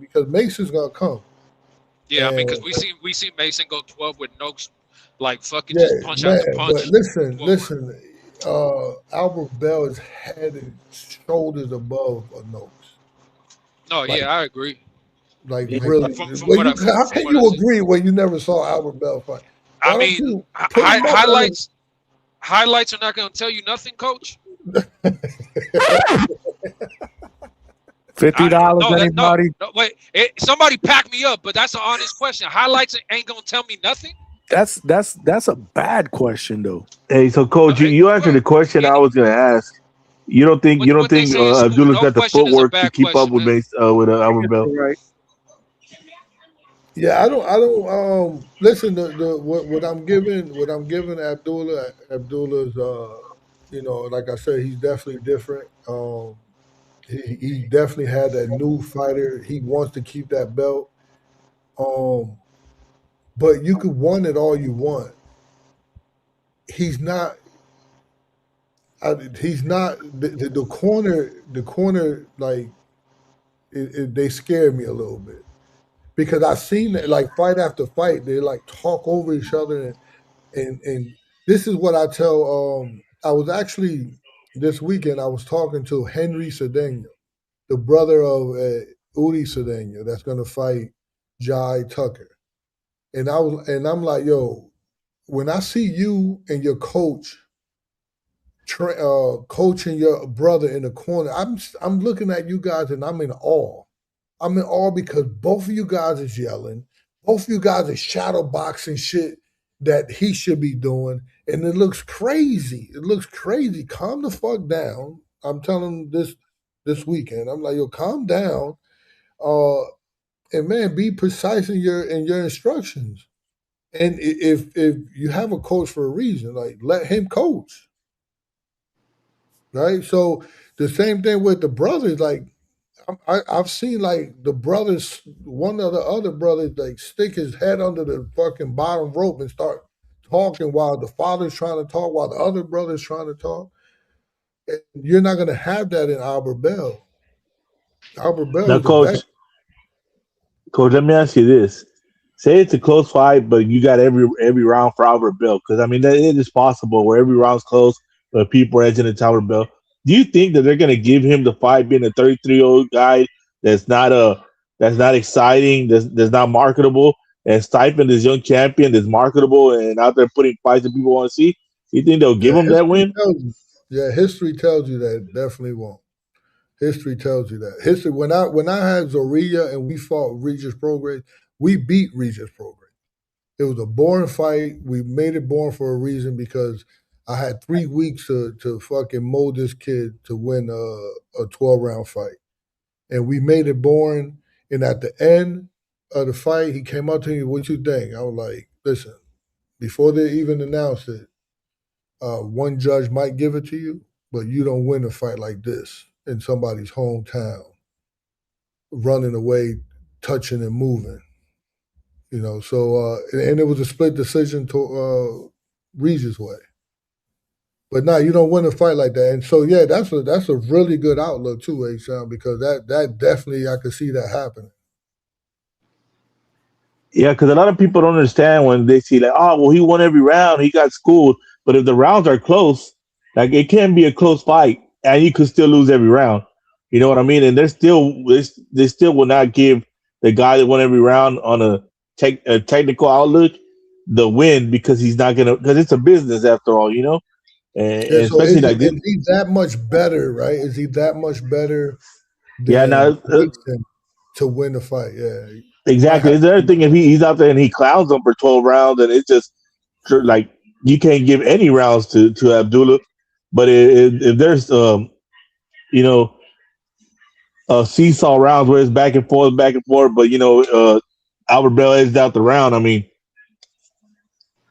because Mason's gonna come. Yeah, I mean, because And we see Mason go 12 with no, like fucking yeah, just punch man. after But punch. listen, 12 rounds. listen. Albert Bell is head and shoulders above a nose. No, Like, yeah, I agree. like Yeah, really. Well, how from can what I you see. agree when you never saw Albert Bell fight? I Why don't mean, you put him up on highlights are not going to tell you nothing, Coach. $50, No, anybody? no, wait. Somebody pack me up, but that's an honest question. Highlights ain't going to tell me nothing. That's a bad question though. hey, so coach, you answered the question I was gonna ask. You don't think What they say in school, Abdullah's no got the question is a footwork to bad keep up question, with man. Albert Bell? Right. Yeah, I don't listen the what I'm giving Abdullah's like I said, he's definitely different. He definitely had that new fighter. He wants to keep that belt. Um but you could want it all you want. He's not he's not the corner like they scare me a little bit because I've seen that like fight after fight they like talk over each other and this is what I tell. I was actually this weekend. I was talking to Henry Cedeno, the brother of Udi Cedeno, that's going to fight Jai Tucker, and I'm like, yo, when I see you and your coach coaching your brother in the corner, I'm looking at you guys and I'm in awe. I'm in awe because both of you guys is yelling. Both of you guys are shadow boxing shit that he should be doing. And it looks crazy. It looks crazy. Calm the fuck down. I'm telling him this weekend. I'm like, yo, calm down. And man, be precise in your instructions. And if you have a coach for a reason, like let him coach, right? So the same thing with the brothers. Like I've seen like the brothers, one of the other brothers, like stick his head under the fucking bottom rope and start talking while the father's trying to talk, while the other brother's trying to talk. And you're not gonna have that in Albert Bell. Albert Bell Now, is a vet. coach, let me ask you this: say it's a close fight, but you got every round for Albert Bell, because I mean that it is possible where every round's close, but people are edging it to Albert Bell. Do you think that they're going to give him the fight, being a 33-year-old guy that's not exciting, that's not marketable, and Stipend this young champion that's marketable and out there putting fights that people want to see? You think they'll give Yeah, him that win? history tells you that it definitely won't. History tells you that. History when I had Zorilla and we fought Regis Prograis, we beat Regis Prograis. It was a boring fight. We made it boring for a reason because I had 3 weeks to fucking mold this kid to win a 12-round fight. And we made it boring. And at the end of the fight, he came up to me, what you think? I was like, listen, before they even announced it, one judge might give it to you, but you don't win a fight like this in somebody's hometown, running away, touching and moving. You know, so and it was a split decision to Regis' way. But now you don't win a fight like that, and so yeah, that's a really good outlook too, H-Town, because that definitely I could see that happening. Yeah, because a lot of people don't understand when they see like, oh, well, he won every round, he got schooled. But if the rounds are close, like it can be a close fight, and you could still lose every round. You know what I mean? And they still will not give the guy that won every round on a technical outlook the win, because he's not gonna, because it's a business after all, you know. And Yeah, so especially like this. is he that much better, right? Is he that much better Yeah, than now Mason to win the fight? Yeah, he might exactly. have. It's the other thing, if he's out there and he clowns them for 12 rounds, and it's just like you can't give any rounds to Abdullah. But if there's you know seesaw rounds where it's back and forth, but Albert Bell edged out the round. I mean,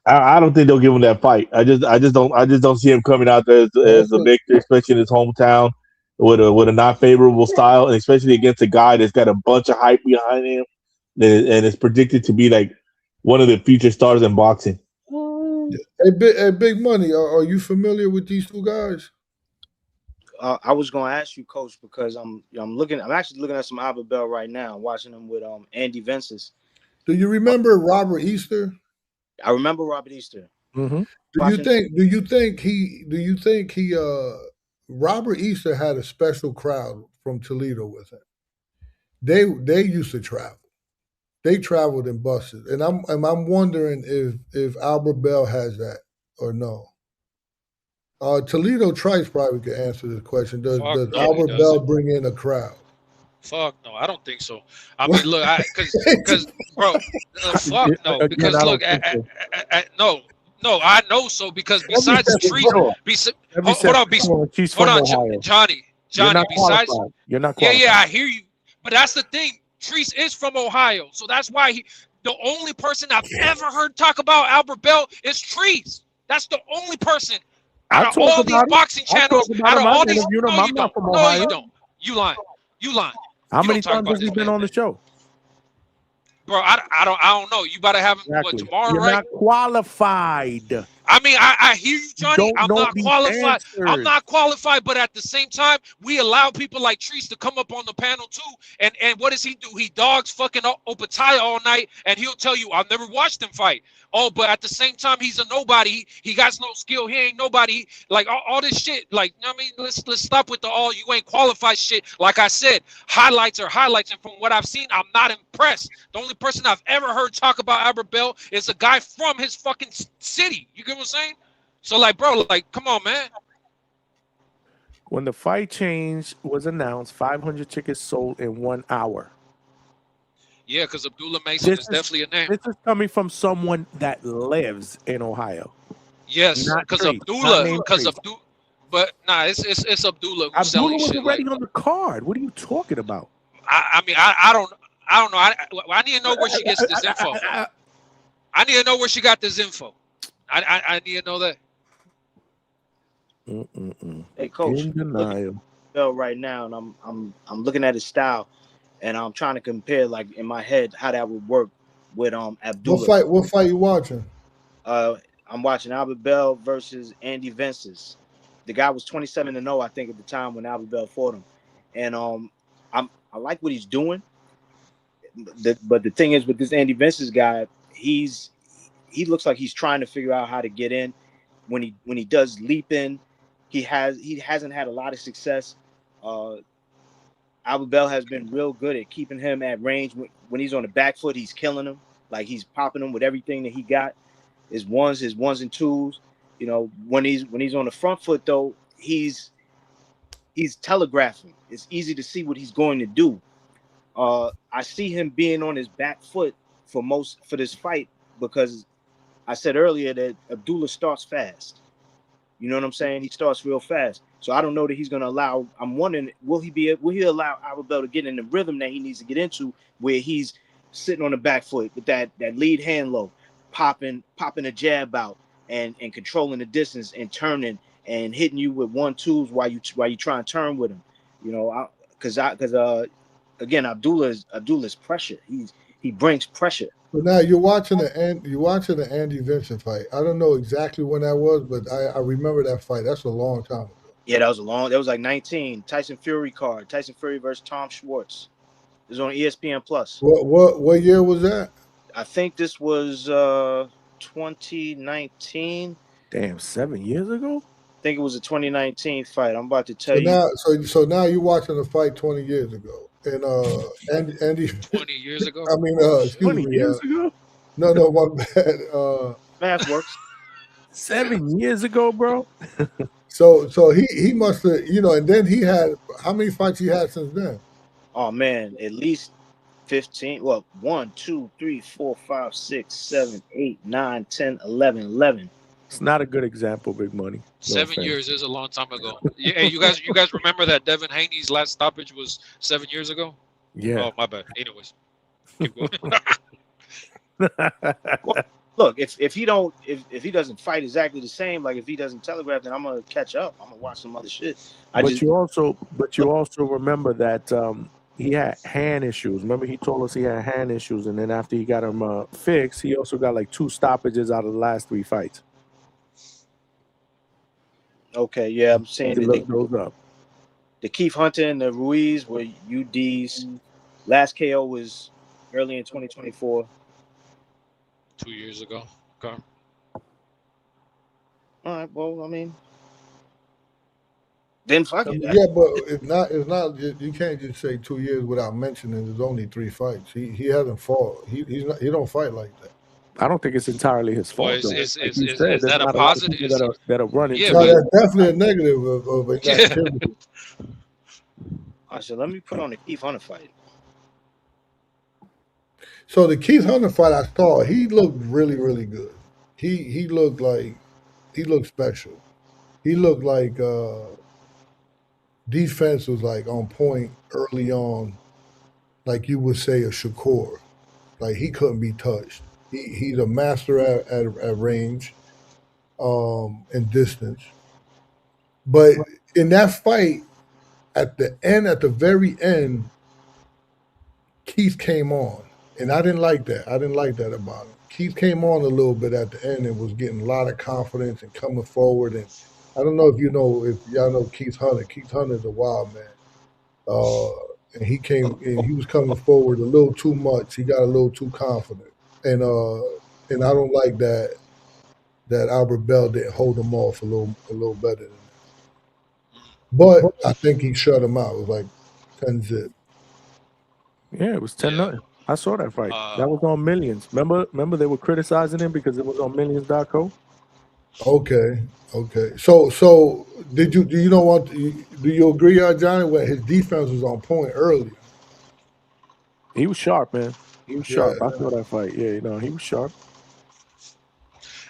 I don't think they'll give him that fight. I just don't see him coming out there as a victor, especially in his hometown with a not favorable style, and especially against a guy that's got a bunch of hype behind him, and is predicted to be like one of the future stars in boxing. Hey, Big Money, are you familiar with these two guys? I was gonna ask you, Coach, because I'm actually looking at some Albert Bell right now, watching him with Andy Vences. Do you remember Robert Easter? I remember Robert Easter. Mm-hmm. Do you think he Robert Easter had a special crowd from Toledo with him? They used to travel. They traveled in buses, and I'm wondering if Albert Bell has that or no. Toledo Trice probably could answer this question. Does Fuck no, he Albert Bell doesn't. bring in a crowd? Fuck no, I don't think so. I mean, look, because bro, fuck no, Again, because I look, don't think so. no, I know so because Every besides second, Trees, hold on. Every hold on, second, she's hold from on, Ohio. Johnny, You're not besides, qualified. You're not yeah, qualified. I hear you, but that's the thing. Trees is from Ohio, so that's why the only person I've ever heard talk about Albert Bell is Trees. That's the only person I out of talk all these about him. boxing I talk channels, about out of him. I've all these. interviewed him. No, I'm you not don't. from No, Ohio. you don't. You lying. You lying. How You many don't talk times about has he this been man. on the show? Bro, I don't know. You better have him Exactly. tomorrow, You're right? not qualified. I mean, I hear you, You Johnny. don't I'm know not these qualified. I'm answers. not qualified, but at the same time, we allow people like Treese to come up on the panel too. And what does he do? He dogs fucking Opataya all night, and he'll tell you, I've never watched him fight. Oh, but at the same time, he's a nobody. He got no skill. He ain't nobody. Like all this shit. Like, I mean, let's stop with the you ain't qualified shit. Like I said, highlights are highlights, and from what I've seen, I'm not impressed. The only person I've ever heard talk about Albert Bell is a guy from his fucking city. You get what I'm saying? So like, bro, like, come on, man. When the fight change was announced, 500 tickets sold in 1 hour. Yeah, because Abdullah Mason is definitely a name. This is coming from someone that lives in Ohio. Yes, Not because Trees, not named Trees. But nah, it's Abdullah who's Abdullah selling was shit. Like already on the card. What are you talking about? I mean I don't know. I need to know where she gets this info. I need to know where she got this info. I need to know that. Hey, coach, In I'm looking at denial. Bell right now, and I'm looking at his style, and I'm trying to compare, like in my head, how that would work with Abdullah. What fight you watching? I'm watching Albert Bell versus Andy Vences. The guy was 27-0, I think, at the time when Albert Bell fought him, and I like what he's doing. But the thing is, with this Andy Vences guy, he looks like he's trying to figure out how to get in. When he does leap in, he hasn't had a lot of success. Albert Bell has been real good at keeping him at range. When he's on the back foot, he's killing him. Like, he's popping him with everything that he got. His ones and twos. You know, when he's on the front foot though, he's telegraphing. It's easy to see what he's going to do. I see him being on his back foot for this fight because I said earlier that Abdullah starts fast. You know what I'm saying? He starts real fast. So I don't know that he's going to allow. I'm wondering, will he allow Albert Bell to get in the rhythm that he needs to get into, where he's sitting on the back foot with that lead hand low, popping a jab out and controlling the distance and turning and hitting you with 1-2s while you try and turn with him. You know, because again, Abdullah's pressure. He brings pressure. So now you're watching the Andy Vincent fight. I don't know exactly when that was, but I remember that fight. That's a long time ago. Yeah, that was like 19. Tyson Fury card. Tyson Fury versus Tom Schwartz. It was on ESPN Plus. What year was that? I think this was 2019. Damn, 7 years ago? I think it was a 2019 fight. I'm about to tell So you. now, so now you're watching the fight 20 years ago, and Andy. 20 years ago. I mean, excuse 20 me. years ago? No, my bad. Math works. 7 years ago, bro. So he must have, and then he had how many fights he had since then? Oh man, at least 15. Well, 1, 2, 3, 4, 5, 6, 7, 8, 9, 10, 11. It's not a good example, Big Money. No 7 offense. years is a long time ago. Hey, you guys remember that Devin Haney's last stoppage was 7 years ago? Yeah. Oh, my bad. Anyways, keep going. Well, look, if he doesn't fight exactly the same, like if he doesn't telegraph, then I'm gonna catch up. I'm gonna watch some other shit. You also remember that he had hand issues. Remember, he told us he had hand issues, and then after he got them fixed, he also got like 2 stoppages out of the last 3 fights. Okay, yeah, I'm saying Look those up. The Keith Hunter and the Ruiz were UDs. Last KO was early in 2024. 2 years ago. Okay. All right. Well, I mean, then fuck it. Yeah, but it's not. You can't just say 2 years without mentioning there's only 3 fights. He hasn't fought. He don't fight like that. I don't think it's entirely his fault. Well, though. is Like you said, that there's a not a lot of positive? people that are running. Yeah, No, but that's definitely a negative of inactivity. I said, let me put on the Keith Hunter fight. So the Keith Hunter fight I saw, he looked really, really good. He looked special. He looked like defense was like on point early on, like you would say a Shakur. Like he couldn't be touched. He's a master at range, and distance. But in that fight, at the very end, Keith came on. And I didn't like that. I didn't like that about him. Keith came on a little bit at the end and was getting a lot of confidence and coming forward. And I don't know if y'all know Keith Hunter. Keith Hunter is a wild man. And he was coming forward a little too much. He got a little too confident. And I don't like that Albert Bell didn't hold him off a little better than that. But I think he shut him out. It was like 10-0. Yeah, it was 10-0. I saw that fight. That was on Millions. Remember they were criticizing him because it was on Millions.co. Okay. So do you agree, Johnny? When his defense was on point early, he was sharp, man. He was sharp. I saw that fight. Yeah, he was sharp.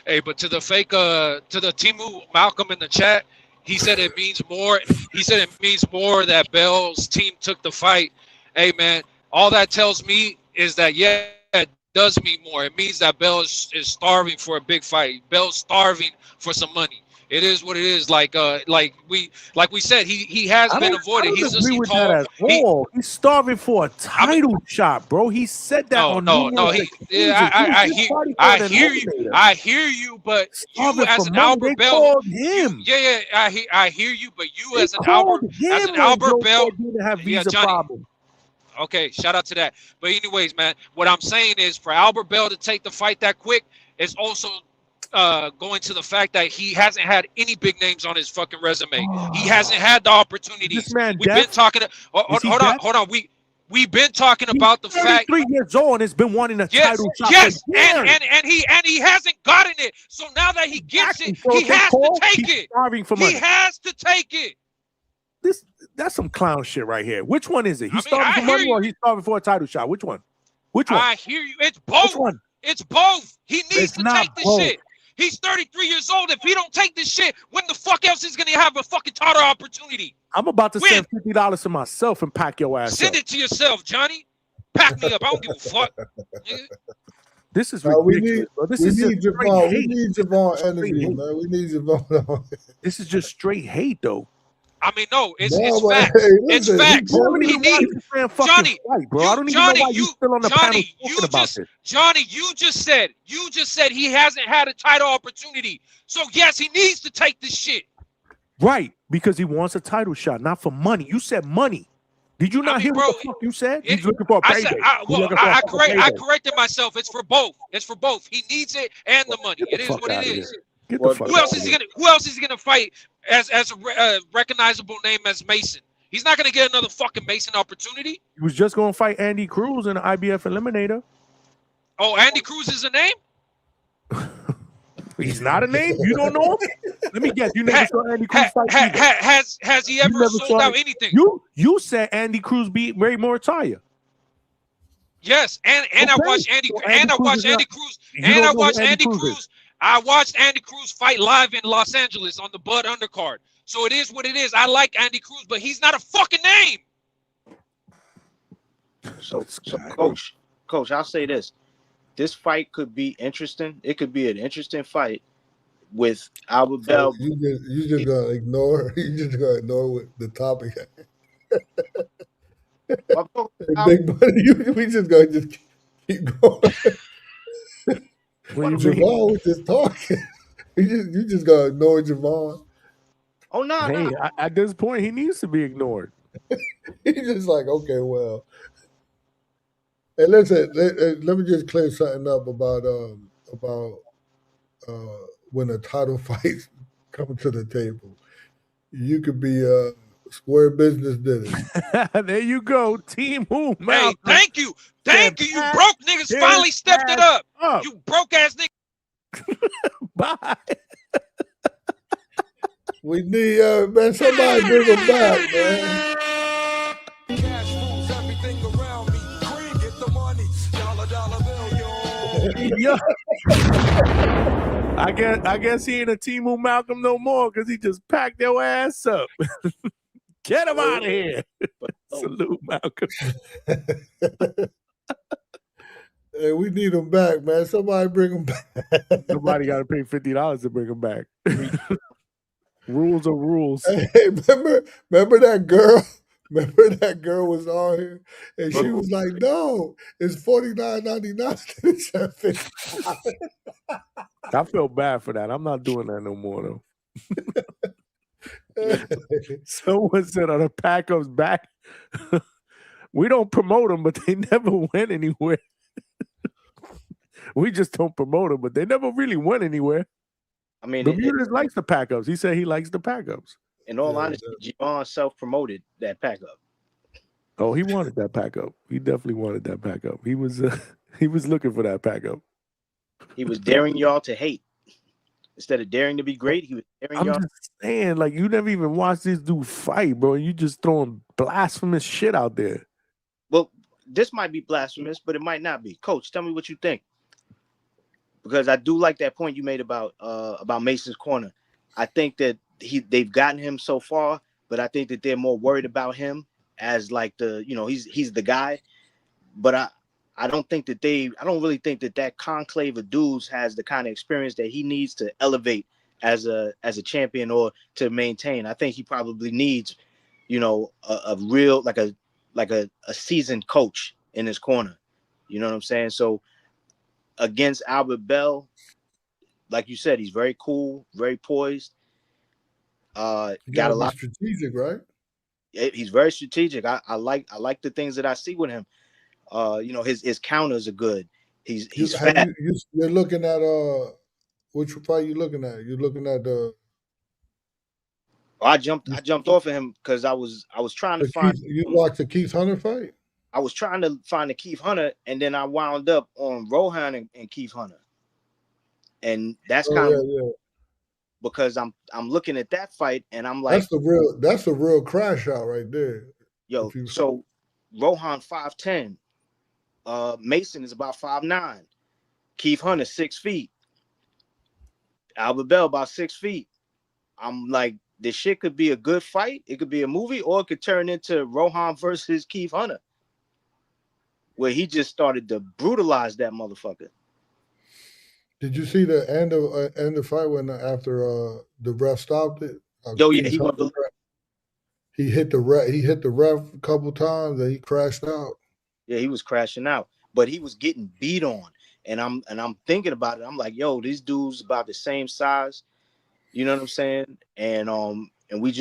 Hey, but to the Timu Malcolm in the chat, He said it means more. He said it means more that Bell's team took the fight. Hey man, all that tells me is that it does mean more. It means that Bell is starving for a big fight. Bell's starving for some money. It is what it is. Like we said, he has been avoided. He's just agree with tall. that at all. He's starving for a title shot, bro. He said that on numerous occasions. I hear you, but you as an Albert Bell, I hear you, but you as an Albert Bell, didn't have yeah, visa Johnny. problem. Okay, shout out to that. But anyways, man, what I'm saying is for Albert Bell to take the fight that quick is also going to the fact that he hasn't had any big names on his fucking resume. He hasn't had the opportunities. This man We've been talking. Hold on. We've been talking about the fact. 33 years old and has been wanting a title shot. Yes, and he hasn't gotten it. So now that he gets it, he has to take it. He has to take it. That's some clown shit right here. Which one is it? He's starving for money or he's starving for a title shot? Which one? I hear you. It's both. Which one? It's both. He needs to take this shit. He's 33 years old. If he don't take this shit, when the fuck else is gonna have a fucking title opportunity? I'm about to send $50 to myself and pack your ass Send up. it to yourself, Johnny. Pack me up. I don't give a fuck. This is ridiculous, bro. We need Javon energy, man. We need Javon. This is just straight hate, though. I mean, no, it's facts. It's facts. He needs Johnny, fight, bro. I don't even know why you still on the panel talking about this. Johnny, you just said he hasn't had a title opportunity. So yes, he needs to take this shit. Right, because he wants a title shot, not for money. You said money. Did you not hear what the fuck you said? He's looking for a payday. I corrected myself. It's for both. It's for both. He needs it and the money. It is what it is. Who else is he gonna fight as a recognizable name as Mason? He's not gonna get another fucking Mason opportunity. He was just gonna fight Andy Cruz in the IBF Eliminator. Oh, Andy Cruz is a name? He's not a name? You don't know him? Let me guess. You never saw Andy Cruz fight either. Has he ever sold out anything? You said Andy Cruz beat Ray Moritalia. Yes, and I watched Andy Cruz. I watched Andy Cruz fight live in Los Angeles on the Bud undercard. So it is what it is. I like Andy Cruz, but he's not a fucking name. So coach, I'll say this. This fight could be interesting. It could be an interesting fight with Albert Bell. You just gonna ignore. You just gonna ignore what the topic. Big buddy, we just gonna keep going. Javon was just talking. You just gonna ignore Javon. Oh no! Hey, at this point, he needs to be ignored. He's just like, okay, well. Hey, listen. Let me just clear something up about when a title fight comes to the table. You could be Square Business did it. There you go, Team Who. Hey, thank you. You broke niggas finally stepped it up. You broke ass niggas. Bye. We need man, somebody bring him back, man. Yo. I guess he ain't a Team Who Malcolm no more because he just packed your ass up. Get him out of here. Salute, Malcolm. Hey, we need him back, man. Somebody bring him back. Somebody got to pay $50 to bring him back. Rules are rules. Hey, remember that girl? Remember that girl was on here and she was like, "No, it's $49.99." I feel bad for that. I'm not doing that no more though. Someone said on the Packers back, we don't promote them, but they never went anywhere. We just don't promote them, but they never really went anywhere. I mean, Bermudez likes the Pack-Ups. He said he likes the Pack-Ups. In all honesty, Javon self-promoted that Pack-Up. Oh, he wanted that Pack-Up. He definitely wanted that Pack-Up. He was looking for that Pack-Up. He was daring y'all to hate. Instead of daring to be great, he was daring y'all. I'm just saying, like, you never even watched this dude fight, bro. You just throwing blasphemous shit out there. Well, this might be blasphemous, but it might not be. Coach, tell me what you think. Because I do like that point you made about Mason's corner. I think that they've gotten him so far, but I think that they're more worried about him as like he's the guy. But I don't think that I don't really think that conclave of dudes has the kind of experience that he needs to elevate as a champion or to maintain. I think he probably needs, a real a seasoned coach in his corner. You know what I'm saying? So against Albert Bell, like you said, he's very cool, very poised. You Got gotta a be lot. strategic, right? He's very strategic. I like the things that I see with him. His counters are good. He's fast. You're looking at which fight you looking at? You're looking at the I jumped off of him because I was trying to find. You watched the Keith Hunter fight? I was trying to find the Keith Hunter, and then I wound up on Rohan and Keith Hunter, and that's kind of because I'm looking at that fight, and I'm like, that's the real crash out right there. yo, so Rohan 5'10", Mason is about 5'9", Keith Hunter 6 feet, Albert Bell about 6 feet. I'm like, this shit could be a good fight. It could be a movie, or it could turn into Rohan versus Keith Hunter, where he just started to brutalize that motherfucker. Did you see the end of fight when after the ref stopped it? Yo, yeah, he hit the ref a couple times and he crashed out. Yeah, he was crashing out, but he was getting beat on, and I'm thinking about it. I'm like, yo, these dudes about the same size. You know what I'm saying? And we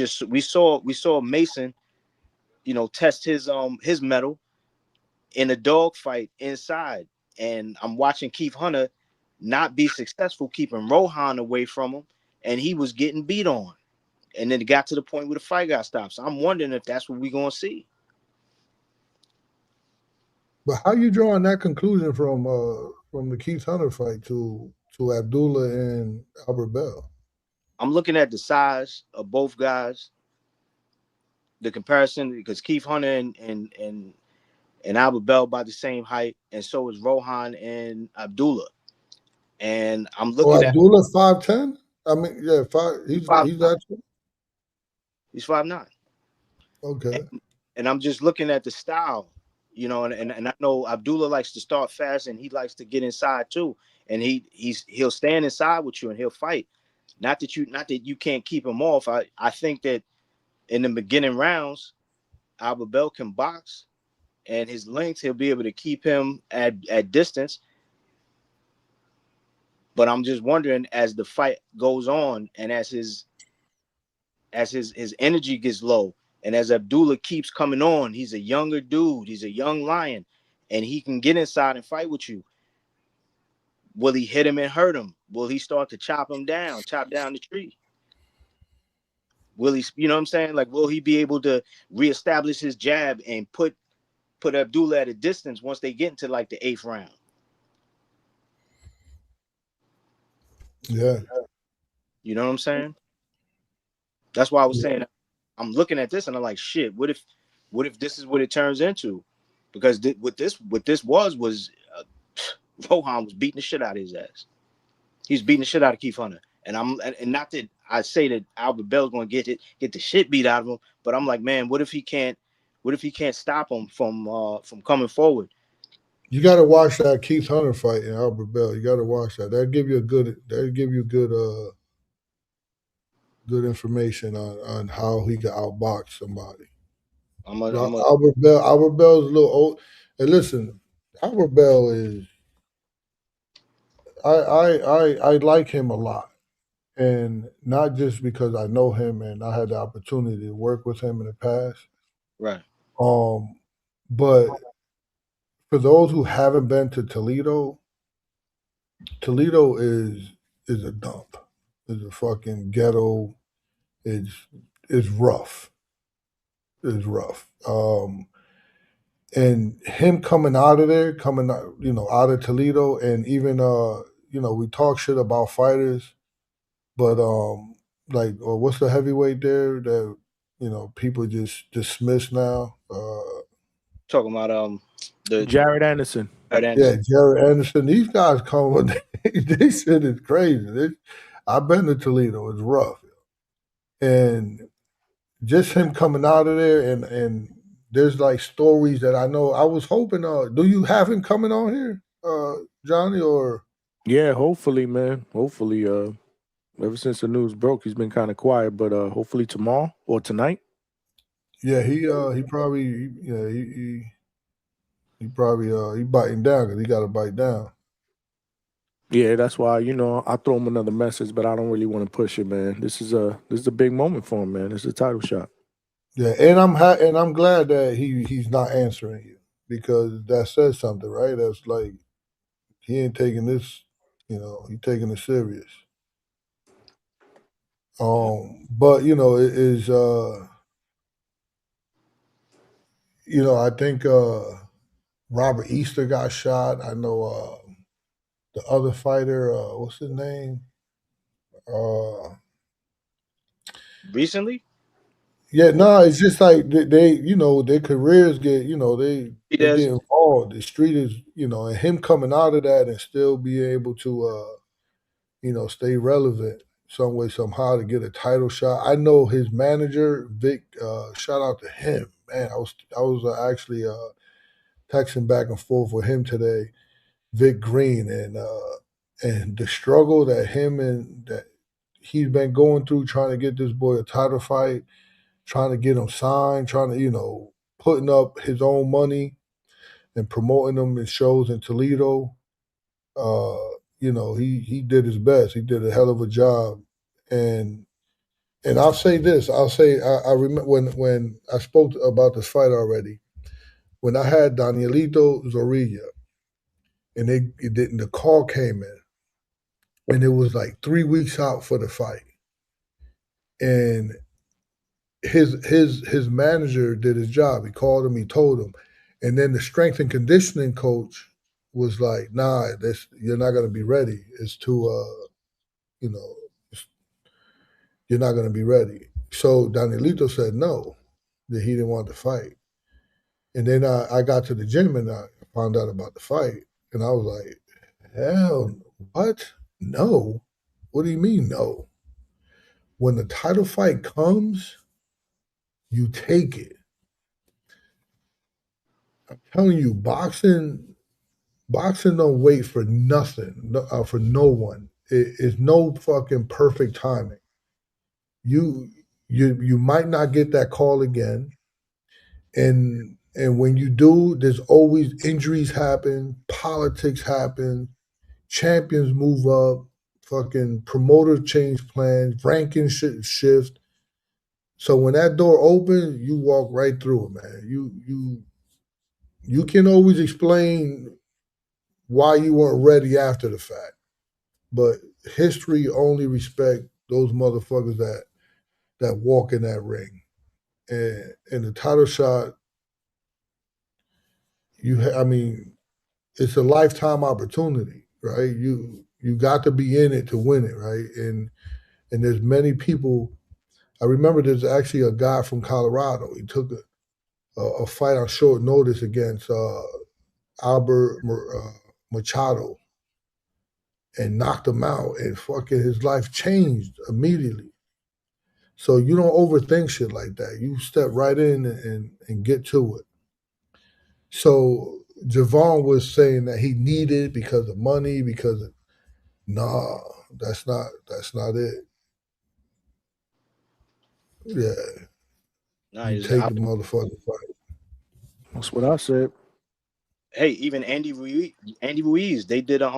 saw Mason, test his mettle in a dog fight inside, and I'm watching Keith Hunter not be successful keeping Rohan away from him, and he was getting beat on, and then it got to the point where the fight got stopped. So I'm wondering if that's what we're gonna see. But how you drawing that conclusion from the Keith Hunter fight to Abdullah and Albert Bell? I'm looking at the size of both guys, the comparison, because Keith Hunter and Albert Bell about the same height, and so is Rohan and Abdullah. And I'm looking at Abdullah 5'10". I mean, yeah, he's actually he's 5'9". Okay. And I'm just looking at the style, and I know Abdullah likes to start fast and he likes to get inside too. And he'll stand inside with you and he'll fight. Not that you can't keep him off. I think that in the beginning rounds, Albert Bell can box, and his length, he'll be able to keep him at distance. But I'm just wondering, as the fight goes on and as his energy gets low, and as Abdullah keeps coming on, he's a younger dude, he's a young lion, and he can get inside and fight with you. Will he hit him and hurt him? Will he start to chop down the tree? Will he, you know what I'm saying? Like, will he be able to reestablish his jab and put Abdullah at a distance once they get into like the 8th round? Yeah. You know what I'm saying? That's why I was saying, I'm looking at this and I'm like, shit, what if this is what it turns into? Because what this was Rohan was beating the shit out of his ass. He's beating the shit out of Keith Hunter. And not that I say that Albert Bell's going to get the shit beat out of him, but I'm like, man, what if he can't stop him from coming forward? You got to watch that Keith Hunter fight and Albert Bell. You got to watch that. That'll give you good information on how he can outbox somebody. Albert Bell's a little old. And listen, Albert Bell is. I like him a lot, and not just because I know him and I had the opportunity to work with him in the past. Right. But for those who haven't been to Toledo, Toledo is a dump. It's a fucking ghetto. It's rough. It's rough. And him coming out of there, out of Toledo, and even we talk shit about fighters, but what's the heavyweight there that people just dismiss now? Talking about the Jared Anderson. Yeah, Jared Anderson. These guys come, they shit is crazy. I've been to Toledo. It's rough. and just him coming out of there, and there's like stories that I know. I was hoping. Do you have him coming on here, Johnny? Or Yeah, hopefully, man. Hopefully, ever since the news broke, he's been kind of quiet, but hopefully tomorrow or tonight. yeah, he probably yeah he probably he biting down because he got to bite down. Yeah, that's why I throw him another message, but I don't really want to push it, man. This is a big moment for him, man. It's a title shot. Yeah, and I'm glad that he's not answering you because that says something, right? That's like he ain't taking this, he taking it serious. But it is I think Robert Easter got shot. I know the other fighter, what's his name? Recently, Yeah, no, it's just like their careers get, they There's get involved. The street is, and him coming out of that and still be able to, stay relevant some way somehow to get a title shot. I know his manager Vic. Shout out to him, man. I was actually texting back and forth with him today, Vic Green, and the struggle that him and that he's been going through trying to get this boy a title fight, trying to get him signed, trying to putting up his own money and promoting them in shows in Toledo. He did his best. He did a hell of a job, and I'll say this. I'll say I remember when I spoke about this fight already. When I had Danielito Zorrilla, and the call came in, and it was like 3 weeks out for the fight, and his manager did his job. He called him. He told him, and then the strength and conditioning coach was like, "Nah, you're not going to be ready. It's too, you know, you're not going to be ready." So Danielito said no, that he didn't want to fight. And then I got to the gym and I found out about the fight, and I was like, "Hell, what? No? What do you mean no? When the title fight comes, you take it." I'm telling you, boxing don't wait for nothing, for no one. It's no fucking perfect timing. You you might not get that call again, and when you do, there's always injuries happen, politics happen, champions move up, fucking promoters change plans, ranking shift. So when that door opens, you walk right through it, man. You can always explain why you weren't ready after the fact. But history only respect those motherfuckers that walk in that ring. And the title shot, I mean, it's a lifetime opportunity, right? You got to be in it to win it, right? And there's many people. I remember there's actually a guy from Colorado. He took a fight on short notice against Albert Machado and knocked him out, and fucking his life changed immediately. So you don't overthink shit like that. You step right in and get to it. So Javon was saying that he needed because of money, nah, that's not it. Yeah, nah, you he's take out. the motherfucking fight. That's what I said. Hey, even Andy Ruiz, they did a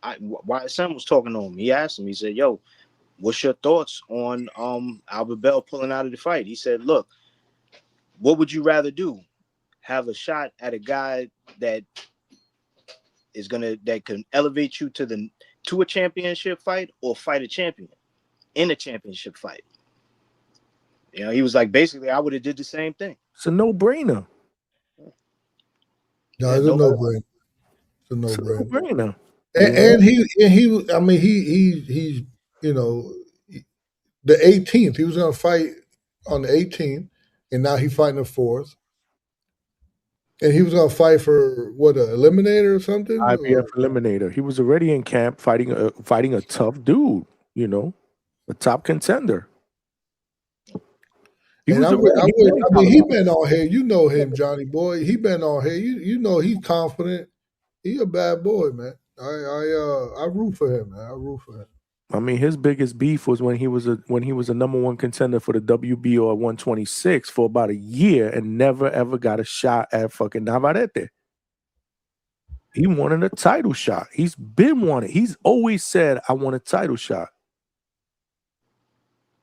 YSM was talking to him. He asked him. He said, "Yo, what's your thoughts on Albert Bell pulling out of the fight?" He said, "Look, what would you rather do? Have a shot at a guy that that can elevate you to a championship fight, or fight a champion in a championship fight?" He was like, basically, I would have did the same thing. It's a no-brainer. No, Yeah, it's a no, no-brainer. It's a It's a no-brainer. no-brainer. And he I mean he's you know the 18th he was gonna fight on the 18th, and now he's fighting the 4th, and he was gonna fight for what, an eliminator or something, IBF or eliminator. He was already in camp fighting a tough dude. A top contender. And I was a would, real. I He would, was I mean, he solid. been on here. You know him, Johnny boy. He been on here. You know he's confident. He a bad boy, man. I root for him, man. I root for him. I mean, his biggest beef was when he was a number one contender for the WBO at 126 for about a year and never ever got a shot at fucking Navarrete. He wanted a title shot. He's been wanting. He's always said, "I want a title shot."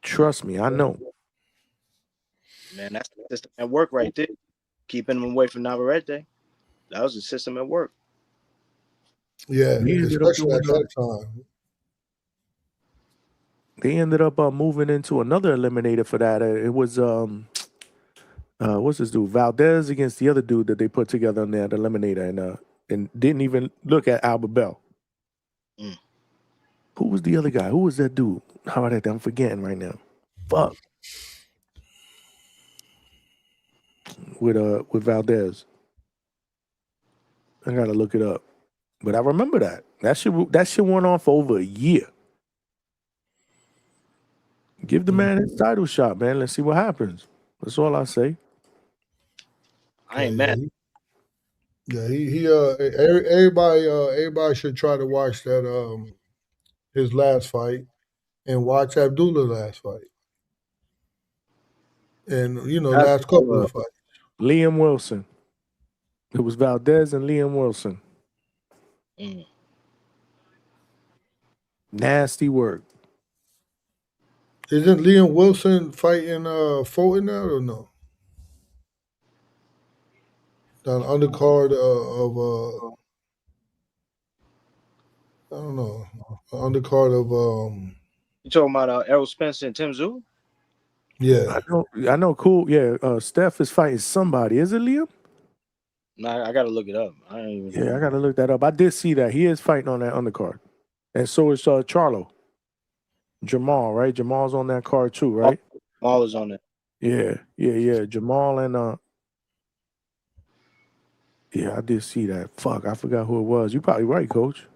Trust me, I know. Man, that's the system at work right there. Keeping him away from Navarrete. That was the system at work. Yeah, He ended up especially doing. at that time. They ended up moving into another eliminator for that. It was what's this dude? Valdez against the other dude that they put together on that eliminator, and didn't even look at Albert Bell. Mm. Who was the other guy? Who was that dude? How about that? I'm forgetting right now. Fuck. With Valdez. I gotta look it up. But I remember that. That shit went on for over a year. Give the man his title shot, man. Let's see what happens. That's all I say. I ain't mad. Yeah, everybody should try to watch that his last fight and watch Abdullah last fight. And last couple of fights. Liam Wilson. It was Valdez and Liam Wilson. Mm. Nasty work. Isn't Liam Wilson fighting Fulton now or no? On undercard of I don't know, undercard of You talking about Errol Spence and Tim Tszyu? yeah. I know. Cool. Yeah. Steph is fighting somebody. Is it Liam? Nah, I gotta look it up. I ain't even. Yeah, I gotta look that up. I did see that he is fighting on that undercard, and so is Charlo. Jamal, right? Jamal's on that card too, right? Jamal is on it. Yeah. Jamal and yeah, I did see that. Fuck, I forgot who it was. You probably right, Coach.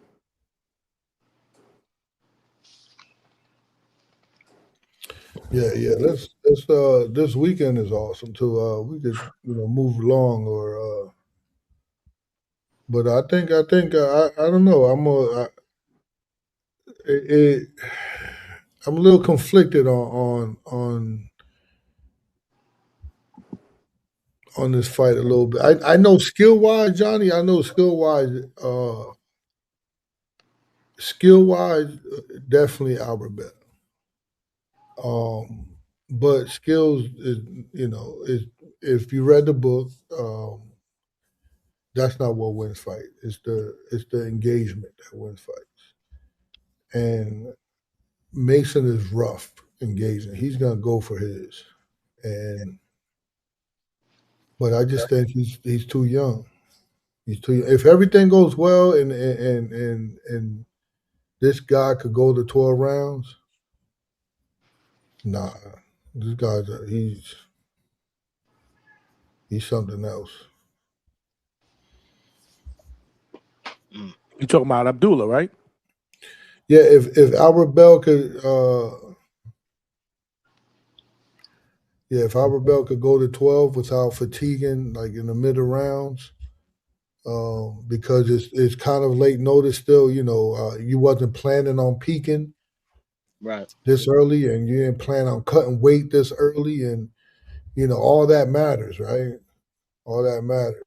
Yeah. Let's this weekend is awesome too. We could move along but I think I don't know. I'm a little conflicted on this fight a little bit. I know skill wise, Johnny. I know skill wise. Definitely Albert Bell. But skills is if you read the book, that's not what wins fight. It's the engagement that wins fights. And Mason is rough engaging. He's gonna go for his. But I just think he's too young. He's too. If everything goes well and this guy could go to 12 rounds, nah, this guy's he's something else. You talking about Abdullah, right? Yeah, if Albert Bell could, if Albert Bell could go to 12 without fatiguing, like in the middle rounds, because it's kind of late notice still. You wasn't planning on peaking right this early, and you didn't plan on cutting weight this early, and all that matters, right? All that matters.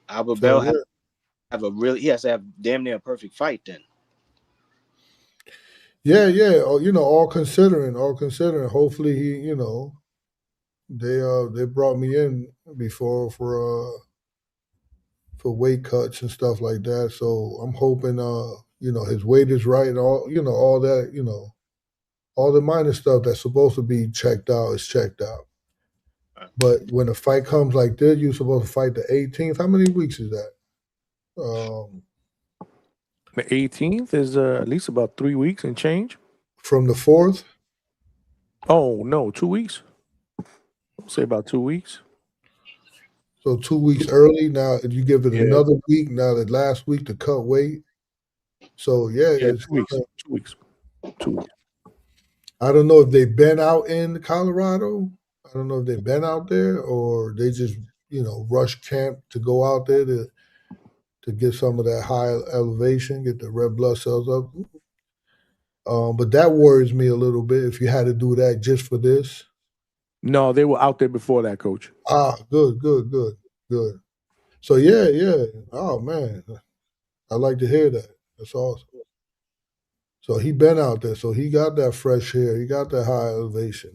Albert So, Bell yeah. he has to have damn near a perfect fight then. Yeah. All considering, hopefully they brought me in before for weight cuts and stuff like that. So I'm hoping his weight is right and all that, all the minor stuff that's supposed to be checked out is checked out. But when a fight comes like this, you're supposed to fight the 18th. How many weeks is that? The 18th is at least about 3 weeks and change. From the 4th? Oh no, 2 weeks. I'll say about 2 weeks. So 2 weeks early. Now you give it another week. Now that last week to cut weight. So yeah, Yeah, it's 2 weeks. 2 weeks. 2 weeks. I don't know if they've been out in Colorado. I don't know if they've been out there or they just, rush camp to go out there to get some of that high elevation, get the red blood cells up. But that worries me a little bit if you had to do that just for this. No, they were out there before that, coach. Good, good, good, good. So yeah. Oh man, I like to hear that. That's awesome. So he been out there. So he got that fresh air. He got that high elevation.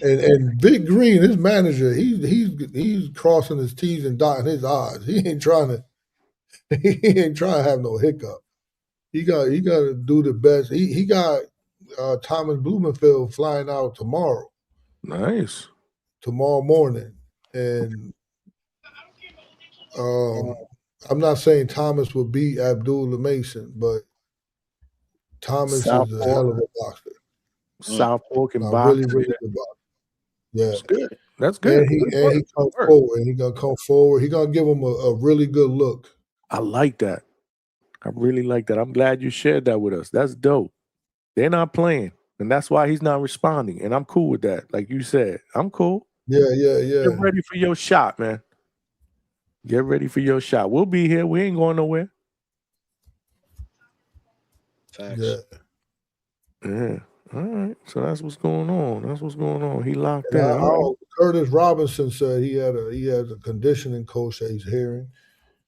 And Big Green, his manager, he's crossing his T's and dotting his I's. He ain't trying to have no hiccup. He got to do the best. He got Thomas Blumenfield flying out tomorrow. Nice. Tomorrow morning, and I'm not saying Thomas will beat Abdullah Mason, but Thomas South is a Fork. hell of a boxer. South Fork and A boxing. really, really good boxer. Yeah, That's good. That's good. and he comes forward. And he gonna come forward. He gonna give him a really good look. I like that. I really like that. I'm glad you shared that with us. That's dope. They're not playing, and that's why he's not responding. And I'm cool with that. Like you said, I'm cool. Yeah. Get ready for your shot, man. Get ready for your shot. We'll be here. We ain't going nowhere. Facts. Yeah. All right. So that's what's going on. He locked in. All right. Curtis Robinson said he has a conditioning coach that he's hearing.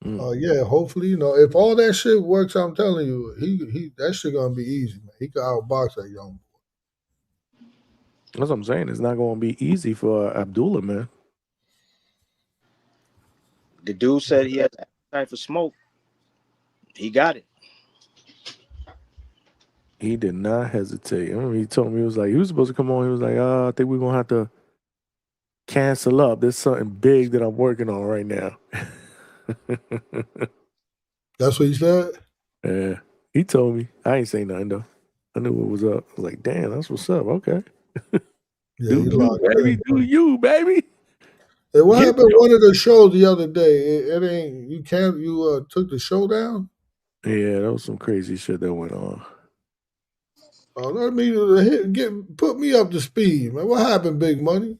Yeah, hopefully, if all that shit works, I'm telling you, he that shit gonna be easy, man. He can outbox that young boy. That's what I'm saying. It's not going to be easy for Abdullah, man. The dude said he had appetite for smoke. He got it. He did not hesitate. I remember he told me, he was supposed to come on. He was like, I think we're going to have to cancel up. There's something big that I'm working on right now. That's what he said? Yeah. He told me. I ain't say nothing, though. I knew what was up. I was like, damn, that's what's up. Okay. Yeah, do you, baby. Do you, baby. Hey, what happened one of the shows the other day? It ain't, you took the show down? Yeah, that was some crazy shit that went on. Oh, let me put me up to speed, man. What happened, Big Money?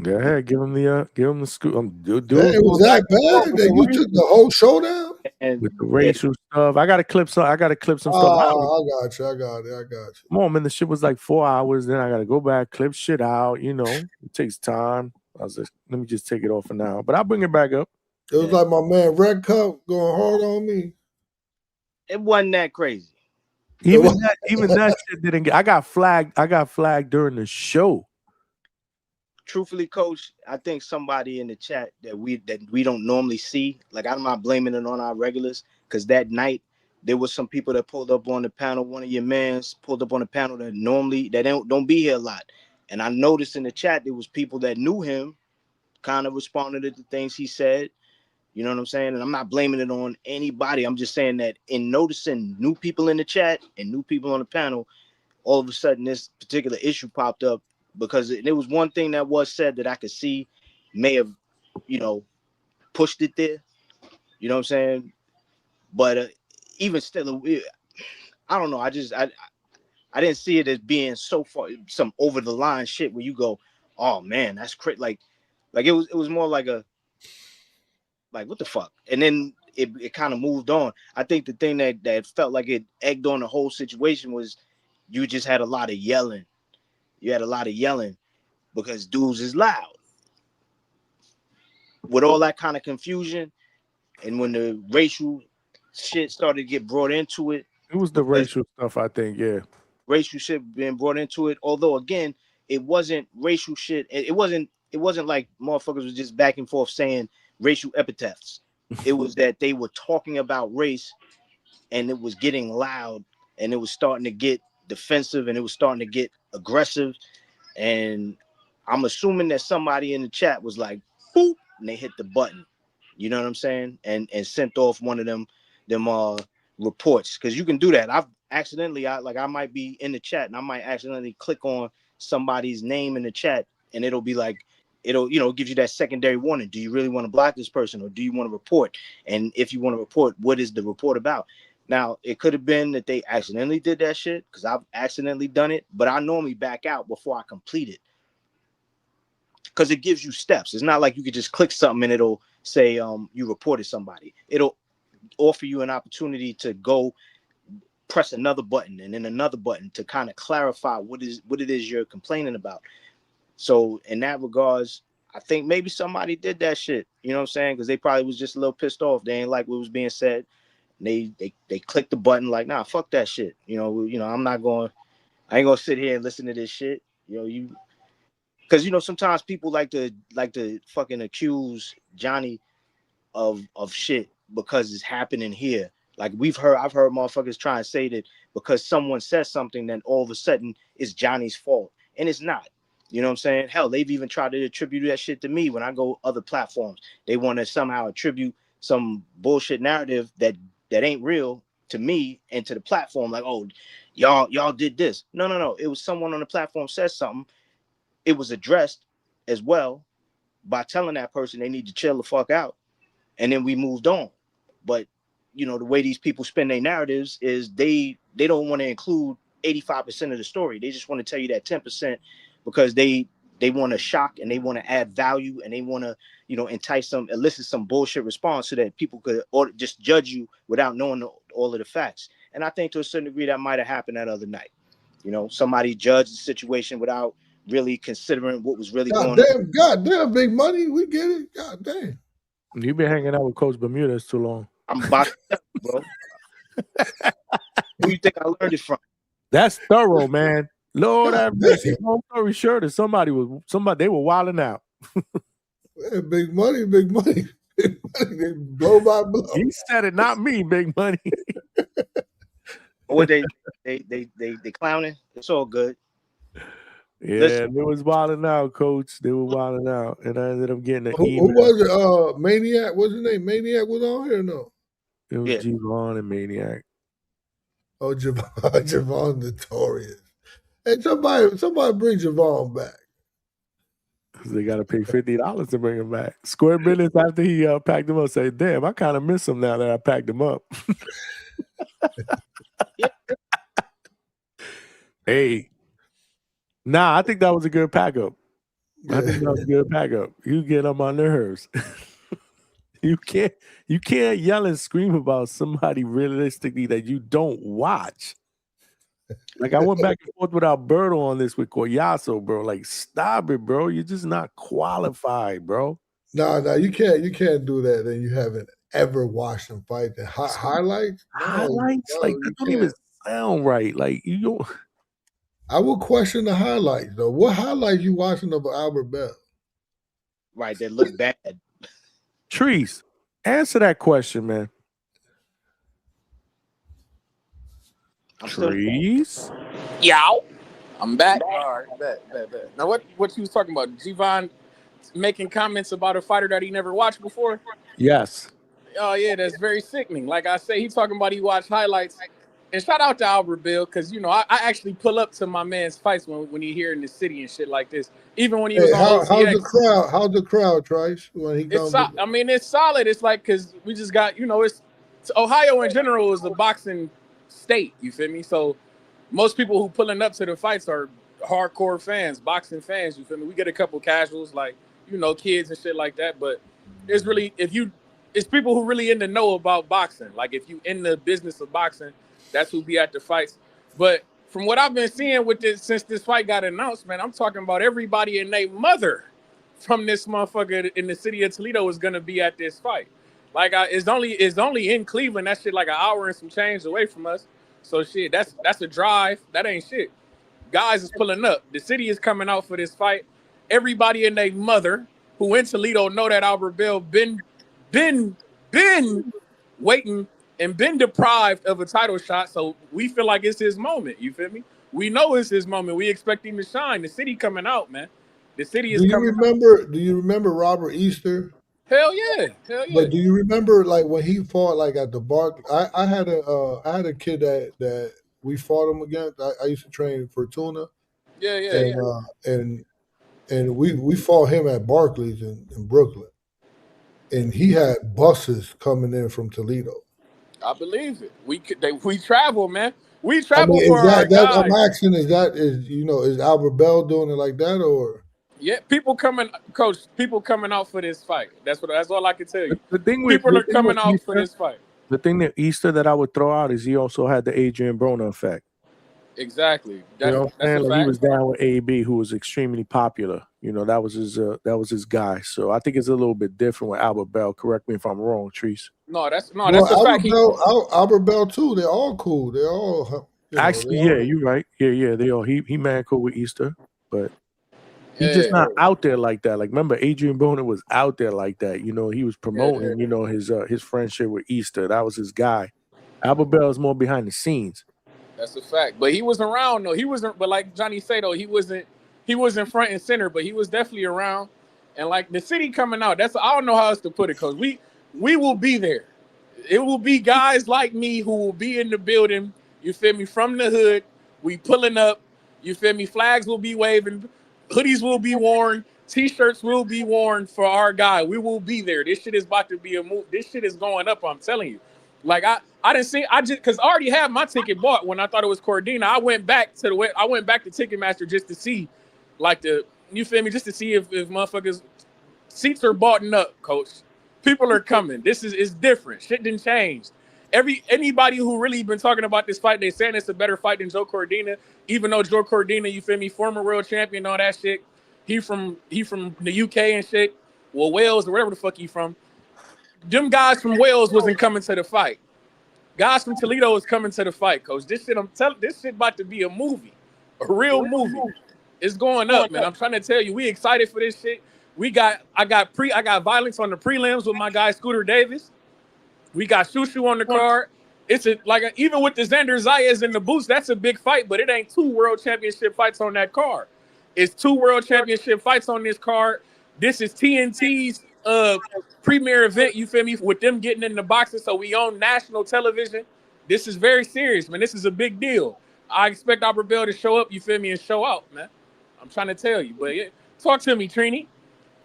Go ahead, give him the scoop. It was that bad that you took the whole show down? With the racial stuff. I got to clip some stuff. Oh, I got you. Come on, man. The shit was like 4 hours. Then I got to go back, clip shit out. It takes time. I was like, let me just take it off for now. But I'll bring it back up. It was like my man Red Cup going hard on me. It wasn't that crazy. Even that shit didn't get. I got flagged during the show. Truthfully, Coach, I think somebody in the chat that we don't normally see. Like, I'm not blaming it on our regulars, because that night there was some people that pulled up on the panel. One of your mans pulled up on the panel that normally don't be here a lot. And I noticed in the chat there was people that knew him, kind of responded to the things he said. You know what I'm saying? And I'm not blaming it on anybody. I'm just saying that in noticing new people in the chat and new people on the panel, all of a sudden this particular issue popped up, because there was one thing that was said that I could see may have, pushed it there. You know what I'm saying? But even still, I don't know. I didn't see it as being so far some over the line shit where you go, oh man, that's crazy. Like it was more like what the fuck? And then it kind of moved on. I think the thing that felt like it egged on the whole situation was you just had a lot of yelling. You had a lot of yelling because dudes is loud. With all that kind of confusion, and when the racial shit started to get brought into it. It was the racial stuff, I think, yeah. Racial shit being brought into it. Although again, it wasn't racial shit. It wasn't like motherfuckers was just back and forth saying racial epithets. It was that they were talking about race, and it was getting loud, and it was starting to get defensive, and it was starting to get aggressive. And I'm assuming that somebody in the chat was like, boop, and they hit the button. You know what I'm saying? And sent off one of them reports. Because you can do that. I've accidentally, I might be in the chat and I might accidentally click on somebody's name in the chat, and it'll be like, it'll give you that secondary warning. Do you really want to block this person, or do you want to report? And if you want to report, what is the report about? Now, it could have been that they accidentally did that shit, because I've accidentally done it, but I normally back out before I complete it, because it gives you steps. It's not like you could just click something and it'll say you reported somebody. It'll offer you an opportunity to go press another button and then another button to kind of clarify what it is you're complaining about. So in that regards, I think maybe somebody did that shit. You know what I'm saying? Because they probably was just a little pissed off. They ain't like what was being said. They clicked the button like, nah, fuck that shit. I ain't gonna sit here and listen to this shit. Because sometimes people like to fucking accuse Johnny of shit because it's happening here. Like I've heard motherfuckers try and say that because someone says something, then all of a sudden it's Johnny's fault, and it's not. You know what I'm saying? Hell, they've even tried to attribute that shit to me when I go other platforms. They want to somehow attribute some bullshit narrative that ain't real to me and to the platform. Like, oh, y'all did this. No. It was someone on the platform said something. It was addressed as well by telling that person they need to chill the fuck out, and then we moved on. But the way these people spin their narratives is they don't want to include 85% of the story. They just want to tell you that 10% because they want to shock and they want to add value and they want to elicit some bullshit response so that people could or just judge you without knowing all of the facts. And I think to a certain degree that might have happened that other night. Somebody judged the situation without really considering what was really going on. God damn, big money. We get it. God damn. You've been hanging out with Coach Bermudez too long. I'm about to, bro. Who you think I learned it from? That's thorough, man. Lord have mercy. Long story short, if somebody they were wilding out. Yeah, big money. Big money. Blow by blow. He said it, not me, big money. Or they clowning. It's all good. Yeah, Listen. they was wilding out, Coach. They were wilding out, and I ended up getting an Who email. was it? Maniac. What's his name? Maniac was on here. No, it was Javon and Maniac. Oh, Javon Notorious. Hey, somebody bring Javon back. They got to pay $50 to bring him back. Square minutes after he packed him up, say, "Damn, I kind of miss him now that I packed him up." Hey, nah, I think that was a good pack up. I think that was a good pack up. You get on my nerves. You can't yell and scream about somebody realistically that you don't watch. Like I went back and forth with Alberto on this with Collazo, bro. Like, stop it, bro. You're just not qualified, bro. No, you can't do that. And you haven't ever watched them fight. The highlights, highlights, like that don't even sound right. Like you don't. I will question the highlights though. What highlights you watching of Albert Bell? Right, that look bad. Trees, answer that question, man. Trees. Yow. I'm back. All right, bet. Now, what you was talking about? Javon making comments about a fighter that he never watched before? Yes. Oh, yeah, that's very sickening. Like I say, he talking about he watched highlights. And shout out to Albert Bill, because, I actually pull up to my man's fights when he here in the city and shit like this. Even when he was on OCX. How's the crowd, Trice, when he comes? It's solid. It's like, because we just got, it's Ohio in general is a boxing state, you feel me? So most people who pulling up to the fights are hardcore fans, boxing fans, you feel me? We get a couple casuals, like, kids and shit like that, but it's really, it's people who really in the know about boxing. Like, if you in the business of boxing, that's who be at the fights. But from what I've been seeing with this, since this fight got announced, man, I'm talking about everybody and their mother from this motherfucker in the city of Toledo is gonna be at this fight. Like, it's only in Cleveland. That shit like an hour and some change away from us. So shit, that's a drive. That ain't shit. Guys is pulling up. The city is coming out for this fight. Everybody and their mother who in Toledo know that Albert Bell been waiting and been deprived of a title shot. So we feel like it's his moment. You feel me? We know it's his moment. We expect him to shine. The city coming out, man. The city is coming out. Do you remember Robert Easter? Hell yeah. But do you remember like when he fought like at the bar? I had a kid that we fought him against. I used to train Fortuna. Yeah. And and we fought him at Barclays in Brooklyn, and he had buses coming in from Toledo. I believe it. We travel, man. We I travel mean, for is our that I'm guys. asking? Is Albert Bell doing it like that, or Yeah, Coach. People coming out for this fight. That's all I can tell you. The thing with People are coming out for Easter, this fight. the thing that Easter that I would throw out is he also had the Adrian Broner effect. Exactly. You know what I'm That's a saying? Like he fact. was down with AB, who was extremely popular. You know, that was his guy. So I think it's a little bit different with Albert Bell. Correct me if I'm wrong, Treese. No, that's well, a fact. Albert Bell too? They're all cool. They're all Actually, yeah, you're right. Yeah, they all he man cool with Easter, but he's just Yeah. not out there like that. Like remember, Adrian Broner was out there like that. You know, he was promoting, his friendship with Easter. That was his guy. Albert Bell is more behind the scenes. That's a fact. But he was around though. He wasn't. But like Johnny said though, he wasn't front and center. But he was definitely around. And like the city coming out. I don't know how else to put it, because we will be there. It will be guys like me who will be in the building. You feel me? From the hood, we pulling up. You feel me? Flags will be waving, hoodies will be worn, t-shirts will be worn for our guy. We will be there. This shit is about to be a move. This shit is going up. I'm telling you. Like I didn't see. Because I already had my ticket bought when I thought it was Cordina. I went back to Ticketmaster just to see, you feel me? Just to see if motherfuckers seats are bought up, Coach. People are coming. This is different. Shit didn't change. Anybody who really been talking about this fight, they saying it's a better fight than Joe Cordina. Even though Joe Cordina, you feel me, former world champion, all that shit. He from the UK and shit. Well, Wales or wherever the fuck he from. Them guys from Wales wasn't coming to the fight. Guys from Toledo is coming to the fight, Coach. This shit about to be a movie, a real movie. It's going up, man. I'm trying to tell you, we excited for this shit. I got violence on the prelims with my guy Scooter Davis. We got Shushu on the card. Even with the Xander Zayas in the boots, that's a big fight, but it ain't 2 world championship fights on that card. It's 2 world championship fights on this card. This is TNT's premier event, you feel me, with them getting in the boxing, so we own national television. This is very serious, man. This is a big deal. I expect Albert Bell to show up, you feel me, and show out, man. I'm trying to tell you. But yeah, talk to me, Trini.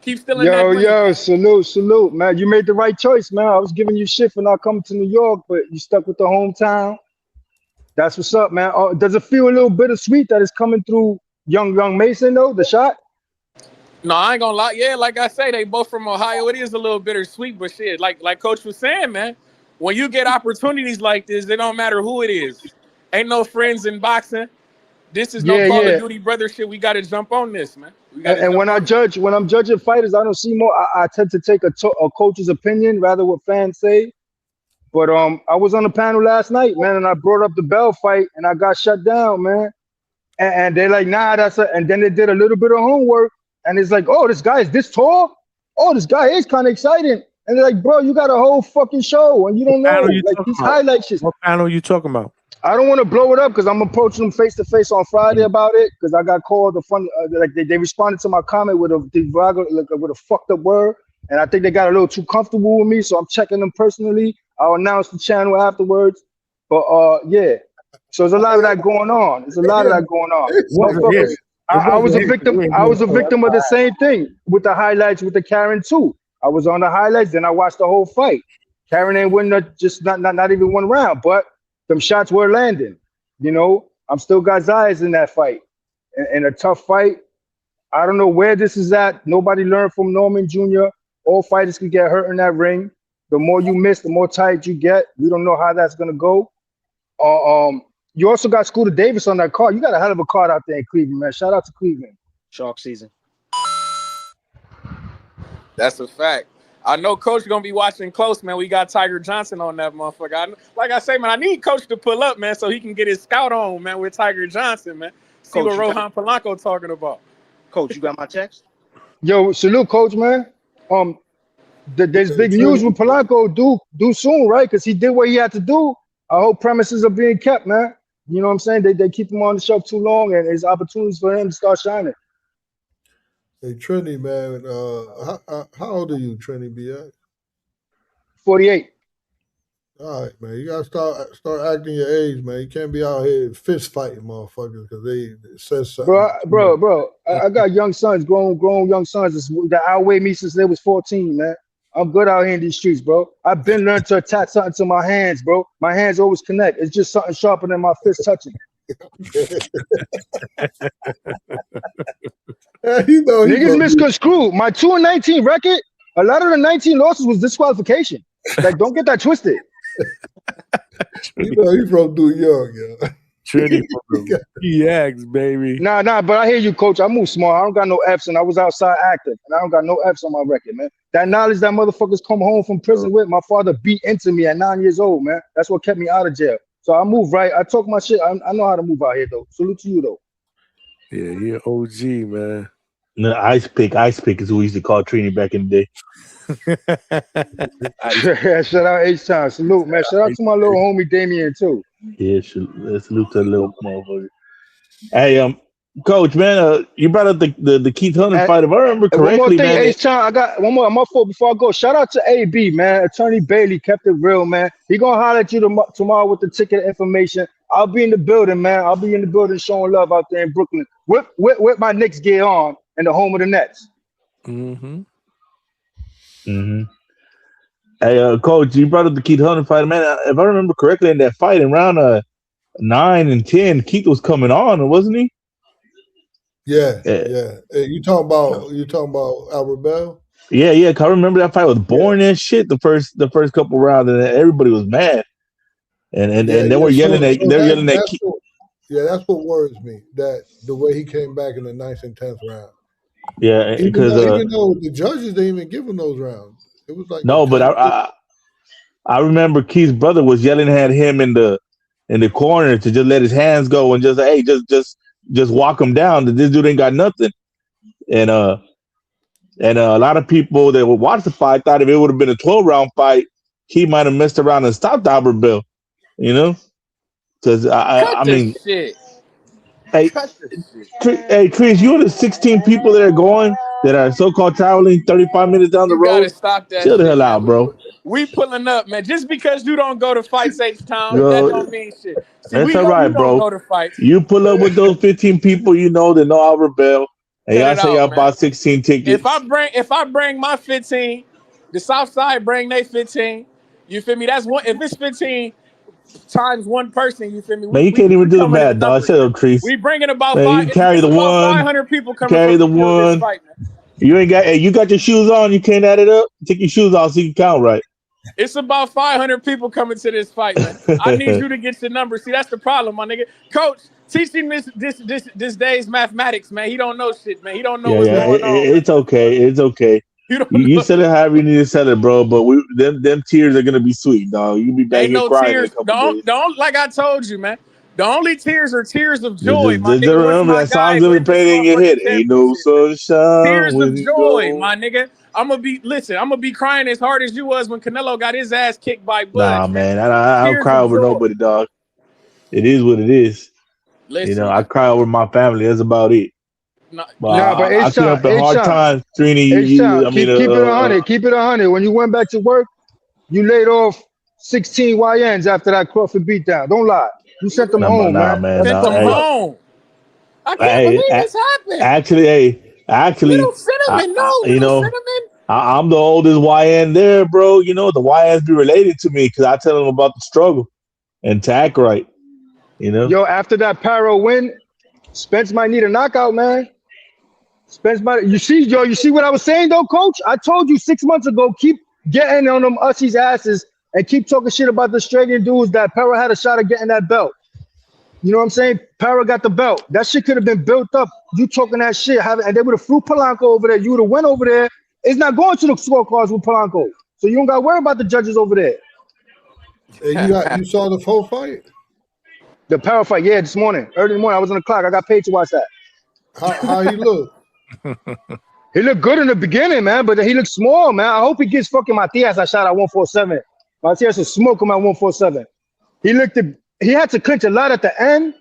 Keep stealing that green. Yo, salute, man. You made the right choice, man. I was giving you shit for not coming to New York, but you stuck with the hometown. That's what's up, man. Does it feel a little bittersweet that it's coming through young Mason, though, the shot? No, I ain't gonna lie. Yeah, like I say, they both from Ohio. It is a little bittersweet, but shit, like Coach was saying, man, when you get opportunities like this, it don't matter who it is. Ain't no friends in boxing. This is no Call of Duty brother shit. We got to jump on this, man. And when I'm judging fighters, I don't see more. I tend to take a coach's opinion rather what fans say. But I was on the panel last night, man, and I brought up the Bell fight, and I got shut down, man. And they're like, nah, and then they did a little bit of homework, and it's like, oh, this guy is this tall. Oh, this guy is kind of exciting. And they're like, bro, you got a whole fucking show, and you don't know. Like these highlight shit. What panel are you talking about? I don't want to blow it up because I'm approaching them face to face on Friday about it, because I got called they responded to my comment with a fucked up word, and I think they got a little too comfortable with me, so I'm checking them personally. I'll announce the channel afterwards. But yeah, so there's a lot of that going on. I was a victim. I was a victim of the same thing with the highlights with the Karen too. I was on the highlights, then I watched the whole fight. Karen ain't win not even one round, but them shots were landing. You know, I'm still got Zayas in that fight. In a tough fight. I don't know where this is at. Nobody learned from Norman Jr. All fighters can get hurt in that ring. The more you miss, the more tight you get. We don't know how that's gonna go. You also got Scooter Davis on that card. You got a hell of a card out there in Cleveland, man. Shout out to Cleveland. Shark season. That's a fact. I know Coach gonna be watching close, man. We got Tiger Johnson on that motherfucker. Like I say, man, I need Coach to pull up, man, so he can get his scout on, man, with Tiger Johnson, man. See Coach, what Rohan Polanco talking about. Coach, you got my text? Yo, salute, Coach, man. There's big news with Polanco due soon, right? Because he did what he had to do. I hope premises are being kept, man. You know what I'm saying? They keep him on the shelf too long, and there's opportunities for him to start shining. Hey, Trini, man, how old are you, Trini, be at? 48. All right, man. You gotta start acting your age, man. You can't be out here fist fighting motherfuckers because they says something. Bro, I got young sons, grown young sons that outweigh me since they was 14, man. I'm good out here in these streets, bro. I've been learned to attach something to my hands, bro. My hands always connect. It's just something sharper than my fist touching. You know he Niggas from misconstrue my 2-19 record. A lot of the 19 losses was disqualification. Like, don't get that twisted. you know he from New York, yo. Trinity from the PX, baby. Nah, but I hear you, coach. I move small. I don't got no F's, and I was outside active, and I don't got no F's on my record, man. That knowledge that motherfuckers come home from prison with, my father beat into me at 9 years old, man. That's what kept me out of jail. So I move right. I talk my shit. I know how to move out here, though. Salute to you, though. Yeah, you're OG, man. No, Ice Pick is who we used to call Trini back in the day. Shout out H-Time. Salute, man. Shout out to my little homie Damien, too. Yeah, salute to the little motherfucker. Hey, Coach, man, you brought up the Keith Hunter fight. If I remember And one more correctly, thing, man. H-Time, I got one more. My fault before I go. Shout out to AB, man. Attorney Bailey kept it real, man. He gonna holler at you tomorrow with the ticket information. I'll be in the building, man. I'll be in the building showing love out there in Brooklyn with my Knicks gear on and the home of the Nets. Mm-hmm. Hey, Coach, you brought up the Keith Hunter fight, man. If I remember correctly, in that fight in round 9 and 10, Keith was coming on, wasn't he? Yeah. Hey, you talking about Albert Bell? Yeah. I remember that fight was boring as shit the first couple rounds, and everybody was mad. And they were yelling at Keith. That's what worries me. That the way he came back in the 9th and 10th round. Yeah, because even though the judges didn't even give him those rounds, it was like no, but I remember Keith's brother was yelling at him in the corner to just let his hands go and just hey, just walk him down. This dude ain't got nothing. And a lot of people that would watch the fight thought if it would have been a 12-round fight, he might have messed around and stopped Albert Bell. You know, because I mean, shit. hey, Chris, you are the 16 people that are going that are so-called traveling 35 minutes down the You road. gotta stop that. Chill the shit, hell man. out, bro. We pulling up, man. Just because you don't go to fights H-Town, Yo, that don't mean shit. See, that's we all know right, you don't bro. go to fights. You pull up with those 15 people you know that know Albert Bell, and Cut y'all it say y'all out, man. bought 16 tickets. If I bring my 15, the South Side bring they 15. You feel me? That's one. If it's 15 times one person, you feel me? Man, you We can't even do the coming in math, dog. numbers. Shut up, Trees. We bringing about Man, five. you carry It's the about one. 500 people coming Carry from the this one. fight, man. You ain't got. Hey, you got your shoes on. You can't add it up. Take your shoes off so you can count right. It's about 500 people coming to this fight, man. I need you to get your numbers. See, that's the problem, my nigga. Coach, teaching this day's mathematics, man. He don't know shit, man. He don't know what's going on. It's okay. It's okay. You sell it however you need to sell it, bro. But them tears are gonna be sweet, dog. You be back Ain't here no crying in a tears. couple days. Don't like I told you, man. The only tears are tears of joy, Just my nigga. Once remember my that guy song's gonna be wins this playing in your motherfucking head. Ain't no championship, man. sunshine Tears when of you joy, go. my nigga. I'm gonna be crying as hard as you was when Canelo got his ass kicked by Nah, Bud. man. I don't Tears cry of over joy. nobody, dog. It is what it is. Listen, I man. cry over my family. That's about it. But But I came up in hard H-Time, times, Trini. H-Time, keep it 100. Keep it 100. When you went back to work, you laid off 16 YNs after that Crawford beatdown. Don't lie. You sent them home, man. man. Sent them home. I can't Hey, believe this happened. actually, Little cinnamon, cinnamon. I'm the oldest YN there, bro. You know, the YNs be related to me because I tell them about the struggle and to act right. You know? Yo, after that Paro win, Spence might need a knockout, man. You see what I was saying though, coach? I told you 6 months ago, keep getting on them Ussies asses and keep talking shit about the Australian dudes that Paro had a shot at getting that belt. You know what I'm saying? Paro got the belt. That shit could have been built up. You talking that shit, and they would have flew Polanco over there. You would have went over there. It's not going to the scorecards with Polanco. So you don't got to worry about the judges over there. Hey, you saw the full fight? The Paro fight, yeah, this morning. Early in the morning, I was on the clock. I got paid to watch that. How he look? He looked good in the beginning, man, but he looked small, man. I hope he gets fucking Matias a shot at 147. Matias will smoke him at 147. He had to clinch a lot at the end.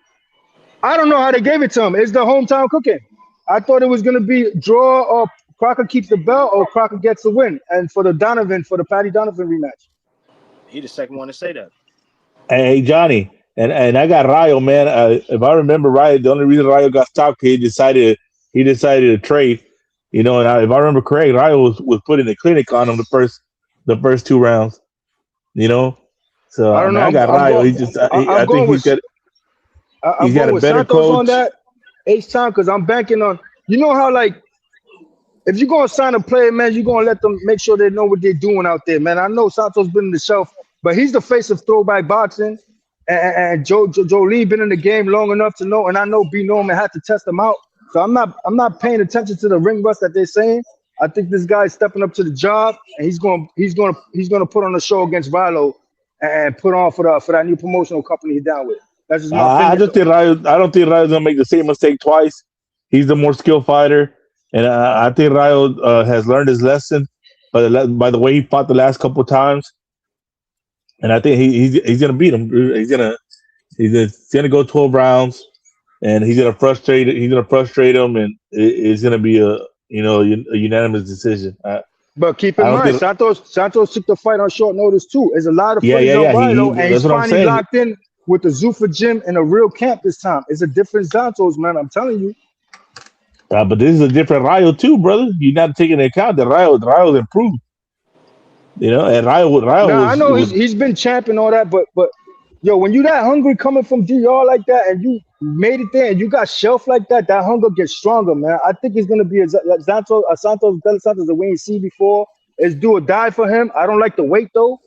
I don't know how they gave it to him. It's the hometown cooking. I thought it was gonna be draw or Crocker keeps the belt or Crocker gets the win. And for the Patty Donovan rematch. He the second one to say that. Hey, Johnny, and I got Rayo, man. If I remember right, the only reason Rayo got stopped, he decided to trade. You know, and if I remember correct, Rayo was putting the clinic on him the first 2 rounds. You know, so I I don't mean, know. I got I'm Rayo. going. He just, I'm I think going with. I'm he's got going a with better Santos on coach. that H-Time because I'm banking on. You know how like if you're gonna sign a player, man, you're gonna let them make sure they know what they're doing out there, man. I know Santos been in the shelf, but he's the face of throwback boxing, and Joe Lee been in the game long enough to know, and I know B Norman had to test him out. So I'm not paying attention to the ring rust that they're saying. I think this guy's stepping up to the job, and he's gonna put on a show against Rilo and put on for that new promotional company he's down with. That's just my I opinion, just though. think Rayo. I don't think Rayo's gonna make the same mistake twice. He's the more skilled fighter, and I think Rayo has learned his lesson by the way he fought the last couple times. And I think he's gonna beat him. He's gonna go 12 rounds, and he's gonna frustrate him, and it's gonna be a unanimous decision. But keep I in don't mind, think. Santos took the fight on short notice too. There's a lot of Yeah, footage yeah, on yeah. Rilo, and he's That's what I'm finally saying. locked in with the Zuffa gym in a real camp this time. It's a different Santos, man. I'm telling you. But this is a different Rayo too, brother. You're not taking into account that Rayo's improved. You know, and Rayo Now I was know he's been champ and all that, but yo, when you that hungry coming from DR like that, and you made it there, and you got shelf like that, that hunger gets stronger, man. I think it's gonna be a Santos, De Los Santos that we ain't seen before. It's do or die for him. I don't like the weight though.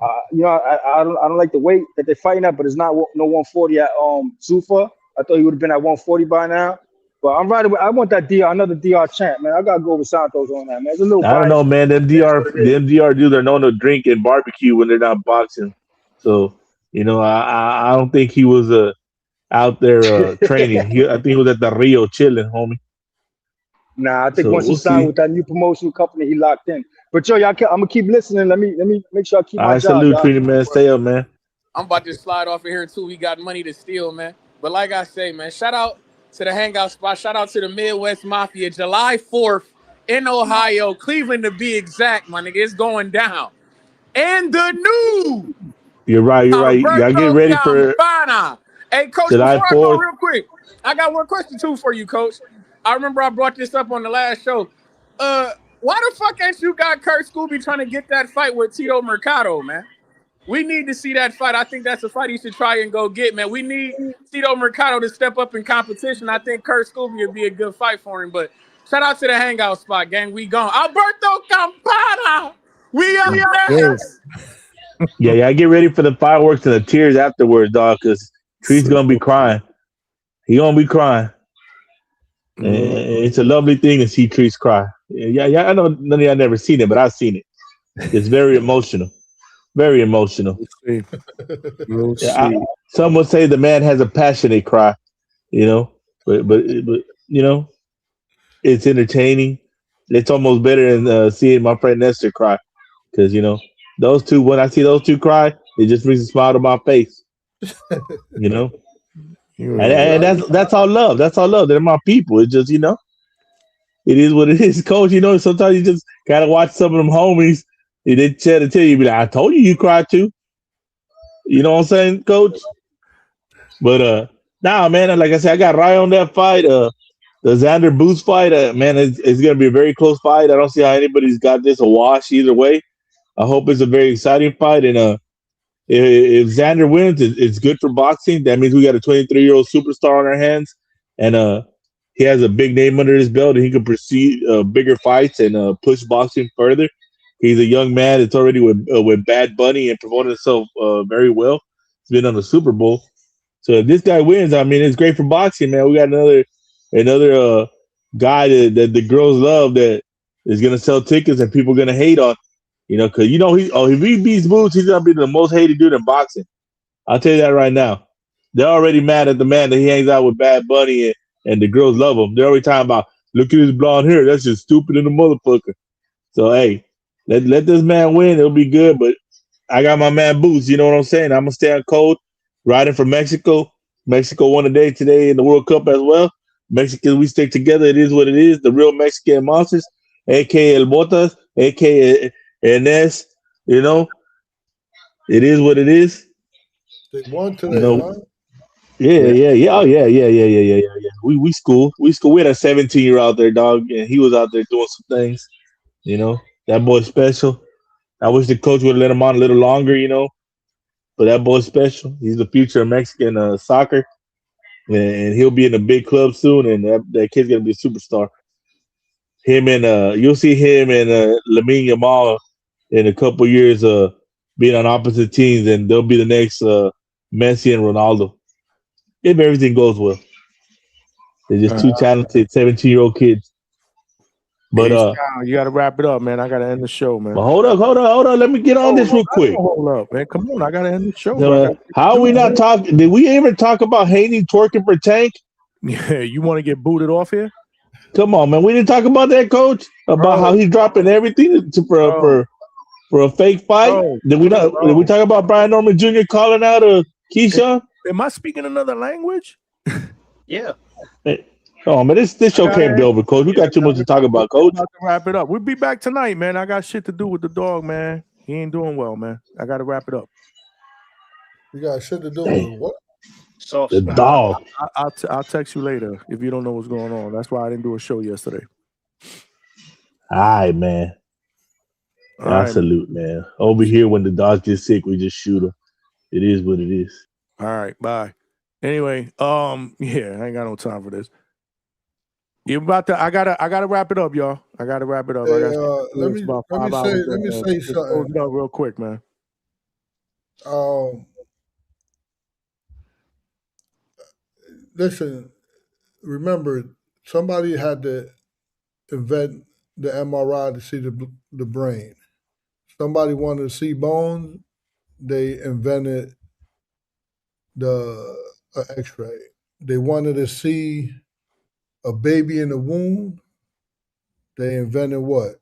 I don't like the weight that they're fighting at, but it's not no 140 at Zuffa. I thought he would have been at 140 by now. But I'm riding with. I want that another DR champ, man. I gotta go with Santos on that, man. It's a little I don't biased. know, man. Them It is DR, what it is. them DR dudes are known to drink and barbecue when they're not boxing. So, I don't think he was out there training. I think he was at the Rio chilling, homie. Nah, I think So once he we'll signed see. with that new promotional company, he locked in. But yo, I'm gonna keep listening. Let me make sure I keep my I job, salute y'all. Trini, man. Stay up, man. I'm about to slide off of here too. We got money to steal, man. But like I say, man, shout out to the Hangout spot. Shout out to the Midwest Mafia. July 4th in Ohio, Cleveland to be exact, my nigga. It's going down. And the new You're right. You're right. You gotta get Alberto ready for Campana. Hey, Coach, July before I go 4th. real quick, I got one question too for you, Coach. I remember I brought this up on the last show. Why the fuck ain't you got Kurt Scooby trying to get that fight with Tito Mercado, man? We need to see that fight. I think that's a fight he should try and go get, man. We need Tito Mercado to step up in competition. I think Kurt Scooby would be a good fight for him. But shout out to the Hangout spot, gang. We gone. Alberto Campana. We up next. Yeah. Get ready for the fireworks and the tears afterwards, dog. Because Tree's gonna be crying. He gonna be crying. And it's a lovely thing to see Trees cry. Yeah. I know none of y'all never seen it, but I've seen it. It's very emotional. Very emotional. We'll Yeah, see. some would say the man has a passionate cry, you know, but it's entertaining. It's almost better than seeing my friend Nestor cry because those two. When I see those two cry, it just brings a smile to my face. You know, and that's all love. That's all love. They're my people. It's just it is what it is, Coach. Sometimes you just gotta watch some of them homies. They try to tell you, be like, I told you cried too. You know what I'm saying, Coach? But nah, man. Like I said, I got Ryan on that fight. The Xander Boots fight, man, it's gonna be a very close fight. I don't see how anybody's got this a wash either way. I hope it's a very exciting fight, and if Xander wins, it's good for boxing. That means we got a 23-year-old superstar on our hands, and he has a big name under his belt, and he can proceed bigger fights and push boxing further. He's a young man that's already with Bad Bunny and promoting himself very well. He's been on the Super Bowl. So if this guy wins, I mean, it's great for boxing, man. We got another guy that the girls love that is gonna sell tickets and people are gonna hate on. Because if he beats Boots, he's gonna be the most hated dude in boxing. I'll tell you that right now. They're already mad at the man that he hangs out with Bad Bunny and the girls love him. They're already talking about, look at his blonde hair. That's just stupid in the motherfucker. So hey, let this man win. It'll be good. But I got my man Boots. You know what I'm saying? I'm gonna stay on cold, riding for Mexico. Mexico won today in the World Cup as well. Mexicans, we stick together. It is what it is. The real Mexican monsters, aka El Botas, aka Enes. It is what it is. They won You today, know. huh? Yeah. Oh yeah. We school. We had a 17-year out there, dog, and he was out there doing some things. You know, that boy's special. I wish the coach would have let him on a little longer. You know, but that boy's special. He's the future of Mexican soccer, and he'll be in a big club soon. And that kid's gonna be a superstar. Him and you'll see him and Lamine Yamal in a couple years being on opposite teams, and they'll be the next Messi and Ronaldo if everything goes well. They're just two talented 17-year-old kids. But you got to wrap it up, man. I got to end the show, man. But hold up. Let me get on this real quick. Hold up, man. Come on, I got to end the show. Bro. How are we not talking? Did we ever talk about Haney twerking for Tank? Yeah, you want to get booted off here? Come on, man. We didn't talk about that, coach. About how he's dropping everything for a fake fight. Did we not? Did we talk about Brian Norman Jr. calling out Keyshawn? Am I speaking another language? Yeah. Oh man, this show can't be over, coach. We got too much to talk about, coach. About to wrap it up. We'll be back tonight, man. I got shit to do with the dog, man. He ain't doing well, man. I got to wrap it up. You got shit to do with what? The dog. I'll text you later if you don't know what's going on. That's why I didn't do a show yesterday. All right, man. All right, salute, man. Over here, when the dogs get sick, we just shoot them. It is what it is. All right, bye. Anyway, yeah, I ain't got no time for this. You about to? I gotta wrap it up, y'all. I gotta wrap it up. Hey, I got let me say Just something. close it up real quick, man. Listen, remember, somebody had to invent the MRI to see the brain. Somebody wanted to see bones. They invented the X-ray. They wanted to see a baby in the womb. They invented what?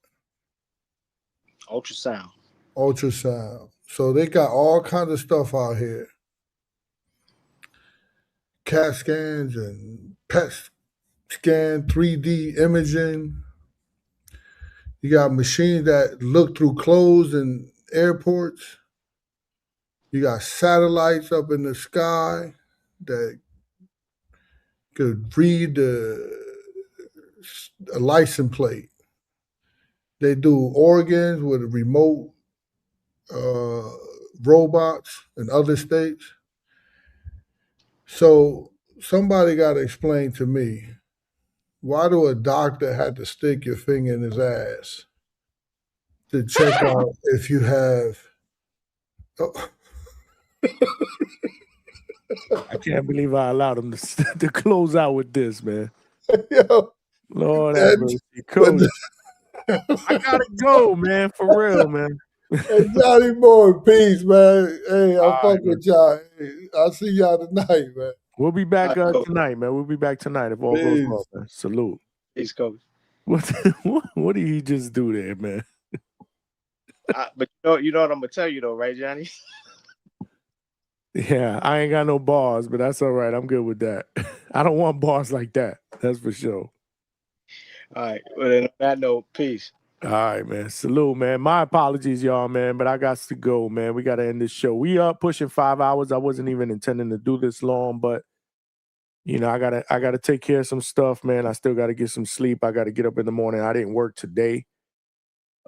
Ultrasound. Ultrasound. So they got all kinds of stuff out here. CAT scans and PET scan, 3D imaging. You got machines that look through clothes in airports. You got satellites up in the sky that could read a license plate. They do organs with remote robots in other states. So somebody got to explain to me, why do a doctor have to stick your finger in his ass to check out if you have... I can't believe I allowed him to close out with this, man. Yo, Lord have mercy, Coach. I gotta go, man. For real, man. Hey, Johnny Boy, peace, man. Hey, I All fuck right, with y'all. Hey, I'll see y'all tonight, man. We'll be back tonight, man. We'll be back tonight if all goes well, man. Salute. Peace, Coach. What did he just do there, man? But you know what I'm gonna tell you though, right, Johnny? Yeah, I ain't got no bars, but that's all right. I'm good with that. I don't want bars like that. That's for sure. All right. Well, then on that note, peace. All right, man. Salute, man. My apologies, y'all, man, but I got to go, man. We got to end this show. We up pushing 5 hours. I wasn't even intending to do this long, but you know, I gotta take care of some stuff, man. I still gotta get some sleep. I gotta get up in the morning. I didn't work today.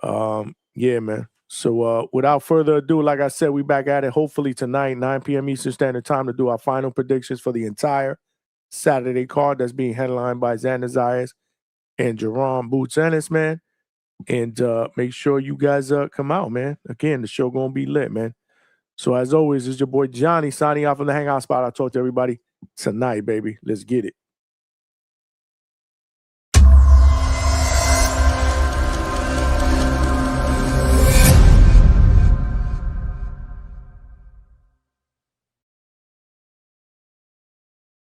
Yeah, man. So without further ado, like I said, we back at it hopefully tonight, 9 p.m. Eastern Standard Time, to do our final predictions for the entire Saturday card that's being headlined by Xander Zayas and Jerome Boots Ennis, man. And make sure you guys come out, man. Again, the show gonna be lit, man. So as always, it's your boy Johnny signing off from the Hangout spot. I'll talk to everybody tonight, baby. Let's get it.